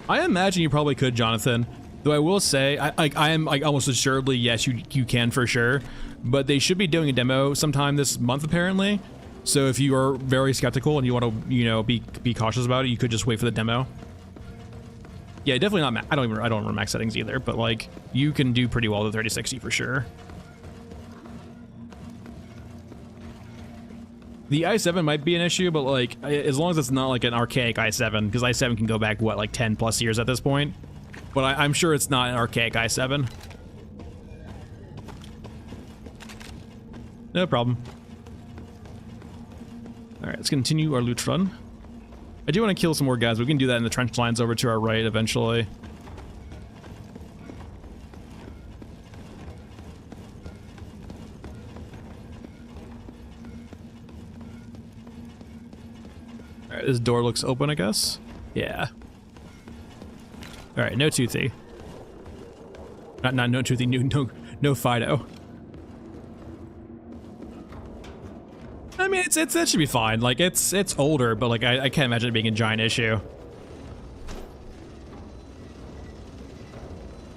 I imagine you probably could, Jonathan. Though I will say, I am like almost assuredly, yes, you can for sure. But they should be doing a demo sometime this month, apparently. So if you are very skeptical and you want to, you know, be cautious about it, you could just wait for the demo. Yeah, definitely not. I don't run max settings either, but like you can do pretty well with 3060 for sure. The i7 might be an issue, but like as long as it's not like an archaic i7, because i7 can go back what, like 10 plus years at this point. But I'm sure it's not an archaic i7. No problem. All right, let's continue our loot run. I do want to kill some more guys. We can do that in the trench lines over to our right eventually. All right, this door looks open, I guess. Yeah. All right, no toothy. Not no toothy. No Fido. I mean, that should be fine. Like it's older, but like I can't imagine it being a giant issue.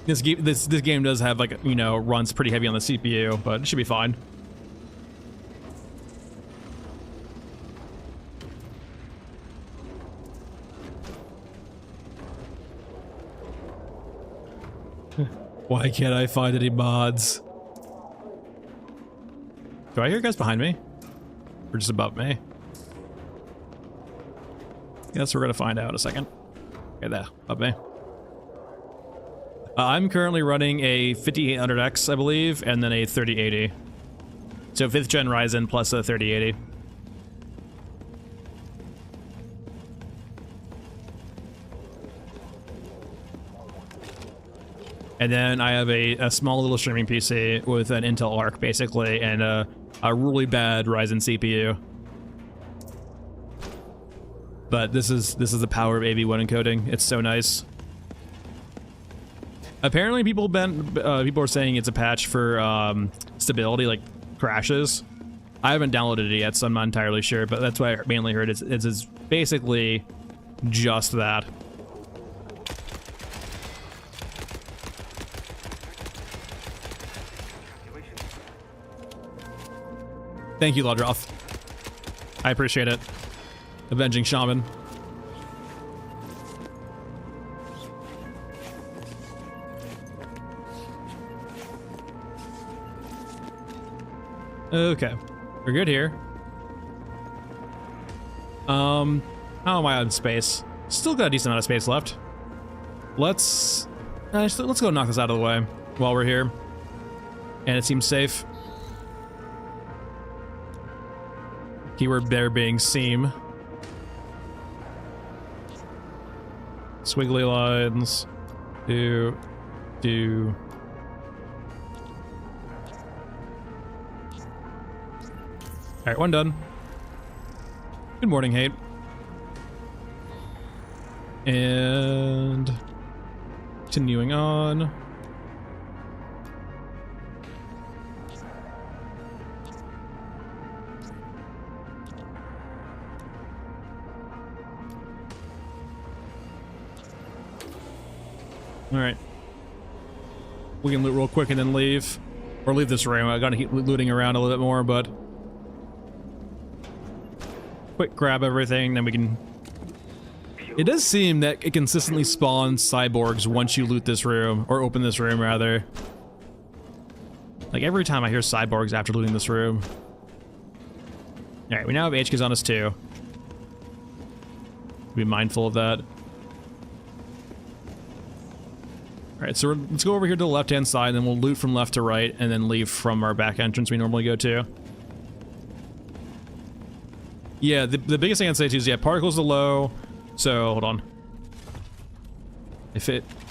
This game does have like, you know, runs pretty heavy on the CPU, but it should be fine. Why can't I find any mods? Do I hear guys behind me? Or just above me? Guess we're gonna find out in a second. Okay, there, above me. I'm currently running a 5800X, I believe, and then a 3080. So 5th gen Ryzen plus a 3080. And then I have a small little streaming PC with an Intel Arc, basically, and a really bad Ryzen CPU. But this is the power of AV1 encoding. It's so nice. Apparently, people are saying it's a patch for stability, like crashes. I haven't downloaded it yet, so I'm not entirely sure. But that's what I mainly heard. It's basically just that. Thank you, Lodroth. I appreciate it. Avenging Shaman. Okay. We're good here. How am I on space? Still got a decent amount of space left. Let's go knock this out of the way while we're here. And it seems safe. Keyword there being seam. Squiggly lines. Do. Alright, one done. Good morning, Hate. And continuing on. Alright. We can loot real quick and then leave. Or leave this room. I gotta keep looting around a little bit more, but... quick grab everything, then we can... It does seem that it consistently spawns cyborgs once you loot this room. Or open this room, rather. Like, every time I hear cyborgs after looting this room. Alright, we now have HQs on us, too. Be mindful of that. Alright, so let's go over here to the left-hand side, and then we'll loot from left to right, and then leave from our back entrance we normally go to. Yeah, the biggest thing I'd say too is, yeah, particles are low, so, hold on.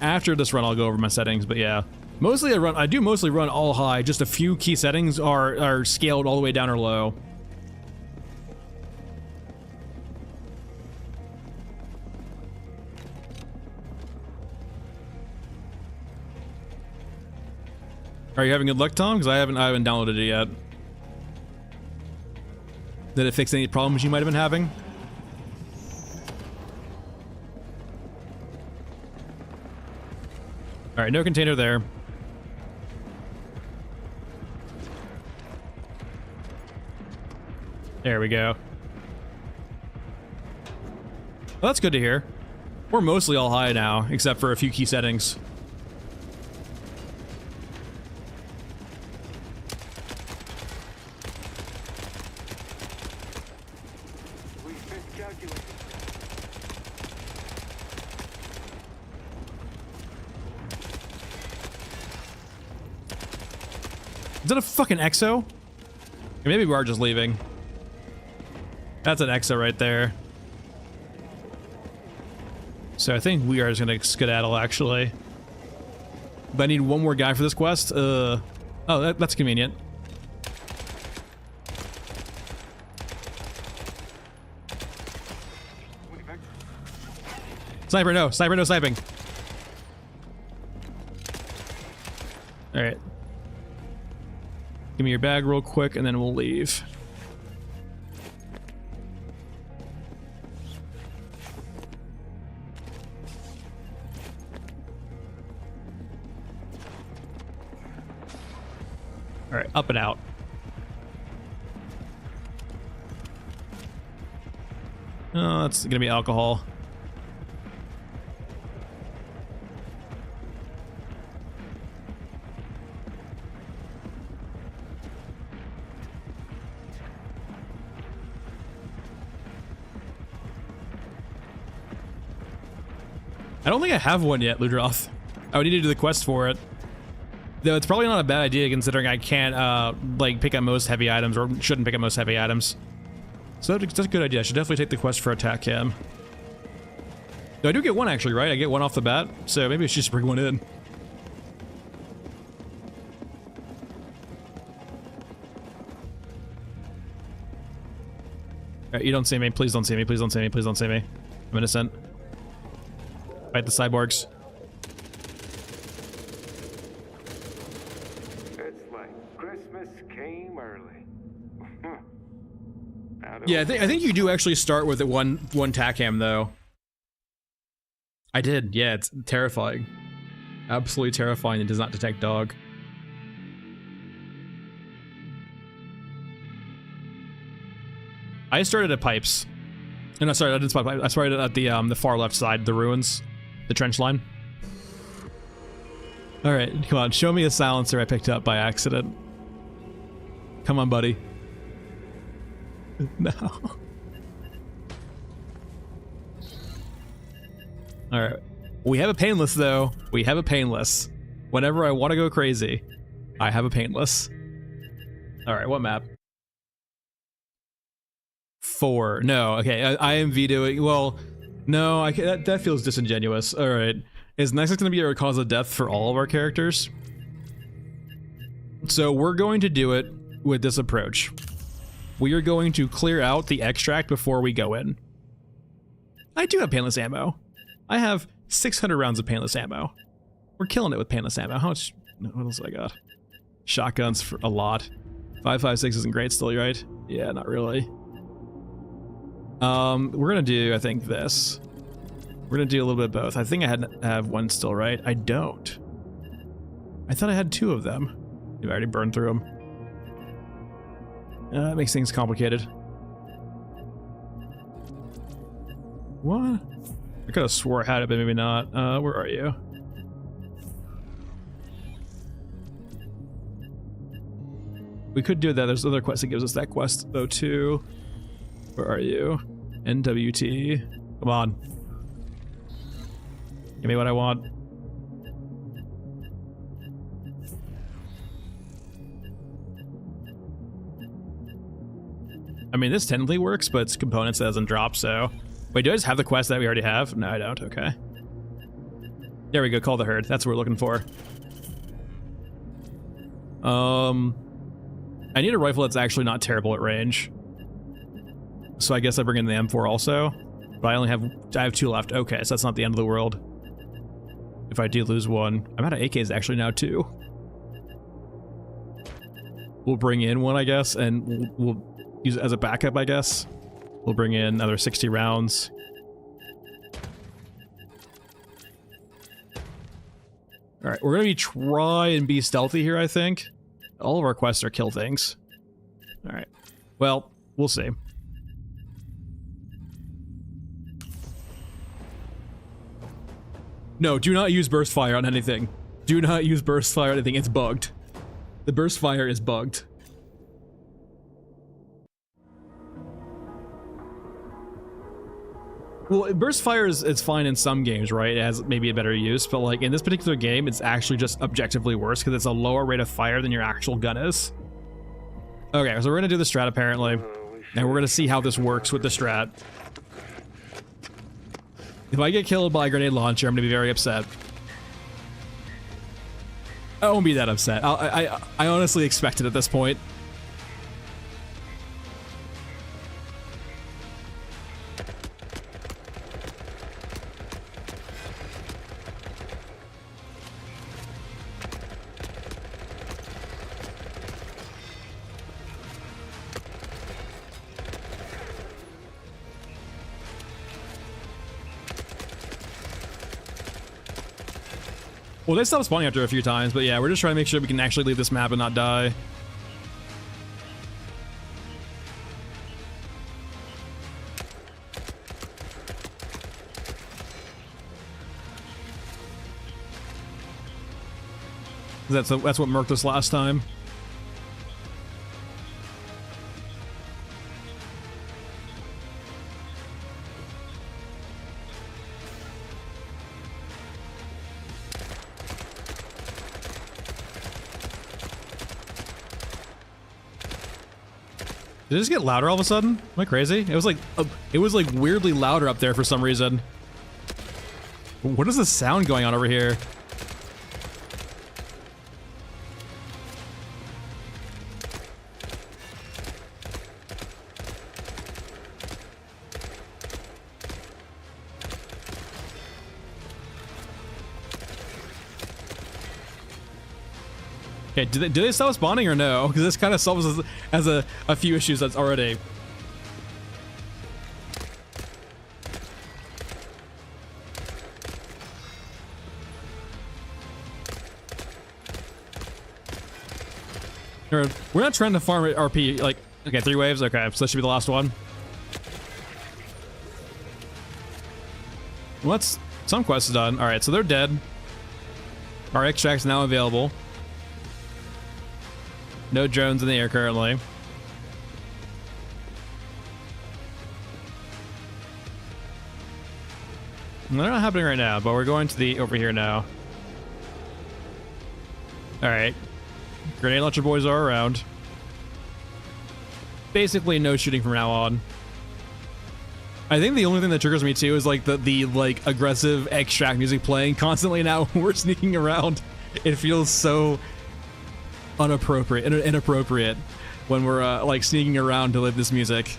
After this run, I'll go over my settings, but yeah. Mostly I do mostly run all high, just a few key settings are scaled all the way down or low. Are you having good luck, Tom? Because I haven't downloaded it yet. Did it fix any problems you might have been having? Alright, no container there. There we go. Well, that's good to hear. We're mostly all high now, except for a few key settings. We've miscalculated. Is that a fucking exo? Or maybe we are just leaving. That's an exo right there. So I think we are just gonna skedaddle, actually. But I need one more guy for this quest. Oh, that's convenient. Sniper, no. Sniper, no sniping. Alright. Give me your bag real quick, and then we'll leave. Alright, up and out. Oh, that's gonna be alcohol. I don't think I have one yet, Ludroth. I would need to do the quest for it. Though it's probably not a bad idea considering I can't, like, pick up most heavy items, or shouldn't pick up most heavy items. So that's a good idea. I should definitely take the quest for attack cam. Though I do get one actually, right? I get one off the bat, so maybe I should just bring one in. Alright, you don't see me. Please don't see me. Please don't see me. Please don't see me. I'm innocent. Fight the cyborgs. It's like Christmas came early. Yeah, I think you do actually start with one TACAM though. I did. Yeah, it's terrifying. Absolutely terrifying. It does not detect dog. I started at pipes. No, sorry, I didn't spot pipes. I started at the far left side, the ruins, the trench line. All right, come on, show me a silencer I picked up by accident. Come on, buddy. No. All right, we have a painless though. We have a painless. Whenever I want to go crazy, I have a painless. All right, what map? 4. No, okay. I am vetoing. Well, no, that feels disingenuous. All right, is Nexus going to be a cause of death for all of our characters? So we're going to do it with this approach. We are going to clear out the extract before we go in. I do have painless ammo. I have 600 rounds of painless ammo. We're killing it with painless ammo. How much? What else do I got? Shotguns for a lot. 5.56 isn't great still, right? Yeah, not really. We're gonna do, I think, this. We're gonna do a little bit of both. I think I have one still, right? I don't. I thought I had 2 of them. Maybe I already burned through them. That makes things complicated. What? I could have swore I had it, but maybe not. Where are you? We could do that. There's another quest that gives us that quest, though, too. Where are you? NWT. Come on. Give me what I want. I mean, this technically works, but it's components that doesn't drop, so... Wait, do I just have the quest that we already have? No, I don't. Okay. There we go. Call the herd. That's what we're looking for. I need a rifle that's actually not terrible at range. So I guess I bring in the M4 also. But I have 2 left. Okay, so that's not the end of the world. If I do lose one. I'm out of AKs actually now, too. We'll bring in one, I guess, and we'll use it as a backup, I guess. We'll bring in another 60 rounds. Alright, we're gonna try and be stealthy here, I think. All of our quests are kill things. Alright. Well, we'll see. No, do not use burst fire on anything. Do not use burst fire on anything, it's bugged. The burst fire is bugged. Well, burst fire is fine in some games, right? It has maybe a better use, but like in this particular game, it's actually just objectively worse because it's a lower rate of fire than your actual gun is. Okay, so we're gonna do the strat apparently, and we're gonna see how this works with the strat. If I get killed by a grenade launcher, I'm gonna be very upset. I won't be that upset. I honestly expect it at this point. Well, they stopped spawning after a few times, but yeah, we're just trying to make sure we can actually leave this map and not die. That's what murked us last time. Did it just get louder all of a sudden? Am I crazy? It was like weirdly louder up there for some reason. What is the sound going on over here? Okay, do they stop spawning or no? Because this kind of solves as a few issues that's already. We're not trying to farm RP, like, okay, 3 waves, okay, so that should be the last one. Well, some quests done. Alright, so they're dead. Our extract's now available. No drones in the air currently. They're not happening right now, but we're going to the over here now. Alright. Grenade launcher boys are around. Basically no shooting from now on. I think the only thing that triggers me too is like the like aggressive extract music playing constantly now when we're sneaking around. It feels so inappropriate when we're like sneaking around to live this music.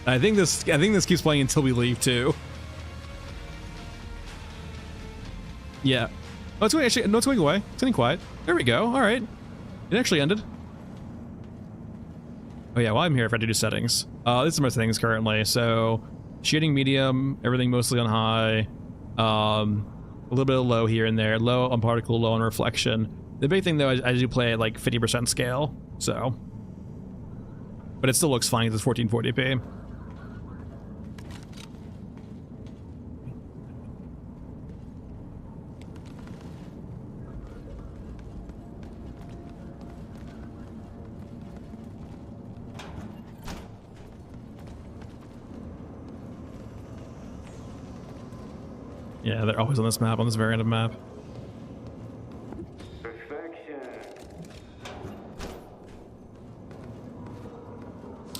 I think this keeps playing until we leave too. Yeah. Oh, it's going actually. No, it's going away. It's getting quiet. There we go. All right. It actually ended. Oh yeah. While I'm here, if I do settings, this is my settings currently. So, shading medium, everything mostly on high. A little bit of low here and there. Low on particle, low on reflection. The big thing though, I do play at like 50% scale. So, but it still looks fine because it's 1440p. Yeah, they're always on this map, on this variant of map. Perfection.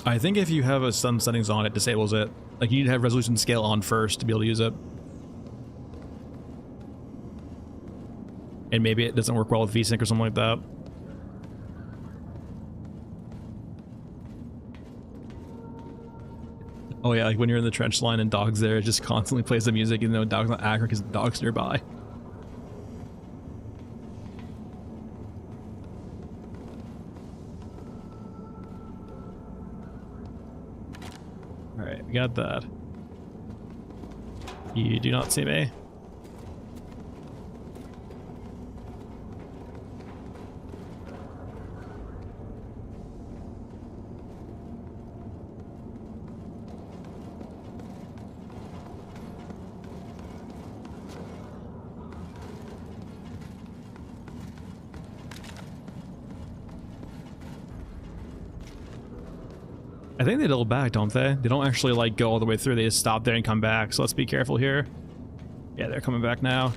I think if you have some settings on, it disables it. Like, you need to have resolution scale on first to be able to use it. And maybe it doesn't work well with VSync or something like that. Oh yeah, like when you're in the trench line and Dog's there, it just constantly plays the music even though Dog's not accurate because the Dog's nearby. Alright, we got that. You do not see me. I think they double back, don't they? They don't actually like go all the way through. They just stop there and come back. So let's be careful here. Yeah, they're coming back now.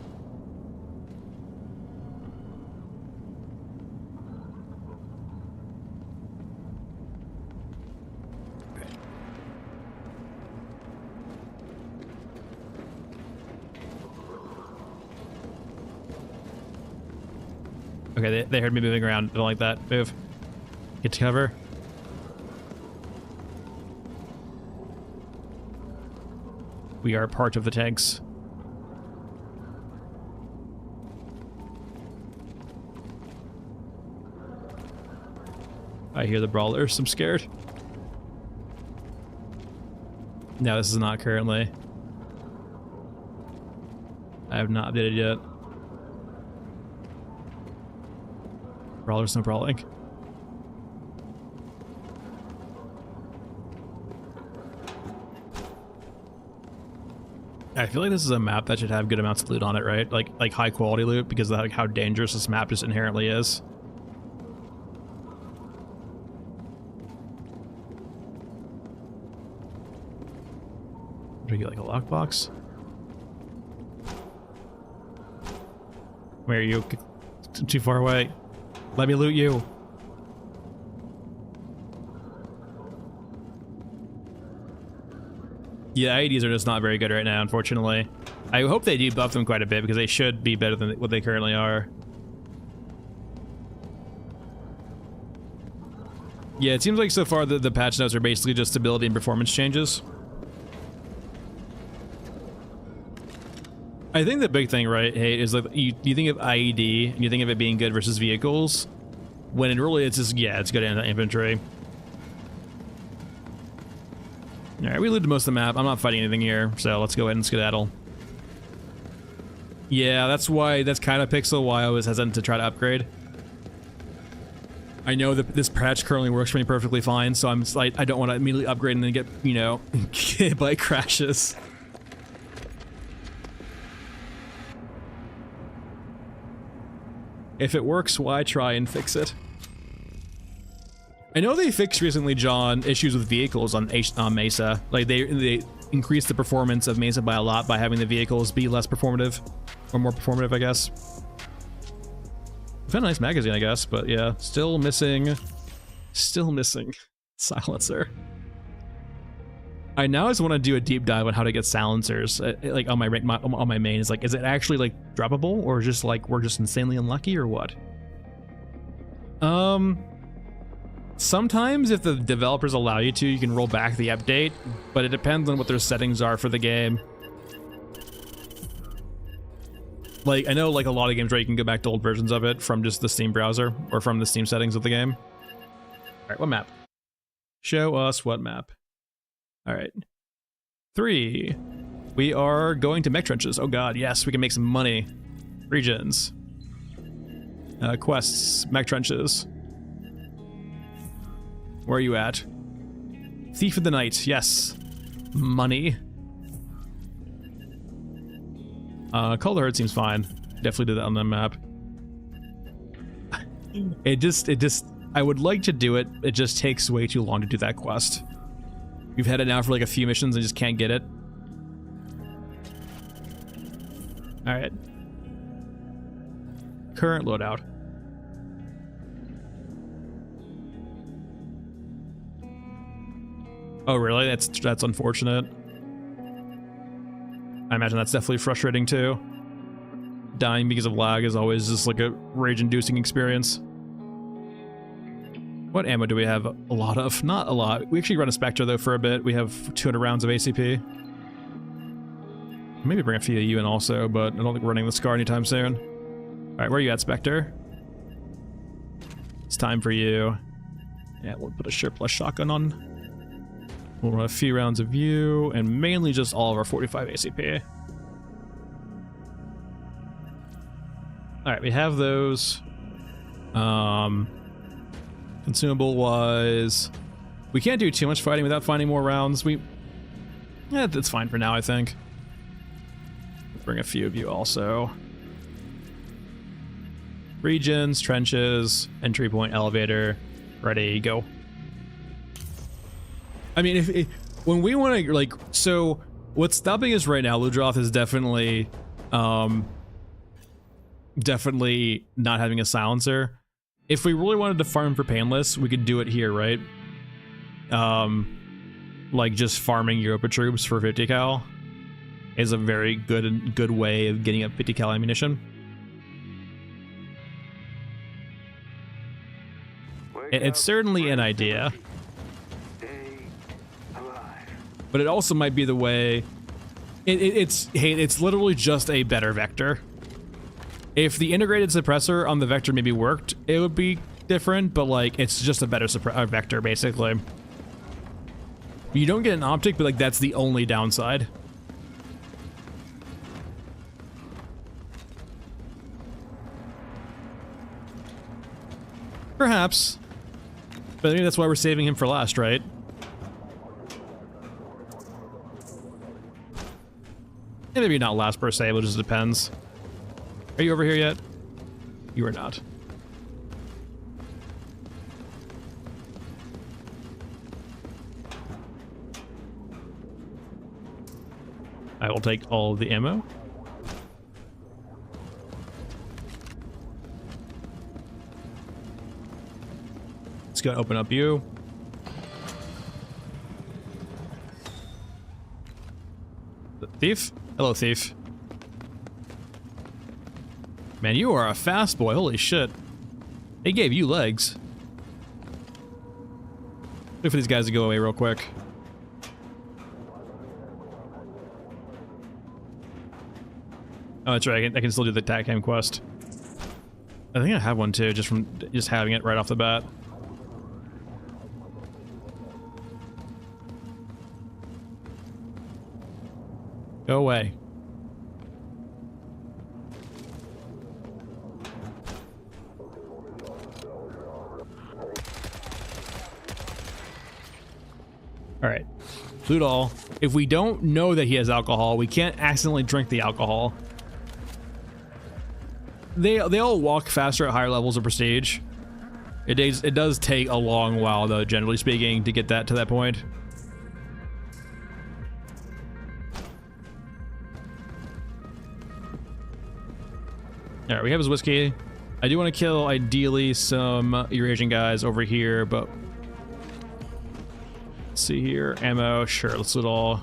Okay, they heard me moving around. I don't like that. Move. Get to cover. We are part of the tanks. I hear the brawlers. I'm scared. No, this is not currently. I have not updated yet. Brawlers, no brawling. I feel like this is a map that should have good amounts of loot on it, right? Like high quality loot, because of like how dangerous this map just inherently is. Do we get like a lockbox? Where are you? Too far away. Let me loot you. Yeah, IEDs are just not very good right now, unfortunately. I hope they debuff them quite a bit because they should be better than what they currently are. Yeah, it seems like so far the patch notes are basically just stability and performance changes. I think the big thing, right, hey, is like you think of IED and you think of it being good versus vehicles, when in really it's just, yeah, it's good in infantry. Alright, we looted most of the map. I'm not fighting anything here, so let's go ahead and skedaddle. Yeah, that's kind of Pixel why I was hesitant to try to upgrade. I know that this patch currently works for me perfectly fine, so I'm like, I don't want to immediately upgrade and then get, you know, hit by crashes. If it works, why try and fix it? I know they fixed recently, John, issues with vehicles on Mesa. Like, they increased the performance of Mesa by a lot by having the vehicles be less performative. Or more performative, I guess. Found a nice magazine, I guess, but yeah. Still missing silencer. I now just want to do a deep dive on how to get silencers. Like, on my main. Is like, is it actually, like, droppable? Or just, like, we're just insanely unlucky, or what? Sometimes if the developers allow you to, you can roll back the update, but it depends on what their settings are for the game. Like, I know like a lot of games where you can go back to old versions of it from just the Steam browser or from the Steam settings of the game. All right, what map? Show us what map. All right. 3. We are going to Mech Trenches. Oh god, yes, we can make some money. Regions. Quests. Mech Trenches. Where are you at? Thief of the Night, yes. Money. Color Herd seems fine. Definitely do that on the map. It just, I would like to do it, it just takes way too long to do that quest. We've had it now for like a few missions and just can't get it. Alright. Current loadout. Oh really? That's unfortunate. I imagine that's definitely frustrating too. Dying because of lag is always just like a rage-inducing experience. What ammo do we have a lot of? Not a lot. We actually run a Spectre though for a bit. We have 200 rounds of ACP. Maybe bring a few of you in also, but I don't think we're running the Scar anytime soon. Alright, where are you at, Spectre? It's time for you. Yeah, we'll put a surplus shotgun on. We'll run a few rounds of you, and mainly just all of our 45 ACP. Alright, we have those. Consumable-wise, we can't do too much fighting without finding more rounds. Yeah, that's fine for now, I think. Bring a few of you also. Regions, trenches, entry point, elevator, ready, go. I mean, if when we want to, like, so what's stopping us right now, Ludroth, is definitely not having a silencer. If we really wanted to farm for Painless, we could do it here, right? Like just farming Europa troops for 50 cal is a very good way of getting up 50 cal ammunition. It's certainly an idea, but it also might be the way. It's literally just a better vector. If the integrated suppressor on the vector maybe worked, it would be different, but like it's just a better vector basically. You don't get an optic, but like that's the only downside. Perhaps. But maybe that's why we're saving him for last, right? And maybe not last per se, but it just depends. Are you over here yet? You are not. I will take all of the ammo. Let's go open up you. The thief? Hello, thief. Man, you are a fast boy. Holy shit. They gave you legs. Wait for these guys to go away real quick. Oh, that's right. I can still do the TAC cam quest. I think I have one too, just from having it right off the bat. Go away. All right, loot all. If we don't know that he has alcohol, we can't accidentally drink the alcohol. They all walk faster at higher levels of prestige. It does take a long while though, generally speaking, to get that to that point. All right, we have his whiskey. I do want to kill ideally some Eurasian guys over here, but let's see here. Ammo, sure, let's loot all.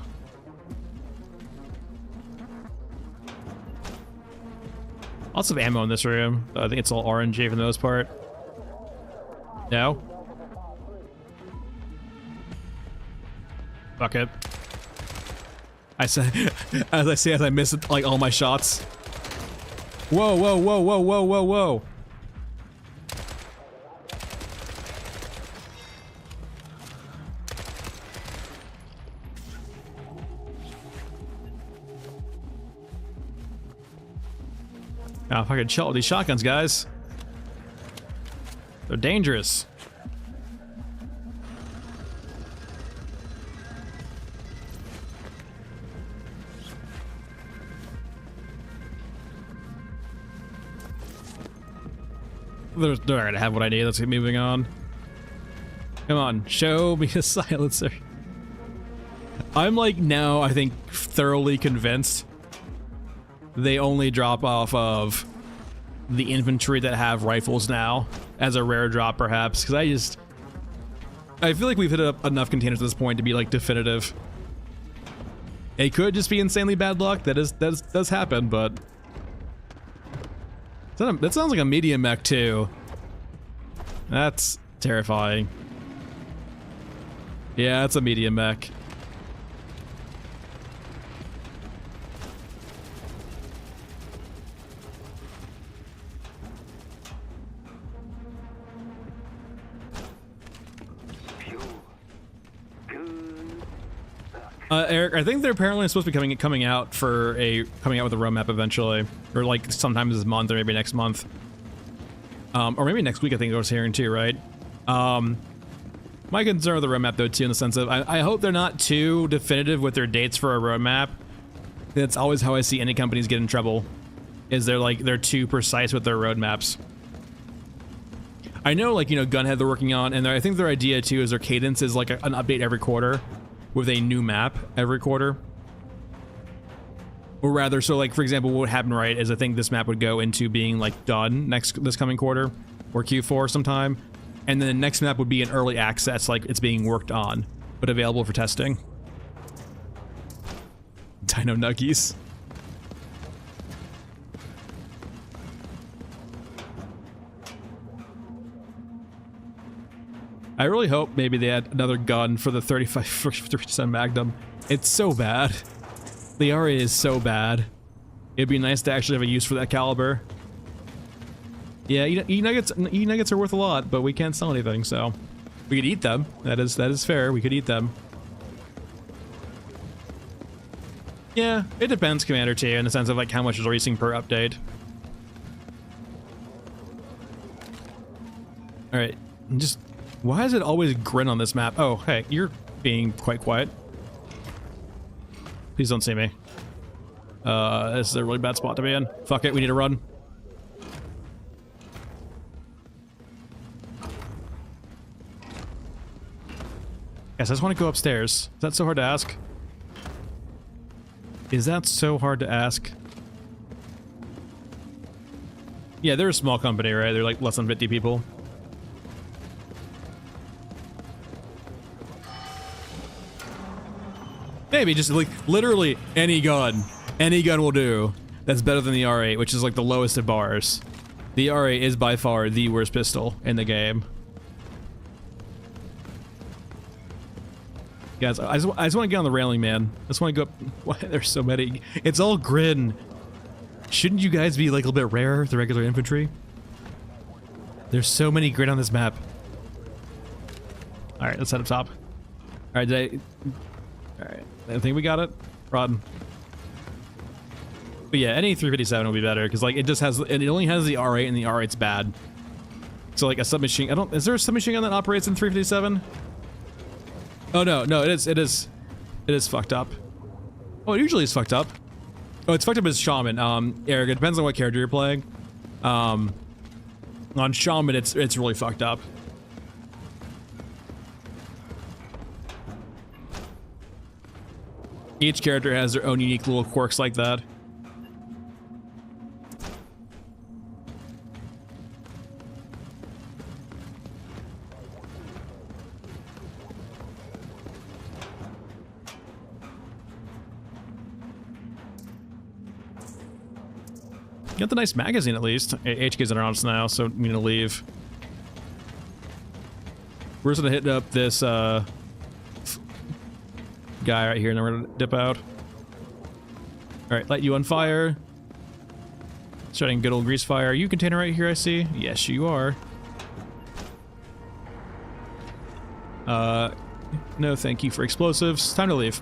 Lots of ammo in this room. I think it's all RNG for the most part. No? Fuck it. I said, as I missed like all my shots. Whoa, whoa, whoa, whoa, whoa, whoa, whoa. Oh, fucking chill with these shotguns, guys. They're dangerous. They're not gonna have what I need. Let's get moving on. Come on, show me a silencer. I'm like now, I think, thoroughly convinced they only drop off of the infantry that have rifles now as a rare drop, perhaps, because I feel like we've hit up enough containers at this point to be like definitive. It could just be insanely bad luck. That does happen, but that sounds like a medium mech too. That's terrifying. Yeah, it's a medium mech. Eric, I think they're apparently supposed to be coming out with a roadmap eventually, or like sometime this month, or maybe next month, or maybe next week. I think I was hearing too, right? My concern with the roadmap, though, too, in the sense of I hope they're not too definitive with their dates for a roadmap. That's always how I see any companies get in trouble, is they're too precise with their roadmaps. I know, like, you know, Gunhead they're working on, and I think their idea too is their cadence is like an update every quarter, with a new map every quarter. Or rather, so like, for example, what would happen, right, is I think this map would go into being like done this coming quarter, or Q4 sometime, and then the next map would be in early access, like it's being worked on, but available for testing. Dino Nuggies. I really hope maybe they add another gun for the 357 Magnum. It's so bad. The RA is so bad. It'd be nice to actually have a use for that caliber. Yeah, E-nuggets are worth a lot, but we can't sell anything, so we could eat them. That is fair. We could eat them. Yeah, it depends, Commander, too, in the sense of like how much is releasing per update. All right, just why is it always grin on this map? Oh, hey, you're being quite quiet. Please don't see me. This is a really bad spot to be in. Fuck it, we need to run. Guys, I just want to go upstairs. Is that so hard to ask? Is that so hard to ask? Yeah, they're a small company, right? They're like less than 50 people. Maybe just like literally any gun. Any gun will do. That's better than the R8, which is like the lowest of bars. The R8 is by far the worst pistol in the game. Guys, I just want to get on the railing, man. I just want to go up. Why, there's so many. It's all grin. Shouldn't you guys be like a little bit rarer, the regular infantry? There's so many grid on this map. Alright, let's head up top. Alright, Alright, I think we got it. Rod. But yeah, any 357 will be better, because like it just has, it only has the R8, and the R8's bad. So like a submachine, is there a submachine gun that operates in 357? Oh no, it is fucked up. Oh, it usually is fucked up. Oh, it's fucked up as Shaman. Eric, it depends on what character you're playing. On Shaman, it's really fucked up. Each character has their own unique little quirks like that. Got the nice magazine at least. HK's on us now, so I'm gonna leave. We're just gonna hit up this guy right here, and then we're gonna dip out. Alright, light you on fire. Starting good old grease fire. Are you a container right here, I see? Yes, you are. No thank you for explosives. Time to leave.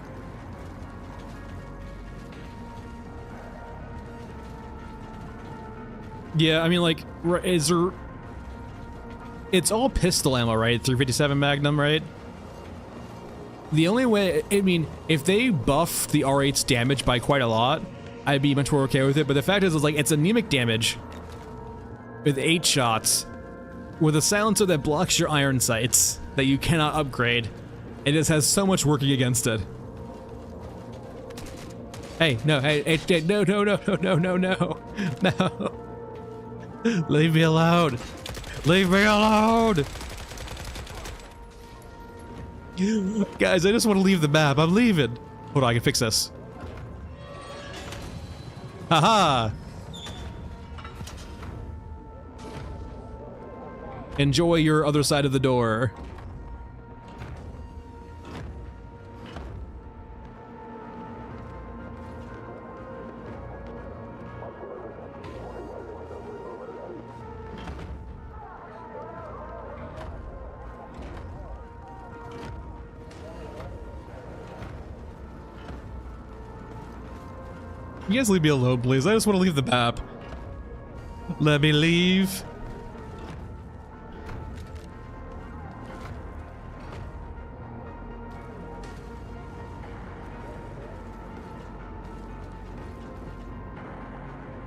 Yeah, I mean, like, is there... It's all pistol ammo, right? 357 Magnum, right? The only way... I mean, if they buff the R8's damage by quite a lot, I'd be much more okay with it, but the fact is, like, it's anemic damage with 8 shots with a silencer that blocks your iron sights that you cannot upgrade. It just has so much working against it. Hey, no, hey, no, no, no, no, no, no, no. Leave me alone. Leave me alone. Guys, I just want to leave the map. I'm leaving. Hold on, I can fix this. Haha. Enjoy your other side of the door. You guys leave me alone, please. I just want to leave the map. Let me leave.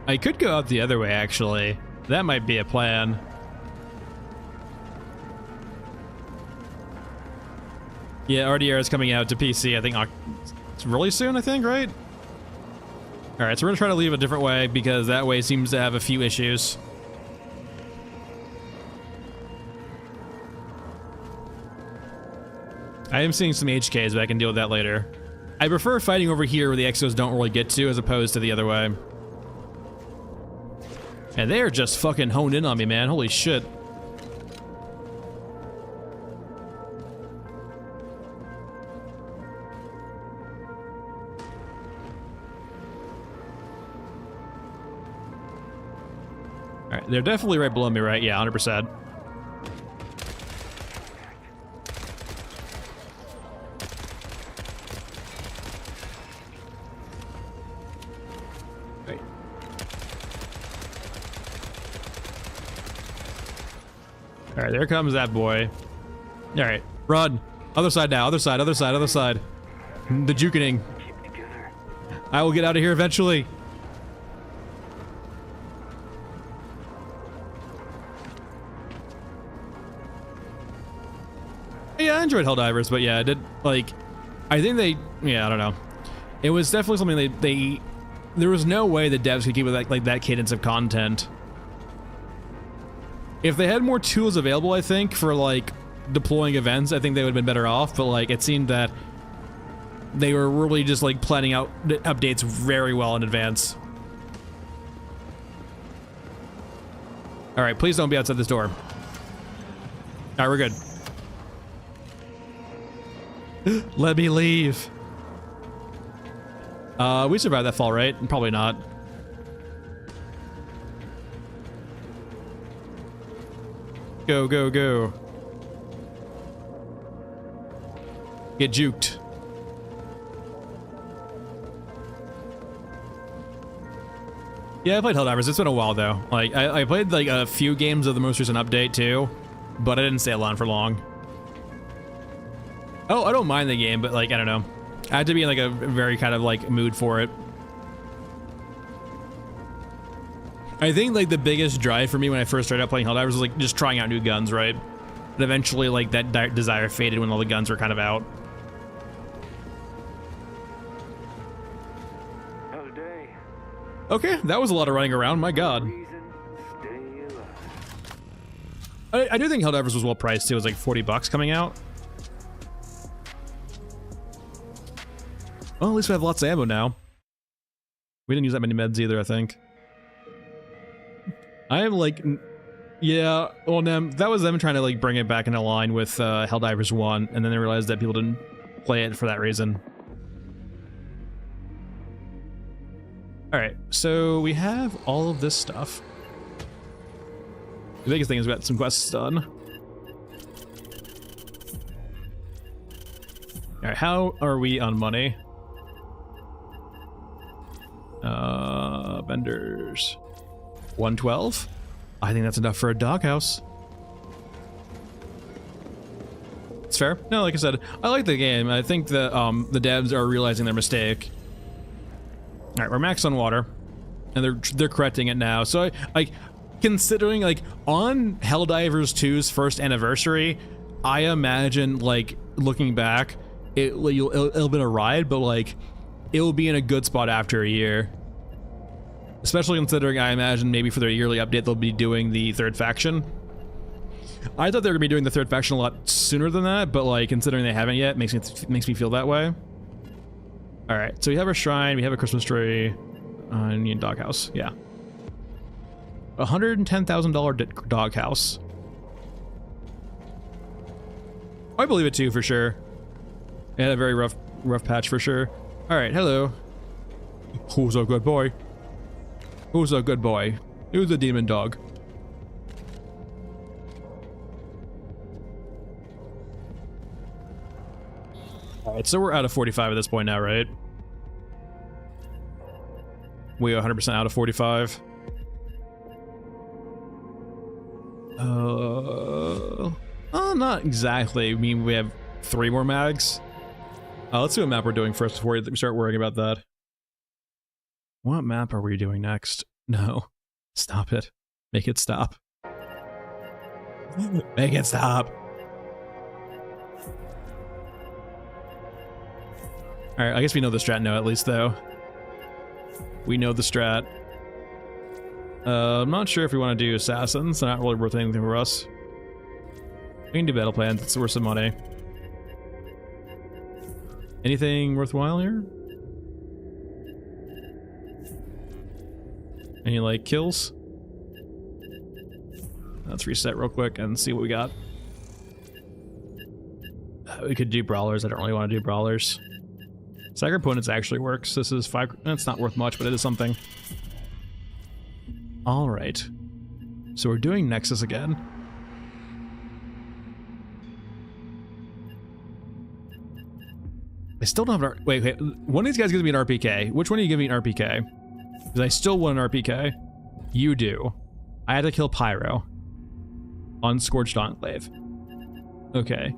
I could go out the other way, actually. That might be a plan. Yeah, RDR is coming out to PC, I think it's really soon, I think, right? Alright, so we're gonna try to leave a different way because that way seems to have a few issues. I am seeing some HKs, but I can deal with that later. I prefer fighting over here where the exos don't really get to as opposed to the other way. And they're just fucking honed in on me, man. Holy shit. Alright, they're definitely right below me, right? Yeah, 100%. Right. Alright, there comes that boy. Alright, run. Other side now, other side, other side, other side. The jukening. I will get out of here eventually. Yeah, I enjoyed Helldivers, but yeah, I did, like, I think they, yeah, I don't know. It was definitely something there was no way the devs could keep with like that cadence of content. If they had more tools available, I think, for like deploying events, I think they would have been better off, but like it seemed that they were really just like planning out updates very well in advance. All right, please don't be outside this door. All right, we're good. Let me leave. We survived that fall, right? Probably not. Go, go, go. Get juked. Yeah, I played Helldivers. It's been a while, though. Like, I played, like, a few games of the most recent update, too. But I didn't stay on for long. Oh, I don't mind the game, but like, I don't know. I had to be in like a very kind of like mood for it. I think like the biggest drive for me when I first started out playing Helldivers was like just trying out new guns, right? But eventually like that desire faded when all the guns were kind of out. Okay, that was a lot of running around, my god. I do think Helldivers was well priced too. It was like 40 bucks coming out. Well, at least we have lots of ammo now. We didn't use that many meds either, I think. I am like, yeah, well, that was them trying to like bring it back into line with Helldivers 1, and then they realized that people didn't play it for that reason. Alright, so we have all of this stuff. The biggest thing is we got some quests done. Alright, how are we on money? Vendors. 112? I think that's enough for a doghouse. It's fair. No, like I said, I like the game. I think the devs are realizing their mistake. Alright, we're max on water. And they're correcting it now. So like considering like on Helldivers 2's first anniversary, I imagine like looking back, it'll been a ride, but like it'll be in a good spot after a year. Especially considering I imagine maybe for their yearly update they'll be doing the third faction. I thought they were gonna be doing the third faction a lot sooner than that, but like considering they haven't yet, makes me feel that way. All right, so we have our shrine, we have a Christmas tree, Indian doghouse, yeah. $110,000 doghouse. I believe it too, for sure. And a very rough patch for sure. All right, hello. Who's a good boy? Who's a good boy? Who's a demon dog? All right, so we're out of 45 at this point now, right? We 100% out of 45. Not exactly. I mean, we have 3 more mags. Let's see what map we're doing first before we start worrying about that. What map are we doing next? No. Stop it. Make it stop. Make it stop. Alright, I guess we know the strat now at least, though. We know the strat. I'm not sure if we want to do assassins. They're not really worth anything for us. We can do battle plans. It's worth some money. Anything worthwhile here? Any, like, kills? Let's reset real quick and see what we got. We could do brawlers. I don't really want to do brawlers. Stagger opponents actually works. This is 5. It's not worth much, but it is something. Alright. So we're doing Nexus again. I still don't have an wait. One of these guys gives me an RPK. Which one are you giving me an RPK? Because I still want an RPK. You do. I had to kill Pyro. On Scorched Enclave. Okay.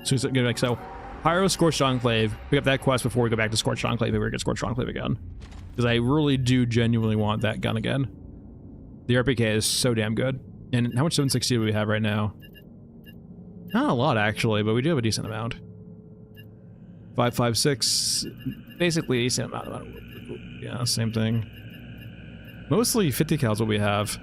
So Pyro, Scorched Enclave. Pick up that quest before we go back to Scorched Enclave. Maybe we get Scorched Enclave again. Because I really do genuinely want that gun again. The RPK is so damn good. And how much 760 do we have right now? Not a lot, actually, but we do have a decent amount. 556, basically a decent amount. Yeah, same thing. Mostly 50 cal is what we have.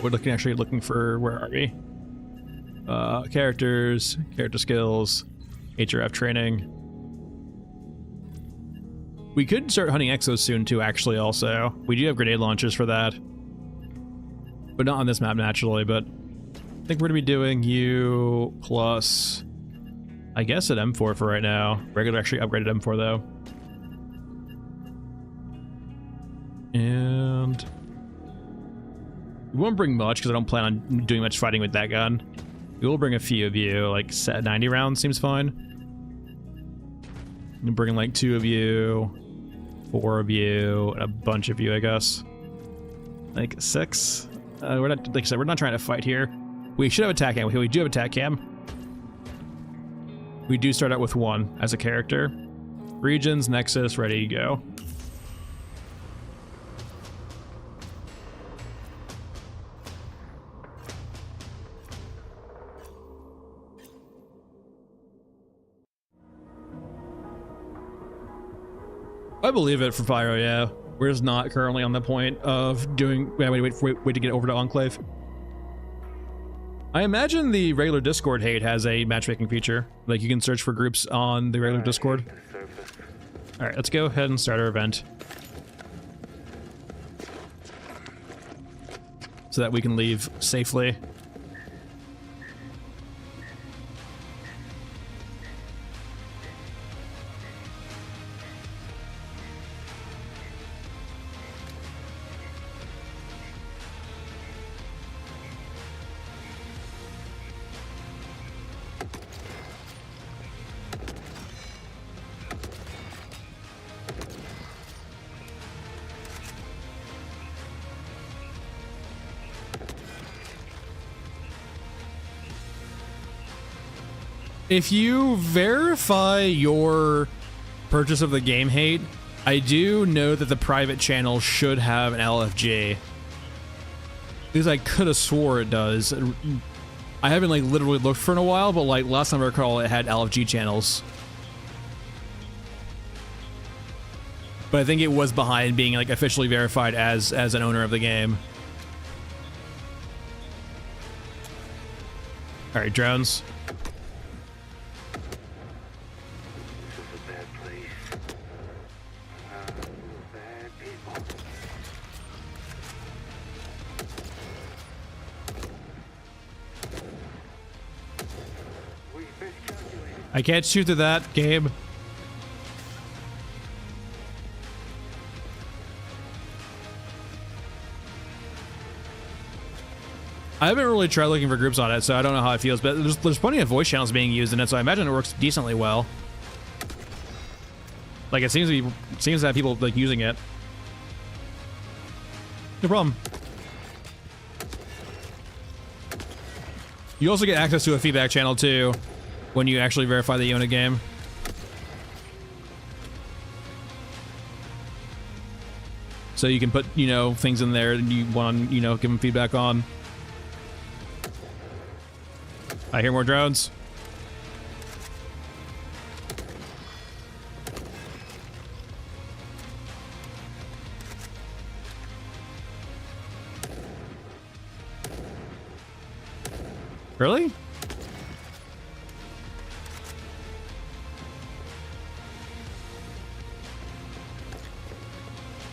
We're actually looking for, where are we? Characters, character skills, HRF training. We could start hunting exos soon too, actually, also. We do have grenade launchers for that. But not on this map, naturally, but I think we're gonna be doing you plus, I guess, an M4 for right now. Regular actually upgraded M4 though. And we won't bring much because I don't plan on doing much fighting with that gun. We will bring a few of you, like set 90 rounds seems fine. I'm bringing like 2 of you, 4 of you, and a bunch of you, I guess. Like 6. We're not, like I said, we're not trying to fight here. We should have attack cam. We do have attack cam. We do start out with 1 as a character. Regions, Nexus, ready to go. I believe it for Pyro, yeah. We're just not currently on the point of doing... Wait to get over to Enclave. I imagine the regular Discord hate has a matchmaking feature. Like, you can search for groups on the regular Discord. Alright, let's go ahead and start our event. So that we can leave safely. If you verify your purchase of the game hate, I do know that the private channel should have an LFG. Because I could have swore it does. I haven't like literally looked for it in a while, but like last time I recall it had LFG channels. But I think it was behind being like officially verified as an owner of the game. Alright, drones. I can't shoot to that, Gabe. I haven't really tried looking for groups on it, so I don't know how it feels, but there's plenty of voice channels being used in it, so I imagine it works decently well. Like, it seems to have people, like, using it. No problem. You also get access to a feedback channel, too, when you actually verify that you own a game. So you can put, you know, things in there that you want to, you know, give them feedback on. I hear more drones. Really?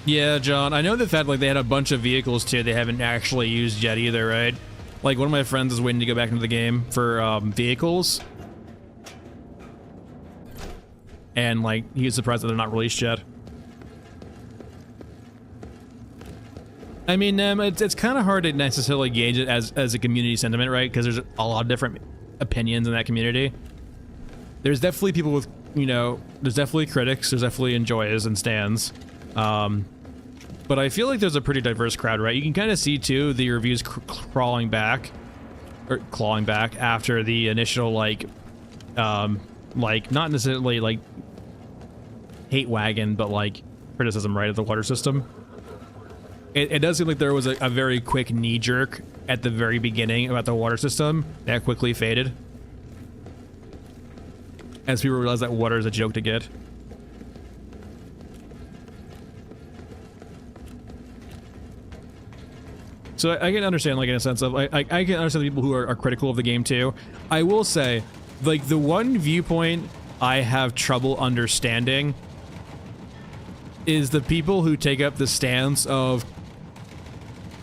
Yeah, John, I know the fact like they had a bunch of vehicles too they haven't actually used yet either, right? Like one of my friends is waiting to go back into the game for vehicles. And like he's surprised that they're not released yet. I mean, it's kind of hard to necessarily gauge it as a community sentiment, right? Because there's a lot of different opinions in that community. There's definitely people with, you know, there's definitely critics, there's definitely enjoyers and stans. But I feel like there's a pretty diverse crowd, right? You can kind of see, too, the reviews clawing back after the initial, like, not necessarily, like, hate wagon, but, like, criticism, right, of the water system. It does seem like there was a very quick knee-jerk at the very beginning about the water system that quickly faded. As people realized that water is a joke to get. So I can understand, like, in a sense of, I can understand the people who are critical of the game, too. I will say, like, the one viewpoint I have trouble understanding is the people who take up the stance of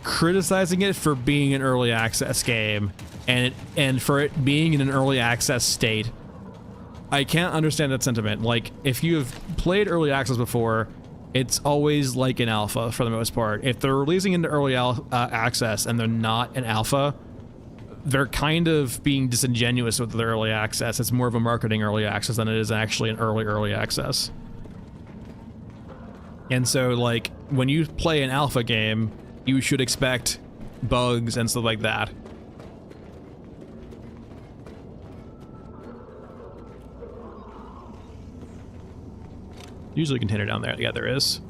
criticizing it for being an early access game and for it being in an early access state. I can't understand that sentiment. Like, if you have played early access before, it's always like an alpha for the most part. If they're releasing into early access and they're not an alpha, they're kind of being disingenuous with their early access. It's more of a marketing early access than it is actually an early access. And so, like, when you play an alpha game, you should expect bugs and stuff like that. Usually a container down there. Yeah, there is.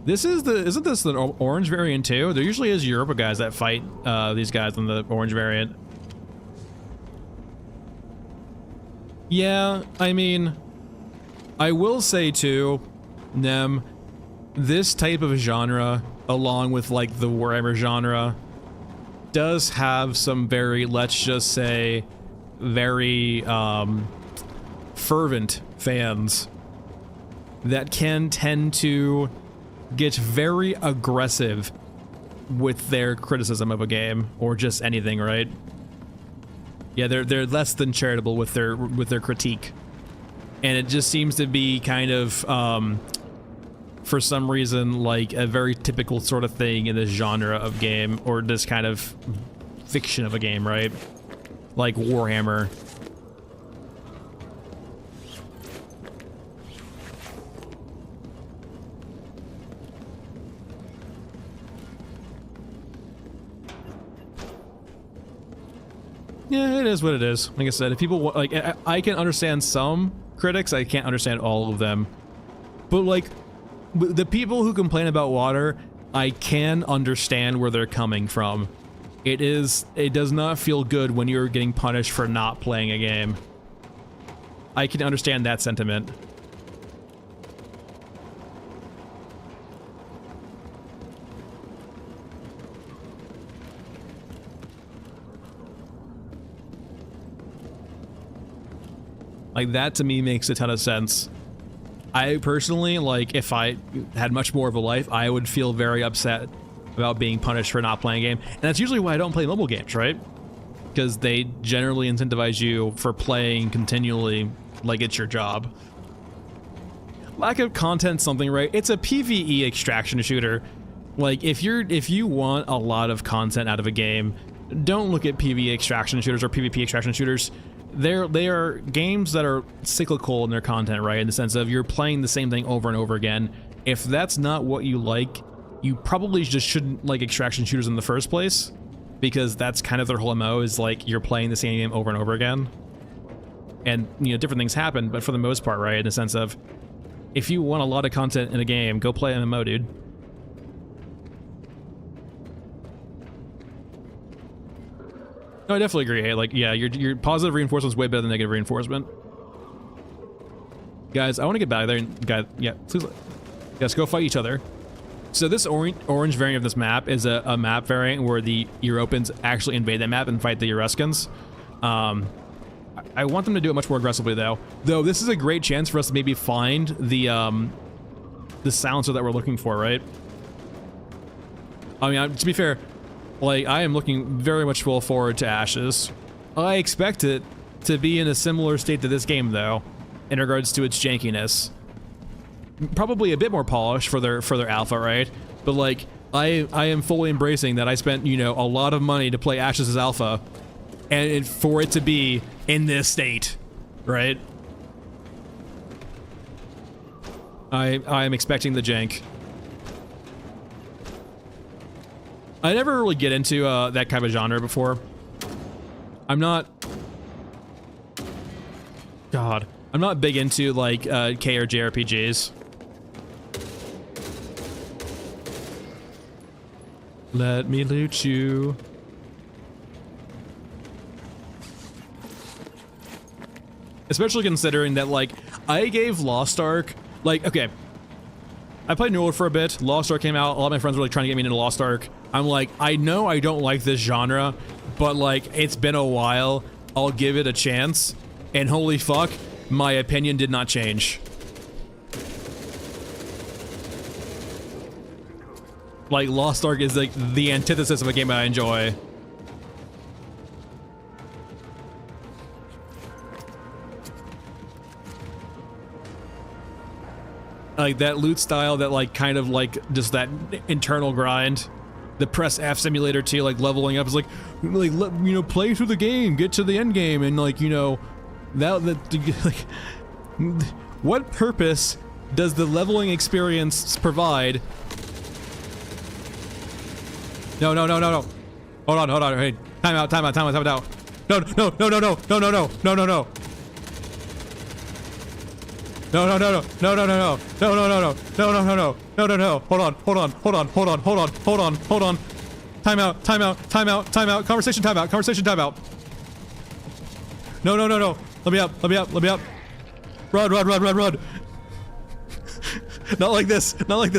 This is the, isn't this the orange variant too? There usually is Europa guys that fight these guys in the orange variant. Yeah, I mean, I will say too, Nem, this type of genre, along with like the Warhammer genre, does have some very, let's just say, very fervent fans that can tend to get very aggressive with their criticism of a game or just anything, right? Yeah, they're less than charitable with their critique, and it just seems to be kind of for some reason like a very typical sort of thing in this genre of game or this kind of fiction of a game, right? Like Warhammer. Yeah, it is what it is. Like I said, if people like, I can understand some critics. I can't understand all of them. But like, the people who complain about water, I can understand where they're coming from. It does not feel good when you're getting punished for not playing a game. I can understand that sentiment. Like, that to me makes a ton of sense. I personally, like, if I had much more of a life, I would feel very upset about being punished for not playing a game. And that's usually why I don't play mobile games, right? Because they generally incentivize you for playing continually like it's your job. Lack of content, something, right? It's a PvE extraction shooter. Like, if you want a lot of content out of a game, don't look at PvE extraction shooters or PvP extraction shooters. They are games that are cyclical in their content, right? In the sense of you're playing the same thing over and over again. If that's not what you like, you probably just shouldn't like extraction shooters in the first place, because that's kind of their whole MO, is like you're playing the same game over and over again. And, you know, different things happen, but for the most part, right, in the sense of if you want a lot of content in a game, go play MMO, dude. No, I definitely agree. Hey, like, yeah, your positive reinforcement's way better than negative reinforcement. Guys, I want to get back there and, guys, yeah, please, let's go fight each other. So this orange variant of this map is a map variant where the Europans actually invade that map and fight the Euruscans. I want them to do it much more aggressively, though. Though this is a great chance for us to maybe find the silencer that we're looking for, right? I mean, to be fair, like, I am looking very much forward to Ashes. I expect it to be in a similar state to this game, though, in regards to its jankiness. Probably a bit more polished for their alpha, right? But like, I am fully embracing that I spent, you know, a lot of money to play Ashes as alpha, and for it to be in this state, right? I am expecting the jank. I never really get into that kind of genre before. I'm not big into like K or JRPGs. Let me loot you. Especially considering that, like, I gave Lost Ark, like, okay, I played New World for a bit. Lost Ark came out. A lot of my friends were like trying to get me into Lost Ark. I'm like, I know I don't like this genre, but like, it's been a while. I'll give it a chance. And holy fuck, my opinion did not change. Like, Lost Ark is like the antithesis of a game I enjoy. Like that loot style, that like kind of like just that internal grind. The press F simulator too, like leveling up is like you know, play through the game, get to the end game, and like, you know, that like, what purpose does the leveling experience provide? No. Hold on. Hey, time out. No. Hold on. Time out. Conversation time out. No. Let me up. Run. Not like this.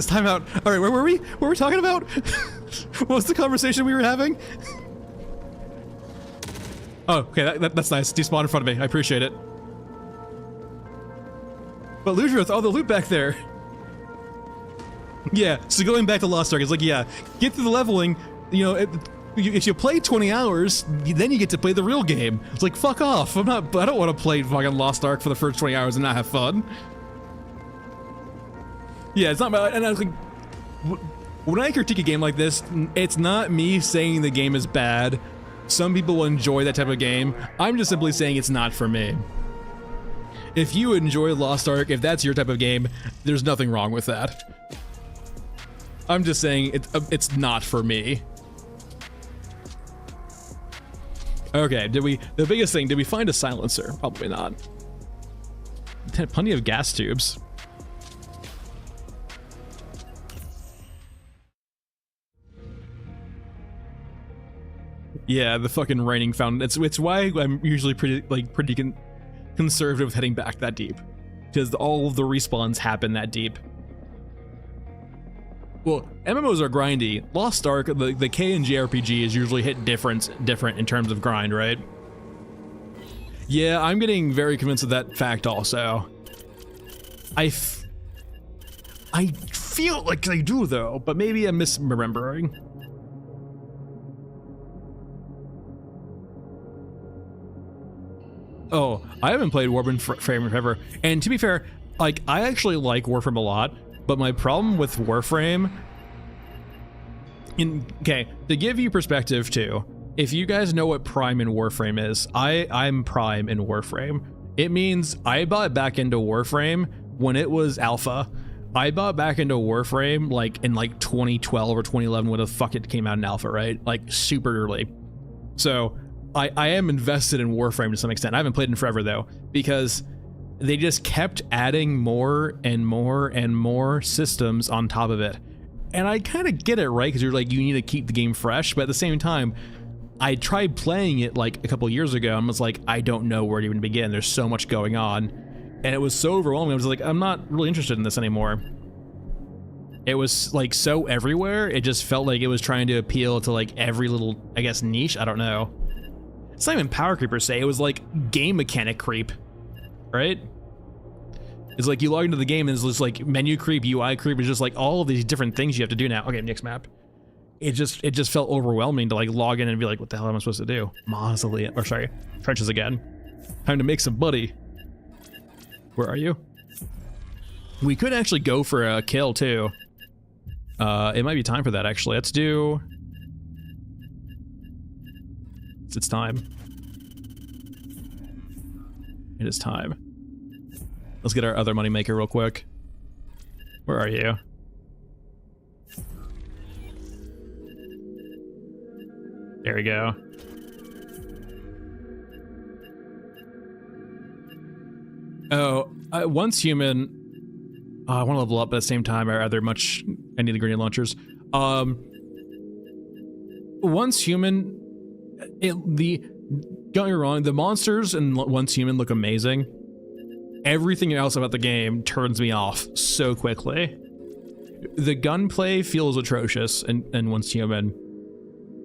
Time out. All right, where were we? What were we talking about? What was the conversation we were having? Oh, okay, that's nice. Despawn in front of me. I appreciate it. But Lugia with all the loot back there. Yeah, so going back to Lost Ark, it's like, yeah, get through the leveling, you know, if you play 20 hours, then you get to play the real game. It's like, fuck off. I don't want to play fucking Lost Ark for the first 20 hours and not have fun. Yeah, it's not about, and I was like, when I critique a game like this, it's not me saying the game is bad. Some people will enjoy that type of game. I'm just simply saying it's not for me. If you enjoy Lost Ark, if that's your type of game, there's nothing wrong with that. I'm just saying it's not for me. Okay, the biggest thing, did we find a silencer? Probably not. Had plenty of gas tubes. Yeah, the fucking raining fountain. It's why I'm usually pretty conservative with heading back that deep, because all of the respawns happen that deep. Well, MMOs are grindy. Lost Ark, the K and JRPG is usually hit different in terms of grind, right? Yeah, I'm getting very convinced of that fact also. I feel like I do though, but maybe I'm misremembering. Oh, I haven't played Warframe forever, and to be fair, like, I actually like Warframe a lot, but my problem with Warframe, okay, to give you perspective too, if you guys know what Prime in Warframe is, I'm Prime in Warframe. It means I bought back into Warframe when it was alpha. I bought back into Warframe like in like 2012 or 2011 when the fuck it came out in alpha, right? Like super early. So I am invested in Warframe to some extent. I haven't played in forever though, because they just kept adding more and more and more systems on top of it. And I kind of get it, right? Because you're like, you need to keep the game fresh, but at the same time, I tried playing it like a couple years ago and was like, I don't know where to even begin. There's so much going on. And it was so overwhelming. I was like, I'm not really interested in this anymore. It was like so everywhere. It just felt like it was trying to appeal to like every little, I guess, niche. I don't know. It's not even power creep per se. It was like game mechanic creep, right? It's like you log into the game and it's just like menu creep, UI creep. It's just like all of these different things you have to do now. Okay, next map. It just felt overwhelming to like log in and be like, what the hell am I supposed to do? Mausoleum, or sorry, trenches again. Time to make some buddy. Where are you? We could actually go for a kill too. It might be time for that actually. Let's do. It's time. It is time. Let's get our other moneymaker real quick. Where are you? There we go. Oh, once human. I want to level up at the same time. I need the grenade launchers. Once human, don't get me wrong, the monsters in Once Human look amazing. Everything else about the game turns me off so quickly. The gunplay feels atrocious in Once Human.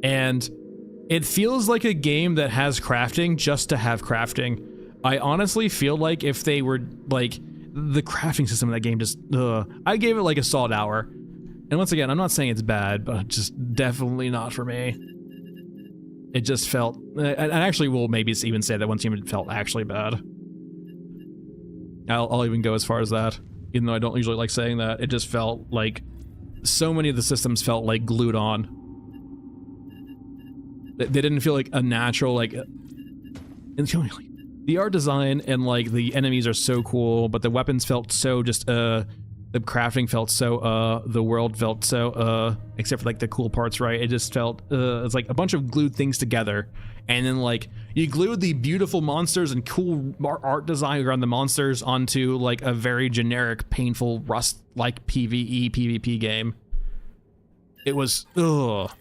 And it feels like a game that has crafting just to have crafting. I honestly feel like if they were like the crafting system in that game just I gave it like a solid hour. And once again, I'm not saying it's bad, but just definitely not for me. It just felt, and actually will maybe even say that Once Human felt actually bad. I'll even go as far as that, even though I don't usually like saying that. It just felt like so many of the systems felt like glued on. They didn't feel like a natural, like, the art design and like the enemies are so cool, but the weapons felt so just, the crafting felt so, the world felt so, except for like the cool parts, right? It just felt, it's like a bunch of glued things together. And then like, you glued the beautiful monsters and cool art design around the monsters onto like a very generic, painful, Rust-like PvE, PvP game. It was, ugh.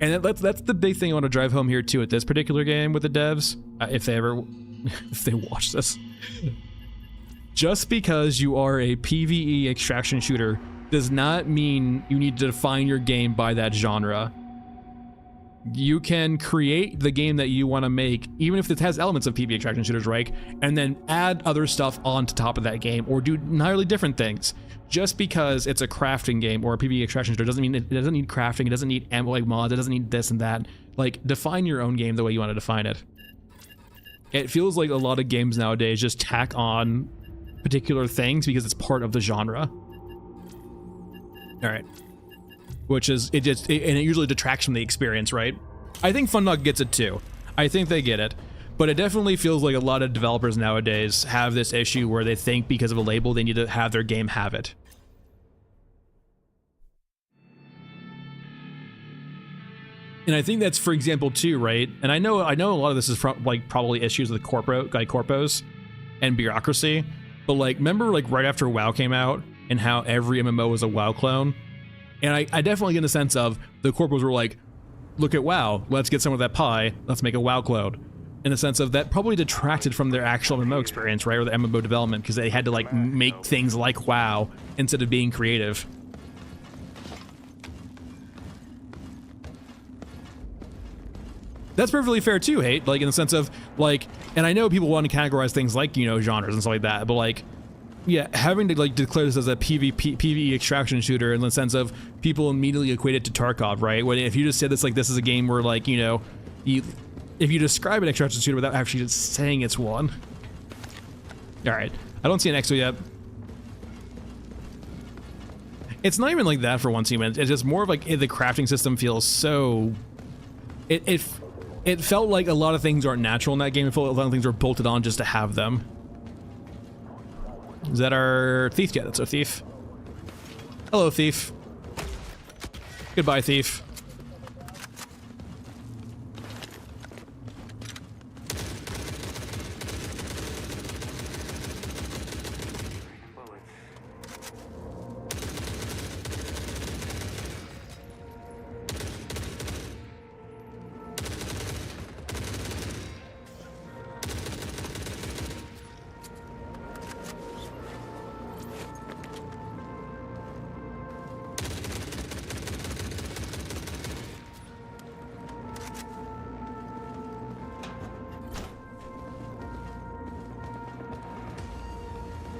And that's the big thing I want to drive home here too at this particular game with the devs, if they watch this. Just because you are a PvE extraction shooter does not mean you need to define your game by that genre. You can create the game that you want to make, even if it has elements of PvE extraction shooters, right? And then add other stuff on to top of that game, or do entirely different things. Just because it's a crafting game or a PvE extraction shooter doesn't mean it doesn't need crafting, it doesn't need like mods, it doesn't need this and that. Like, define your own game the way you want to define it. It feels like a lot of games nowadays just tack on particular things because it's part of the genre. All right. Which is, and it usually detracts from the experience, right? I think Fundog gets it too. I think they get it. But it definitely feels like a lot of developers nowadays have this issue where they think because of a label they need to have their game have it. And I think that's, for example, too, right? And I know a lot of this is probably issues with corpos and bureaucracy. But like, remember like right after WoW came out and how every MMO was a WoW clone? And I definitely get the sense of the corpos were like, look at WoW, let's get some of that pie, let's make a WoW clone. In the sense of that probably detracted from their actual MMO experience, right? Or the MMO development, because they had to like make things like WoW instead of being creative. That's perfectly fair too, Hate, like in the sense of like, and I know people want to categorize things like, you know, genres and stuff like that, but like, yeah, having to like declare this as a PvE extraction shooter in the sense of people immediately equate it to Tarkov, right? When if you just said this like this is a game where like, you know, if you describe an extraction shooter without actually just saying it's one. All right, I don't see an EXO yet. It's not even like that for Once Human. It's just more of like the crafting system feels so it felt like a lot of things aren't natural in that game. It felt like a lot of things were bolted on just to have them. Is that our thief? Yeah, that's our thief. Hello, thief. Goodbye, thief.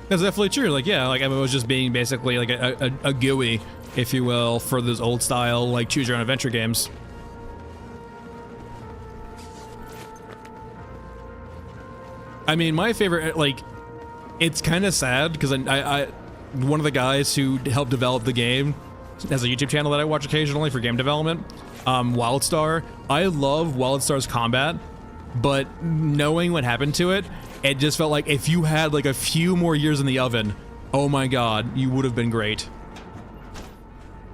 That's definitely true. Like, yeah, like I mean, it was just being basically like a GUI, if you will, for those old style like choose your own adventure games. I mean, my favorite, like, it's kind of sad because I one of the guys who helped develop the game has a YouTube channel that I watch occasionally for game development, Wildstar. I love Wildstar's combat, but knowing what happened to it, it just felt like if you had like a few more years in the oven, oh my god, you would have been great.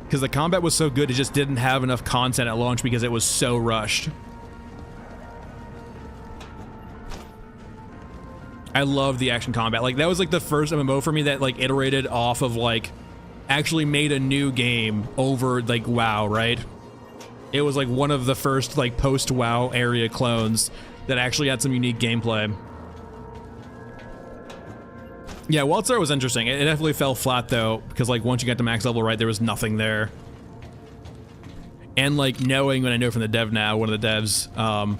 Because the combat was so good, it just didn't have enough content at launch because it was so rushed. I love the action combat. Like, that was like the first MMO for me that like iterated off of like actually made a new game over like WoW, right? It was like one of the first like post WoW area clones that actually had some unique gameplay. Yeah, Wildstar was interesting. It definitely fell flat though, because like once you got to max level, right, there was nothing there. And like knowing what I know from the dev now, one of the devs,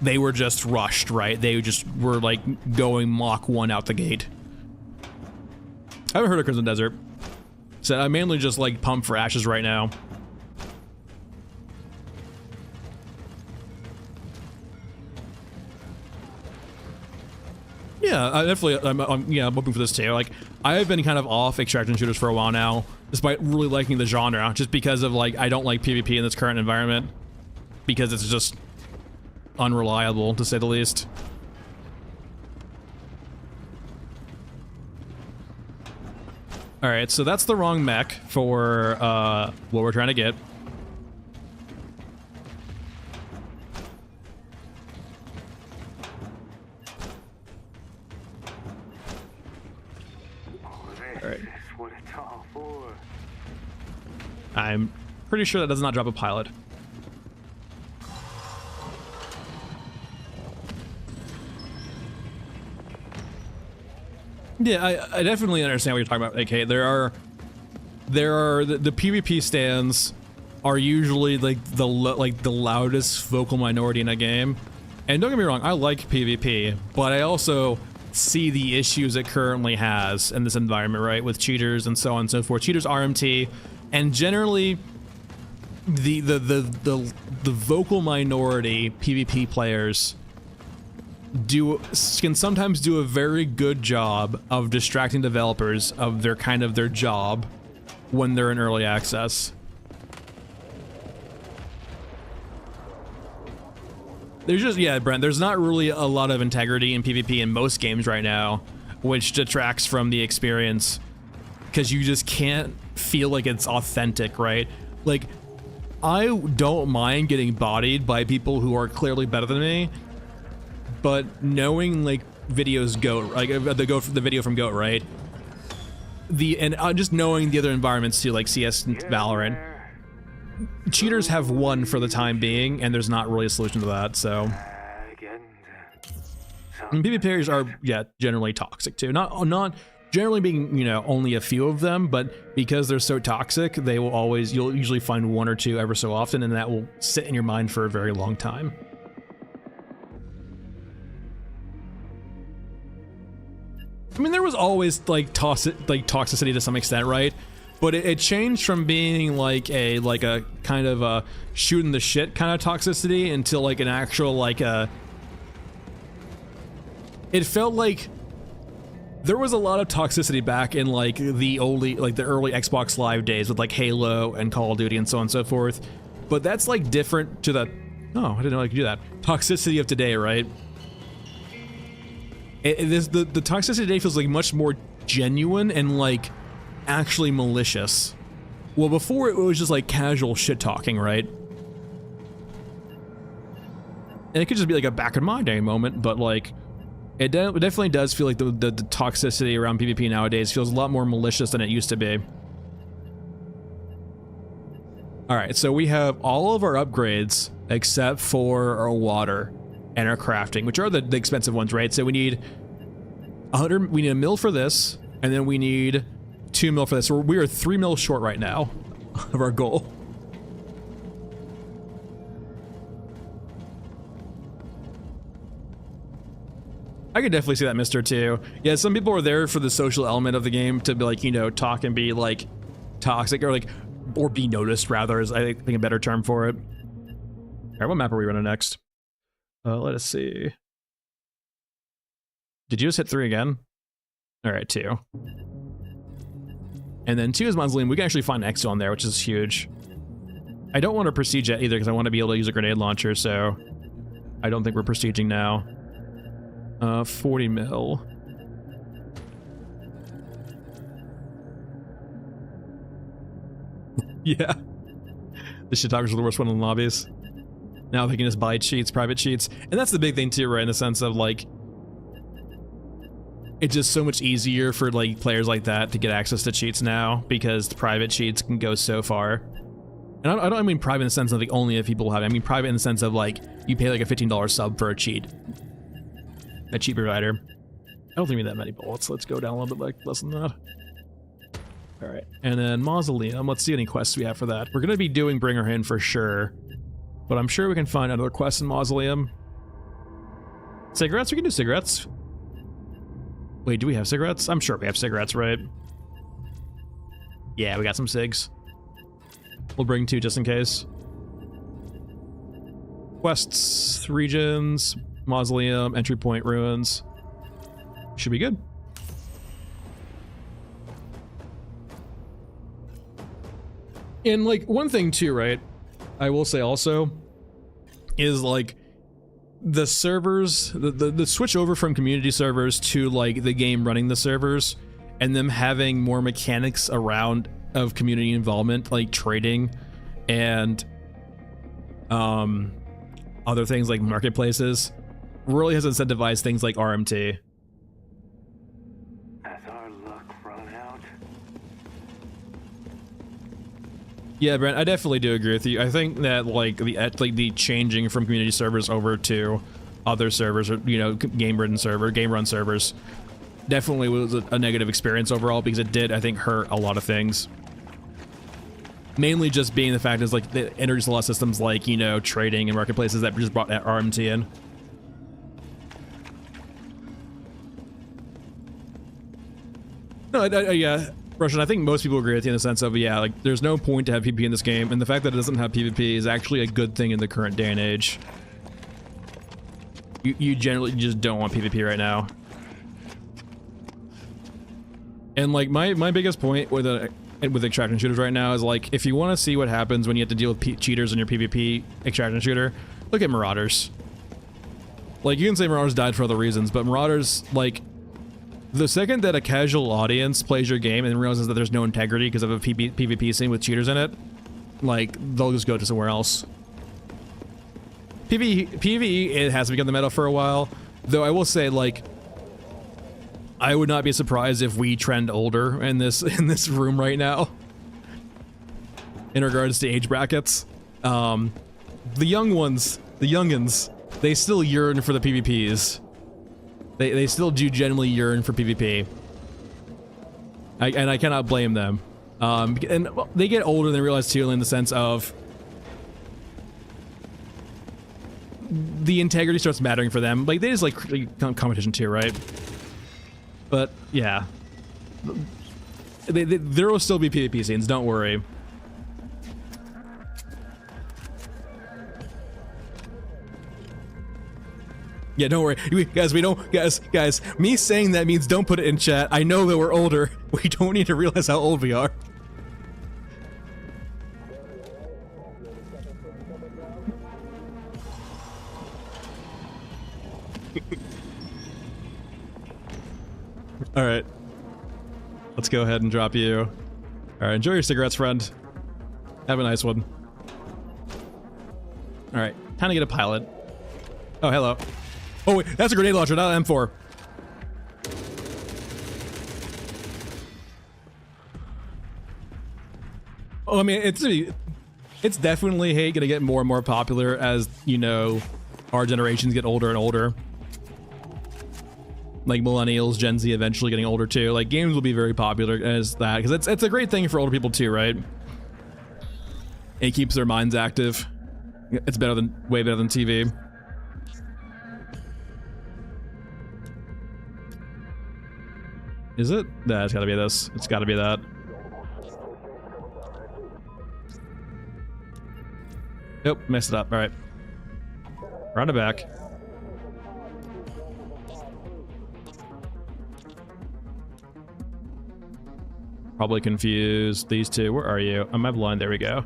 they were just rushed, right? They just were like going Mach 1 out the gate. I haven't heard of Crimson Desert. So I mainly just like pump for ashes right now. Yeah, I definitely, I'm hoping for this too. Like, I have been kind of off extraction shooters for a while now, despite really liking the genre, just because of like, I don't like PvP in this current environment, because it's just unreliable, to say the least. Alright, so that's the wrong mech for what we're trying to get. Alright. I'm pretty sure that does not drop a pilot. Yeah, I definitely understand what you're talking about, AK. There are the PvP stands are usually like the loudest vocal minority in a game. And don't get me wrong, I like PvP, but I also see the issues it currently has in this environment, right? With cheaters and so on and so forth. Cheaters, RMT, and generally the vocal minority PvP players can sometimes do a very good job of distracting developers of their job when they're in early access. There's just, yeah, Brent, there's not really a lot of integrity in PvP in most games right now, which detracts from the experience because you just can't feel like it's authentic, right? Like, I don't mind getting bodied by people who are clearly better than me, but knowing like videos GOAT, like the video from GOAT, right? And just knowing the other environments too, like CS and Valorant, cheaters have won for the time being, and there's not really a solution to that. So, and PvP players are, yeah, generally toxic too. Not generally being, you know, only a few of them, but because they're so toxic, they will always, you'll usually find one or two ever so often, and that will sit in your mind for a very long time. I mean, there was always like toxicity to some extent, right? But it changed from being like a kind of a shooting the shit kind of toxicity until like an actual like a. It felt like there was a lot of toxicity back in like the early Xbox Live days with like Halo and Call of Duty and so on and so forth. But that's like different to the Oh, I didn't know I could do that. Toxicity of today, right? The toxicity today feels like much more genuine and like actually malicious. Well, before it was just like casual shit talking, right? And it could just be like a back in my day moment, but like it definitely does feel like the toxicity around PvP nowadays feels a lot more malicious than it used to be. All right, so we have all of our upgrades except for our water and our crafting, which are the expensive ones, right? So we need 100. We need a mil for this, and then we need 2 mil for this. So we are 3 mil short right now of our goal. I could definitely see that, Mister too. Yeah, some people are there for the social element of the game to be like, you know, talk and be like toxic or like, or be noticed rather is I think a better term for it. All right, what map are we running next? Let us see. Did you just hit 3 again? All right, 2. And then 2 is Mausoleum. We can actually find X on there, which is huge. I don't want to prestige yet either because I want to be able to use a grenade launcher, so I don't think we're prestiging now. 40 mil. Yeah. The shit talkers are the worst one in the lobbies. Now they can just buy cheats, private cheats. And that's the big thing too, right? In the sense of like, it's just so much easier for like players like that to get access to cheats now because the private cheats can go so far. And I don't mean private in the sense of like only if people have it. I mean private in the sense of like you pay like a $15 sub for a cheat. A cheat provider. I don't think we need that many bullets. Let's go down a little bit like less than that. All right, and then Mausoleum. Let's see any quests we have for that. We're gonna be doing Bring Her In for sure, but I'm sure we can find another quest in Mausoleum. Cigarettes? We can do cigarettes. Wait, do we have cigarettes? I'm sure we have cigarettes, right? Yeah, we got some cigs. We'll bring 2 just in case. Quests, regions, Mausoleum, entry point, ruins. Should be good. And like one thing too, right? I will say also is like the servers, the switch over from community servers to like the game running the servers and them having more mechanics around of community involvement, like trading and other things like marketplaces, really has incentivized things like RMT. Has our luck run out? Yeah, Brent, I definitely do agree with you. I think that like the changing from community servers over to other servers, or you know, game run servers, definitely was a negative experience overall because it did, I think, hurt a lot of things. Mainly just being the fact is like it introduced a lot of systems like, you know, trading and marketplaces that just brought that RMT in. No, yeah, Russian, I think most people agree with you in the sense of, yeah, like, there's no point to have PvP in this game, and the fact that it doesn't have PvP is actually a good thing in the current day and age. You generally just don't want PvP right now. And, like, my biggest point with extraction shooters right now is, like, if you want to see what happens when you have to deal with cheaters in your PvP extraction shooter, look at Marauders. Like, you can say Marauders died for other reasons, but Marauders, like, the second that a casual audience plays your game and realizes that there's no integrity because of a PvP scene with cheaters in it, like, they'll just go to somewhere else. PvE, it has become the meta for a while, though I will say, like, I would not be surprised if we trend older in this room right now in regards to age brackets. The young ones, the youngins, they still yearn for the PvPs. They still do genuinely yearn for PvP. And I cannot blame them. And they get older and they realize too, in the sense of the integrity starts mattering for them. Like, they just like competition too, right? But yeah, there will still be PvP scenes, don't worry. Yeah, don't worry. Guys, me saying that means don't put it in chat. I know that we're older. We don't need to realize how old we are. All right. Let's go ahead and drop you. All right, enjoy your cigarettes, friend. Have a nice one. All right, time to get a pilot. Oh, hello. Oh, wait, that's a grenade launcher, not an M4. Oh, I mean, it's definitely gonna get more and more popular as, you know, our generations get older and older. Like millennials, Gen Z eventually getting older too. Like games will be very popular as that because it's a great thing for older people too, right? It keeps their minds active. It's way better than TV. Is it? Nah, it's gotta be this. It's gotta be that. Nope, messed it up. All right. Round it back. Probably confused these two. Where are you? I'm blind. There we go.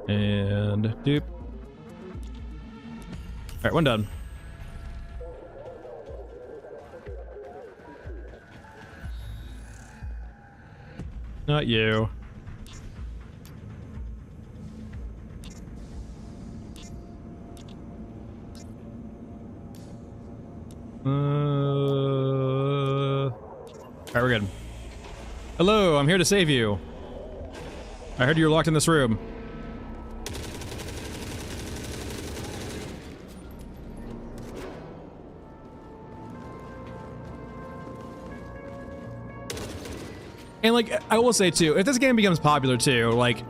And doop. All right, one done. Not you. Alright, we're good. Hello, I'm here to save you. I heard you were locked in this room. And like, I will say too, if this game becomes popular too, like,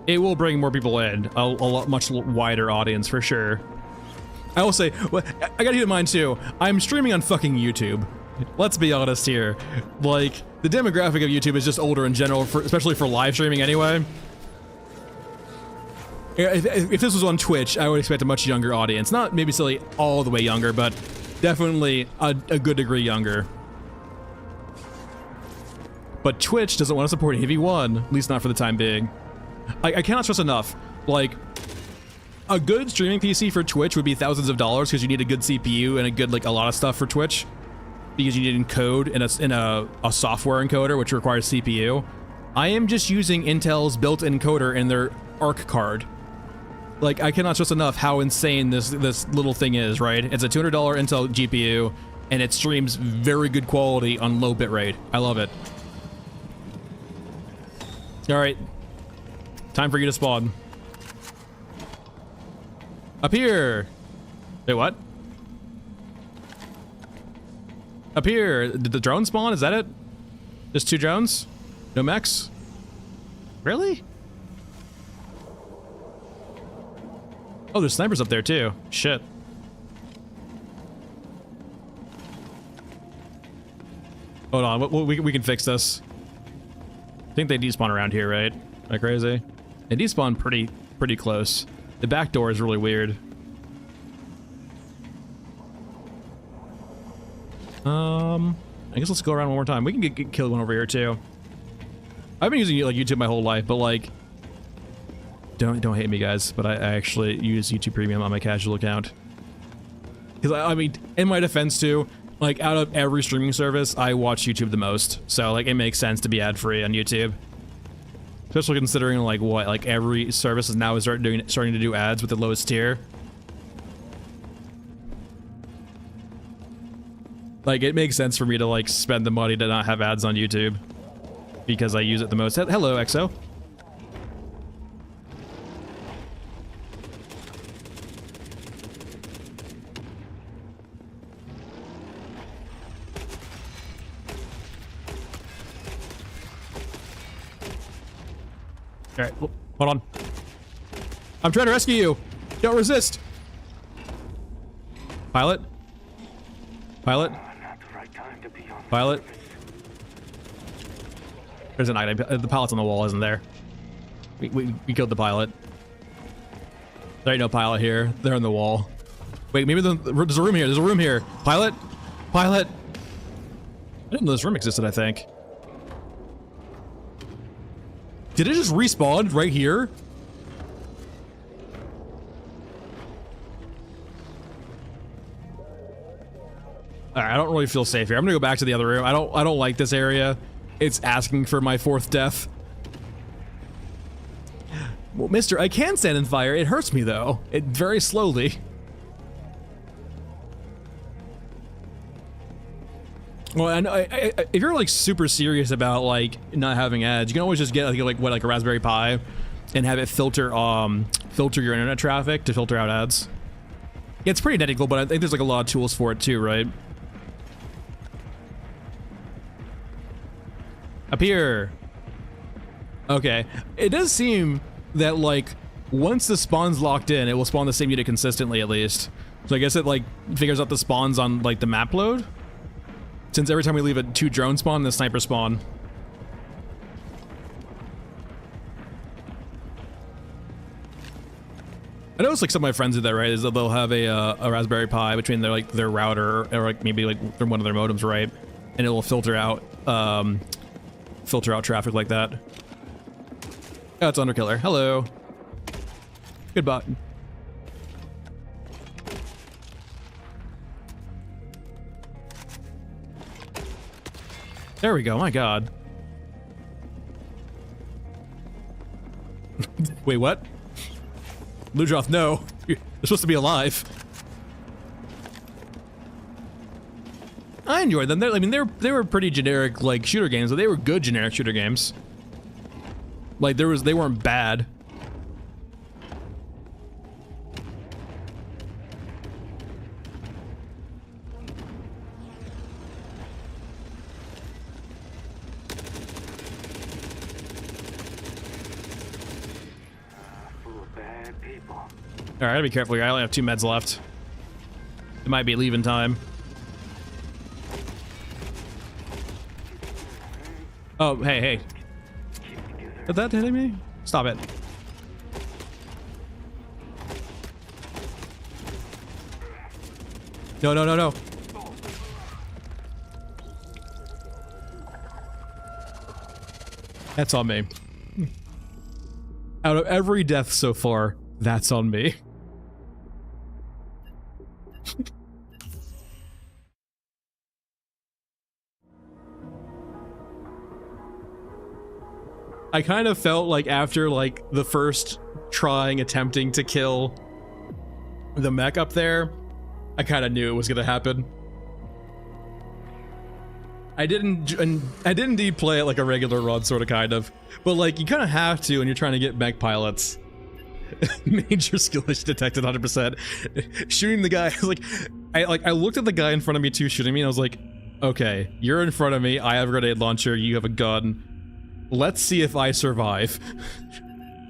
it will bring more people in, a lot much wider audience for sure. I will say, well, I gotta keep in mind too, I'm streaming on fucking YouTube. Let's be honest here. Like, the demographic of YouTube is just older in general, especially for live streaming anyway. If this was on Twitch, I would expect a much younger audience. Not maybe silly all the way younger, but definitely a good degree younger. But Twitch doesn't want to support AV1, at least not for the time being. I cannot stress enough, like, a good streaming PC for Twitch would be thousands of dollars because you need a good CPU and a lot of stuff for Twitch. Because you need encode in a software encoder, which requires CPU. I am just using Intel's built-in encoder in their ARC card. Like, I cannot stress enough how insane this little thing is, right? It's a $200 Intel GPU, and it streams very good quality on low bitrate. I love it. All right, time for you to spawn. Up here. Wait, what? Up here. Did the drone spawn? Is that it? Just 2 drones? No mechs? Really? Oh, there's snipers up there too. Shit. Hold on, we can fix this. I think they despawn around here, right? Am I crazy? They despawn pretty close. The back door is really weird. I guess let's go around one more time. We can get killed one over here too. I've been using like YouTube my whole life, but like, don't hate me, guys. But I actually use YouTube Premium on my casual account. Because I mean, in my defense too, like out of every streaming service, I watch YouTube the most. So like, it makes sense to be ad-free on YouTube. Especially considering like what, like every service is now starting to do ads with the lowest tier. Like, it makes sense for me to like spend the money to not have ads on YouTube because I use it the most. Hello, EXO. All right, hold on. I'm trying to rescue you. Don't resist. Pilot. Pilot. Pilot. There's an item. The pilot's on the wall, isn't there? We killed the pilot. There ain't no pilot here. They're on the wall. Wait, maybe there's a room here. There's a room here. Pilot. Pilot. I didn't know this room existed, I think. Did it just respawn right here? All right, I don't really feel safe here. I'm gonna go back to the other room. I don't like this area. It's asking for my 4th death. Well, mister, I can stand in fire. It hurts me, though. It very slowly. Well, and if you're, like, super serious about, like, not having ads, you can always just get, like a Raspberry Pi and have it filter your internet traffic to filter out ads. Yeah, it's pretty technical, but I think there's, like, a lot of tools for it, too, right? Up here. Okay. It does seem that, like, once the spawn's locked in, it will spawn the same unit consistently, at least. So I guess it, like, figures out the spawns on, like, the map load. Since every time we leave it, 2 drones spawn, the sniper spawn. I noticed, like, some of my friends do that, right? Is that they'll have a Raspberry Pi between their router or, like, maybe, like, one of their modems, right? And it will filter out traffic like that. Oh, it's Underkiller. Hello. Goodbye. There we go. My God. Wait, what? Ludroth, no. You're supposed to be alive. I enjoyed them. I mean, they were pretty generic, like, shooter games, but they were good generic shooter games. Like, they weren't bad. Full of bad people. All right, I gotta be careful here. I only have 2 meds left. It might be leaving time. Oh, hey. Is that hitting me? Stop it. No. That's on me. Out of every death so far, that's on me. I kind of felt like after, like, the first attempting to kill the mech up there, I kind of knew it was gonna happen. I didn't indeed play it like a regular run, sort of, kind of, but, like, you kind of have to when you're trying to get mech pilots. Major skill issue detected, 100%. Shooting the guy, I looked at the guy in front of me too, shooting me, and I was like, okay, you're in front of me, I have a grenade launcher, you have a gun. Let's see if I survive.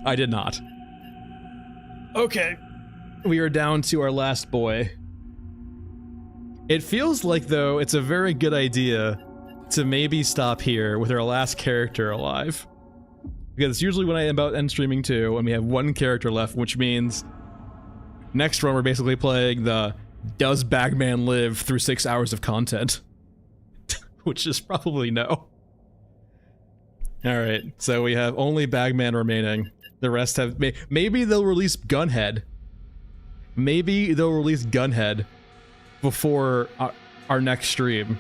I did not. Okay. We are down to our last boy. It feels like, though, it's a very good idea to maybe stop here with our last character alive. Because it's usually when I am about end streaming too, and we have 1 character left, which means next run we're basically playing the Does Bagman Live through 6 hours of content? Which is probably no. Alright, so we have only Bagman remaining. The rest have... Maybe they'll release Gunhead. Maybe they'll release Gunhead before our next stream.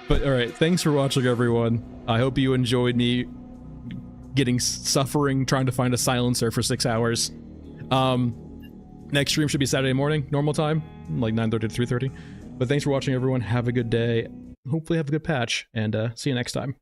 But alright, thanks for watching, everyone. I hope you enjoyed me suffering trying to find a silencer for 6 hours. Next stream should be Saturday morning, normal time, like 9:30 to 3:30. But thanks for watching, everyone. Have a good day. Hopefully have a good patch, and see you next time.